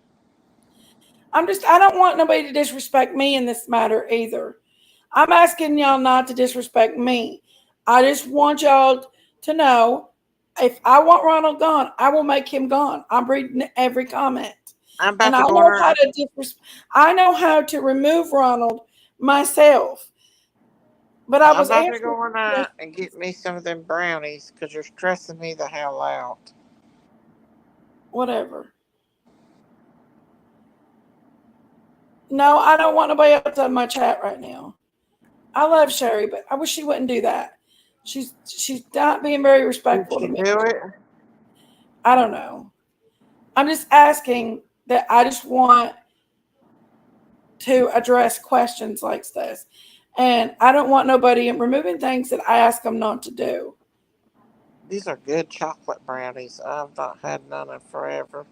don't want nobody to disrespect me in this matter either. I'm asking y'all not to disrespect me. I just want y'all to know if I want Ronald gone, I will make him gone. I'm reading every comment. I'm And about I to go in know there. how to I know how to remove Ronald myself. But I I'm was about to answering go in there and get me some of them brownies because you're stressing me the hell out. whatever. No, I don't want nobody else on my chat right now. I love Sherry, but I wish she wouldn't do that. She's not being very Did respectful to she me. do it? I don't know. I'm just asking that I just want to address questions like this. And I don't want nobody removing things that I ask them not to do. These are good chocolate brownies. I've not had none in forever.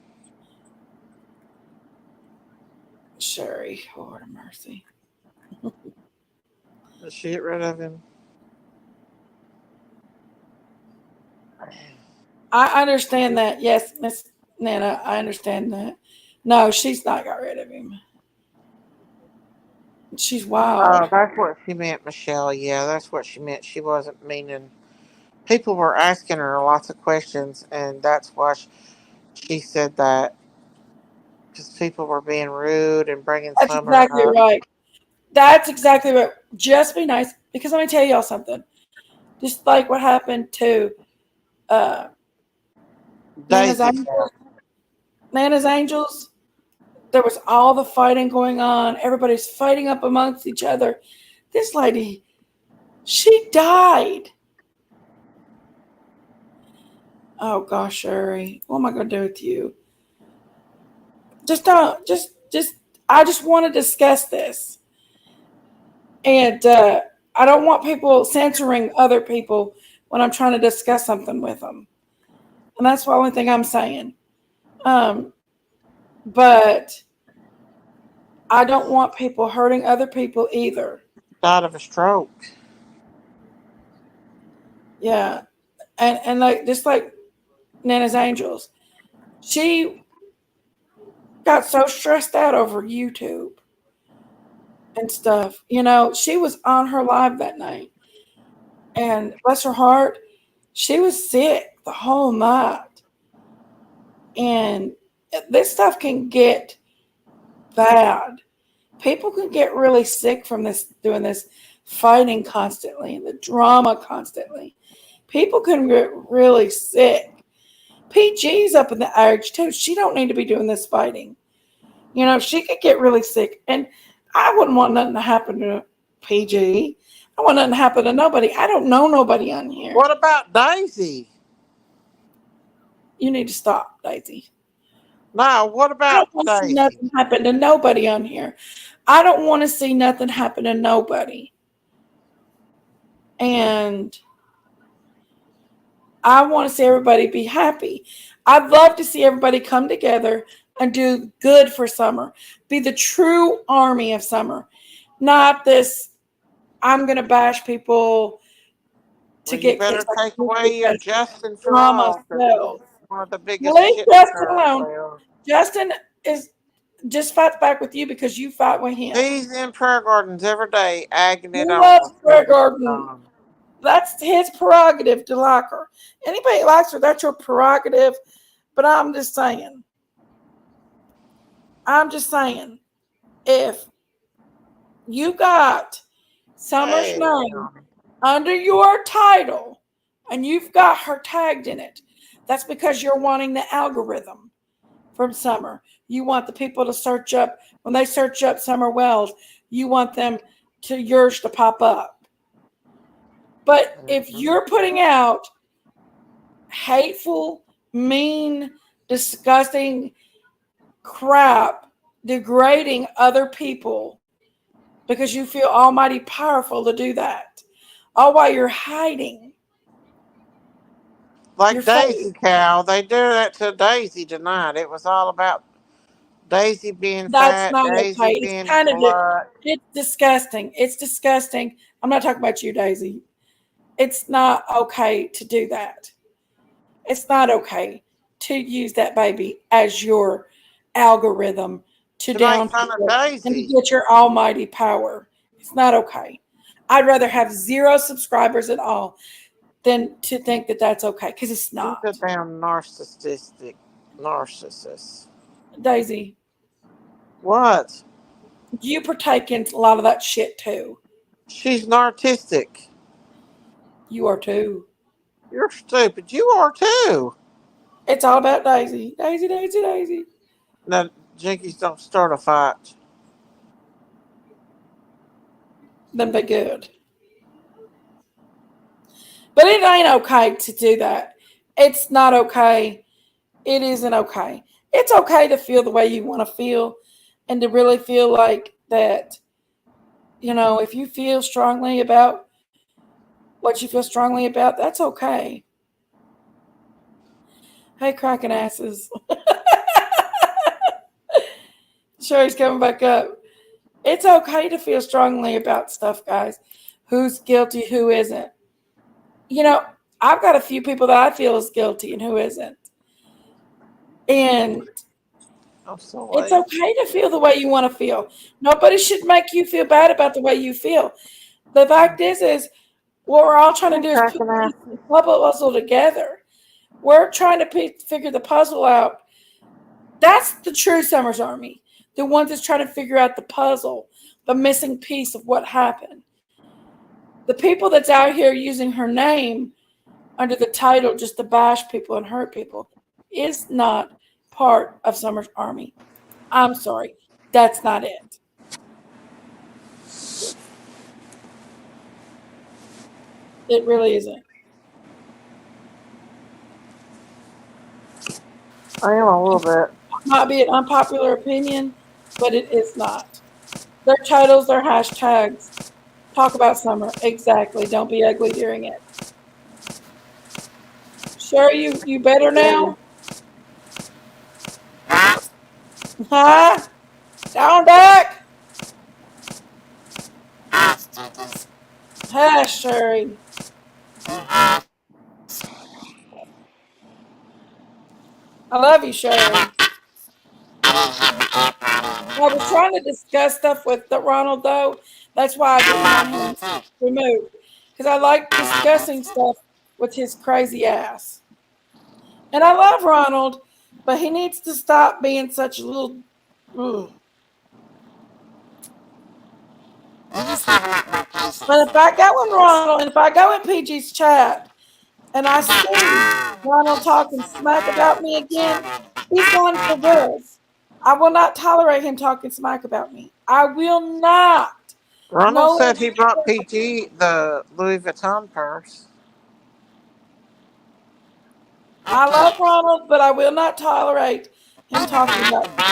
Sherry, Lord of mercy. Did she get rid of him? I understand that. Yes, Miss Nana, I understand that. No, she's not got rid of him. She's wild. Oh, that's what she meant, Michelle. Yeah, that's what she meant. She wasn't meaning. People were asking her lots of questions, and that's why she said that. Because people were being rude and bringing That's Summer exactly up. right. That's exactly right. Just be nice. Because let me tell y'all something. Just like what happened to uh, Nana's Daisy. Angels. Nana's Angels. There was all the fighting going on. Everybody's fighting up amongst each other. This lady, she died. Oh gosh, Sherry, what am I going to do with you? Just don't. I just want to discuss this, and I don't want people censoring other people when I'm trying to discuss something with them, and that's the only thing I'm saying. But I don't want people hurting other people either. Died of a stroke. Yeah, and like just like Nana's Angels, she got so stressed out over YouTube and stuff. You know, she was on her live that night, and bless her heart, she was sick the whole night. And this stuff can get bad. People can get really sick from this, doing this fighting constantly, the drama constantly. People can get really sick. PG's up in the age too. She don't need to be doing this fighting. You know, she could get really sick. And I wouldn't want nothing to happen to PG. I want nothing to happen to nobody. I don't know nobody on here. What about Daisy? You need to stop, Daisy. No, what I about don't want to see Daisy? nothing happen to nobody on here. I don't want to see nothing happen to nobody. And I want to see everybody be happy. I'd love to see everybody come together and do good for summer. Be the true army of summer. Not this, I'm going to bash people to Well, you get better clicks like take this away your because Justin drama Farrell because sells. he's one of the biggest Leave shit Justin stirrers alone. there. Justin is just fights back with you because you fight with him. He's in prayer gardens every day, agging He it on loves with Prayer Cindy Garden. Stone. That's his prerogative to like her. Anybody that likes her, that's your prerogative. But I'm just saying, if you got Summer's Hey, name under your title and you've got her tagged in it, that's because you're wanting the algorithm from Summer. You want the people to search up, when they search up Summer Wells, you want them to yours to pop up. But if you're putting out hateful, mean, disgusting crap, degrading other people because you feel almighty powerful to do that, all while you're hiding your Like face. Daisy Cow, they do that to Daisy tonight. It was all about Daisy being That's fat, not Daisy okay. It's being a kind of slut. it's disgusting. It's disgusting. I'm not talking about you, Daisy. It's not okay to do that. It's not okay to use that baby as your algorithm to To make down fun of people and to Daisy. get your almighty power. It's not okay. I'd rather have 0 subscribers at all than to think that that's okay because it's She's a not. damn narcissistic narcissist. Daisy, What? you partake in a lot of that shit too. She's narcissistic. You are too. You're stupid. You are too. It's all about Daisy. Daisy, Daisy, Daisy. Now, Jenkies, don't start a fight. Then be good. But it ain't okay to do that. It's not okay. It isn't okay. It's okay to feel the way you want to feel and to really feel like that, if you feel strongly about what you feel strongly about, that's okay. Hey, cracking asses. Sherry's coming back up. It's okay to feel strongly about stuff, guys. Who's guilty, who isn't. You know, I've got a few people that I feel is guilty and who isn't. And I'm so it's late. okay to feel the way you want to feel. Nobody should make you feel bad about the way you feel. The fact is what we're all trying to Hey, do is put cracking ass. the puzzle together. We're trying to figure the puzzle out. That's the true Summer's Army. The one that's trying to figure out the puzzle, the missing piece of what happened. The people that's out here using her name under the title just to bash people and hurt people is not part of Summer's Army. I'm sorry. That's not it. It really isn't. I am a little bit. Might be an unpopular opinion, but it is not. Their titles, their hashtags. Talk about summer. Exactly. Don't be ugly during it. Sure, you better now? Huh? Down back? Hush, Sherry. I love you, Sherry. I was trying to discuss stuff with Ronald, though. That's why I didn't want him removed. Because I like discussing stuff with his crazy ass. And I love Ronald, but he needs to stop being such a little. Ugh. But if I go in Ronald, and if I go in PG's chat and I see Ronald talking smack about me again, he's gone for good. I will not tolerate him talking smack about me. I will not. Ronald No, said he brought PG the Louis Vuitton purse. I love Ronald, but I will not tolerate him talking about me.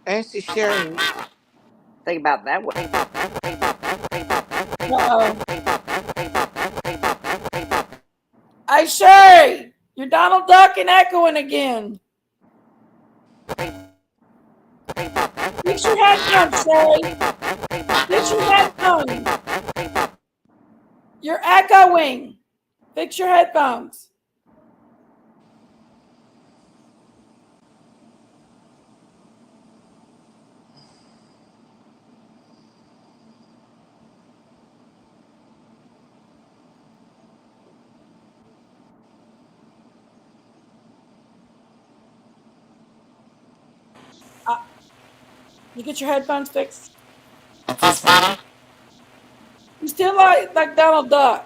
Auntie Sherry. Think about that one. Uh-oh. Hey, Sherry, you're Donald Duck and echoing again. Fix your headphones, Sherry. Fix your headphones. You're echoing. Fix your headphones. You get your headphones fixed. You still like Donald Duck.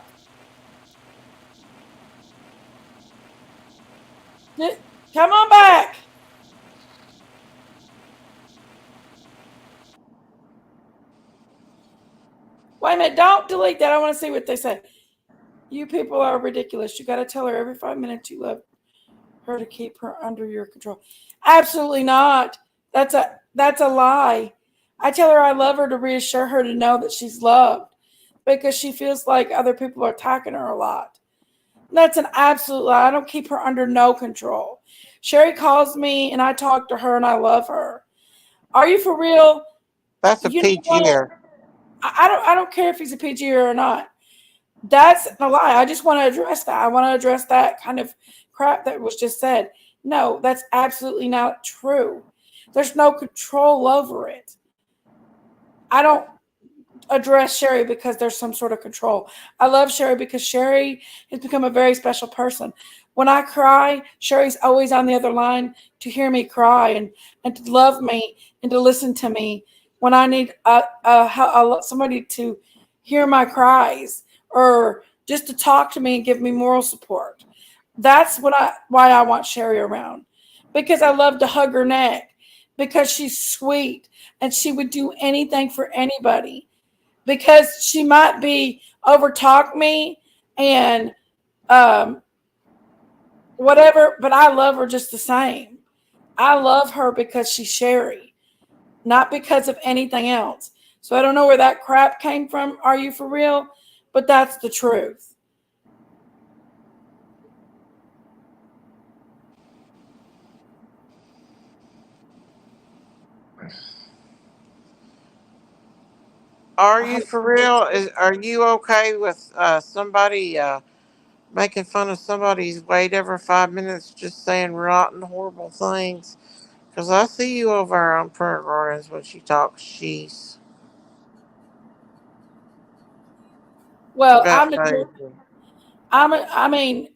Come on back. Wait a minute. Don't delete that. I want to see what they say. You people are ridiculous. You got to tell her every 5 minutes you love her to keep her under your control. Absolutely not. That's a lie. I tell her I love her to reassure her to know that she's loved because she feels like other people are attacking her a lot. That's an absolute lie. I don't keep her under no control. Sherry calls me and I talk to her and I love her. Are you for real? That's a You know what? PGer. I don't care if he's a PG or not. That's a lie. I just want to address that. I want to address that kind of crap that was just said. No, that's absolutely not true. There's no control over it. I don't address Sherry because there's some sort of control. I love Sherry because Sherry has become a very special person. When I cry, Sherry's always on the other line to hear me cry and to love me and to listen to me when I need somebody to hear my cries or just to talk to me and give me moral support. That's why I want Sherry around because I love to hug her neck because she's sweet and she would do anything for anybody because she might be overtalk me and um, whatever, but I love her just the same. I love her because she's Sherry, not because of anything else. So I don't know where that crap came from. Are you for real? But that's the truth. Are you for real? Are you okay with somebody making fun of somebody's weight every 5 minutes, just saying rotten, horrible things? Because I see you over there on Prayer Gardens when she talks she's Well, about baby. I mean,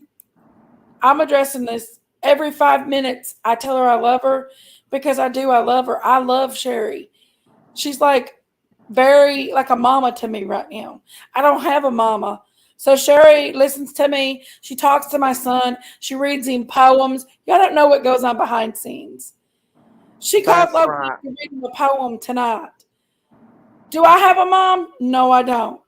I'm addressing this every 5 minutes. I tell her I love her because I do. I love her. I love Sherry. She's like very like a mama to me right now. I don't have a mama. So Sherry listens to me. She talks to my son. She reads him poems. Y'all don't know what goes on behind scenes. She called That's Logan right. to read him a poem tonight. Do I have a mom? No, I don't.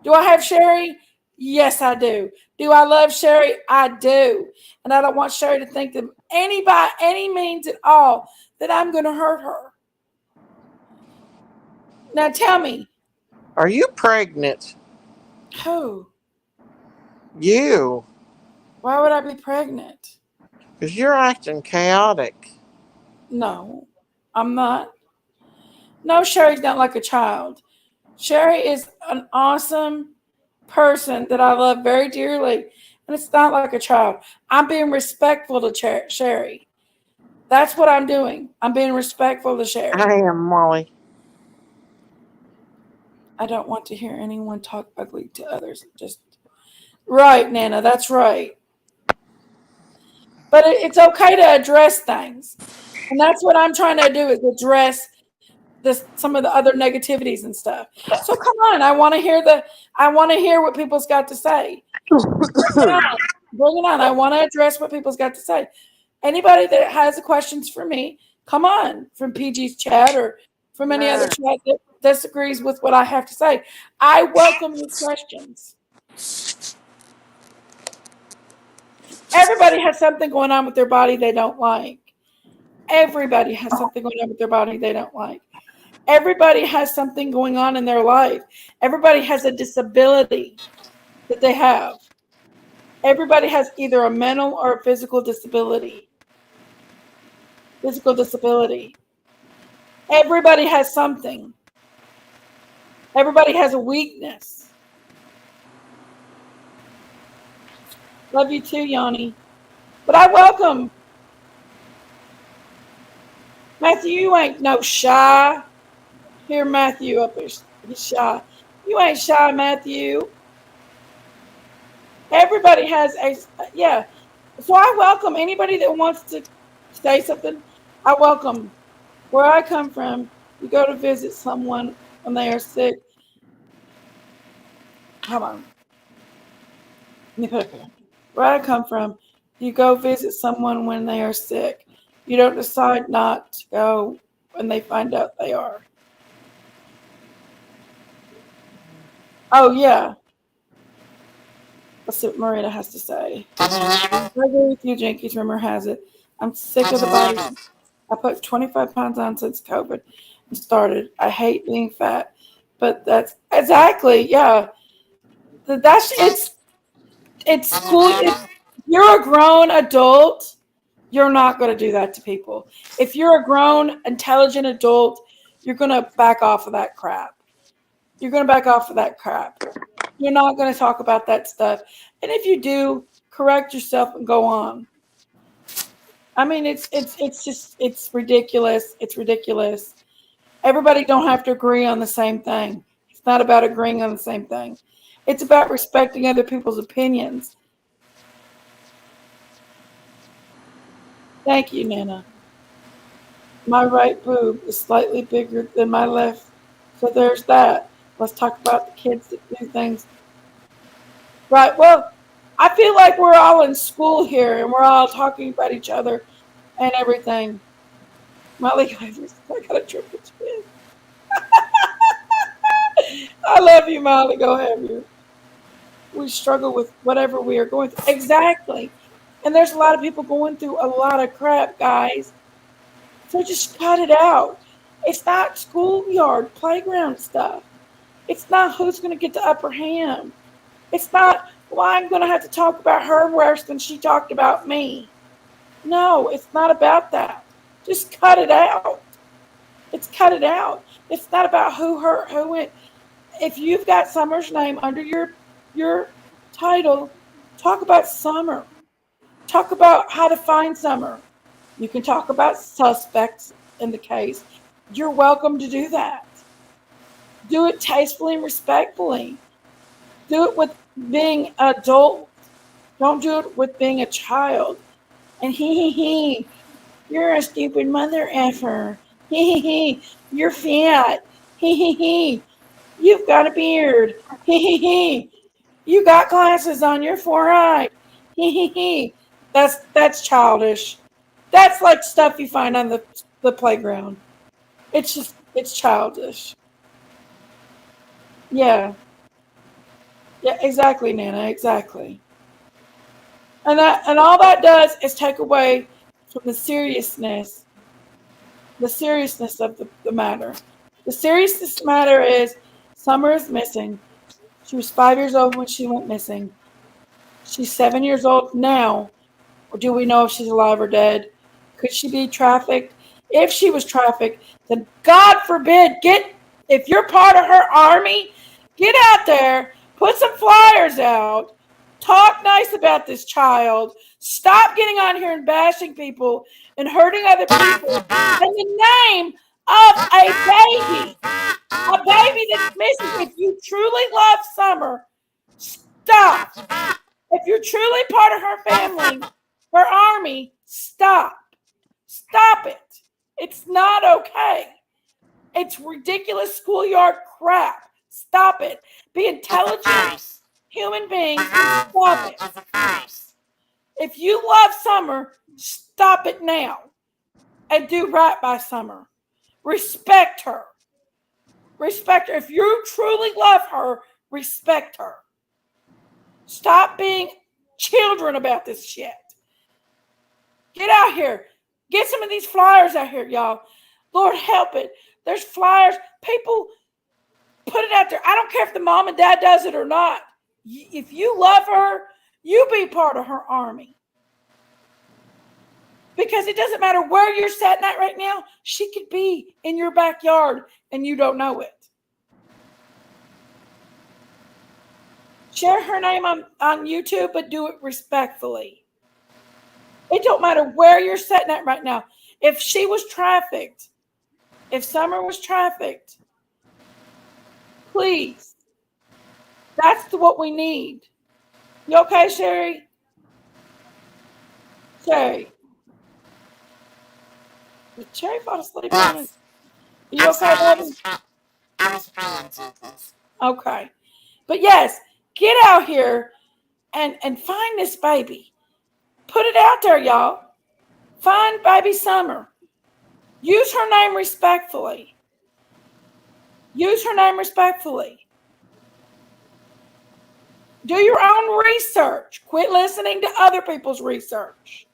Do I have Sherry? Yes, I do. Do I love Sherry? I do. And I don't want Sherry to think that by any means at all that I'm going to hurt her. Now tell me, Are you pregnant? who? You. Why would I be pregnant? Because you're acting chaotic. No, I'm not. No, Sherry's not like a child. Sherry is an awesome person that I love very dearly, and it's not like a child. I'm being respectful to Sherry. That's what I'm doing. I'm being respectful to I Sherry. am, Molly. I don't want to hear anyone talk ugly to others. Just right, Nana. That's right. But it's okay to address things, and that's what I'm trying to do is address some of the other negativities and stuff. So come on, I want to hear what people's got to say. Bring it on. Bring it on. I want to address what people's got to say. Anybody that has questions for me, come on from PG's chat or from any other No. chat that disagrees with what I have to say. I welcome your questions. Everybody has something going on with their body they don't like. Everybody has something going on with their body they don't like. Everybody has something going on in their life. Everybody has a disability that they have. Everybody has either a mental or a physical disability. Physical disability. Everybody has something. Everybody has a weakness. Love you too, Yanni. But I welcome Matthew. You ain't no shy. Here, Matthew up here. He's shy. You ain't shy, Matthew. Everybody has yeah. So I welcome anybody that wants to say something. I welcome. Where I come from, you go to visit someone when they are sick. Hold on. Let me put it here. Where I come from, you go visit someone when they are sick. You don't decide not to go when they find out they are. Oh yeah. Let's see what Marina has to say. I agree with you, Jenkies. Rumor has it. I'm sick of the body. I put 25 pounds on since COVID started. I hate being fat, but that's exactly yeah. That's it's school. You're a grown adult. You're not going to do that to people. If you're a grown, intelligent adult, you're going to back off of that crap. You're going to back off of that crap. You're not going to talk about that stuff. And if you do, correct yourself and go on. I mean, it's ridiculous. It's ridiculous. Everybody don't have to agree on the same thing. It's not about agreeing on the same thing. It's about respecting other people's opinions. Thank you, Nana. My right boob is slightly bigger than my left. So there's that. Let's talk about the kids that do things. Right. Well, I feel like we're all in school here and we're all talking about each other and everything. Molly, I got a triple chin. I love you, Molly. Go have you. We struggle with whatever we are going through. Exactly. And there's a lot of people going through a lot of crap, guys. So just cut it out. It's not schoolyard playground stuff. It's not who's going to get the upper hand. It's not, well, I'm going to have to talk about her worse than she talked about me. No, it's not about that. Just cut it out. It's cut it out. It's not about who went. If you've got Summer's name under your title, talk about Summer. Talk about how to find Summer. You can talk about suspects in the case. You're welcome to do that. Do it tastefully and respectfully. Do it with being adult. Don't do it with being a child. And you're a stupid mother effer. You're fat. You've got a beard. You got glasses on your forehead. That's childish. That's like stuff you find on the playground. It's childish. Yeah. Yeah, exactly, Nana, exactly. And all that does is take away from the seriousness of the matter. The seriousness of the matter is Summer is missing. She was 5 years old when she went missing. She's 7 years old now. Or do we know if she's alive or dead? Could she be trafficked? If she was trafficked, then God forbid, if you're part of her army, get out there, put some flyers out, talk nice about this child, stop getting on here and bashing people and hurting other people in the name of a baby that's missing. If you truly love Summer, stop. If you're truly part of her family, her army, stop. Stop it. It's not okay. It's ridiculous schoolyard crap. Stop it. Be intelligent human beings and stop it. If you love Summer, stop it now and do right by Summer. Respect her. Respect her. If you truly love her, respect her. Stop being children about this shit. Get out here. Get some of these flyers out here, y'all. Lord help it. There's flyers. People put it out there. I don't care if the mom and dad does it or not. If you love her, you be part of her army. Because it doesn't matter where you're sitting at right now. She could be in your backyard and you don't know it. Share her name on YouTube, but do it respectfully. It don't matter where you're sitting at right now. If she was trafficked, if Summer was trafficked, please. That's what we need. You okay, Sherry? Sherry. Did Sherry fall asleep on us? You okay, baby? I was praying to this. Okay. But yes, get out here and find this baby. Put it out there, y'all. Find baby Summer. Use her name respectfully. Use her name respectfully. Do your own research. Quit listening to other people's research.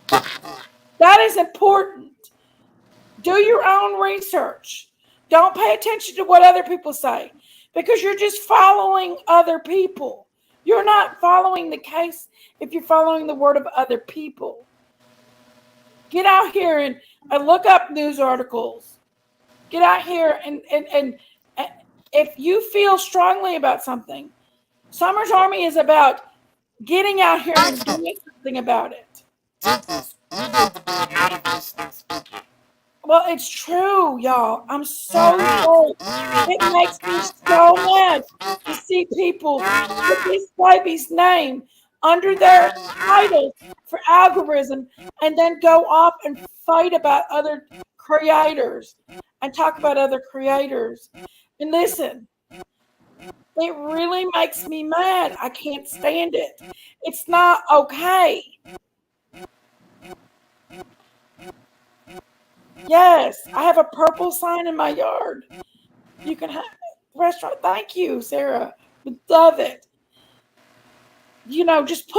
That is important. Do your own research. Don't pay attention to what other people say because you're just following other people. You're not following the case if you're following the word of other people. Get out here and look up news articles. Get out here and if you feel strongly about something, Summer's Army is about getting out here and doing something about it. Jenkies, you need to be a motivational speaker. Well, it's true, y'all. I'm so sorry. It makes me so mad to see people put this baby's name under their title for algorithm and then go off and fight about other creators and talk about other creators. And listen, it really makes me mad. I can't stand it. It's not okay. Yes, I have a purple sign in my yard. You can have restaurant. Thank you, Sarah. Would love it. You know, just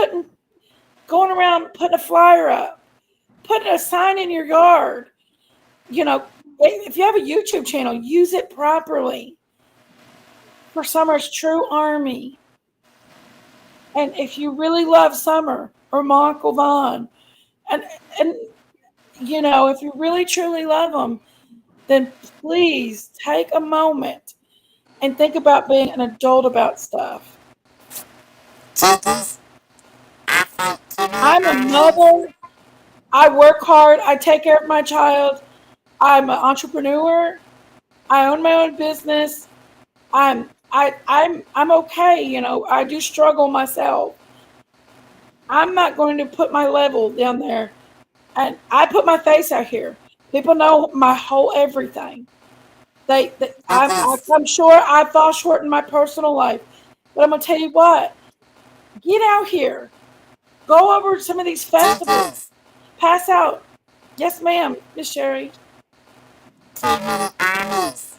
going around putting a flyer up, putting a sign in your yard. You know, if you have a YouTube channel, use it properly for Summer's True Army. And if you really love Summer or my Uncle Vaughn, and you know, if you really truly love them, then please take a moment and think about being an adult about stuff. Jenkies, I'm a mother. I work hard. I take care of my child. I'm an entrepreneur. I own my own business. I'm okay. You know, I do struggle myself. I'm not going to put my level down there, and I put my face out here. People know my whole everything. I'm sure I fall short in my personal life, but I'm gonna tell you what. Get out here. Go over to some of these festivals. Pass out. Yes, ma'am, Miss Sherry. 2-minute armies.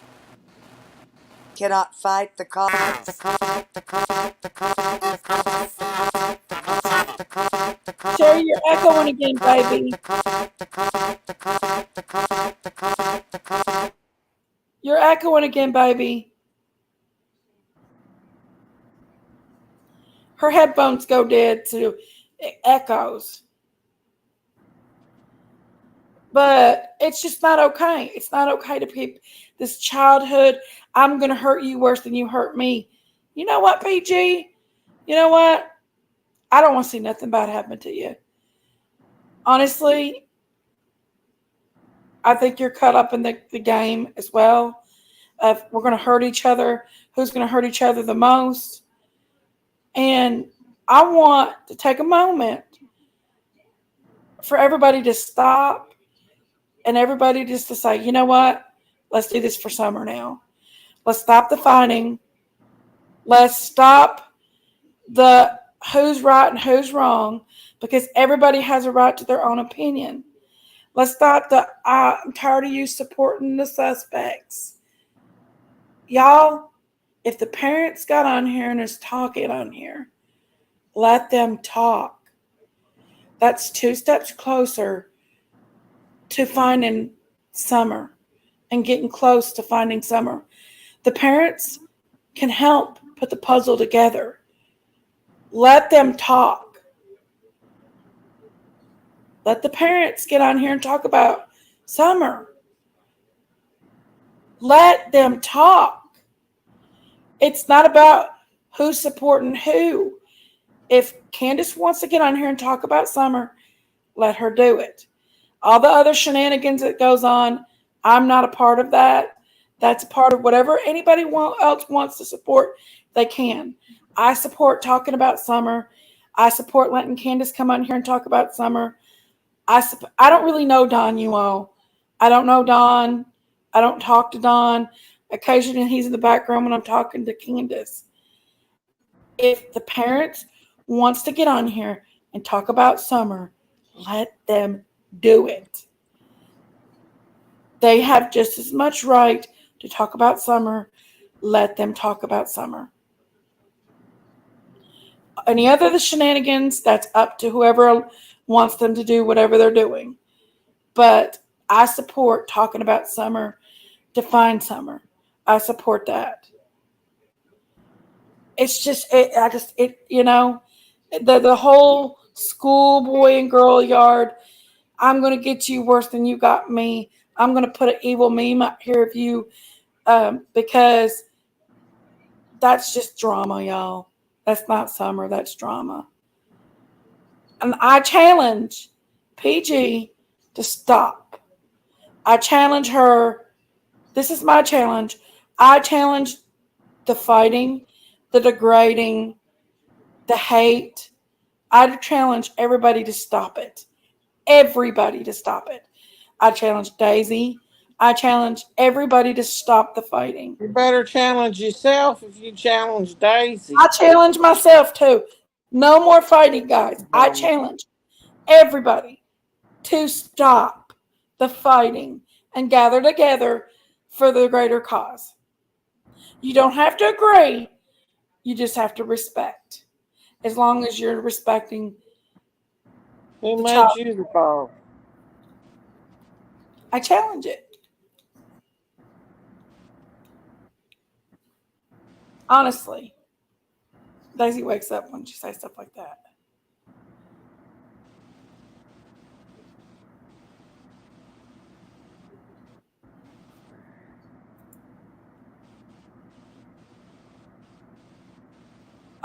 Cannot fight the cause. Sherry, you're echoing again, baby. You're echoing again, baby. Her headphones go dead, so it echoes. But it's just not okay. It's not okay to keep this childhood, I'm going to hurt you worse than you hurt me. You know what, PG? You know what? I don't want to see nothing bad happen to you. Honestly, I think you're caught up in the game as well. We're going to hurt each other. Who's going to hurt each other the most? And I want to take a moment for everybody to stop and everybody just to say, you know what? Let's do this for Summer now. Let's stop the fighting. Let's stop the who's right and who's wrong because everybody has a right to their own opinion. Let's stop the I'm tired of you supporting the suspects. Y'all, if the parents got on here and is talking on here, let them talk. That's 2 steps closer to finding Summer and getting close to finding Summer. The parents can help put the puzzle together. Let them talk. Let the parents get on here and talk about Summer. Let them talk. It's not about who's supporting who. If Candace wants to get on here and talk about Summer, let her do it. All the other shenanigans that goes on, I'm not a part of that. That's a part of whatever anybody else wants to support, they can. I support talking about Summer. I support letting Candace come on here and talk about Summer. I don't really know Don, you all. I don't know Don. I don't talk to Don. Occasionally he's in the background when I'm talking to Candace. If the parents wants to get on here and talk about Summer, let them do it. They have just as much right to talk about Summer. Let them talk about Summer. Any other the shenanigans, that's up to whoever wants them to do whatever they're doing. But I support talking about summer, define summer. I support that. It's just the whole school boy and girl yard. I'm gonna get you worse than you got me. I'm gonna put an evil meme up here of you, because that's just drama, y'all. That's not summer. That's drama. And I challenge PG to stop. I challenge her. This is my challenge. I challenge the fighting, the degrading, the hate. I challenge everybody to stop it. Everybody to stop it. I challenge Daisy. I challenge everybody to stop the fighting. You better challenge yourself if you challenge Daisy. I challenge myself too. No more fighting, guys. I challenge everybody to stop the fighting and gather together for the greater cause. You don't have to agree, you just have to respect. As long as you're respecting Who the made child. you the boss? I challenge it. Honestly. Daisy wakes up when she says stuff like that.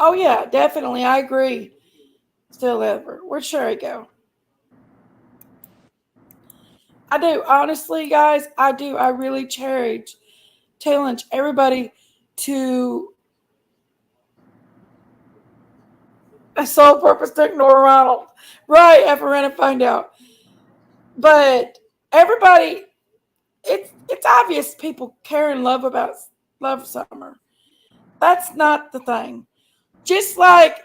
Oh yeah, definitely. I agree. Still ever. Where'd Sherry go? I do. Honestly, guys, I do. I really challenge everybody to a sole purpose to ignore Ronald. Right, after Renna find out. But everybody, it's obvious people care and love summer. That's not the thing. Just like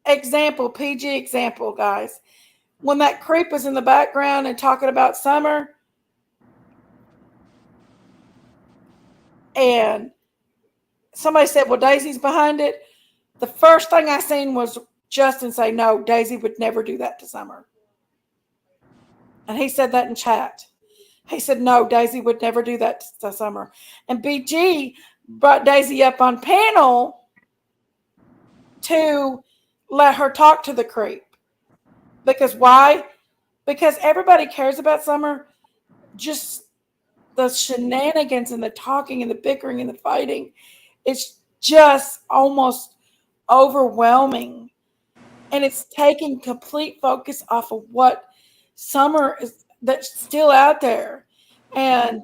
PG example, guys. When that creep was in the background and talking about summer, and somebody said, well, Daisy's behind it. The first thing I seen was Justin say, no, Daisy would never do that to Summer. And he said that in chat. He said, no, Daisy would never do that to Summer. And BG brought Daisy up on panel to let her talk to the creep. Because why? Because everybody cares about Summer. Just the shenanigans and the talking and the bickering and the fighting. It's just almost overwhelming. And it's taking complete focus off of what Summer is that's still out there. And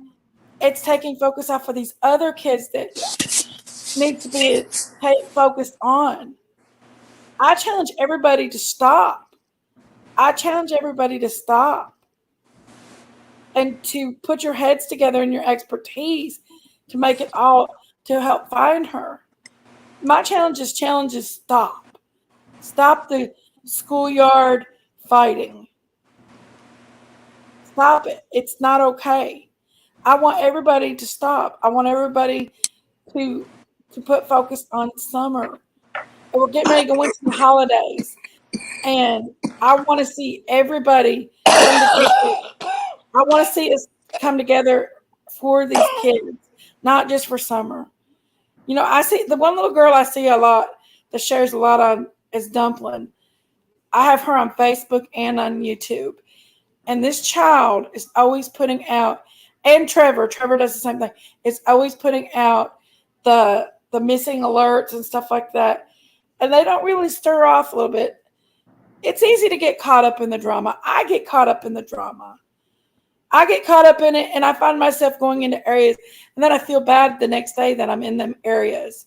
it's taking focus off of these other kids that need to be focused on. I challenge everybody to stop. I challenge everybody to stop and to put your heads together and your expertise to make it all to help find her. My challenge is stop. Stop the schoolyard fighting. Stop it. It's not okay. I want everybody to stop. I want everybody to put focus on summer. We're getting ready to go into the holidays. And I want to see everybody come together. I want to see us come together for these kids, not just for summer. You know, I see the one little girl I see a lot that shares a lot on is Dumpling. I have her on Facebook and on YouTube. And this child is always putting out, and Trevor does the same thing. It's always putting out the missing alerts and stuff like that. And they don't really stir off a little bit. It's easy to get caught up in the drama. I get caught up in the drama. I get caught up in it and I find myself going into areas and then I feel bad the next day that I'm in them areas.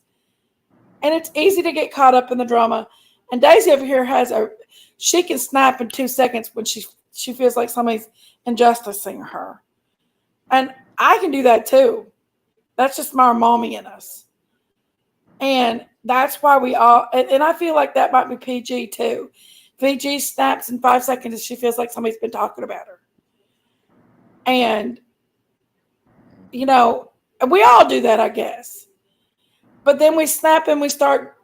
And it's easy to get caught up in the drama. And Daisy over here she can snap in 2 seconds when she feels like somebody's injusticing her. And I can do that too. That's just my mommy in us. And that's why we all, and I feel like that might be PG too. PG snaps in 5 seconds and she feels like somebody's been talking about her. And, you know, we all do that, I guess. But then we snap and we start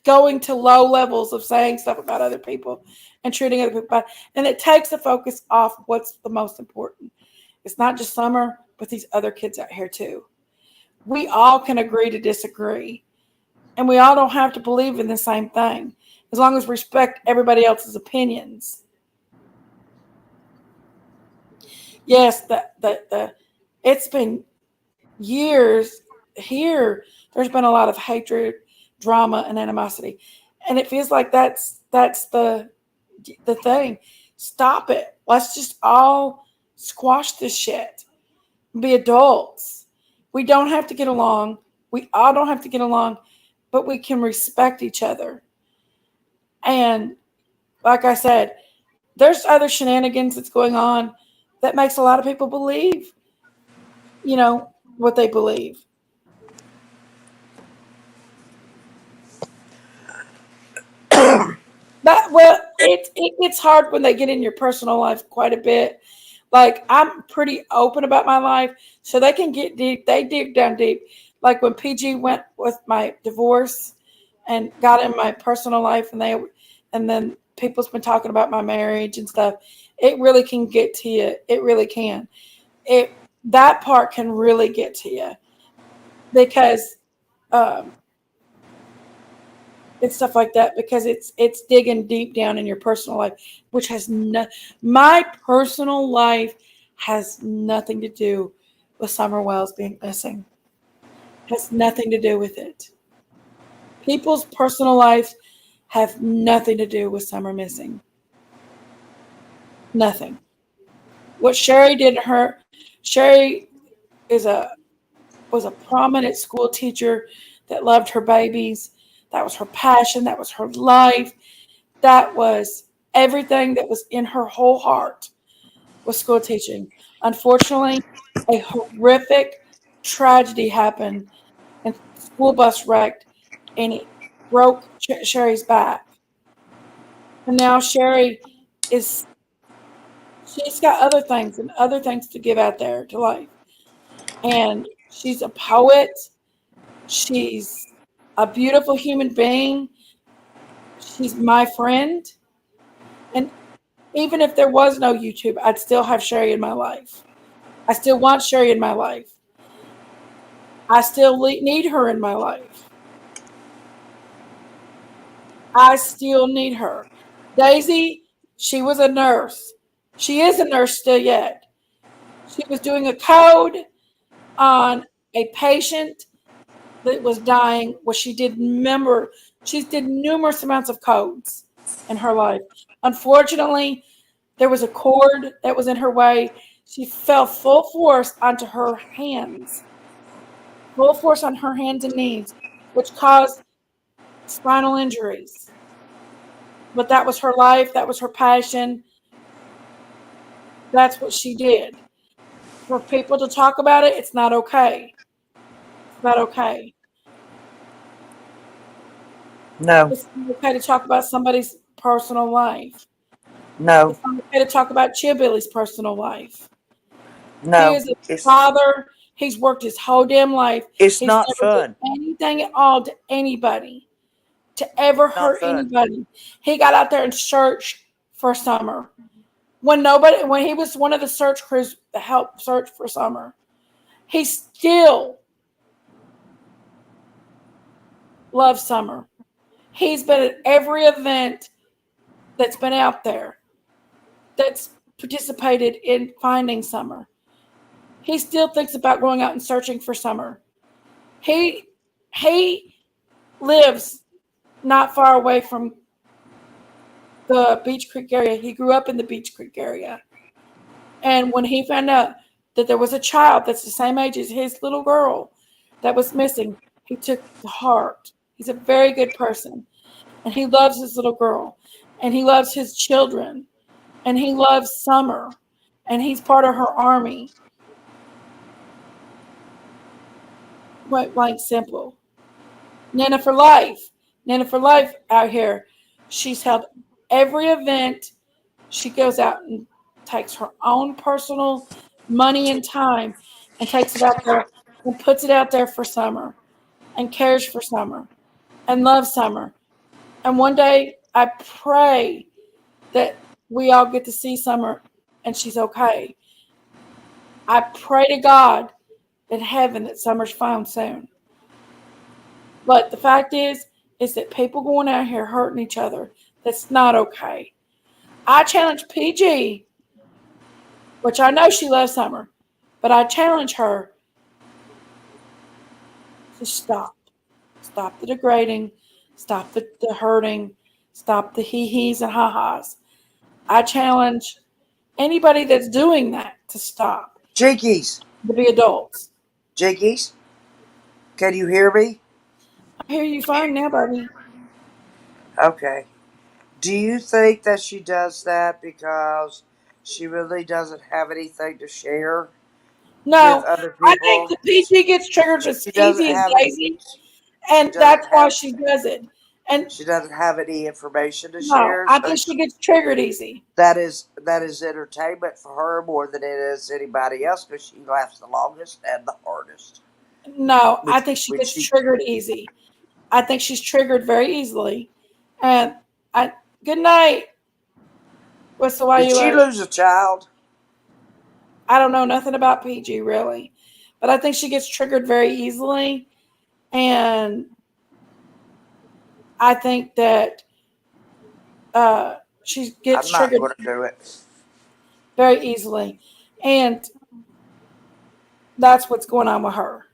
going to low levels of saying stuff about other people and treating other people bad. And it takes the focus off what's the most important. It's not just Summer, but these other kids out here too. We all can agree to disagree. And we all don't have to believe in the same thing, as long as we respect everybody else's opinions. Yes, it's been years here. There's been a lot of hatred, drama, and animosity, and it feels like that's the thing. Stop it. Let's just all squash this shit. Be adults. We don't have to get along. We all don't have to get along, but we can respect each other. And like I said, there's other shenanigans that's going on that makes a lot of people believe, what they believe. It's hard when they get in your personal life quite a bit. Like, I'm pretty open about my life, so they can get deep. They dig down deep. Like when PG went with my divorce and got in my personal life, and then people's been talking about my marriage and stuff. It really can get to you. It really can. That part can really get to you because um, it's stuff like that, because it's digging deep down in your personal life, which has my personal life has nothing to do with Summer Wells being missing. Has nothing to do with it. People's personal lives have nothing to do with Summer missing. Nothing. What Sherry did to her, Sherry is was a prominent school teacher that loved her babies. That was her passion. That was her life. That was everything that was in her whole heart was school teaching. Unfortunately, a horrific tragedy happened, and school bus wrecked, and it broke Sherry's back. And now she's got other things to give out there to life. And she's a poet. She's a beautiful human being. She's my friend. And even if there was no YouTube, I'd still have Sherry in my life. I still want Sherry in my life. I still need her in my life. I still need her. Daisy, she was a nurse. She is a nurse still yet. She was doing a code on a patient that was dying. Well, she did numerous amounts of codes in her life. Unfortunately, there was a cord that was in her way. She fell full force onto her hands, full force on her hands and knees, which caused spinal injuries. But that was her life. That was her passion. That's what she did. For people to talk about it, it's not okay. It's not okay. No, It's not okay to talk about somebody's personal life. no, It's not okay to talk about Chibilly's personal life. He no. is a father. He's worked his whole damn life. It's He's not never did fun. anything at all to anybody, to ever Not hurt fun. anybody. He got out there and searched for Summer. When he was one of the search crews that helped search for Summer, he still loves Summer. He's been at every event that's been out there, that's participated in finding Summer. He still thinks about going out and searching for Summer. He lives not far away from the Beach Creek area. He grew up in the Beach Creek area. And when he found out that there was a child that's the same age as his little girl that was missing, he took to heart. He's a very good person. And he loves his little girl. And he loves his children. And he loves Summer. And he's part of her army. Point blank simple. Nana for life. Nana for life out here. She's held every event. She goes out and takes her own personal money and time and takes it out there and puts it out there for Summer and cares for Summer and loves Summer. And one day I pray that we all get to see Summer and she's okay. I pray to God in heaven that Summer's found soon. But the fact is that people going out here hurting each other, that's not okay. I challenge PG, which I know she loves Summer, but I challenge her to stop. Stop the degrading, stop the hurting, stop the hee-hees and ha-has. I challenge anybody that's doing that to stop, Jenkies, to be adults. Jenkies, can you hear me? I hear you fine now, baby. Okay. Do you think that she does that because she really doesn't have anything to share with No, other I think people? the PG gets triggered as She doesn't easy as have any. Daisy, She and doesn't that's why have. she does it. And She doesn't have any information to no, share. I So think she gets triggered easy. that is entertainment for her more than it is anybody else because she laughs the longest and the hardest. No, I Which think she which gets she triggered easy. I think she's triggered very easily. And I good night. Whistle while did you she wait. lose a child? I don't know nothing about PG really, but I think she gets triggered very easily, and I think that she gets I'm not triggered going to do it. very easily, and that's what's going on with her.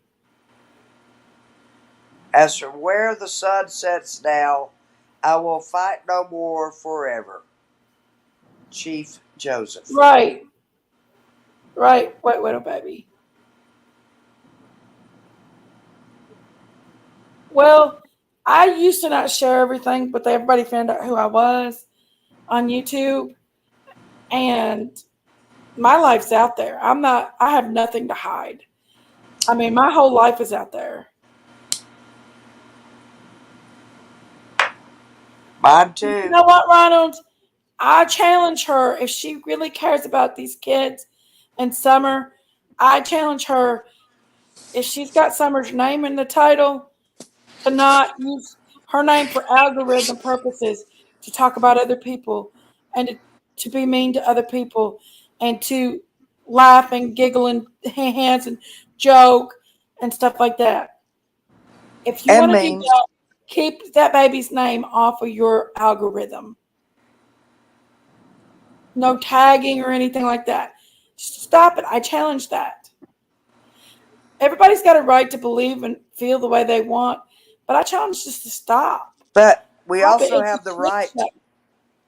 As from where the sun sets now, I will fight no more forever. Chief Joseph. Right, right. Wait, baby. Well, I used to not share everything, but everybody found out who I was on YouTube, and my life's out there. I'm not. I have nothing to hide. I mean, my whole life is out there. Mine You too. know what, Ronald? I challenge her if she really cares about these kids and Summer. I challenge her if she's got Summer's name in the title to not use her name for algorithm purposes to talk about other people and to be mean to other people and to laugh and giggle and hands and joke and stuff like that. If you And want to do memes. that, keep that baby's name off of your algorithm. No tagging or anything like that. Stop it. I challenge that. Everybody's got a right to believe and feel the way they want, but I challenge just to stop. But we Stop it. also It's have the a right,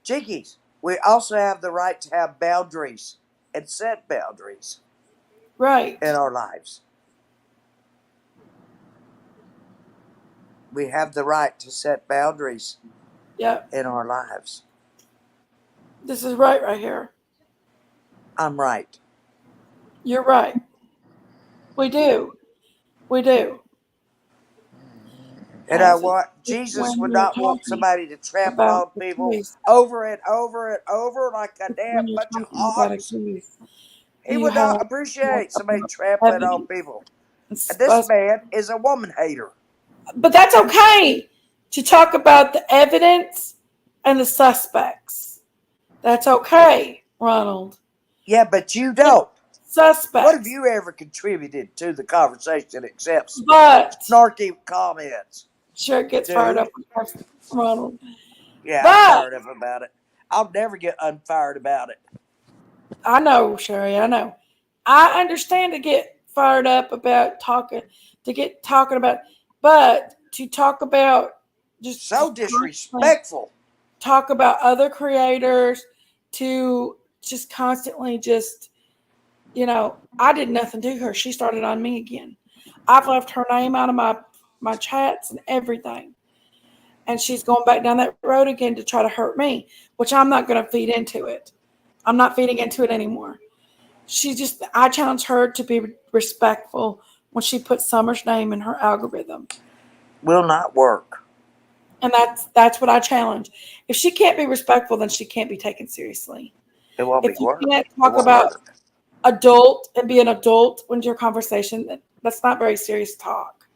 Jinkies, we also have the right to have boundaries and set boundaries right. in our lives. We have the right to set boundaries Yep. in our lives. This is right here. I'm right. You're right. We do. We do. And I As it want just Jesus when would you're not want talking somebody to trample about on the people keys, over and over and over like a just damn when you're bunch of talking about a hogs. keys, He you would have not to talk appreciate somebody about trampling on evidence. people. And this man is a woman hater. But that's okay to talk about the evidence and the suspects. That's okay, Ronald. Yeah, but you And don't. What have suspects. you ever contributed to the conversation except But snarky comments, sure gets fired dude? up with Ronald. Yeah, I'm But fired up about it. I'll never get unfired about it. I know, Sherry, I know. I understand to get fired up about talking, to get talking about, but to talk about So just constantly disrespectful. talk about other creators, to just constantly just, I did nothing to her. She started on me again. I've left her name out of my chats and everything. And she's going back down that road again to try to hurt me, which I'm not going to feed into it. I'm not feeding into it anymore. I challenge her to be respectful when she puts Summer's name in her algorithm. Will not work. And that's what I challenge. If she can't be respectful, then she can't be taken seriously. It won't be If you work. can't It talk won't about work. adult and be an adult when your conversation, that's not very serious talk.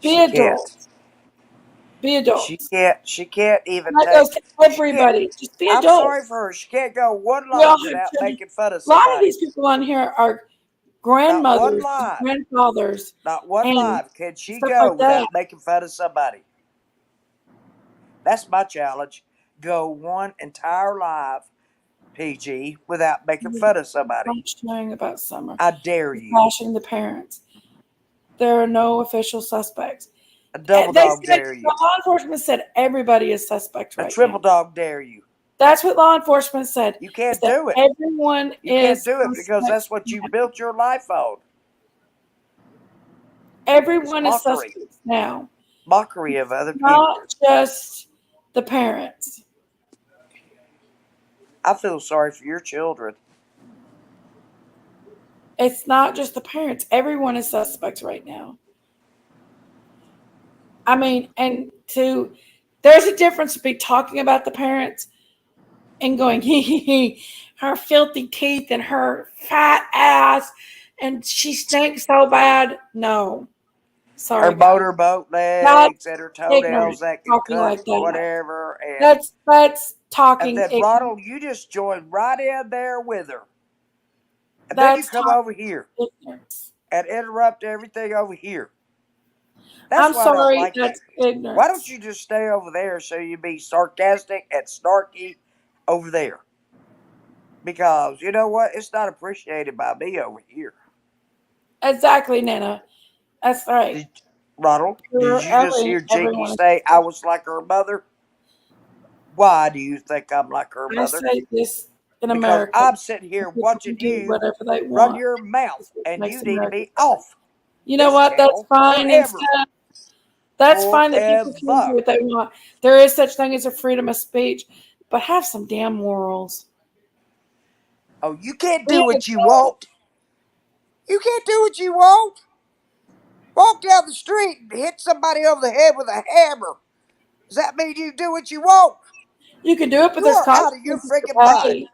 Be She can't. adult. Be adults. She can't even That take. goes to She can't. everybody. Just be I'm sorry adults. for her. She can't go one We all live have without children. making fun of A lot of somebody. these people on here are Not one grandmothers, live. grandfathers, Not one and live can she stuff go like that. without making fun of somebody. That's my challenge. Go one entire live, PG, without making fun of somebody. Not sharing about Summer. I dare you. Flashing the parents. There are no official suspects. A double They dog said dare you. law enforcement said everybody is suspect A right triple now. dog dare you. That's what law enforcement said. You Is can't that do it. everyone You is can't do it because suspect that's what you now. built your life on. Everyone is Mockery. suspect now. Mockery of other people. Not just the parents. I feel sorry for your children. It's not just the parents. Everyone is suspects right now. I mean, there's a difference between talking about the parents and going, her filthy teeth and her fat ass, and she stinks so bad. No, sorry, Her guys. motorboat legs and her Ignorant toenails that get talking cut like for that. whatever. And That's talking then, ignorant. Ronald, you just joined right in there with her. And then you That's come talking over here ignorance. and interrupt everything over here. I'm That's why I don't sorry, like you. that's ignorance. Why don't you just stay over there so you be sarcastic and snarky over there? Because you know what? It's not appreciated by me over here. Exactly, Nana. That's right. Ronald, did you just hear Jenkies say I was like her mother? Why do you think I'm like her I mother? say this in Because America. I'm sitting here People watching can do you whatever they run want. your mouth, That's what and makes you need to America be great. off. You know this what? That's channel fine and forever. stuff. That's fine that people can do Forever. what they want. There is such thing as a freedom of speech, but have some damn morals. Oh, you can't do what you want. You can't do what you want. Walk down the street and hit somebody over the head with a hammer. Does that mean you do what you want? You can do it, but You there's are out of your consequences to freaking mind. pay.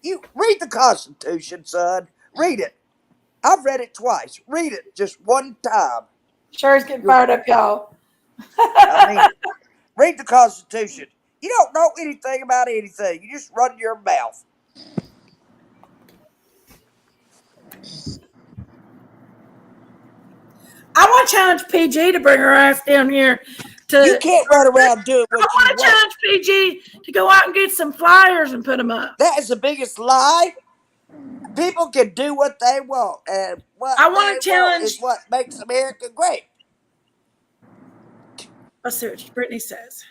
You read the Constitution, son. Read it. I've read it twice. Read it just one time. Sure is getting fired up, y'all. I mean, read the Constitution. You don't know anything about anything. You just run your mouth. I want to challenge PG to bring her ass down here. You can't run around doing what you want. I want to challenge PG to go out and get some flyers and put them up. That is the biggest lie. People can do what they want, and what I they want to want challenge. is what makes America great. Let's see what Brittany says.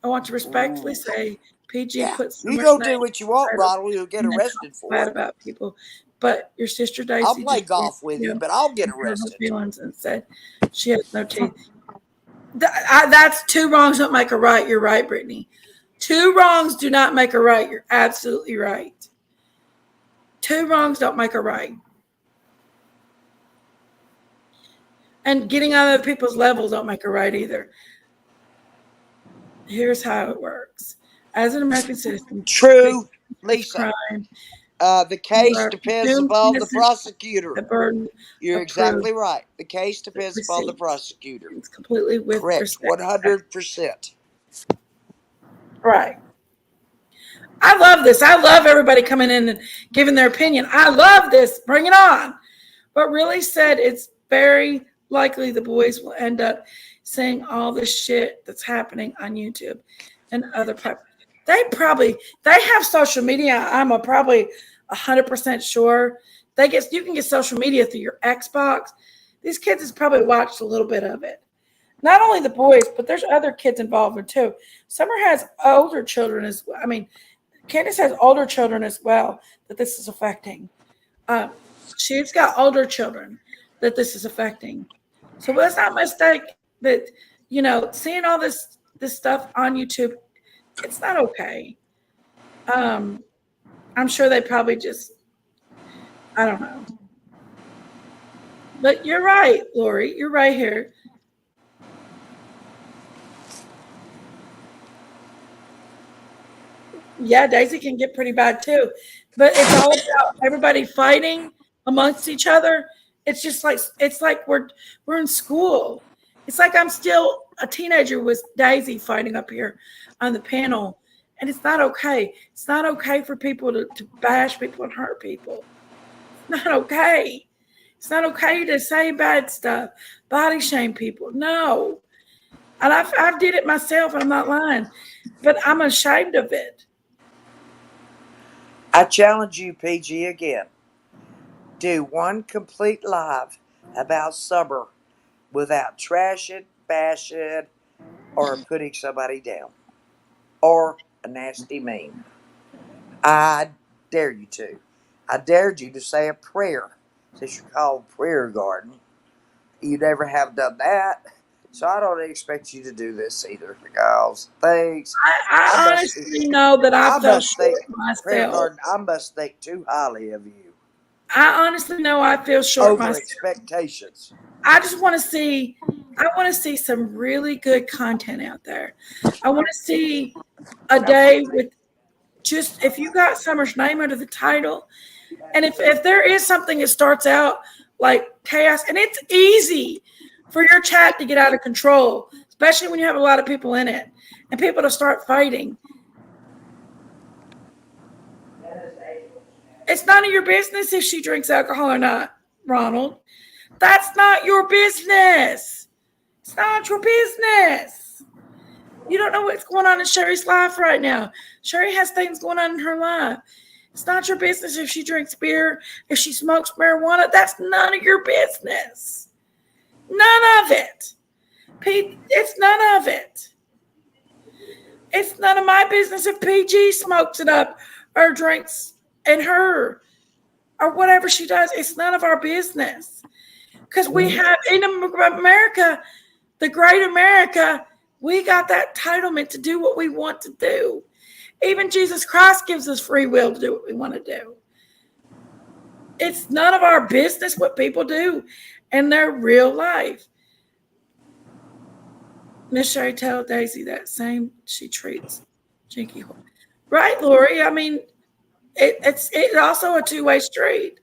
I want to respectfully say PG Yeah, puts you go do what you want, Ronald. You'll get arrested for bad it. about people, but your sister Daisy I'll play just golf with you, but I'll get arrested. Her feelings and said she has no teeth. That's two wrongs don't make a right. You're right, Brittany. Two wrongs do not make a right. You're absolutely right. Two wrongs don't make a right. And getting on other people's levels don't make a right either. Here's how it works. As an American citizen, true, Lisa. Crime, the case depends upon the prosecutor. The burden. You're exactly right. The case depends upon the prosecutor. It's completely with correct. 100%. Right. I love this. I love everybody coming in and giving their opinion. I love this. Bring it on. But really said it's very likely the boys will end up saying all this shit that's happening on YouTube and other platforms. They have social media. I'm probably 100% sure. You can get social media through your Xbox. These kids has probably watched a little bit of it. Not only the boys, but there's other kids involved in too. Summer has older children as well. I mean, Candace has older children as well that this is affecting. She's got older children that this is affecting. So let's not mistake that, seeing all this stuff on YouTube, it's not okay. I'm sure they probably just, I don't know. But you're right, Lori. You're right here. Yeah, Daisy can get pretty bad too. But it's all about everybody fighting amongst each other. It's just like we're in school. It's like I'm still a teenager was Daisy fighting up here on the panel, and it's not okay. It's not okay for people to bash people and hurt people. It's not okay. It's not okay to say bad stuff, body shame people. No. And I've did it myself. I'm not lying, but I'm ashamed of it. I challenge you, PG, again. Do one complete live about summer without trashing, bashing, or putting somebody down, or a nasty meme. I dare you to. I dared you to say a prayer, since you're called Prayer Garden. You never have done that, so I don't expect you to do this either, because things I must be. honestly know that I I fell must think, short Prayer myself. Garden. I must think too highly of you. I honestly know I feel short Over myself. expectations. I just want to see. I want to see some really good content out there. I want to see a day with just if you got Summer's name under the title, and if there is something that starts out like chaos, and it's easy for your chat to get out of control, especially when you have a lot of people in it and people to start fighting. It's none of your business if she drinks alcohol or not, Ronald. That's not your business. It's not your business. You don't know what's going on in Sherry's life right now. Sherry has things going on in her life. It's not your business if she drinks beer, if she smokes marijuana. That's none of your business. None of it. Pete, it's none of it. It's none of my business if PG smokes it up or drinks and her or whatever she does. It's none of our business. Because we have in America, the great America, we got that entitlement to do what we want to do. Even Jesus Christ gives us free will to do what we want to do. It's none of our business what people do in their real life. Miss Sherry tell Daisy that same she treats Jinky. Right, Lori? I mean, it's also a two-way street.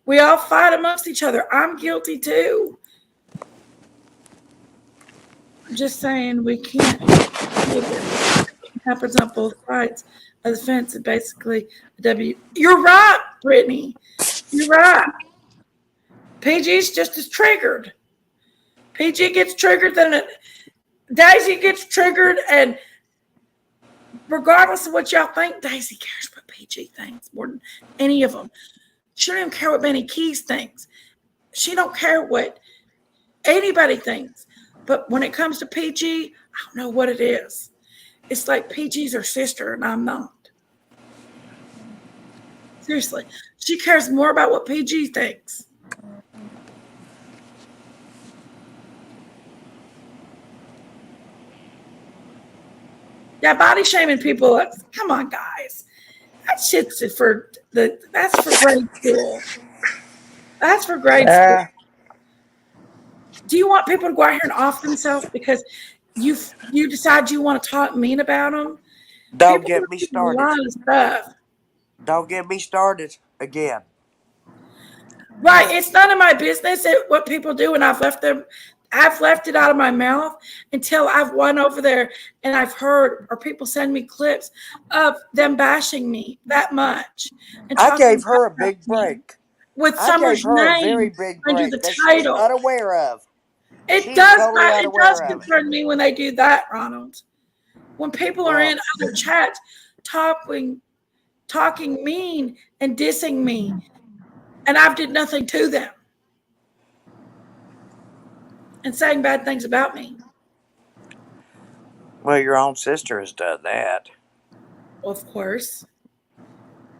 We all fight amongst each other. I'm guilty too. I'm just saying we can't. It happens on both sides of the fence, and basically, You're right, Brittany. You're right. PG's just as triggered. PG gets triggered, then Daisy gets triggered, and regardless of what y'all think, Daisy cares what PG thinks more than any of them. She don't even care what Benny Keys thinks. She don't care what anybody thinks. But when it comes to PG, I don't know what it is. It's like PG's her sister, and I'm not. Seriously, she cares more about what PG thinks. Yeah, body shaming people. Come on, guys. That's for grade school. That's for grade school. Do you want people to go out here and off themselves because you decide you want to talk mean about them? Don't People get me started. A lot of stuff. Don't get me started again. Right. It's none of my business what people do, and I've left it out of my mouth until I've won over there and I've heard or people send me clips of them bashing me that much. And I gave her a big break. With I gave Summer's her a name very big under break the that she was title. unaware of. It She's does totally it does unaware of it. concern me when they do that, Ronald. When people are in other chats talking mean and dissing me, and I've did nothing to them, and saying bad things about me. Well, your own sister has done that. Of course.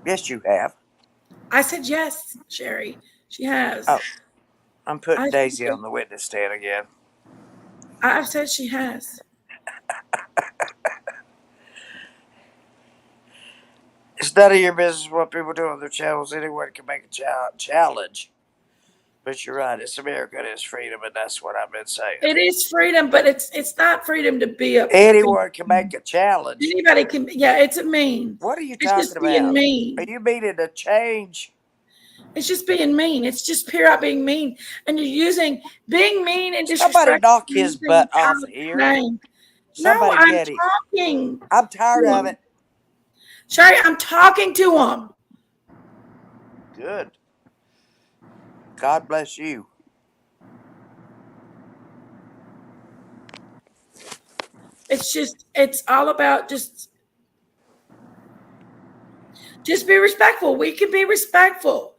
Yes, you have. I said yes, Sherry. She has. Oh, I'm putting Daisy on the witness stand again. I've said she has. It's none of your business what people do on their channels. Anyone can make a challenge. But you're right. It's America and it's freedom, and that's what I've been saying. It is freedom, but it's not freedom to be a. Anyone can make a challenge. Anybody can. Yeah, it's a mean. What are you it's talking just being about? mean. Are you meaning to change? It's just being mean. It's just pure out being mean. And you're using being mean and Somebody disrespectful knock his using butt off of God's here. name. No, Somebody I'm get him. talking I'm tired to of him. it. Sherry, I'm talking to him. Good. God bless you. It's all about just be respectful. We can be respectful.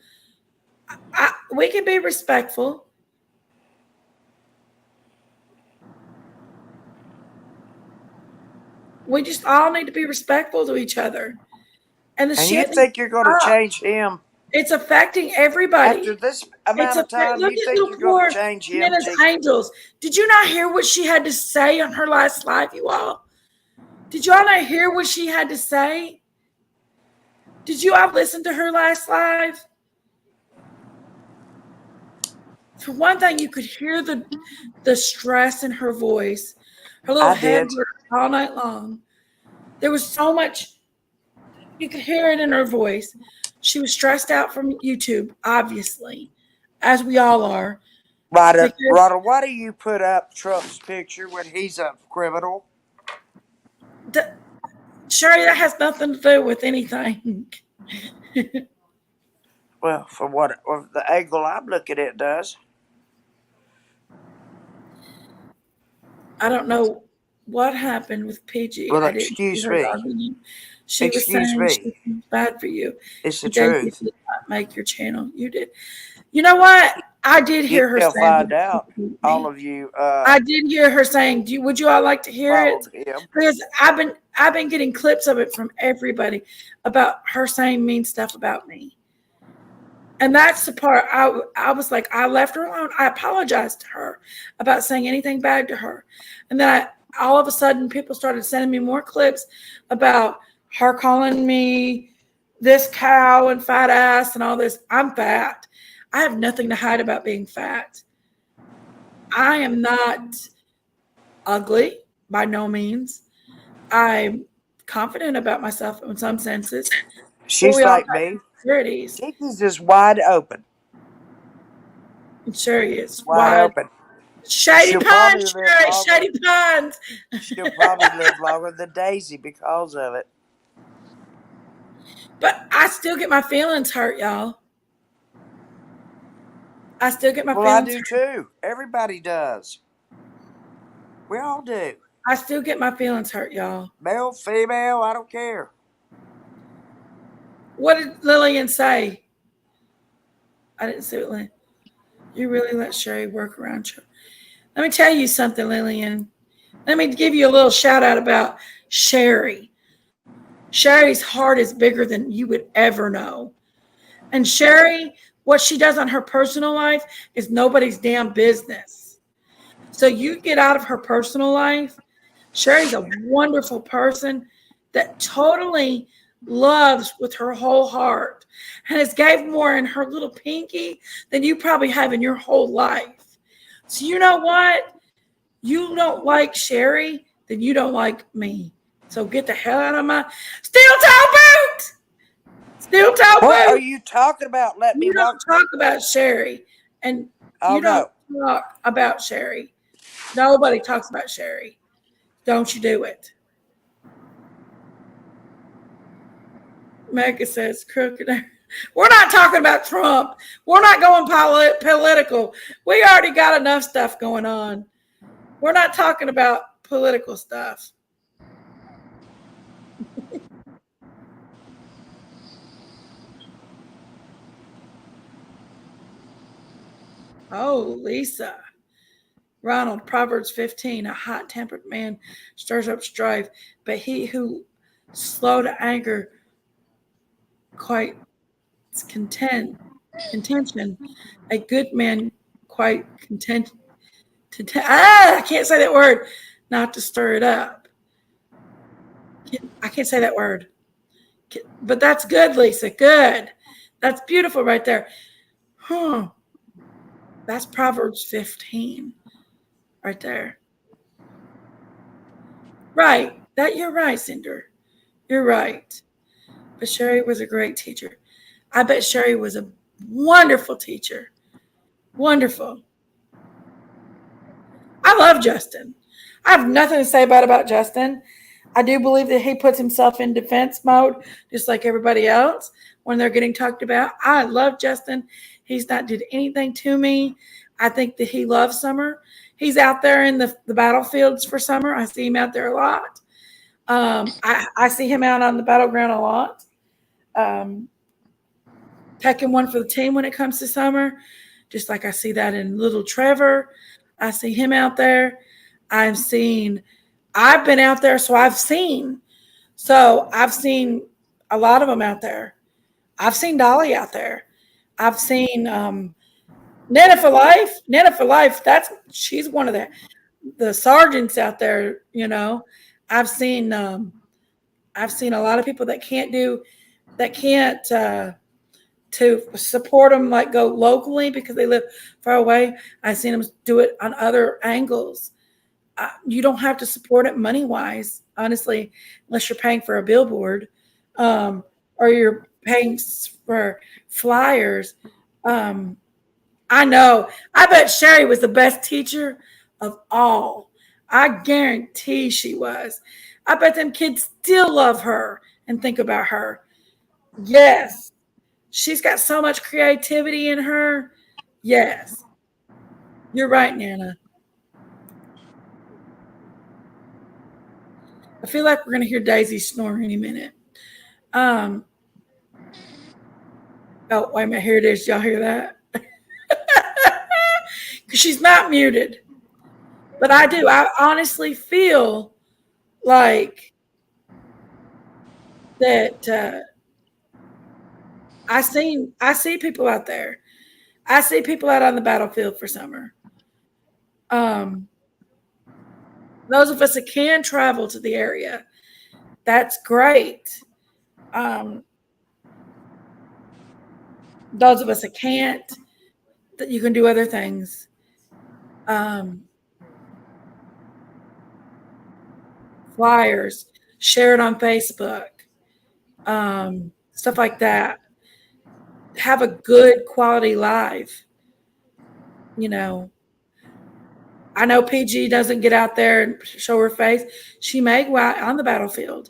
We can be respectful. We just all need to be respectful to each other. And the And you shit needs think you're to going to stop. change him It's affecting everybody. after this It's amount a of time? look You at think little you're going to poor change him, Nina's Jinky? angels. Did you not hear what she had to say on her last live, you all? Did you all not hear what she had to say? Did you all listen to her last live? For one thing, you could hear the stress in her voice. Her little I head did. hurt all night long. There was so much, you could hear it in her voice. She was stressed out from YouTube, obviously, as we all are. Ryder, Because why do you put up Trump's picture when he's a criminal? Sherry, that has nothing to do with anything. Well, from the angle I'm looking at, does. I don't know what happened with PG. Well, I didn't see excuse her me. arguing. She was Excuse saying she me. was bad for you. It's the And Daisy truth. did not make your channel. You did. You know what? I did You hear her shall saying find out. All me. of you I did hear her saying, would you all like to hear it? followed him. Because I've been getting clips of it from everybody about her saying mean stuff about me. And that's the part I was like, I left her alone. I apologized to her about saying anything bad to her. And then all of a sudden, people started sending me more clips about her calling me this cow and fat ass and all this. I'm fat. I have nothing to hide about being fat. I am not ugly by no means. I'm confident about myself in some senses. But She's we all like got me. insecurities. Jinkies is wide open. And sure he is. Wide Wide. open. Shady She'll probably Pines, live Sherry. longer. Shady Pines. She'll probably live longer than Daisy because of it. But I still get my feelings hurt, y'all. I still get my Well, I feelings do hurt. too. Everybody does. We all do. I still get my feelings hurt, y'all. Male, female, I don't care. What did Lillian say? I didn't see what Lillian. You really let Sherry work around you. Let me tell you something, Lillian. Let me give you a little shout out about Sherry. Sherry's heart is bigger than you would ever know. And Sherry, what she does on her personal life is nobody's damn business. So you get out of her personal life. Sherry's a wonderful person that totally loves with her whole heart and has gave more in her little pinky than you probably have in your whole life. So you know what? You don't like Sherry, then you don't like me. So get the hell out of my steel toe boot! Steel toe What are boot! you talking about? Let me You walk. don't talk about Sherry. And Oh, you don't no. talk about Sherry. Nobody talks about Sherry. Don't you do it. Mega says crooked. We're not talking about Trump. We're not going political. We already got enough stuff going on. We're not talking about political stuff. Oh, Lisa. Ronald, Proverbs 15, a hot-tempered man stirs up strife, but he who slow to anger quite contention. A good man quite content I can't say that word. Not to stir it up. I can't say that word. But that's good, Lisa. Good. That's beautiful right there. Huh. That's Proverbs 15 right there. Right. That you're right, Cinder. You're right. But Sherry was a great teacher. I bet Sherry was a Wonderful teacher. Wonderful. I love Justin. I have nothing to say about Justin. I do believe that he puts himself in defense mode, just like everybody else when they're getting talked about. I love Justin. He's not did anything to me. I think that he loves summer. He's out there in the battlefields for summer. I see him out there a lot. I see him out on the battleground a lot. Taking one for the team when it comes to summer, just like I see that in little Trevor. I see him out there. I've been out there, so I've seen a lot of them out there. I've seen Dolly out there. I've seen Nana for Life. Nana for Life. She's one of the sergeants out there. I've seen a lot of people that can't to support them, like go locally because they live far away. I've seen them do it on other angles. You don't have to support it money wise, honestly, unless you're paying for a billboard or you're paying for flyers. I know. I bet Sherry was the best teacher of all. I guarantee she was. I bet them kids still love her and think about her. Yes. She's got so much creativity in her. Yes. You're right, Nana. I feel like we're going to hear Daisy snore any minute. Oh, wait a minute. Here it is. Y'all hear that? Because she's not muted. But I do. I honestly feel like that I see people out there. I see people out on the battlefield for summer. Those of us that can travel to the area, that's great. Those of us that can't, that you can do other things. Flyers, share it on Facebook, stuff like that. Have a good quality life. I know PG doesn't get out there and show her face. She may go out on the battlefield.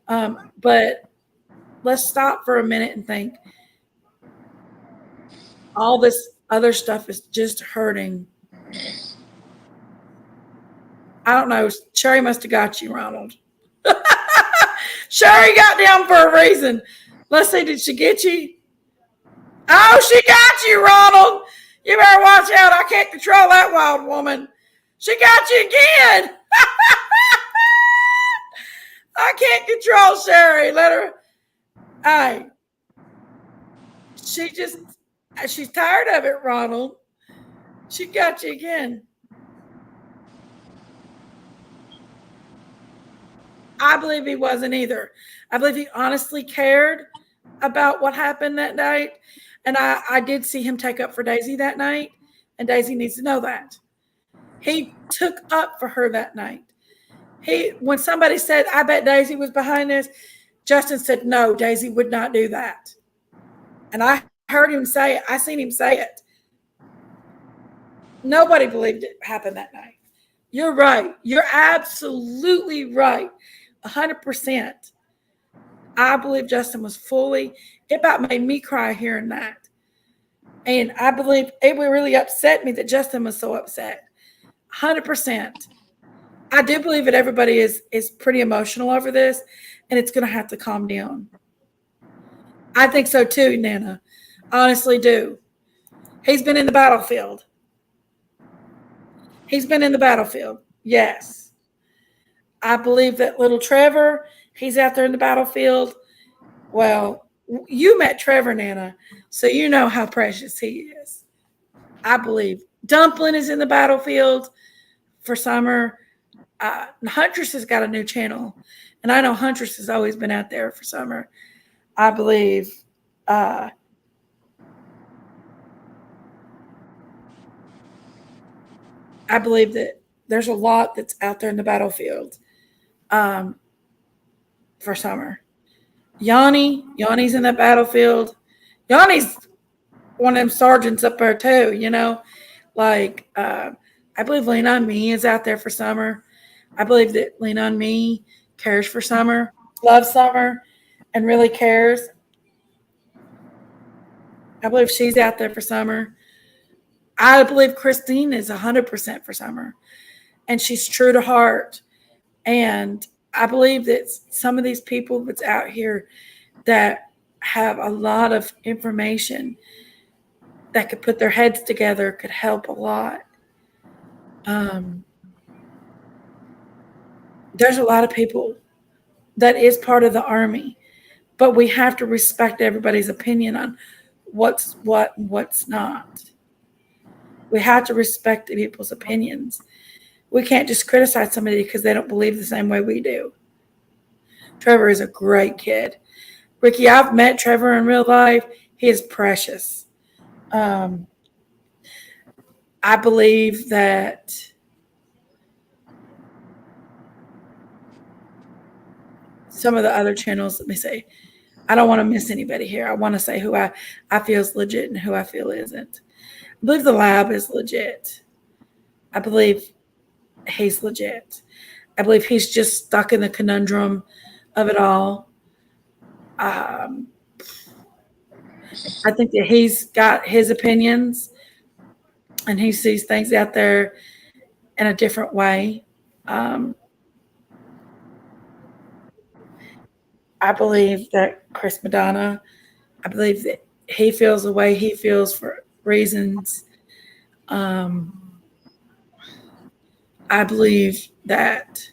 But let's stop for a minute and think all this other stuff is just hurting. I don't know. Sherry must have got you, Ronald. Sherry got down for a reason. Let's see, did she get you? Oh, she got you, Ronald. You better watch out. I can't control that wild woman. She got you again. I can't control Sherry. Let her. Hey. She's tired of it, Ronald. She got you again. I believe he wasn't either. I believe he honestly cared about what happened that night. And I did see him take up for Daisy that night. And Daisy needs to know that. He took up for her that night. When somebody said, I bet Daisy was behind this, Justin said, no, Daisy would not do that. And I heard him say it. I seen him say it. Nobody believed it happened that night. You're right. You're absolutely right. 100%. I believe Justin was it about made me cry hearing that. And I believe it really upset me that Justin was so upset. 100%. I do believe that everybody is pretty emotional over this, and it's going to have to calm down. I think so too, Nana. Honestly do. He's been in the battlefield. Yes. I believe that little Trevor, he's out there in the battlefield. Well, you met Trevor, Nana, so you know how precious he is. I believe Dumpling is in the battlefield for summer. Huntress has got a new channel, and I know Huntress has always been out there for summer. I believe that there's a lot that's out there in the battlefield for summer. Yanni's in that battlefield. Yanni's one of them sergeants up there too, you know. Like I believe Lean on Me is out there for Summer. I believe that Lean on Me cares for Summer, loves Summer, and really cares. I believe she's out there for Summer. I believe Christine is 100% for Summer, and she's true to heart. And I believe that some of these people that's out here that have a lot of information that could put their heads together could help a lot. There's a lot of people that is part of the army, but we have to respect everybody's opinion on what's what and what's not. We have to respect people's opinions. We can't just criticize somebody because they don't believe the same way we do. Trevor is a great kid. Ricky, I've met Trevor in real life. He is precious. I believe that some of the other channels, let me say, I don't want to miss anybody here. I want to say who I feel is legit and who I feel isn't. I believe the lab is legit. I believe he's legit. I believe he's just stuck in the conundrum of it all. I think that he's got his opinions and he sees things out there in a different way. I believe that Chris Madonna, I believe that he feels the way he feels for reasons. I believe that,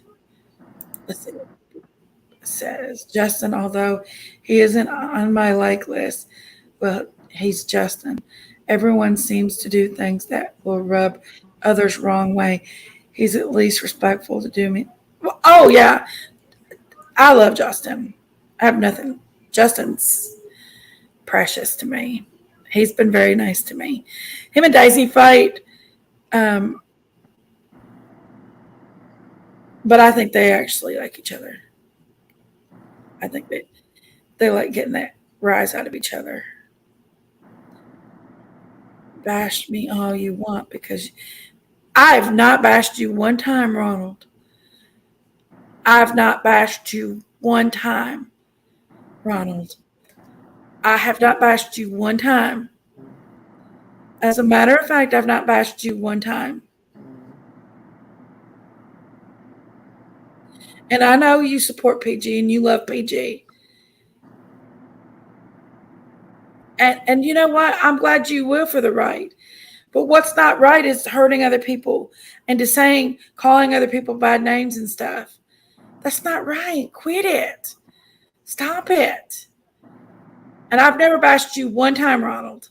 let's see what it says. Justin, although he isn't on my like list, but he's Justin. Everyone seems to do things that will rub others wrong way. He's at least respectful to do me. Well, oh yeah, I love Justin. I have nothing. Justin's precious to me. He's been very nice to me. Him and Daisy fight, but I think they actually like each other. I think they like getting that rise out of each other. Bash me all you want because I've not bashed you one time, Ronald. I've not bashed you one time, Ronald. I have not bashed you one time. As a matter of fact, I've not bashed you one time. And I know you support PG and you love PG. And you know what? I'm glad you will for the right. But what's not right is hurting other people and to saying, calling other people bad names and stuff. That's not right. Quit it. Stop it. And I've never bashed you one time, Ronald.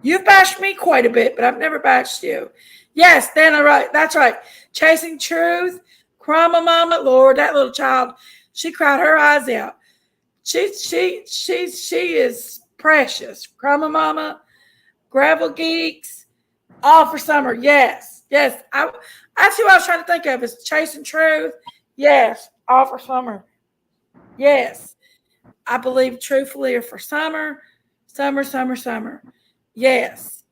You've bashed me quite a bit, but I've never bashed you. Yes, then right. That's right. Chasing Truth, Crama Mama, Lord, that little child, she cried her eyes out. She is precious. Crama Mama, Gravel Geeks, all for Summer. Yes. That's who I was trying to think of is Chasing Truth. Yes, all for Summer. Yes. I believe truthfully are for Summer. Summer. Yes.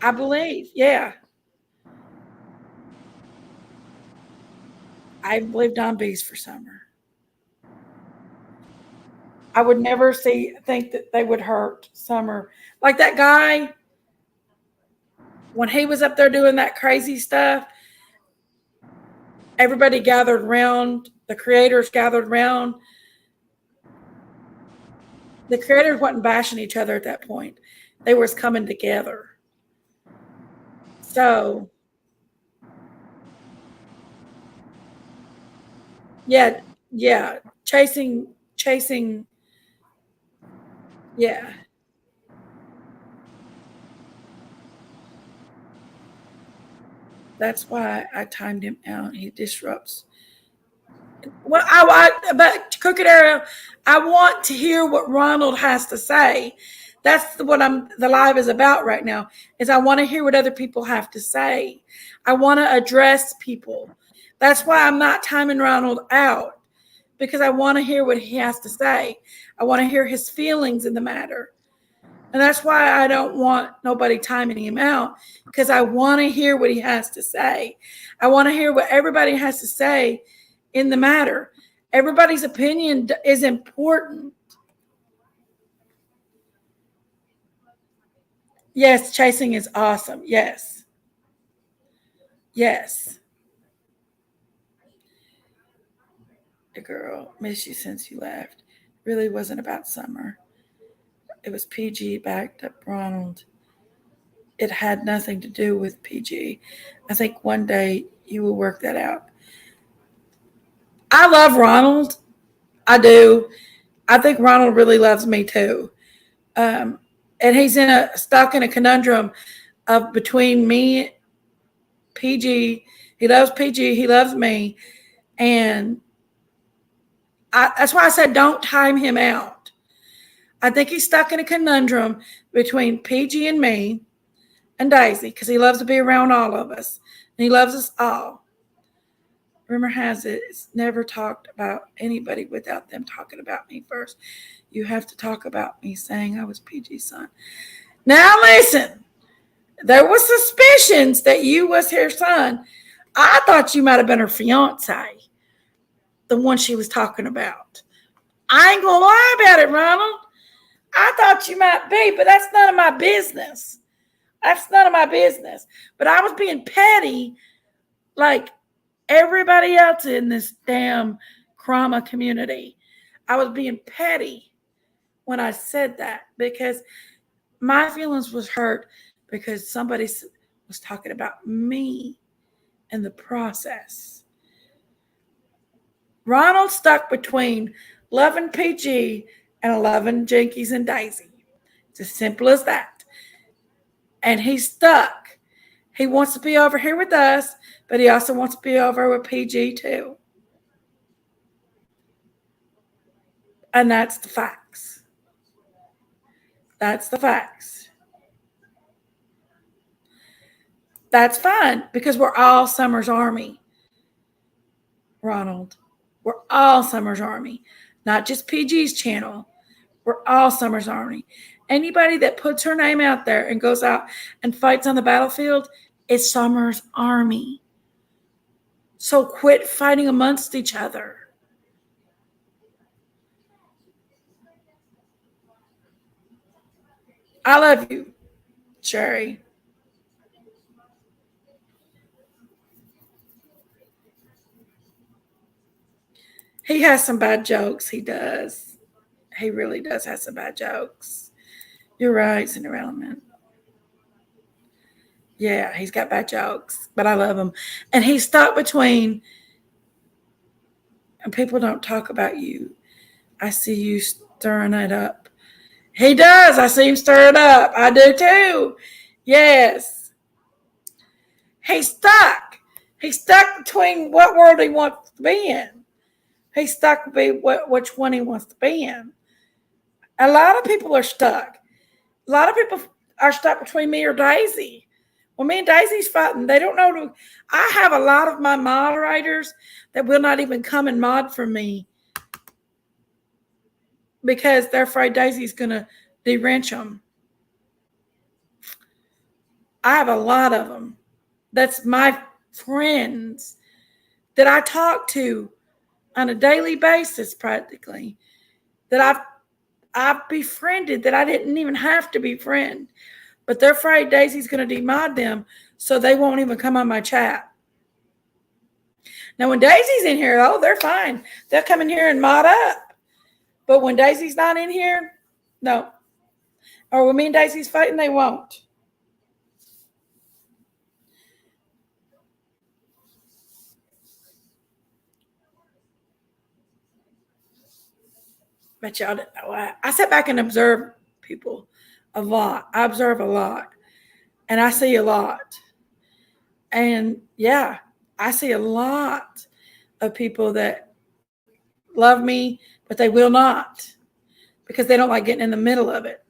I believe. Yeah. I believe Don B's for Summer. I would never think that they would hurt Summer. Like that guy, when he was up there doing that crazy stuff, everybody gathered around, the creators gathered around. The creators wasn't bashing each other at that point. They were coming together. So, yeah. Chasing, yeah. That's why I timed him out. He disrupts. Well, but Crooked Arrow, I want to hear what Ronald has to say. That's what the live is about right now. Is I want to hear what other people have to say. I want to address people. That's why I'm not timing Ronald out because I want to hear what he has to say. I want to hear his feelings in the matter. And that's why I don't want nobody timing him out, because I want to hear what he has to say. I want to hear what everybody has to say in the matter. Everybody's opinion is important. Yes, chasing is awesome. Yes. Yes. The girl, miss you since you left. Really wasn't about Summer. It was PG backed up Ronald. It had nothing to do with PG. I think one day you will work that out. I love Ronald. I do. I think Ronald really loves me too. And he's stuck in a conundrum of between me, PG. He loves PG. He loves me, and that's why I said don't time him out. I think he's stuck in a conundrum between PG and me and Daisy, because he loves to be around all of us. And he loves us all. Rumor has it, it's never talked about anybody without them talking about me first. You have to talk about me saying I was PG's son. Now listen, there was suspicions that you was her son. I thought you might have been her fiance, the one she was talking about. I ain't gonna lie about it, Ronald. I thought you might be, but that's none of my business. That's none of my business. But I was being petty like everybody else in this damn trauma community. I was being petty when I said that, because my feelings was hurt because somebody was talking about me in the process. Ronald stuck between loving PG and loving Jenkies and Daisy. It's as simple as that. And he's stuck. He wants to be over here with us, but he also wants to be over with PG too. And that's the facts. That's the facts. That's fine, because we're all Summer's Army, Ronald. We're all Summer's Army, not just PG's channel. We're all Summer's Army. Anybody that puts her name out there and goes out and fights on the battlefield is Summer's Army. So quit fighting amongst each other. I love you, Sherry. He has some bad jokes. He does. He really does have some bad jokes. You're right, Cinderella. Yeah, he's got bad jokes, but I love him. And he's stuck between, and people don't talk about you. I see you stirring it up. He does. I see him stir it up. I do too. Yes. He's stuck. He's stuck between what world he wants to be in. He's stuck between which one he wants to be in. A lot of people are stuck. A lot of people are stuck between me or Daisy. When me and Daisy's fighting, they don't know. I have a lot of my moderators that will not even come and mod for me because they're afraid Daisy's going to de-wrench them. I have a lot of them. That's my friends that I talk to on a daily basis practically, that I've befriended, that I didn't even have to befriend. But they're afraid Daisy's going to demod them, so they won't even come on my chat. Now, when Daisy's in here, oh, they're fine. They'll come in here and mod up. But when Daisy's not in here, no. Or when me and Daisy's fighting, they won't. But y'all didn't know. I sit back and observe people a lot. I observe a lot. And I see a lot. And yeah, I see a lot of people that love me, but they will not because they don't like getting in the middle of it.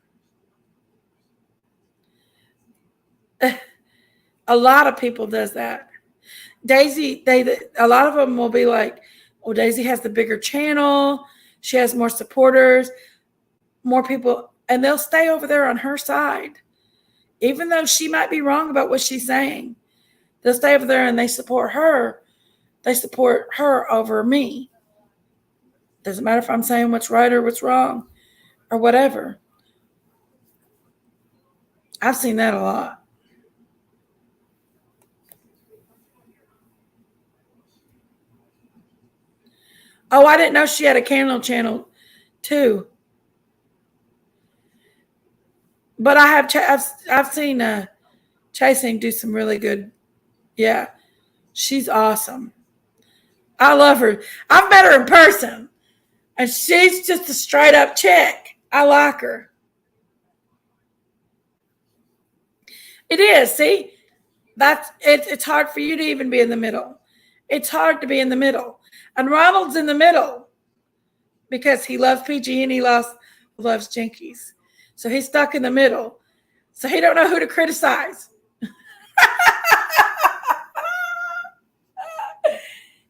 A lot of people does that. Daisy, a lot of them will be like, well, Daisy has the bigger channel. She has more supporters, more people. and they'll stay over there on her side. Even though she might be wrong about what she's saying, they'll stay over there and they support her. They support her over me. Doesn't matter if I'm saying what's right or what's wrong or whatever. I've seen that a lot. Oh, I didn't know she had a candle channel too. But I have I've seen Chasing do some really good. Yeah, she's awesome. I love her. I've met her in person, and she's just a straight up chick. I like her. It is. See, that's it. It's hard for you to even be in the middle. It's hard to be in the middle, and Ronald's in the middle because he loves PG and he loves Jenkies, so he's stuck in the middle. So he don't know who to criticize.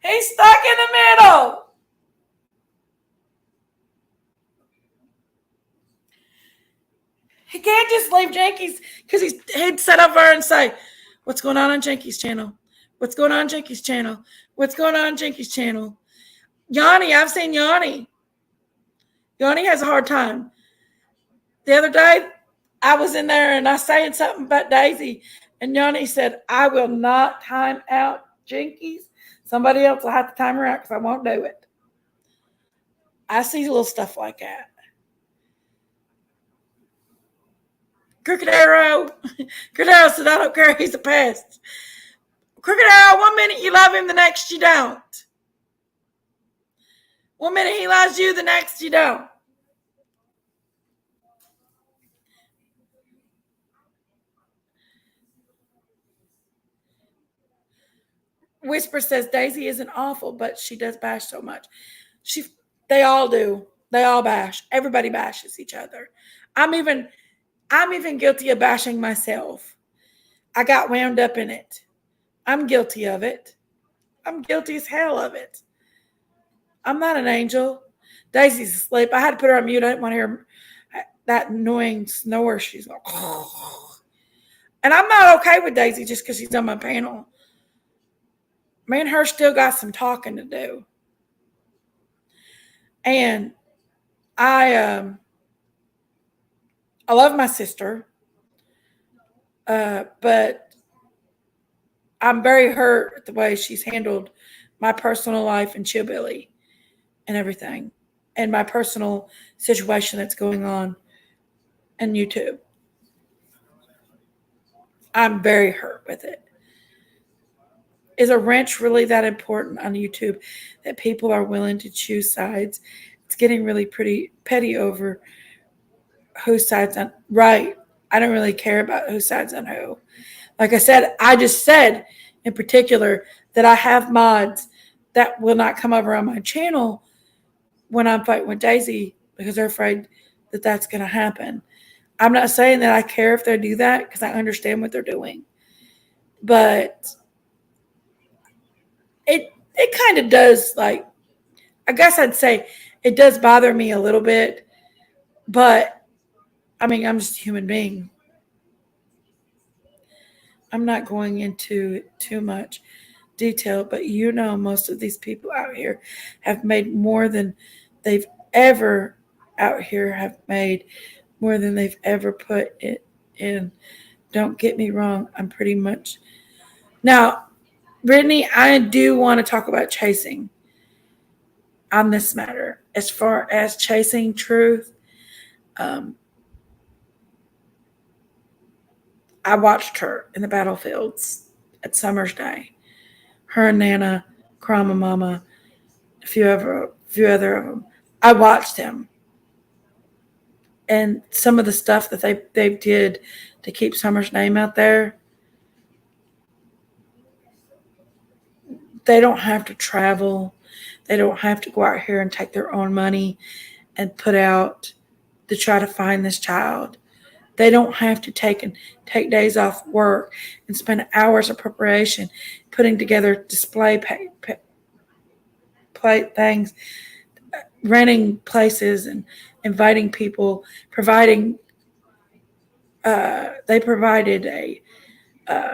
He's stuck in the middle. He can't just leave Jenkies because he'd sit over and say, "What's going on Jenkies' channel? What's going on Jenkies' channel? What's going on Jenkies' channel?" Yanni, I've seen Yanni. Yanni has a hard time. The other day, I was in there and I saying something about Daisy, and Yanni said, "I will not time out Jenkies. Somebody else will have to time her out because I won't do it." I see little stuff like that. Crooked Arrow. Crooked Arrow said, "I don't care. He's a pest." Crooked Arrow, one minute you love him, the next you don't. One minute he loves you, the next you don't. Whisper says Daisy isn't awful, but she does bash so much. They all do. They all bash. Everybody bashes each other. I'm even guilty of bashing myself. I got wound up in it. I'm guilty of it. I'm guilty as hell of it. I'm not an angel. Daisy's asleep. I had to put her on mute. I didn't want to hear that annoying snore. She's like, oh. And I'm not okay with Daisy just because she's on my panel. Me and her still got some talking to do. And I love my sister, but I'm very hurt at the way she's handled my personal life and Chillbilly and everything, and my personal situation that's going on in YouTube. I'm very hurt with it. Is a wrench really that important on YouTube that people are willing to choose sides? It's getting really pretty petty over whose side's on. Right. I don't really care about whose side's on who. Like I said, I just said in particular that I have mods that will not come over on my channel when I'm fighting with Daisy because they're afraid that that's going to happen. I'm not saying that I care if they do that because I understand what they're doing. But it kind of does, like, I guess I'd say it does bother me a little bit. But, I mean, I'm just a human being. I'm not going into too much detail, but most of these people out here have made more than they've ever put it in. Don't get me wrong. I'm pretty much. Now, Brittany, I do want to talk about chasing on this matter. As far as chasing truth, I watched her in the battlefields at Summer's Day. Her and Nana, Krama Mama, a few other of them. I watched them. And some of the stuff that they did to keep Summer's name out there, they don't have to travel. They don't have to go out here and take their own money and put out to try to find this child. They don't have to take days off work and spend hours of preparation putting together display play things, renting places and inviting people, providing. They provided a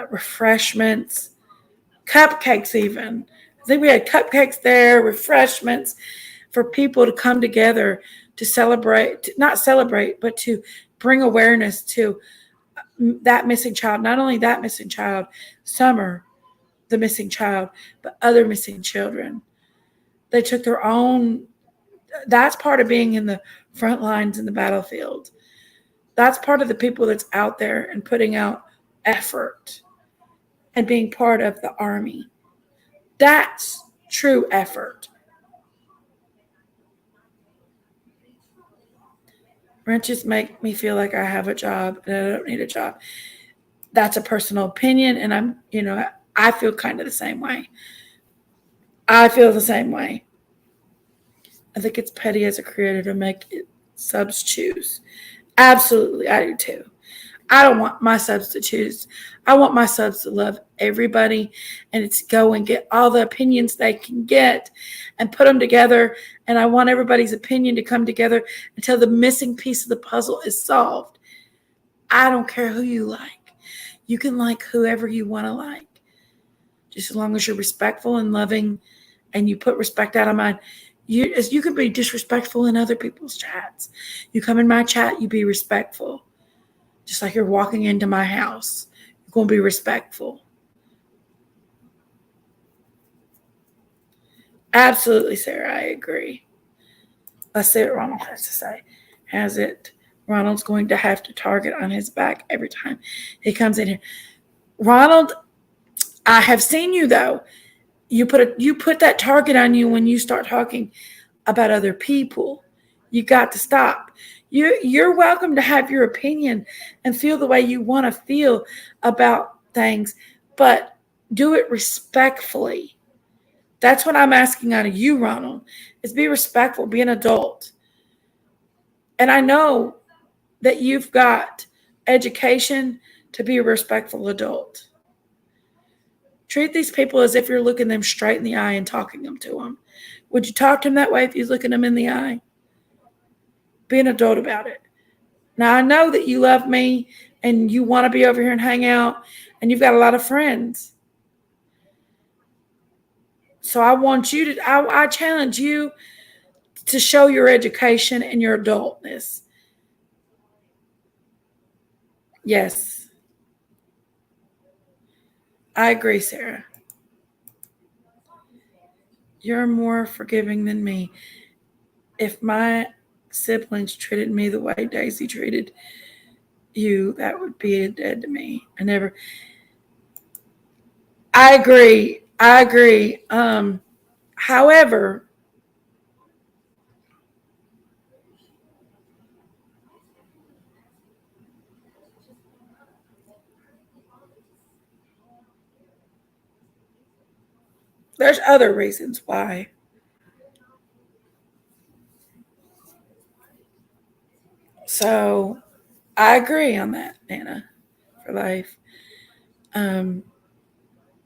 refreshments, cupcakes even. I think we had cupcakes there, refreshments for people to come together to celebrate, not celebrate, but to bring awareness to that missing child. Not only that missing child, Summer, the missing child, but other missing children. They took their own, that's part of being in the front lines in the battlefield. That's part of the people that's out there and putting out effort and being part of the army. That's true effort. Wrenches make me feel like I have a job and I don't need a job. That's a personal opinion, and I feel kind of the same way. I feel the same way. I think it's petty as a creator to make subs choose. Absolutely, I do too. I don't want my subs to choose. I want my subs to love everybody and to go and get all the opinions they can get and put them together. And I want everybody's opinion to come together until the missing piece of the puzzle is solved. I don't care who you like. You can like whoever you want to like. Just as long as you're respectful and loving and you put respect out of mind. You can be disrespectful in other people's chats. You come in my chat, you be respectful. Just like you're walking into my house. You're going to be respectful. Absolutely, Sarah, I agree. Let's see what Ronald has to say. Has it? Ronald's going to have to target on his back every time he comes in here. Ronald, I have seen you, though. You put that target on you when you start talking about other people. You got to stop. You're welcome to have your opinion and feel the way you want to feel about things, but do it respectfully. That's what I'm asking out of you, Ronald, is be respectful, be an adult. And I know that you've got education to be a respectful adult. Treat these people as if you're looking them straight in the eye and talking them to them. Would you talk to them that way if you're looking them in the eye? Be an adult about it. Now, I know that you love me and you want to be over here and hang out, and you've got a lot of friends. So I want you to, I challenge you to show your education and your adultness. Yes. I agree, Sarah. You're more forgiving than me. If my siblings treated me the way Daisy treated you, that would be dead to me. I agree. However, there's other reasons why. So I agree on that, Nana, for life.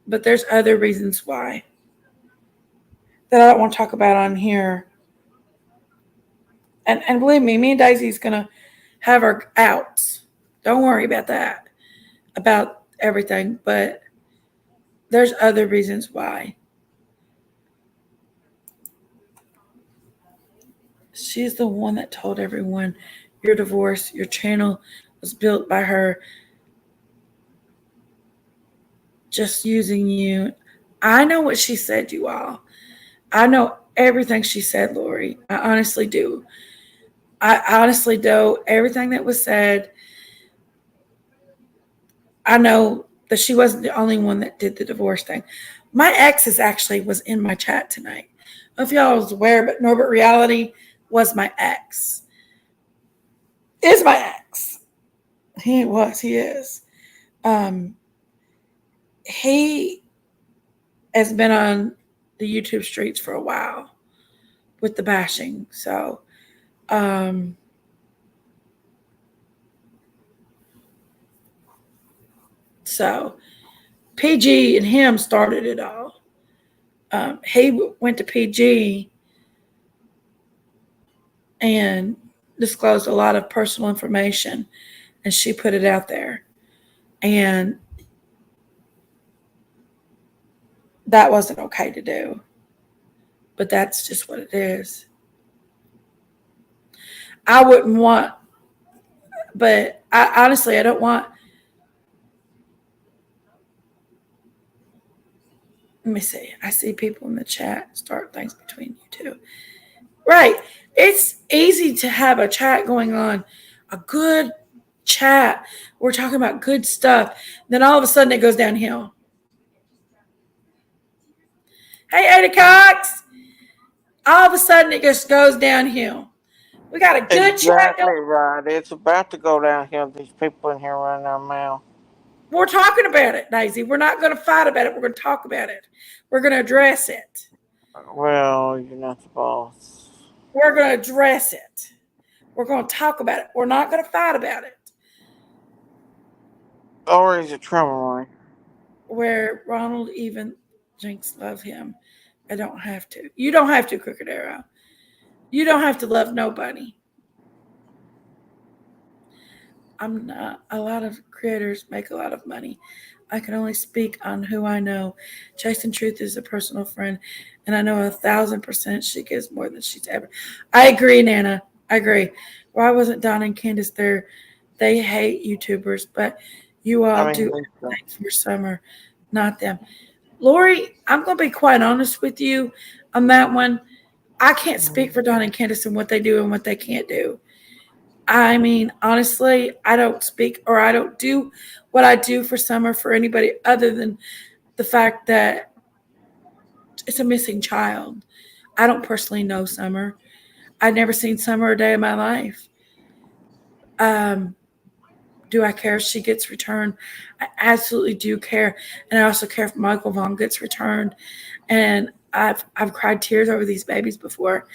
But there's other reasons why that I don't want to talk about on here. And believe me and Daisy's gonna have our outs. Don't worry about that. About everything. But there's other reasons why. She's the one that told everyone your divorce, your channel was built by her just using you. I know what she said, you all. I know everything she said, Lori. I honestly do. I honestly do. Everything that was said, I know that she wasn't the only one that did the divorce thing. My ex actually was in my chat tonight. I don't know if y'all was aware, but Norbert Reality was my ex. Is my ex. He is. He has been on the YouTube streets for a while with the bashing. So, PG and him started it all. He went to PG and disclosed a lot of personal information, and she put it out there. And that wasn't okay to do. But that's just what it is. I wouldn't want, but I honestly, I don't want. Let me see. I see people in the chat start things between you two. Right. It's easy to have a chat going on, a good chat. We're talking about good stuff. Then all of a sudden it goes downhill. Hey, Ada Cox. All of a sudden it just goes downhill. We got a good chat Exactly going. right. It's about to go downhill. These people in here running their mouth. We're talking about it, Daisy. We're not going to fight about it. We're going to talk about it. We're going to address it. Well, you're not the boss. We're going to address it. We're going to talk about it. We're not going to fight about it. Or is it trouble? Where Ronald even Jinx love him. I don't have to. You don't have to, Crooked Arrow. You don't have to love nobody. I'm not. A lot of creators make a lot of money. I can only speak on who I know. Jason Truth is a personal friend, and I know 1,000% she gives more than she's ever. I agree, Nana. I agree. Why wasn't Don and Candace there? They hate YouTubers, but you all do everything for summer, not them. Lori, I'm going to be quite honest with you on that one. I can't speak for Don and Candace and what they do and what they can't do. I mean, honestly, I don't speak or I don't do what I do for summer for anybody other than the fact that it's a missing child. I don't personally know Summer. I've never seen Summer a day in my life. Do I care if she gets returned? I absolutely do care. And I also care if Michael Vaughn gets returned. And I've cried tears over these babies before.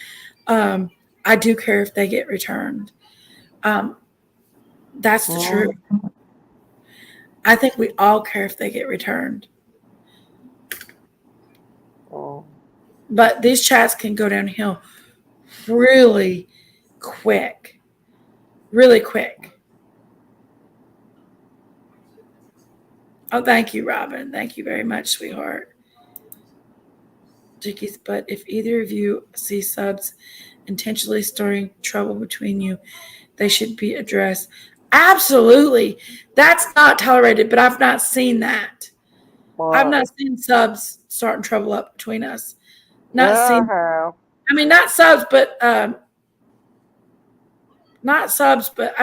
I do care if they get returned. That's the truth. I think we all care if they get returned. But these chats can go downhill really quick. Really quick. Oh, thank you, Robin. Thank you very much, sweetheart. Jenkies, but if either of you see subs intentionally stirring trouble between you, they should be addressed. Absolutely. That's not tolerated, but I've not seen that. I've not seen subs starting trouble up between us. Not seen. I mean, not subs, but I've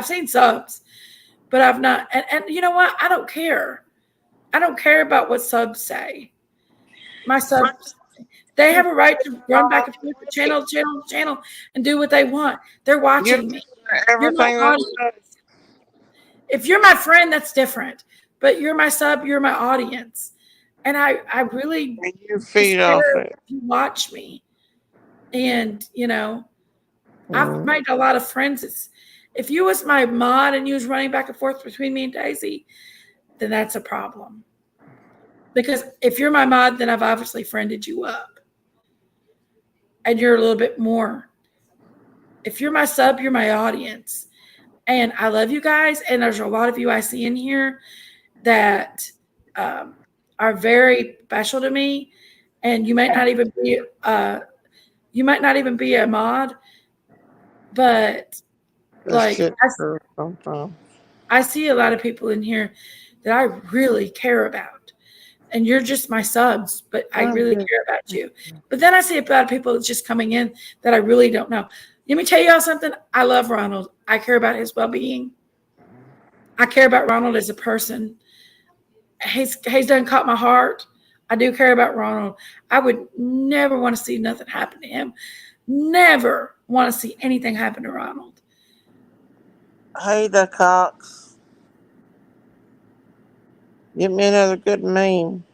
seen subs, but I've not. And you know what? I don't care. I don't care about what subs say. My subs, they have a right to run back and forth from channel to channel to channel and do what they want. They're watching me. You're my audience. If you're my friend, that's different. But you're my sub, you're my audience. And I really care if you watch me. And, you know, I've made a lot of friends. If you was my mod and you was running back and forth between me and Daisy, then that's a problem. Because if you're my mod, then I've obviously friended you up. And you're a little bit more. If you're my sub, you're my audience. And I love you guys. And there's a lot of you I see in here that are very special to me. And you might not even be a mod, but like I see a lot of people in here that I really care about. And you're just my subs, but I really care about you. But then I see a lot of people that's just coming in that I really don't know. Let me tell you all something. I love Ronald. I care about his well-being. I care about Ronald as a person. He's done caught my heart. I do care about Ronald. I would never want to see nothing happen to him. Never want to see anything happen to Ronald. Hey, the Cox. Give me another good meme.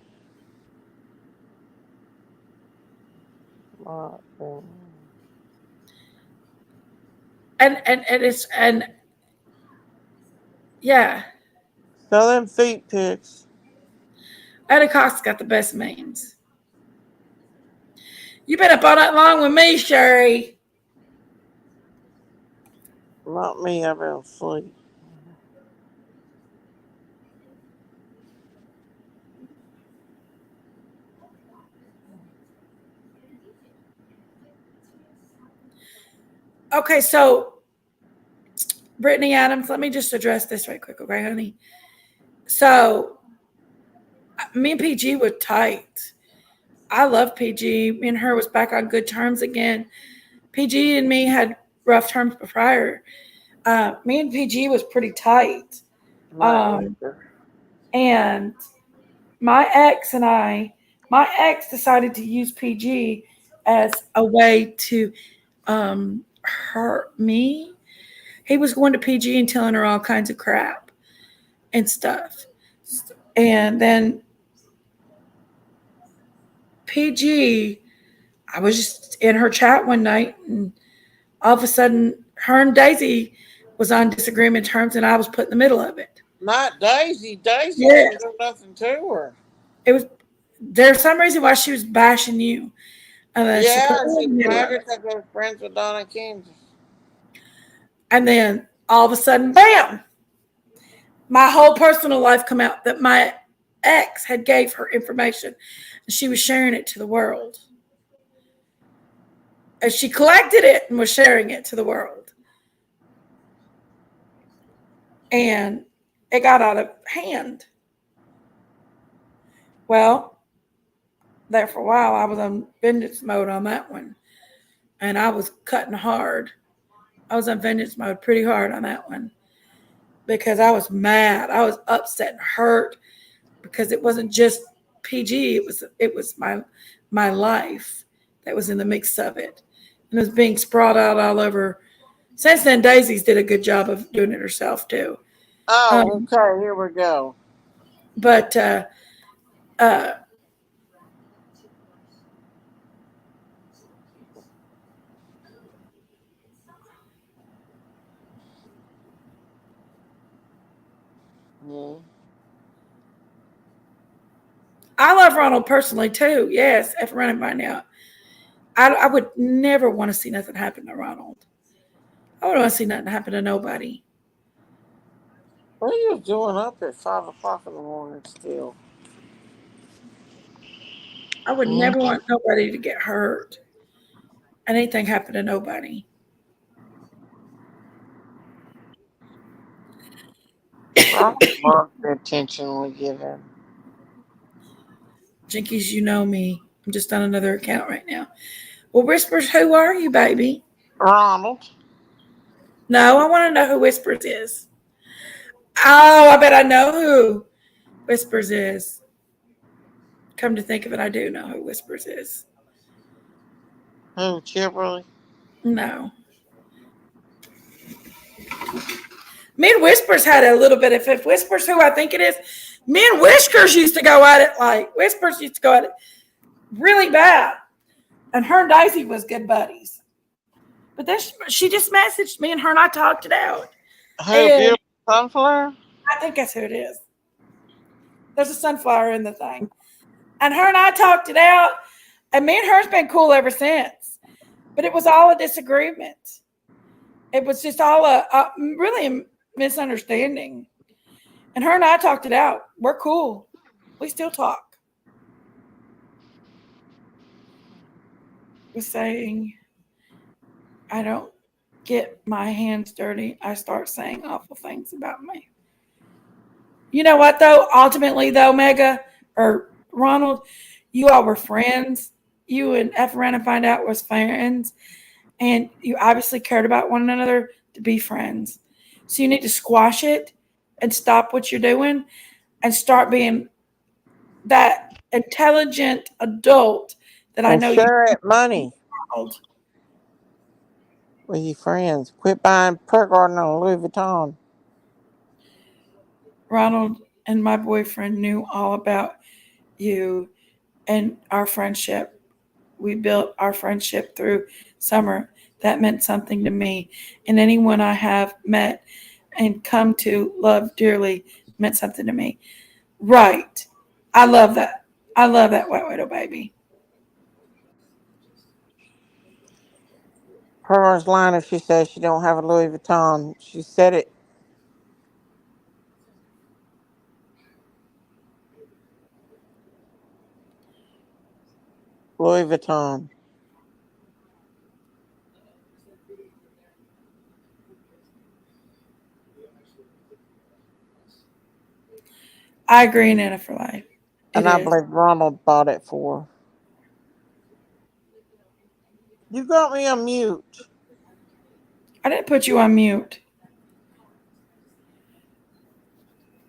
And yeah. Show them feet pics. Etta Cox got the best memes. You've been up all night long with me, Sherry. Not me. I've been asleep. Okay, so Brittany Adams, let me just address this right quick, okay, honey? So me and PG were tight. I love PG. Me and her was back on good terms again. PG and me had rough terms prior. Me and PG was pretty tight. My Um, sister. and my ex decided to use PG as a way to hurt me. He was going to PG and telling her all kinds of crap and stuff. And then PG, I was just in her chat one night, and all of a sudden, her and Daisy was on disagreement terms, and I was put in the middle of it. Not Daisy. Daisy Yes, didn't do nothing to her. it was. There's some reason why she was bashing you, and then she put Yeah, me she's in the middle mad of it. because they're friends with Donna Kansas. And then all of a sudden, bam! My whole personal life come out that my ex had gave her information, and she was sharing it to the world. And she collected it and was sharing it to the world. And it got out of hand. Well, there for a while, I was on vengeance mode on that one. And I was cutting hard. I was on vengeance mode pretty hard on that one because I was mad. I was upset and hurt because it wasn't just PG. It was my life that was in the mix of it. And it was being sprawled out all over. Since then, Daisy's did a good job of doing it herself too. Oh, Um, okay. Here we go. but uh, Hmm. I love Ronald personally too. Yes, if running by now, I would never want to see nothing happen to Ronald. I wouldn't want to see nothing happen to nobody. What are you doing up at 5 o'clock in the morning still? I would Hmm. never want nobody to get hurt. Anything happen to nobody. I love the attention we give him. Jenkies, you know me. I'm just on another account right now. Well, Whispers, who are you, baby? Ronald. No, I want to know who Whispers is. Oh, I bet I know who Whispers is. Come to think of it, I do know who Whispers is. Who, Kimberly? No. Me and Whispers had a little bit of, if Whispers who I think it is, me and Whiskers used to go at it like, Whispers used to go at it really bad. And her and Daisy was good buddies. But then she just messaged me and her and I talked it out. Who, And Bill Sunflower? I think that's who it is. There's a sunflower in the thing. And her and I talked it out. And me and her's been cool ever since. But it was all a disagreement. It was just all really a misunderstanding. And her and I talked it out. We're cool. We still talk. Was saying, I don't get my hands dirty. I start saying awful things about me. You know what, though? Ultimately, though, Mega or Ronald, you all were friends. You and F ran and find out was friends. And you obviously cared about one another to be friends. So you need to squash it and stop what you're doing and start being that intelligent adult that I And know you share it money are. with your friends. Quit buying Perk Garden and Louis Vuitton. Ronald and my boyfriend knew all about you and our friendship. We built our friendship through summer. That meant something to me. And anyone I have met and come to love dearly meant something to me. Right. I love that. I love that White Widow baby. Pearl's lying if she says she don't have a Louis Vuitton. She said it. Louis Vuitton. I agree, Nana for life. It And I is. believe Ronald bought it for her. You got me on mute. I didn't put you on mute.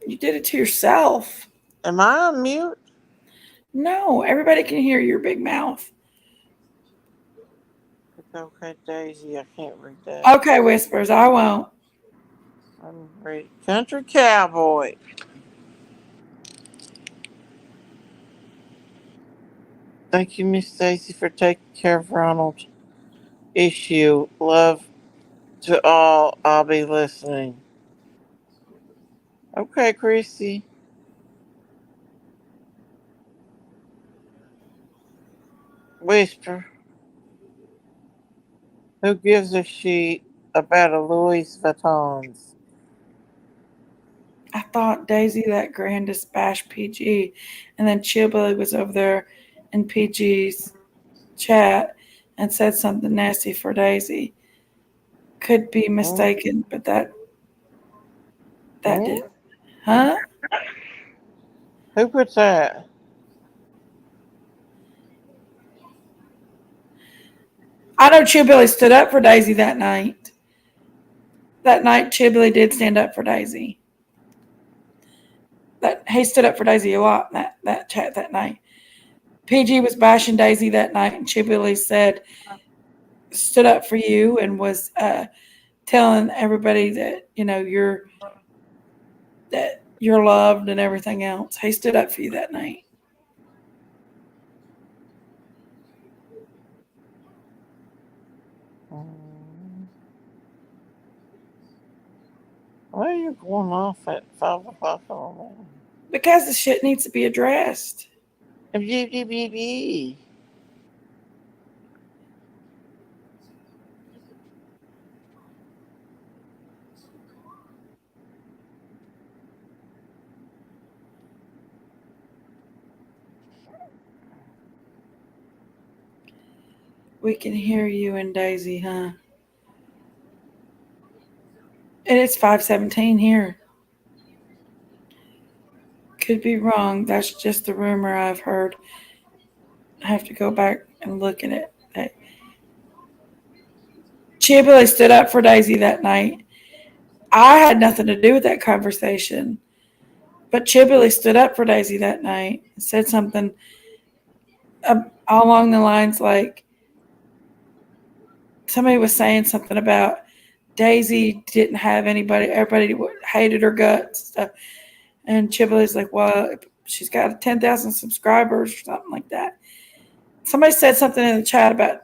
You did it to yourself. Am I on mute? No, everybody can hear your big mouth. Okay, Daisy, I can't read that. Okay, Whispers, I won't. I'm ready. Country Cowboy. Thank you, Miss Stacy, for taking care of Ronald. Issue. Love to all. I'll be listening. Okay, Chrissy. Whisper. Who gives a shit about a Louis Vuittons? I thought Daisy that grandest bash PG, and then Chillbilly was over there in PG's chat and said something nasty for Daisy. Could be Hmm? mistaken, but that Hmm? did, huh? Who puts that? I know Chillbilly stood up for Daisy that night. That night, Chillbilly did stand up for Daisy. That he stood up for Daisy a lot in that chat that night. PG was bashing Daisy that night, and Chillbilly said stood up for you and was telling everybody that you're loved and everything else. He stood up for you that night. Hmm. Why are you going off at 5 o'clock in the morning? Because the shit needs to be addressed. We We can hear you and Daisy, huh? And it's 5:17 here. Could be wrong. That's just the rumor I've heard. I have to go back and look at it. Chibili stood up for Daisy that night. I had nothing to do with that conversation. But Chibili stood up for Daisy that night and said something along the lines like somebody was saying something about Daisy didn't have anybody, everybody hated her guts stuff. And Chibili's like, well, she's got 10,000 subscribers or something like that. Somebody said something in the chat about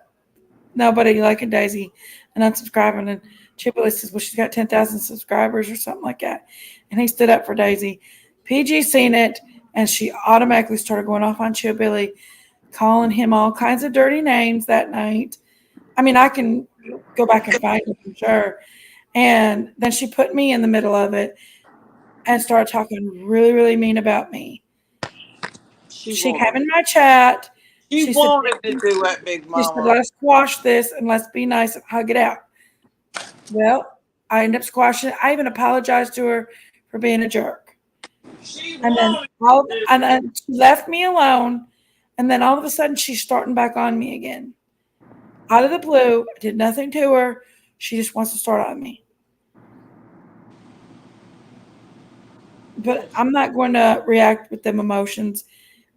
nobody liking Daisy and unsubscribing. And Chibili says, well, she's got 10,000 subscribers or something like that. And he stood up for Daisy. PG seen it, and she automatically started going off on Chibili, calling him all kinds of dirty names that night. I mean, I can go back and find it for sure. And then she put me in the middle of it and started talking really, really mean about me. She came in my chat. She wanted to do that, Big She said, Mama. let's squash this and let's be nice and hug it out. Well, I ended up squashing it. I even apologized to her for being a jerk. And then she left me alone. And then all of a sudden she's starting back on me again. Out of the blue, I did nothing to her. She just wants to start on me. But I'm not going to react with them emotions.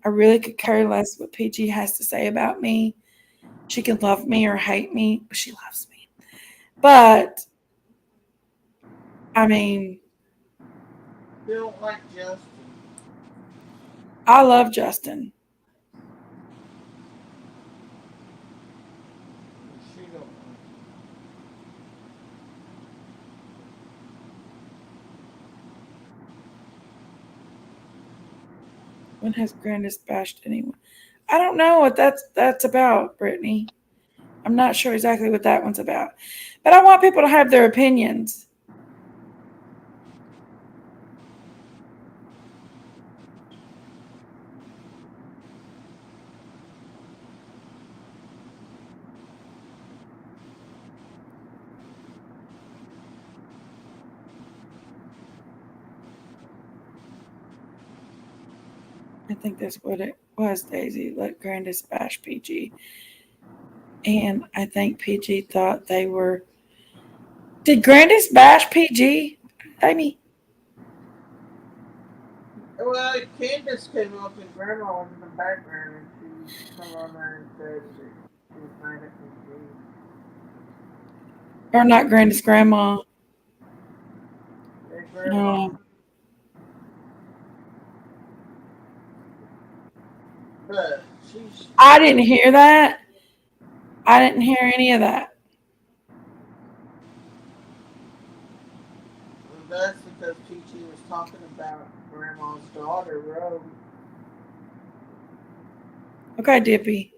I really could care less what PG has to say about me. She can love me or hate me, but she loves me. But I mean, You don't like Justin. I love Justin. She don't. When has Grandis bashed anyone? I don't know what that's about, Brittany. I'm not sure exactly what that one's about. But I want people to have their opinions. I think that's what it was, Daisy. Let Grandis bash PG. And I think PG thought they were. Did Grandis bash PG? Amy? Well, Candace came up and Grandma was in the background and she come on there and said that she was mad at me. Or not Grandis' grandma? Hey, Grandma. But she's. I didn't hear that. I didn't hear any of that. That's because PT was talking about Grandma's daughter, Rose. Okay, Dippy.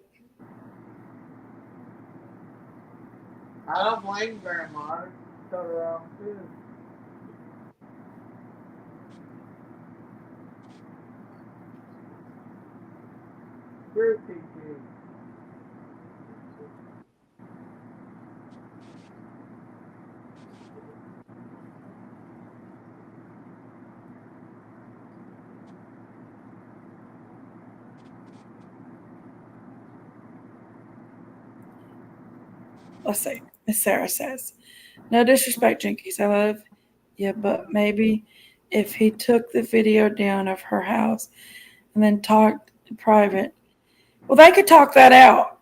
I don't blame Grandma. I told her off too. True, PT. Let's see. Miss Sarah says, no disrespect, Jenkies. I love you, but maybe if he took the video down of her house and then talked in private, well, they could talk that out.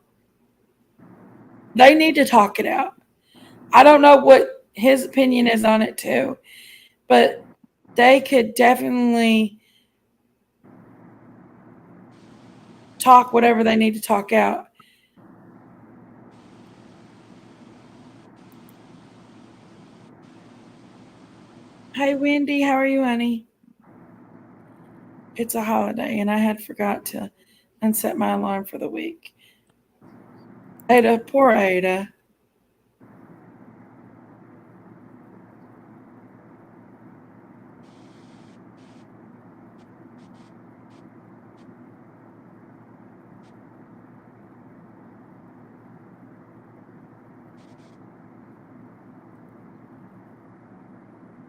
They need to talk it out. I don't know what his opinion is on it, too, but they could definitely talk whatever they need to talk out. Hey, Wendy, how are you, honey? It's a holiday, and I had forgot to unset my alarm for the week. Ada, poor Ada.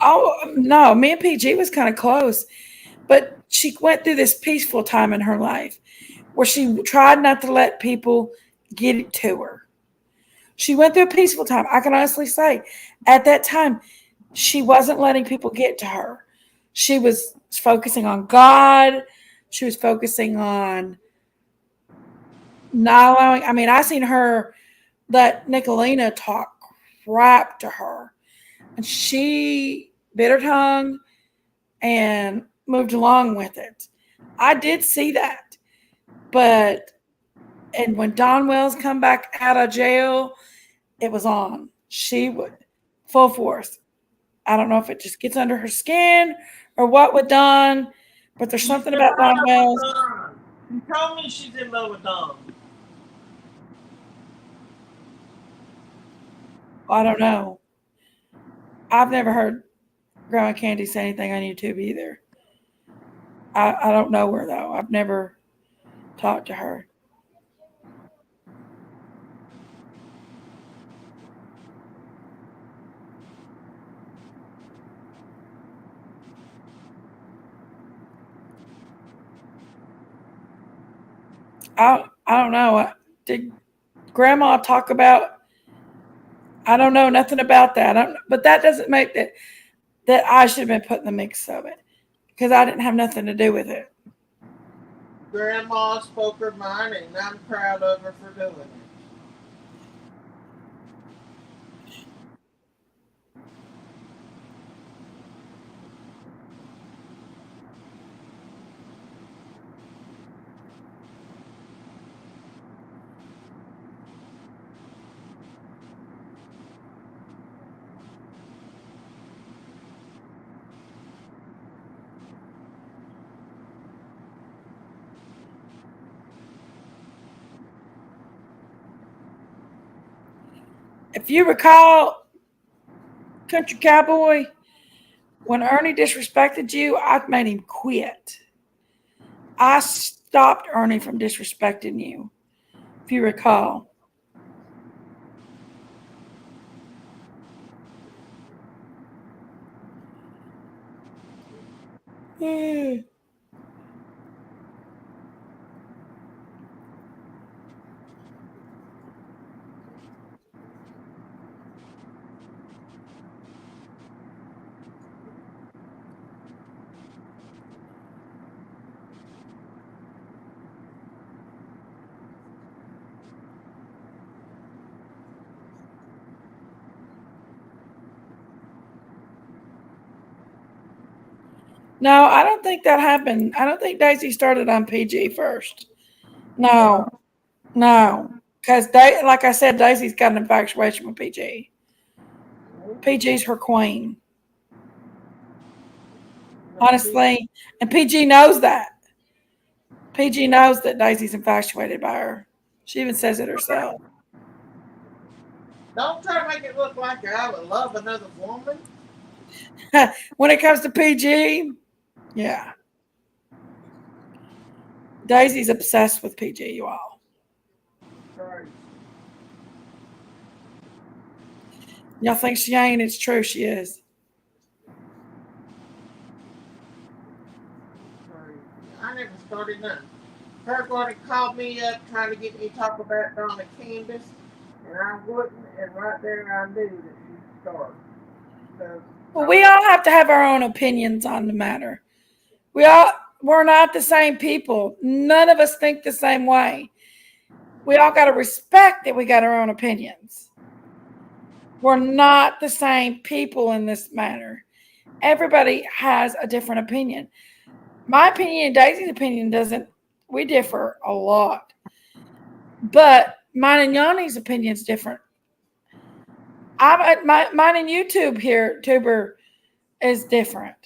Oh, no, me and PG was kind of close, but she went through this peaceful time in her life where she tried not to let people get it to her. She went through a peaceful time. I can honestly say at that time, she wasn't letting people get to her. She was focusing on God. She was focusing on not allowing, I mean, I seen her let Nicolina talk crap to her. And she bit her tongue and moved along with it. I did see that. But and when Don Wells come back out of jail, it was on. She would full force. I don't know if it just gets under her skin or what with Don, but there's something about Don Wells. You told me she's in love with Don. I don't know. I've never heard Grandma Candy say anything on YouTube either. I don't know her though. I've never talked to her. I don't know. Did Grandma talk about? I don't know nothing about that. But that doesn't make that I should have been put in the mix of it because I didn't have nothing to do with it. Grandma spoke her mind, and I'm proud of her for doing it. If you recall, Country Cowboy, when Ernie disrespected you, I made him quit. I stopped Ernie from disrespecting you, if you recall. No, I don't think that happened. I don't think Daisy started on PG first. No, no. Because, like I said, Daisy's got an infatuation with PG. PG's her queen. Honestly. And PG knows that. PG knows that Daisy's infatuated by her. She even says it herself. Don't try to make it look like I would love another woman. When it comes to PG, yeah. Daisy's obsessed with PG, you all. Right. Y'all think she ain't? It's true, she is. I never started nothing. Her going to call me up trying to get me to talk about Donna Candace, and I wouldn't, and right there I knew that she started. So, Well, we all have to have our own opinions on the matter. We're not the same people. None of us think the same way. We all got to respect that we got our own opinions. We're not the same people in this matter. Everybody has a different opinion. My opinion and Daisy's opinion doesn't, we differ a lot. But mine and Yanni's opinion is different. Mine and tuber is different.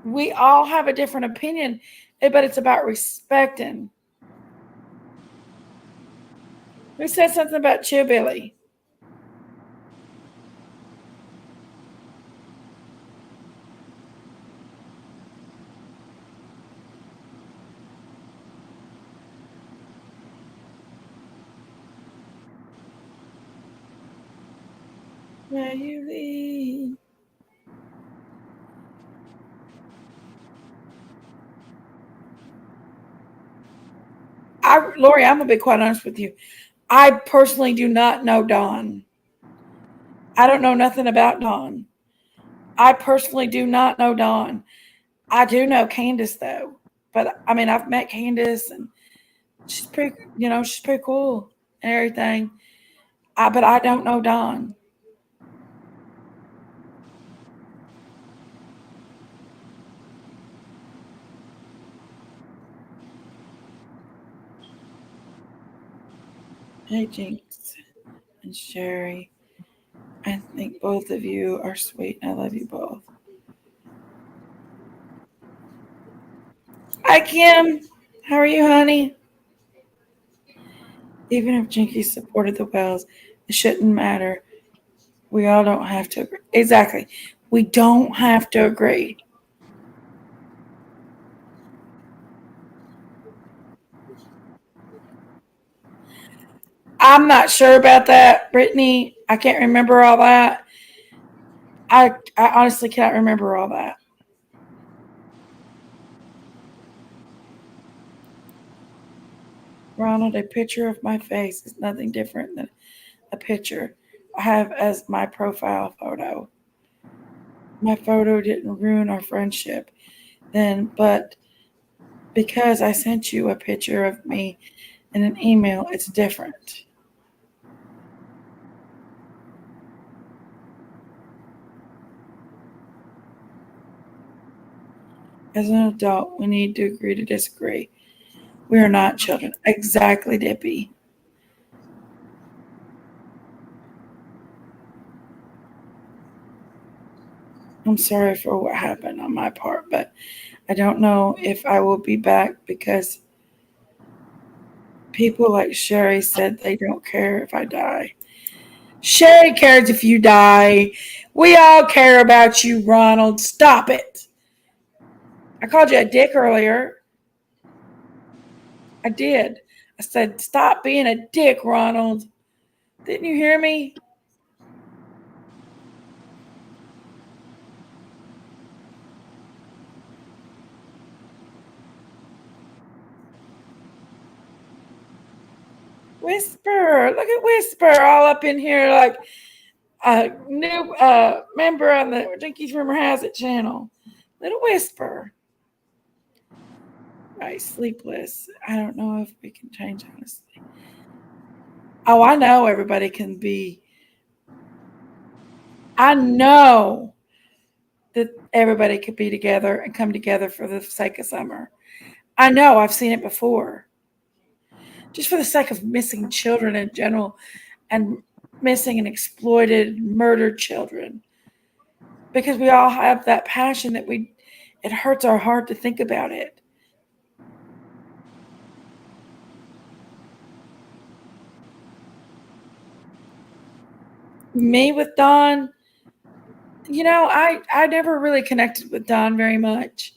We all have a different opinion, but it's about respecting. Who said something about Chillbilly? Where you lead. Lori, I'm gonna be quite honest with you. I personally do not know Dawn. I don't know nothing about Dawn. I personally do not know Dawn. I do know Candace though. But I mean, I've met Candace and she's pretty, she's pretty cool and everything. But I don't know Dawn. Hey, Jinx and Sherry. I think both of you are sweet. I love you both. Hi, Kim. How are you, honey? Even if Jenkies supported the Wells, it shouldn't matter. We all don't have to agree. Exactly. We don't have to agree. I'm not sure about that, Brittany. I can't remember all that. I honestly can't remember all that. Ronald, a picture of my face is nothing different than a picture I have as my profile photo. My photo didn't ruin our friendship then, but because I sent you a picture of me in an email, it's different. As an adult, we need to agree to disagree. We are not children. Exactly, Dippy. I'm sorry for what happened on my part, but I don't know if I will be back because people like Sherry said they don't care if I die. Sherry cares if you die. We all care about you, Ronald. Stop it. I called you a dick earlier. I did. I said, stop being a dick, Ronald. Didn't you hear me? Whisper. Look at Whisper all up in here like a new member on the Jenkies Rumor Has It channel. Little Whisper. Right, sleepless. I don't know if we can change, honestly. Oh, I know everybody can be. I know that everybody could be together and come together for the sake of summer. I know, I've seen it before. Just for the sake of missing children in general and missing and exploited, murdered children. Because we all have that passion that it hurts our heart to think about it. Me with Don, I never really connected with Don very much.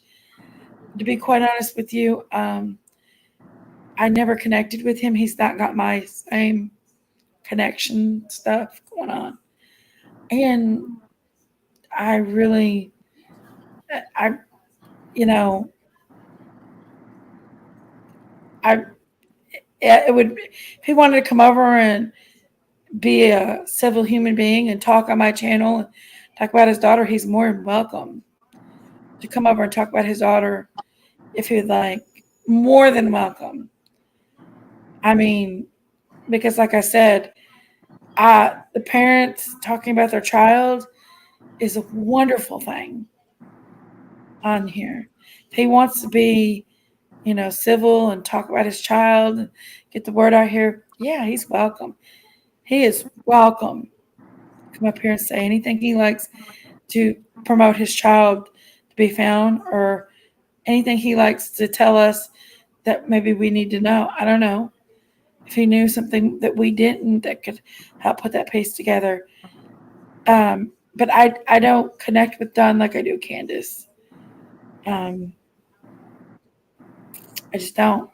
To be quite honest with you, I never connected with him. He's not got my same connection stuff going on. And I really, I, you know, I, it would, if he wanted to come over and be a civil human being and talk on my channel and talk about his daughter, he's more than welcome to come over and talk about his daughter if he'd like. More than welcome. I mean, because like I said, the parents talking about their child is a wonderful thing on here. If he wants to be, civil and talk about his child and get the word out here, yeah, he's welcome. He is welcome. Come up here and say anything he likes to promote his child to be found, or anything he likes to tell us that maybe we need to know. I don't know. If he knew something that we didn't that could help put that piece together. But I don't connect with Don like I do Candace. I just don't.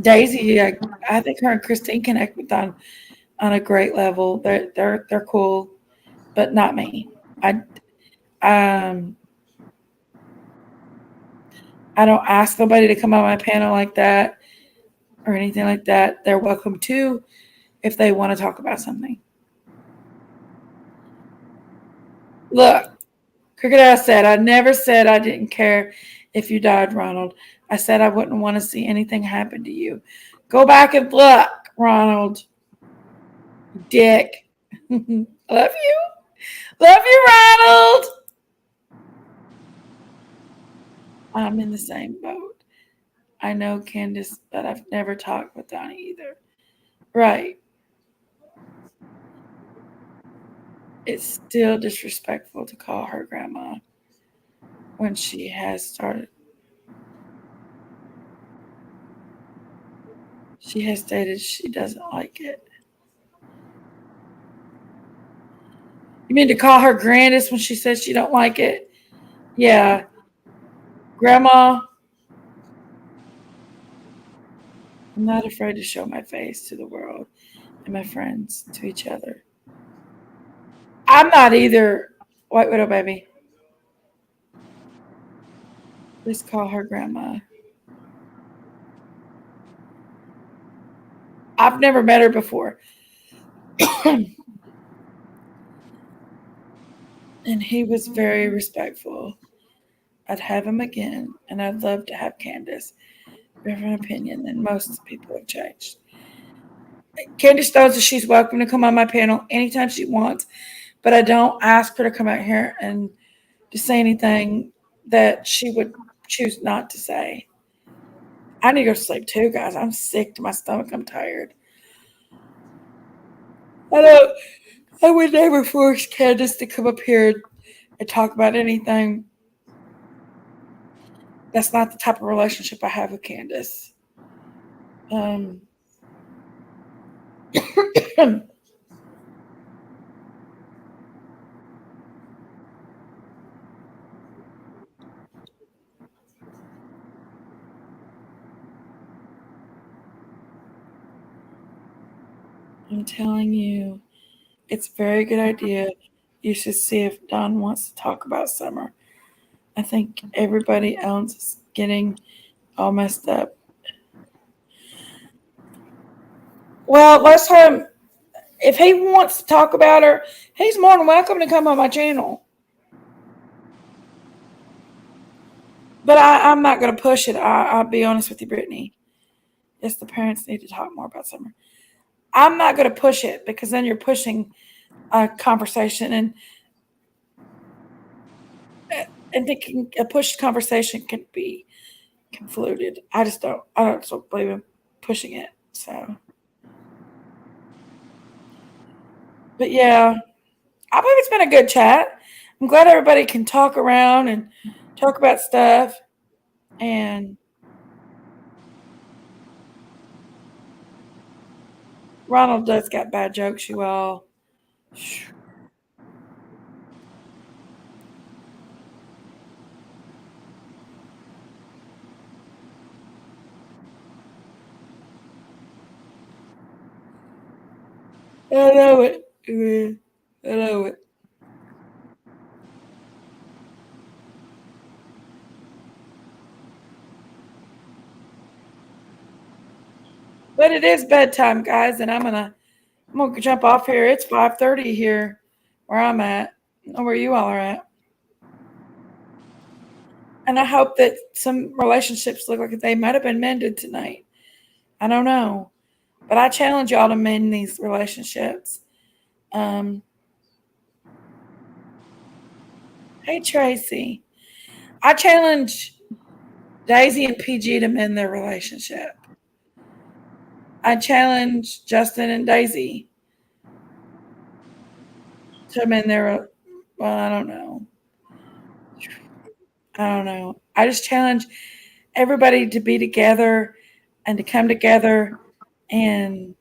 Daisy, I think her and Christine connect with Don on a great level. They're cool, but not me. Um I don't ask nobody to come on my panel like that or anything like that. They're welcome to if they want to talk about something. Look, Crocodile said, I never said I didn't care if you died, Ronald. I said I wouldn't want to see anything happen to you. Go back and look, Ronald. Dick. Love you. Love you, Ronald. I'm in the same boat. I know Candace, but I've never talked with Donnie either. Right. It's still disrespectful to call her grandma when she has started. She has stated she doesn't like it. You mean to call her Grandis when she says she don't like it? Yeah. Grandma, I'm not afraid to show my face to the world and my friends, to each other. I'm not either, White Widow baby. Please call her grandma. I've never met her before. And he was very respectful. I'd have him again, and I'd love to have Candace. Different opinion than most people have changed. Candace knows that she's welcome to come on my panel anytime she wants, but I don't ask her to come out here and to say anything that she would choose not to say. I need to go to sleep too, guys. I'm sick to my stomach. I'm tired. I would never force Candace to come up here and talk about anything. That's not the type of relationship I have with Candace. I'm telling you, it's a very good idea. You should see if Don wants to talk about summer. I think everybody else is getting all messed up. Well, let's have him. If he wants to talk about her, he's more than welcome to come on my channel. But I'm not going to push it. I'll be honest with you, Brittany. Yes, the parents need to talk more about summer. I'm not going to push it because then you're pushing a conversation and thinking a pushed conversation can be convoluted. I don't believe in pushing it. So, but yeah, I believe it's been a good chat. I'm glad everybody can talk around and talk about stuff. And Ronald does got bad jokes, you all. I know it. I know it. But it is bedtime, guys, and I'm gonna jump off here. It's 5:30 here where I'm at, or where you all are at. And I hope that some relationships look like they might have been mended tonight. I don't know. But I challenge y'all to mend these relationships. Um, hey, Tracy. I challenge Daisy and PG to mend their relationship. I challenge Justin and Daisy to mend their. Well, I don't know. I don't know. I just challenge everybody to be together and to come together and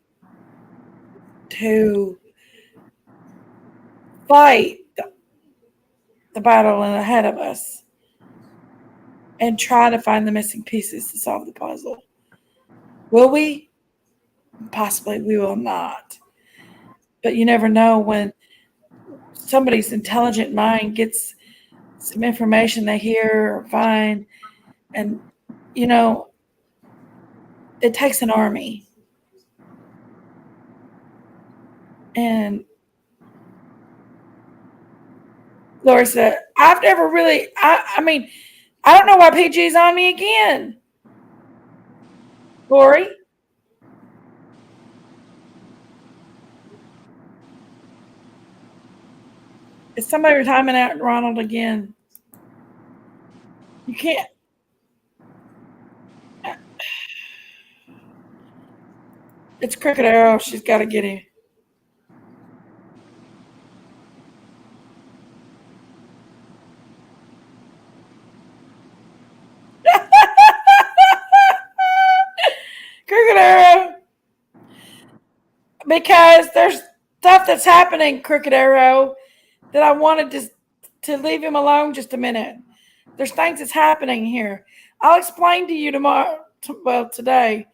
to fight the battle ahead of us and try to find the missing pieces to solve the puzzle. Will we? Possibly we will not. But you never know when somebody's intelligent mind gets some information they hear or find, and you know, it takes an army. And Laura said, I've never really, I mean, I don't know why PG's on me again. Lori? Is somebody timing out Ronald again? You can't. It's Cricket Arrow. She's got to get him. Cricket Arrow. Because there's stuff that's happening, Cricket Arrow, that I wanted to leave him alone just a minute. There's things that's happening here. I'll explain to you tomorrow, today.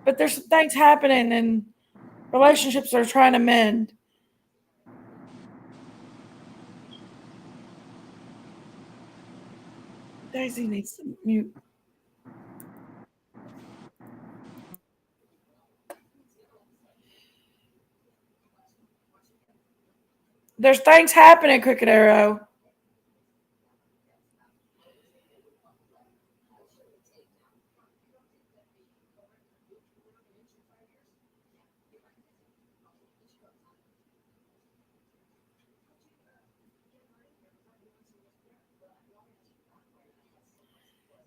But there's some things happening and relationships are trying to mend. Daisy needs to mute. There's things happening, Cricket Arrow.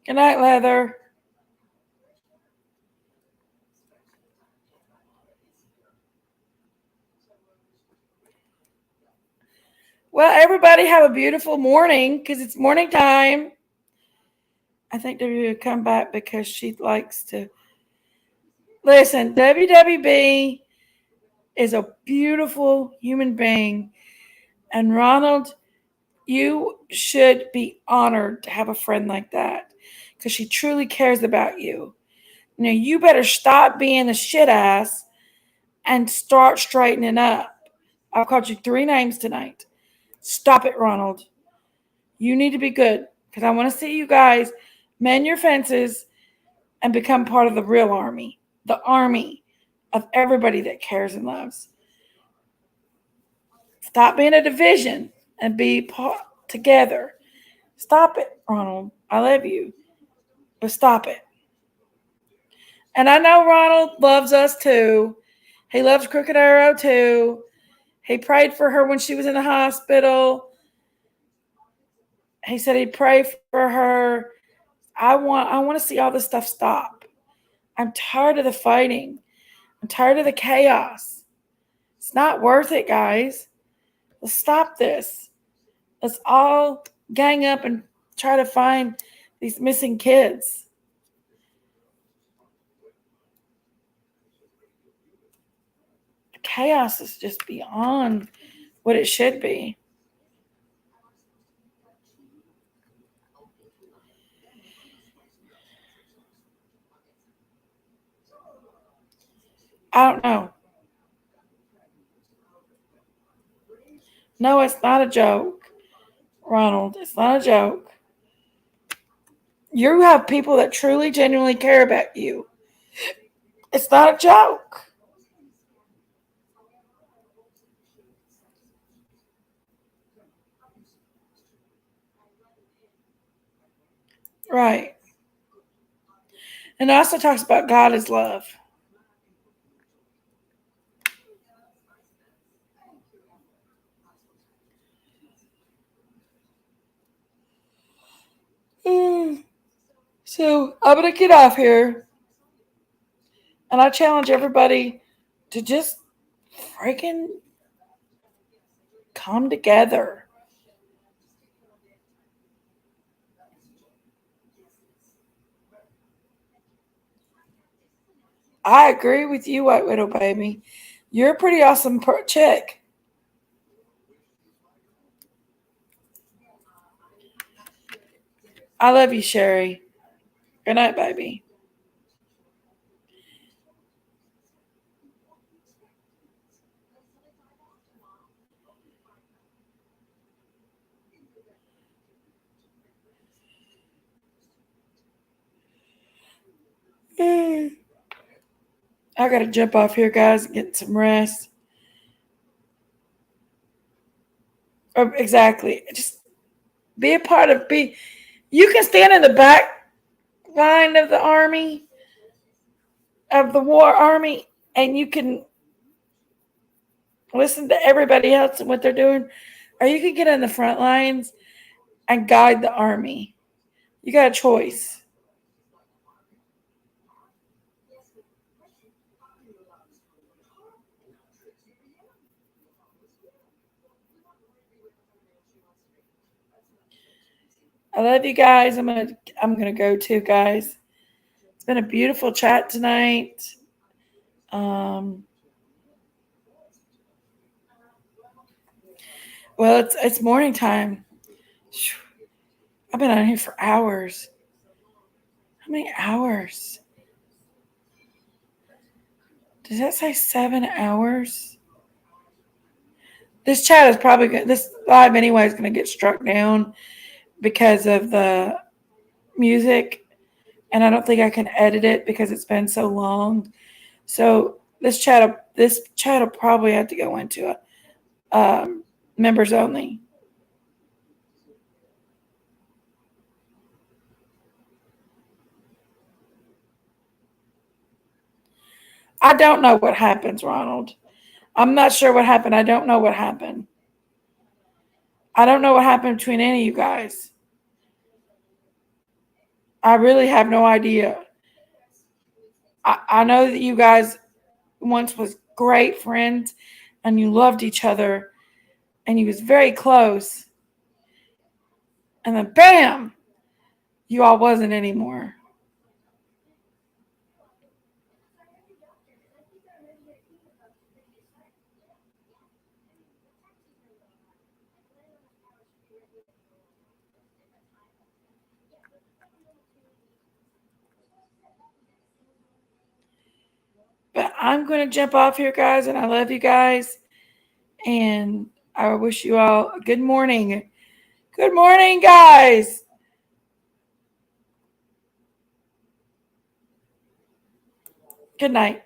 Good night, Leather. Well, everybody have a beautiful morning because it's morning time. I think W will come back because she likes to listen. WWB is a beautiful human being. And Ronald, you should be honored to have a friend like that because she truly cares about you. Now, you better stop being a shit ass and start straightening up. I've called you 3 names tonight. Stop it, Ronald. You need to be good because I want to see you guys mend your fences and become part of the real army, the army of everybody that cares and loves. Stop being a division and be part together. Stop it, Ronald. I love you, but stop it. And I know Ronald loves us too. He loves Crooked Arrow too. He prayed for her when she was in the hospital. He said he'd pray for her. I want to see all this stuff stop. I'm tired of the fighting. I'm tired of the chaos. It's not worth it, guys. Let's stop this. Let's all gang up and try to find these missing kids. The chaos is just beyond what it should be. I don't know. No, it's not a joke, Ronald. It's not a joke. You have people that truly, genuinely care about you. It's not a joke. Right. And it also talks about God is love. So I'm going to get off here. And I challenge everybody to just freaking come together. I agree with you, White Widow Baby. You're a pretty awesome chick. I love you, Sherry. Good night, baby. I gotta jump off here, guys, and get some rest. Exactly. Just be a part of you can stand in the back line of the army, of the war army, and you can listen to everybody else and what they're doing, or you can get in the front lines and guide the army. You got a choice. I love you guys. I'm gonna go too, guys. It's been a beautiful chat tonight. Well, it's morning time. I've been on here for hours. How many hours? Does that say 7 hours? This chat is probably good. This live anyway is going to get struck down because of the music, and I don't think I can edit it because it's been so long. So this chat will probably have to go into a members only. I don't know what happens, Ronald. I'm not sure what happened. I don't know what happened. I don't know what happened between any of you guys. I really have no idea. I know that you guys once was great friends and you loved each other and you was very close. And then bam, you all wasn't anymore. But I'm going to jump off here, guys, and I love you guys. And I wish you all a good morning. Good morning, guys. Good night.